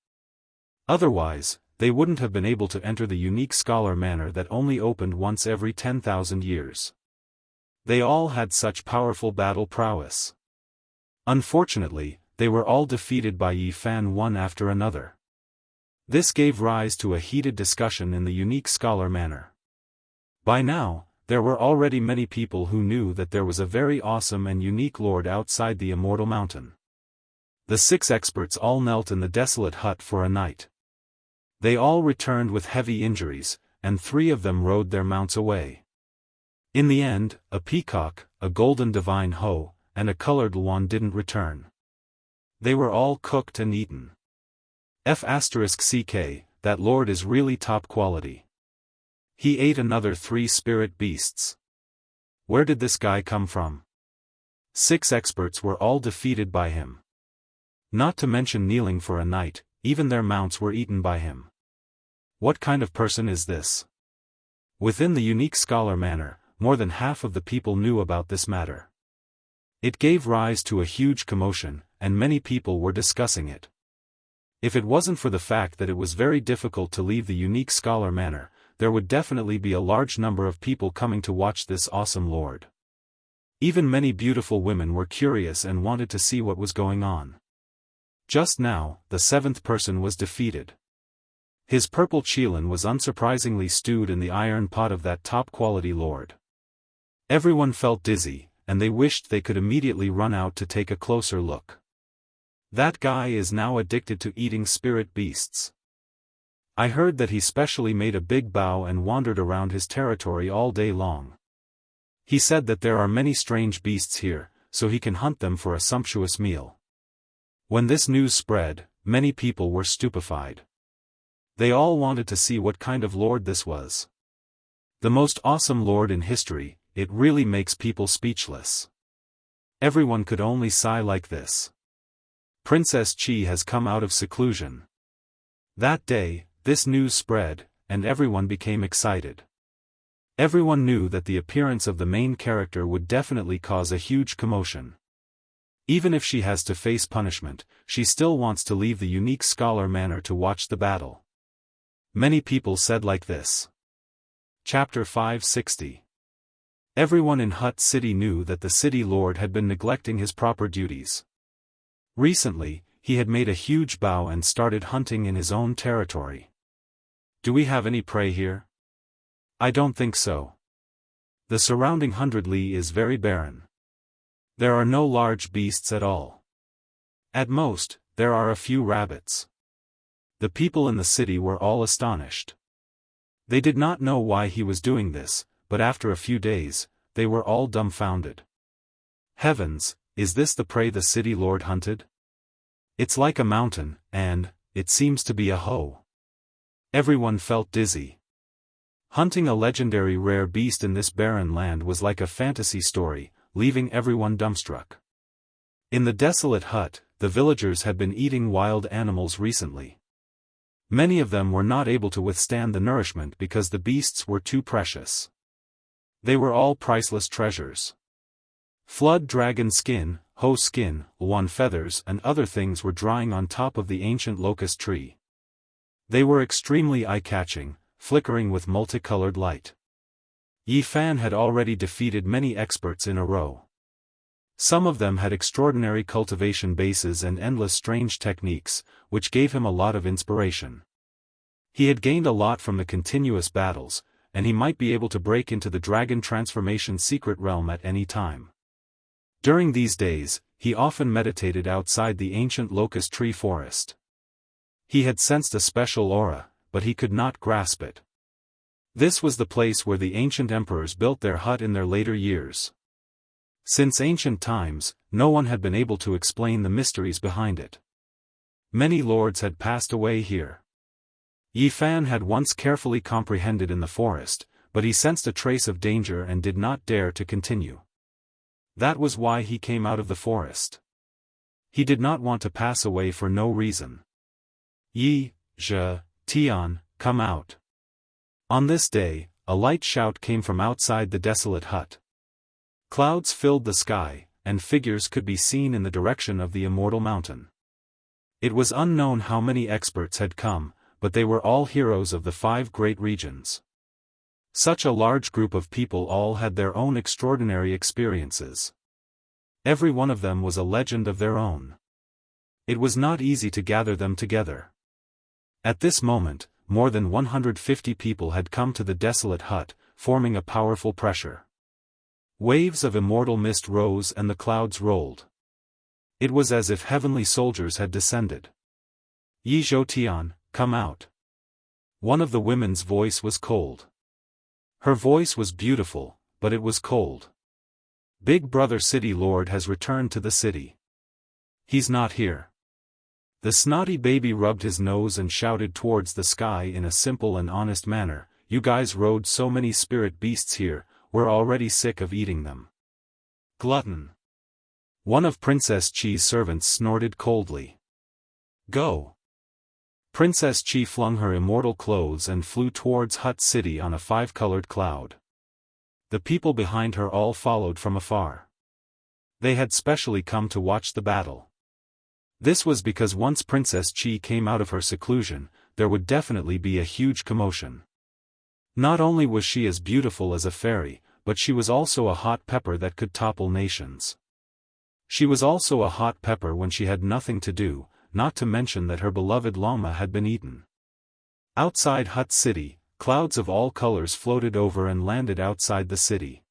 Otherwise, they wouldn't have been able to enter the unique scholar manor that only opened once every 10,000 years. They all had such powerful battle prowess. Unfortunately, they were all defeated by Yi Fan one after another. This gave rise to a heated discussion in the unique scholar manor. By now, there were already many people who knew that there was a very awesome and unique lord outside the Immortal Mountain. The 6 experts all knelt in the desolate hut for a night. They all returned with heavy injuries, and 3 of them rode their mounts away. In the end, a peacock, a golden divine hoe, and a colored luan didn't return. They were all cooked and eaten. *CK, that lord is really top quality. He ate another 3 spirit beasts. Where did this guy come from? 6 experts were all defeated by him. Not to mention kneeling for a night, even their mounts were eaten by him. What kind of person is this? Within the unique scholar manor, more than half of the people knew about this matter. It gave rise to a huge commotion, and many people were discussing it. If it wasn't for the fact that it was very difficult to leave the unique scholar manor, there would definitely be a large number of people coming to watch this awesome lord. Even many beautiful women were curious and wanted to see what was going on. Just now, the 7th person was defeated. His purple qilin was unsurprisingly stewed in the iron pot of that top-quality lord. Everyone felt dizzy, and they wished they could immediately run out to take a closer look. That guy is now addicted to eating spirit beasts. I heard that he specially made a big bow and wandered around his territory all day long. He said that there are many strange beasts here, so he can hunt them for a sumptuous meal. When this news spread, many people were stupefied. They all wanted to see what kind of lord this was. The most awesome lord in history, it really makes people speechless. Everyone could only sigh like this. Princess Qi has come out of seclusion. That day, this news spread, and everyone became excited. Everyone knew that the appearance of the main character would definitely cause a huge commotion. Even if she has to face punishment, she still wants to leave the unique scholar manor to watch the battle. Many people said like this. Chapter 560. Everyone in Hut City knew that the city lord had been neglecting his proper duties. Recently, he had made a huge bow and started hunting in his own territory. Do we have any prey here? I don't think so. The surrounding 100 li is very barren. There are no large beasts at all. At most, there are a few rabbits. The people in the city were all astonished. They did not know why he was doing this, but after a few days, they were all dumbfounded. Heavens, is this the prey the city lord hunted? It's like a mountain, and it seems to be a hoe. Everyone felt dizzy. Hunting a legendary rare beast in this barren land was like a fantasy story, leaving everyone dumbstruck. In the desolate hut, the villagers had been eating wild animals recently. Many of them were not able to withstand the nourishment because the beasts were too precious. They were all priceless treasures. Flood dragon skin, hoe skin, luan feathers and other things were drying on top of the ancient locust tree. They were extremely eye-catching, flickering with multicolored light. Yi Fan had already defeated many experts in a row. Some of them had extraordinary cultivation bases and endless strange techniques, which gave him a lot of inspiration. He had gained a lot from the continuous battles, and he might be able to break into the dragon transformation secret realm at any time. During these days, he often meditated outside the ancient locust tree forest. He had sensed a special aura, but he could not grasp it. This was the place where the ancient emperors built their hut in their later years. Since ancient times, no one had been able to explain the mysteries behind it. Many lords had passed away here. Yi Fan had once carefully comprehended in the forest, but he sensed a trace of danger and did not dare to continue. That was why he came out of the forest. He did not want to pass away for no reason. Yi, Zhe, Tian, come out. On this day, a light shout came from outside the desolate hut. Clouds filled the sky, and figures could be seen in the direction of the Immortal Mountain. It was unknown how many experts had come, but they were all heroes of the 5 great regions. Such a large group of people all had their own extraordinary experiences. Every one of them was a legend of their own. It was not easy to gather them together. At this moment, more than 150 people had come to the desolate hut, forming a powerful pressure. Waves of immortal mist rose and the clouds rolled. It was as if heavenly soldiers had descended. Yi Zhou Tian, come out. One of the women's voice was cold. Her voice was beautiful, but it was cold. Big Brother City Lord has returned to the city. He's not here. The snotty baby rubbed his nose and shouted towards the sky in a simple and honest manner, "You guys rode so many spirit beasts here, we're already sick of eating them." Glutton. One of Princess Chi's servants snorted coldly. Go. Princess Chi flung her immortal clothes and flew towards Hut City on a five-colored cloud. The people behind her all followed from afar. They had specially come to watch the battle. This was because once Princess Chi came out of her seclusion, there would definitely be a huge commotion. Not only was she as beautiful as a fairy, but she was also a hot pepper that could topple nations. She was also a hot pepper when she had nothing to do, not to mention that her beloved llama had been eaten. Outside Hut City, clouds of all colors floated over and landed outside the city.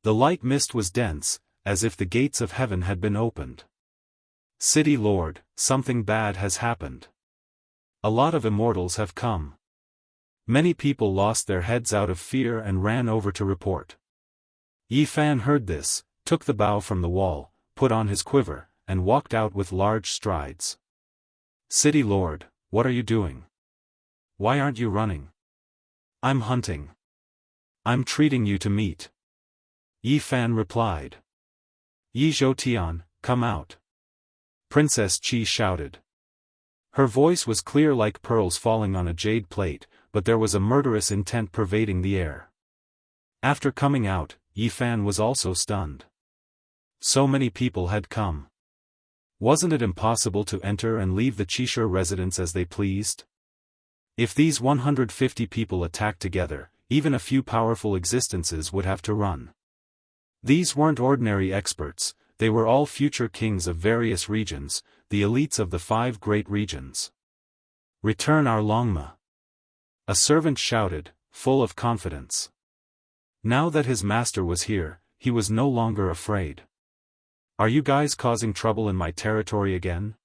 The light mist was dense, as if the gates of heaven had been opened. City Lord, something bad has happened. A lot of immortals have come. Many people lost their heads out of fear and ran over to report. Yi Fan heard this, took the bow from the wall, put on his quiver, and walked out with large strides. City Lord, what are you doing? Why aren't you running? I'm hunting. I'm treating you to meat. Yi Fan replied. Yi Zhou, come out. Princess Chi shouted. Her voice was clear like pearls falling on a jade plate, but there was a murderous intent pervading the air. After coming out, Yi Fan was also stunned. So many people had come. Wasn't it impossible to enter and leave the Qishe residence as they pleased? If these 150 people attacked together, even a few powerful existences would have to run. These weren't ordinary experts, they were all future kings of various regions, the elites of the 5 great regions. Return our Longma. A servant shouted, full of confidence. Now that his master was here, he was no longer afraid. Are you guys causing trouble in my territory again?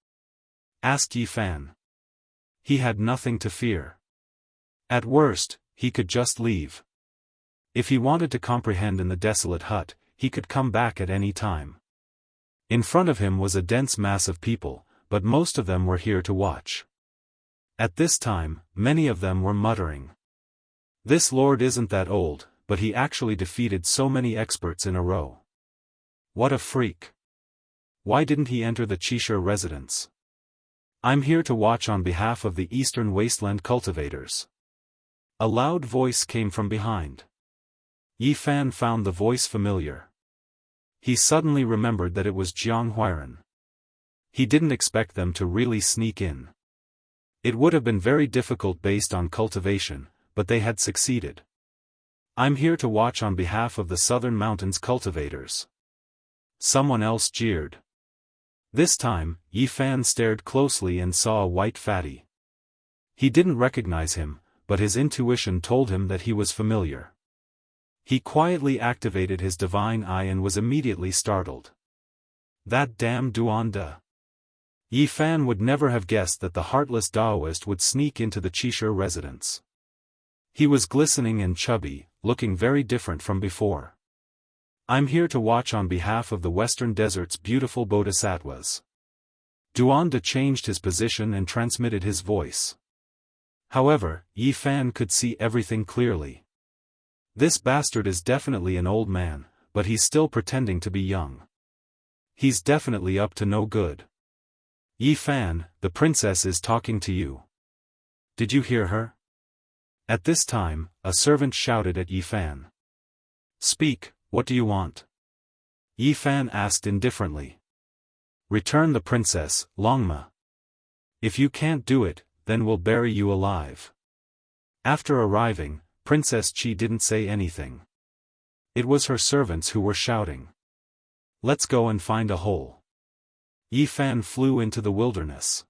Asked Yi Fan. He had nothing to fear. At worst, he could just leave. If he wanted to comprehend in the desolate hut, he could come back at any time. In front of him was a dense mass of people, but most of them were here to watch. At this time, many of them were muttering. This lord isn't that old, but he actually defeated so many experts in a row. What a freak. Why didn't he enter the Qishe residence? I'm here to watch on behalf of the Eastern Wasteland cultivators. A loud voice came from behind. Yi Fan found the voice familiar. He suddenly remembered that it was Jianghu. He didn't expect them to really sneak in. It would have been very difficult based on cultivation, but they had succeeded. I'm here to watch on behalf of the Southern Mountains cultivators. Someone else jeered. This time, Yi Fan stared closely and saw a white fatty. He didn't recognize him, but his intuition told him that he was familiar. He quietly activated his divine eye and was immediately startled. That damn Duanda. Yi Fan would never have guessed that the heartless Daoist would sneak into the Qishe residence. He was glistening and chubby, looking very different from before. I'm here to watch on behalf of the Western Desert's beautiful bodhisattvas. Duanda changed his position and transmitted his voice. However, Yi Fan could see everything clearly. This bastard is definitely an old man, but he's still pretending to be young. He's definitely up to no good. Yi Fan, the princess is talking to you. Did you hear her? At this time, a servant shouted at Yi Fan. Speak, what do you want? Yi Fan asked indifferently. Return the princess, Longma. If you can't do it, then we'll bury you alive. After arriving, Princess Chi didn't say anything. It was her servants who were shouting. Let's go and find a hole. Yi Fan flew into the wilderness.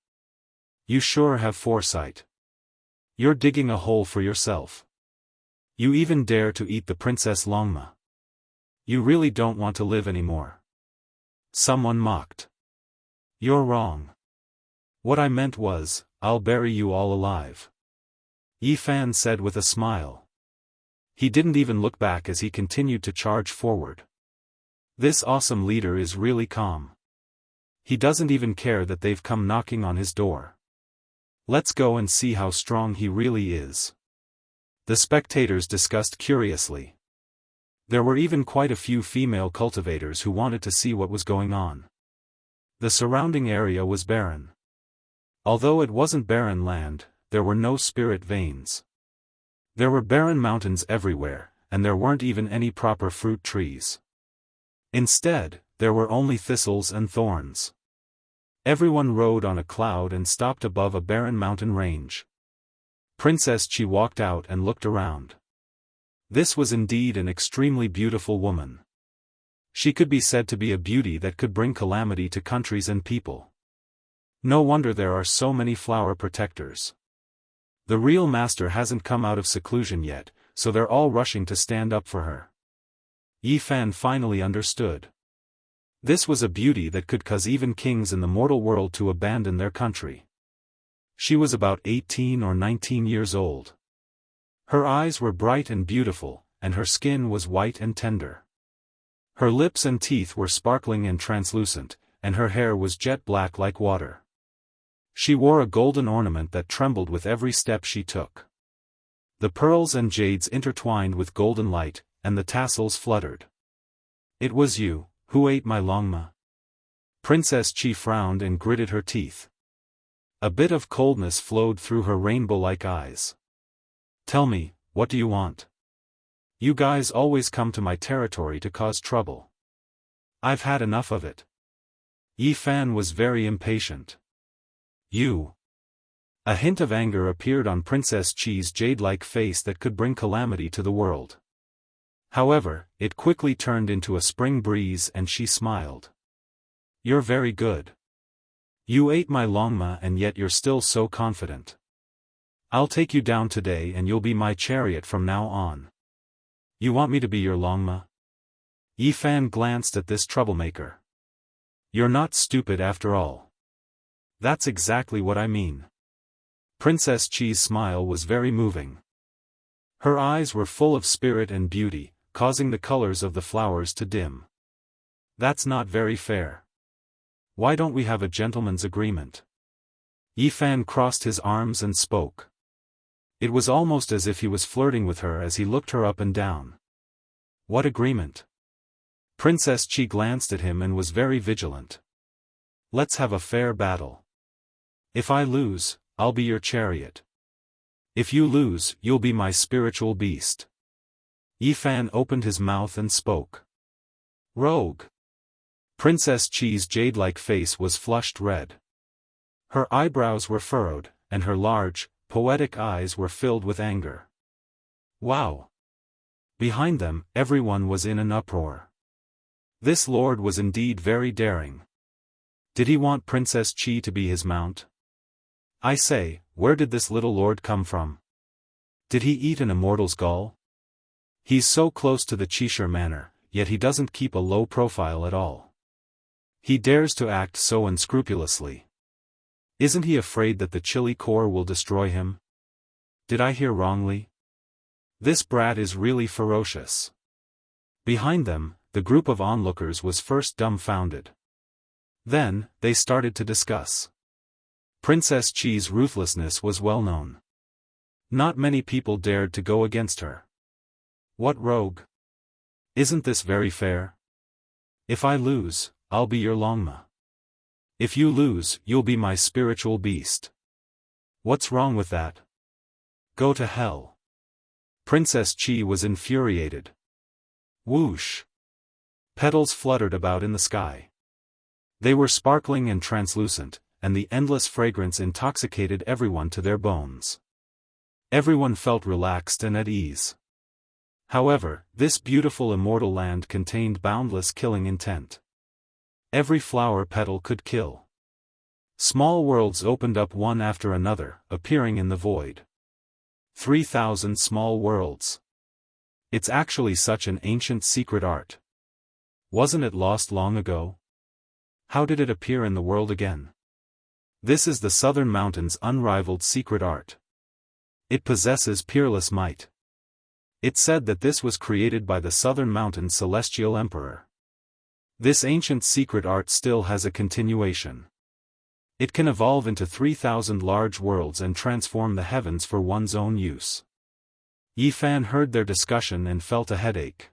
You sure have foresight. You're digging a hole for yourself. You even dare to eat the Princess Longma. You really don't want to live anymore. Someone mocked. You're wrong. What I meant was, I'll bury you all alive. Yi Fan said with a smile. He didn't even look back as he continued to charge forward. This awesome leader is really calm. He doesn't even care that they've come knocking on his door. Let's go and see how strong he really is. The spectators discussed curiously. There were even quite a few female cultivators who wanted to see what was going on. The surrounding area was barren. Although it wasn't barren land, there were no spirit veins. There were barren mountains everywhere, and there weren't even any proper fruit trees. Instead, there were only thistles and thorns. Everyone rode on a cloud and stopped above a barren mountain range. Princess Chi walked out and looked around. This was indeed an extremely beautiful woman. She could be said to be a beauty that could bring calamity to countries and people. No wonder there are so many flower protectors. The real master hasn't come out of seclusion yet, so they're all rushing to stand up for her. Yi Fan finally understood. This was a beauty that could cause even kings in the mortal world to abandon their country. She was about 18 or 19 years old. Her eyes were bright and beautiful, and her skin was white and tender. Her lips and teeth were sparkling and translucent, and her hair was jet black like water. She wore a golden ornament that trembled with every step she took. The pearls and jades intertwined with golden light, and the tassels fluttered. "It was you who ate my longma." Princess Chi frowned and gritted her teeth. A bit of coldness flowed through her rainbow-like eyes. "Tell me, what do you want? You guys always come to my territory to cause trouble. I've had enough of it." Yi Fan was very impatient. "You." A hint of anger appeared on Princess Chi's jade-like face that could bring calamity to the world. However, it quickly turned into a spring breeze and she smiled. "You're very good. You ate my longma and yet you're still so confident. I'll take you down today and you'll be my chariot from now on." "You want me to be your longma?" Yi Fan glanced at this troublemaker. "You're not stupid after all." "That's exactly what I mean." Princess Chi's smile was very moving. Her eyes were full of spirit and beauty, causing the colors of the flowers to dim. "That's not very fair. Why don't we have a gentleman's agreement?" Yi Fan crossed his arms and spoke. It was almost as if he was flirting with her as he looked her up and down. "What agreement?" Princess Chi glanced at him and was very vigilant. "Let's have a fair battle. If I lose, I'll be your chariot. If you lose, you'll be my spiritual beast." Yi Fan opened his mouth and spoke. "Rogue." Princess Chi's jade-like face was flushed red. Her eyebrows were furrowed, and her large, poetic eyes were filled with anger. Wow! Behind them, everyone was in an uproar. This lord was indeed very daring. Did he want Princess Chi to be his mount? I say, where did this little lord come from? Did he eat an immortal's gall? He's so close to the Qishir manor, yet he doesn't keep a low profile at all. He dares to act so unscrupulously. Isn't he afraid that the chili core will destroy him? Did I hear wrongly? This brat is really ferocious. Behind them, the group of onlookers was first dumbfounded. Then, they started to discuss. Princess Chi's ruthlessness was well known. Not many people dared to go against her. What rogue? Isn't this very fair? If I lose, I'll be your longma. If you lose, you'll be my spiritual beast. What's wrong with that? Go to hell. Princess Chi was infuriated. Whoosh! Petals fluttered about in the sky. They were sparkling and translucent, and the endless fragrance intoxicated everyone to their bones. Everyone felt relaxed and at ease. However, this beautiful immortal land contained boundless killing intent. Every flower petal could kill. Small worlds opened up one after another, appearing in the void. 3,000 small worlds. It's actually such an ancient secret art. Wasn't it lost long ago? How did it appear in the world again? This is the Southern Mountains' unrivaled secret art. It possesses peerless might. It said that this was created by the Southern Mountain Celestial Emperor. This ancient secret art still has a continuation. It can evolve into 3,000 large worlds and transform the heavens for one's own use. Yi Fan heard their discussion and felt a headache.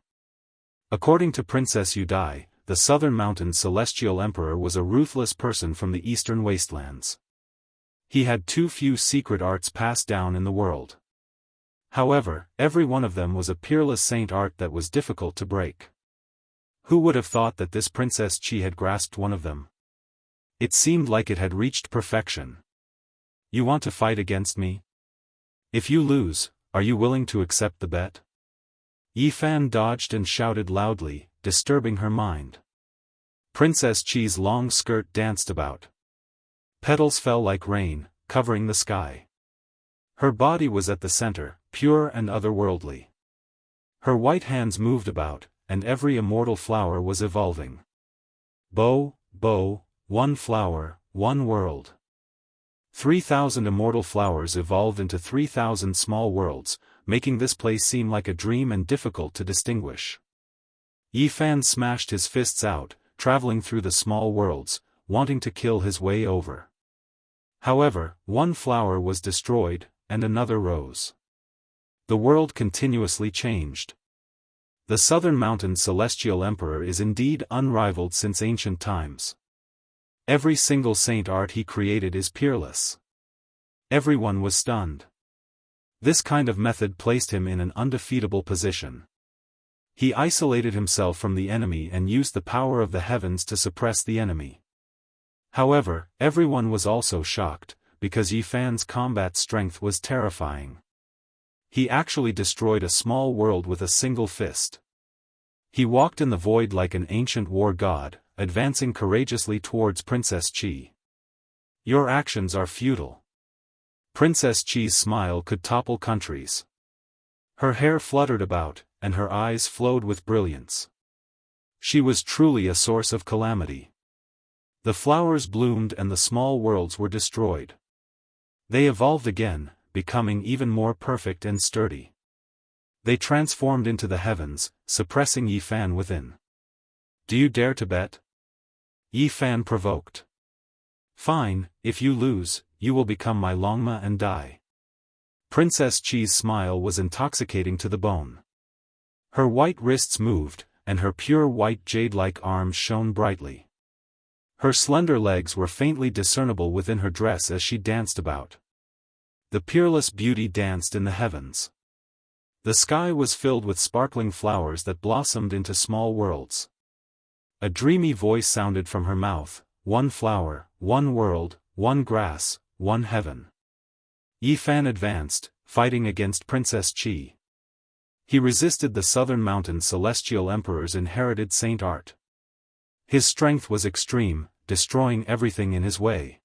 According to Princess Yudai, the Southern Mountain Celestial Emperor was a ruthless person from the eastern wastelands. He had too few secret arts passed down in the world. However, every one of them was a peerless saint art that was difficult to break. Who would have thought that this Princess Chi had grasped one of them? It seemed like it had reached perfection. You want to fight against me? If you lose, are you willing to accept the bet? Yi Fan dodged and shouted loudly, disturbing her mind. Princess Chi's long skirt danced about. Petals fell like rain, covering the sky. Her body was at the center, pure and otherworldly. Her white hands moved about, and every immortal flower was evolving. Bo, one flower, one world. 3,000 immortal flowers evolved into 3,000 small worlds, making this place seem like a dream and difficult to distinguish. Yi Fan smashed his fists out, traveling through the small worlds, wanting to kill his way over. However, one flower was destroyed, and another rose. The world continuously changed. The Southern Mountain Celestial Emperor is indeed unrivaled since ancient times. Every single saint art he created is peerless. Everyone was stunned. This kind of method placed him in an undefeatable position. He isolated himself from the enemy and used the power of the heavens to suppress the enemy. However, everyone was also shocked, because Yi Fan's combat strength was terrifying. He actually destroyed a small world with a single fist. He walked in the void like an ancient war god, advancing courageously towards Princess Chi. Your actions are futile. Princess Chi's smile could topple countries. Her hair fluttered about, and her eyes flowed with brilliance. She was truly a source of calamity. The flowers bloomed and the small worlds were destroyed. They evolved again, becoming even more perfect and sturdy. They transformed into the heavens, suppressing Yi Fan within. Do you dare to bet? Yi Fan provoked. Fine, if you lose, you will become my Longma and die. Princess Chi's smile was intoxicating to the bone. Her white wrists moved, and her pure white jade-like arms shone brightly. Her slender legs were faintly discernible within her dress as she danced about. The peerless beauty danced in the heavens. The sky was filled with sparkling flowers that blossomed into small worlds. A dreamy voice sounded from her mouth, one flower, one world, one grass, one heaven. Yi Fan advanced, fighting against Princess Chi. He resisted the Southern Mountain Celestial Emperor's inherited saint art. His strength was extreme, destroying everything in his way.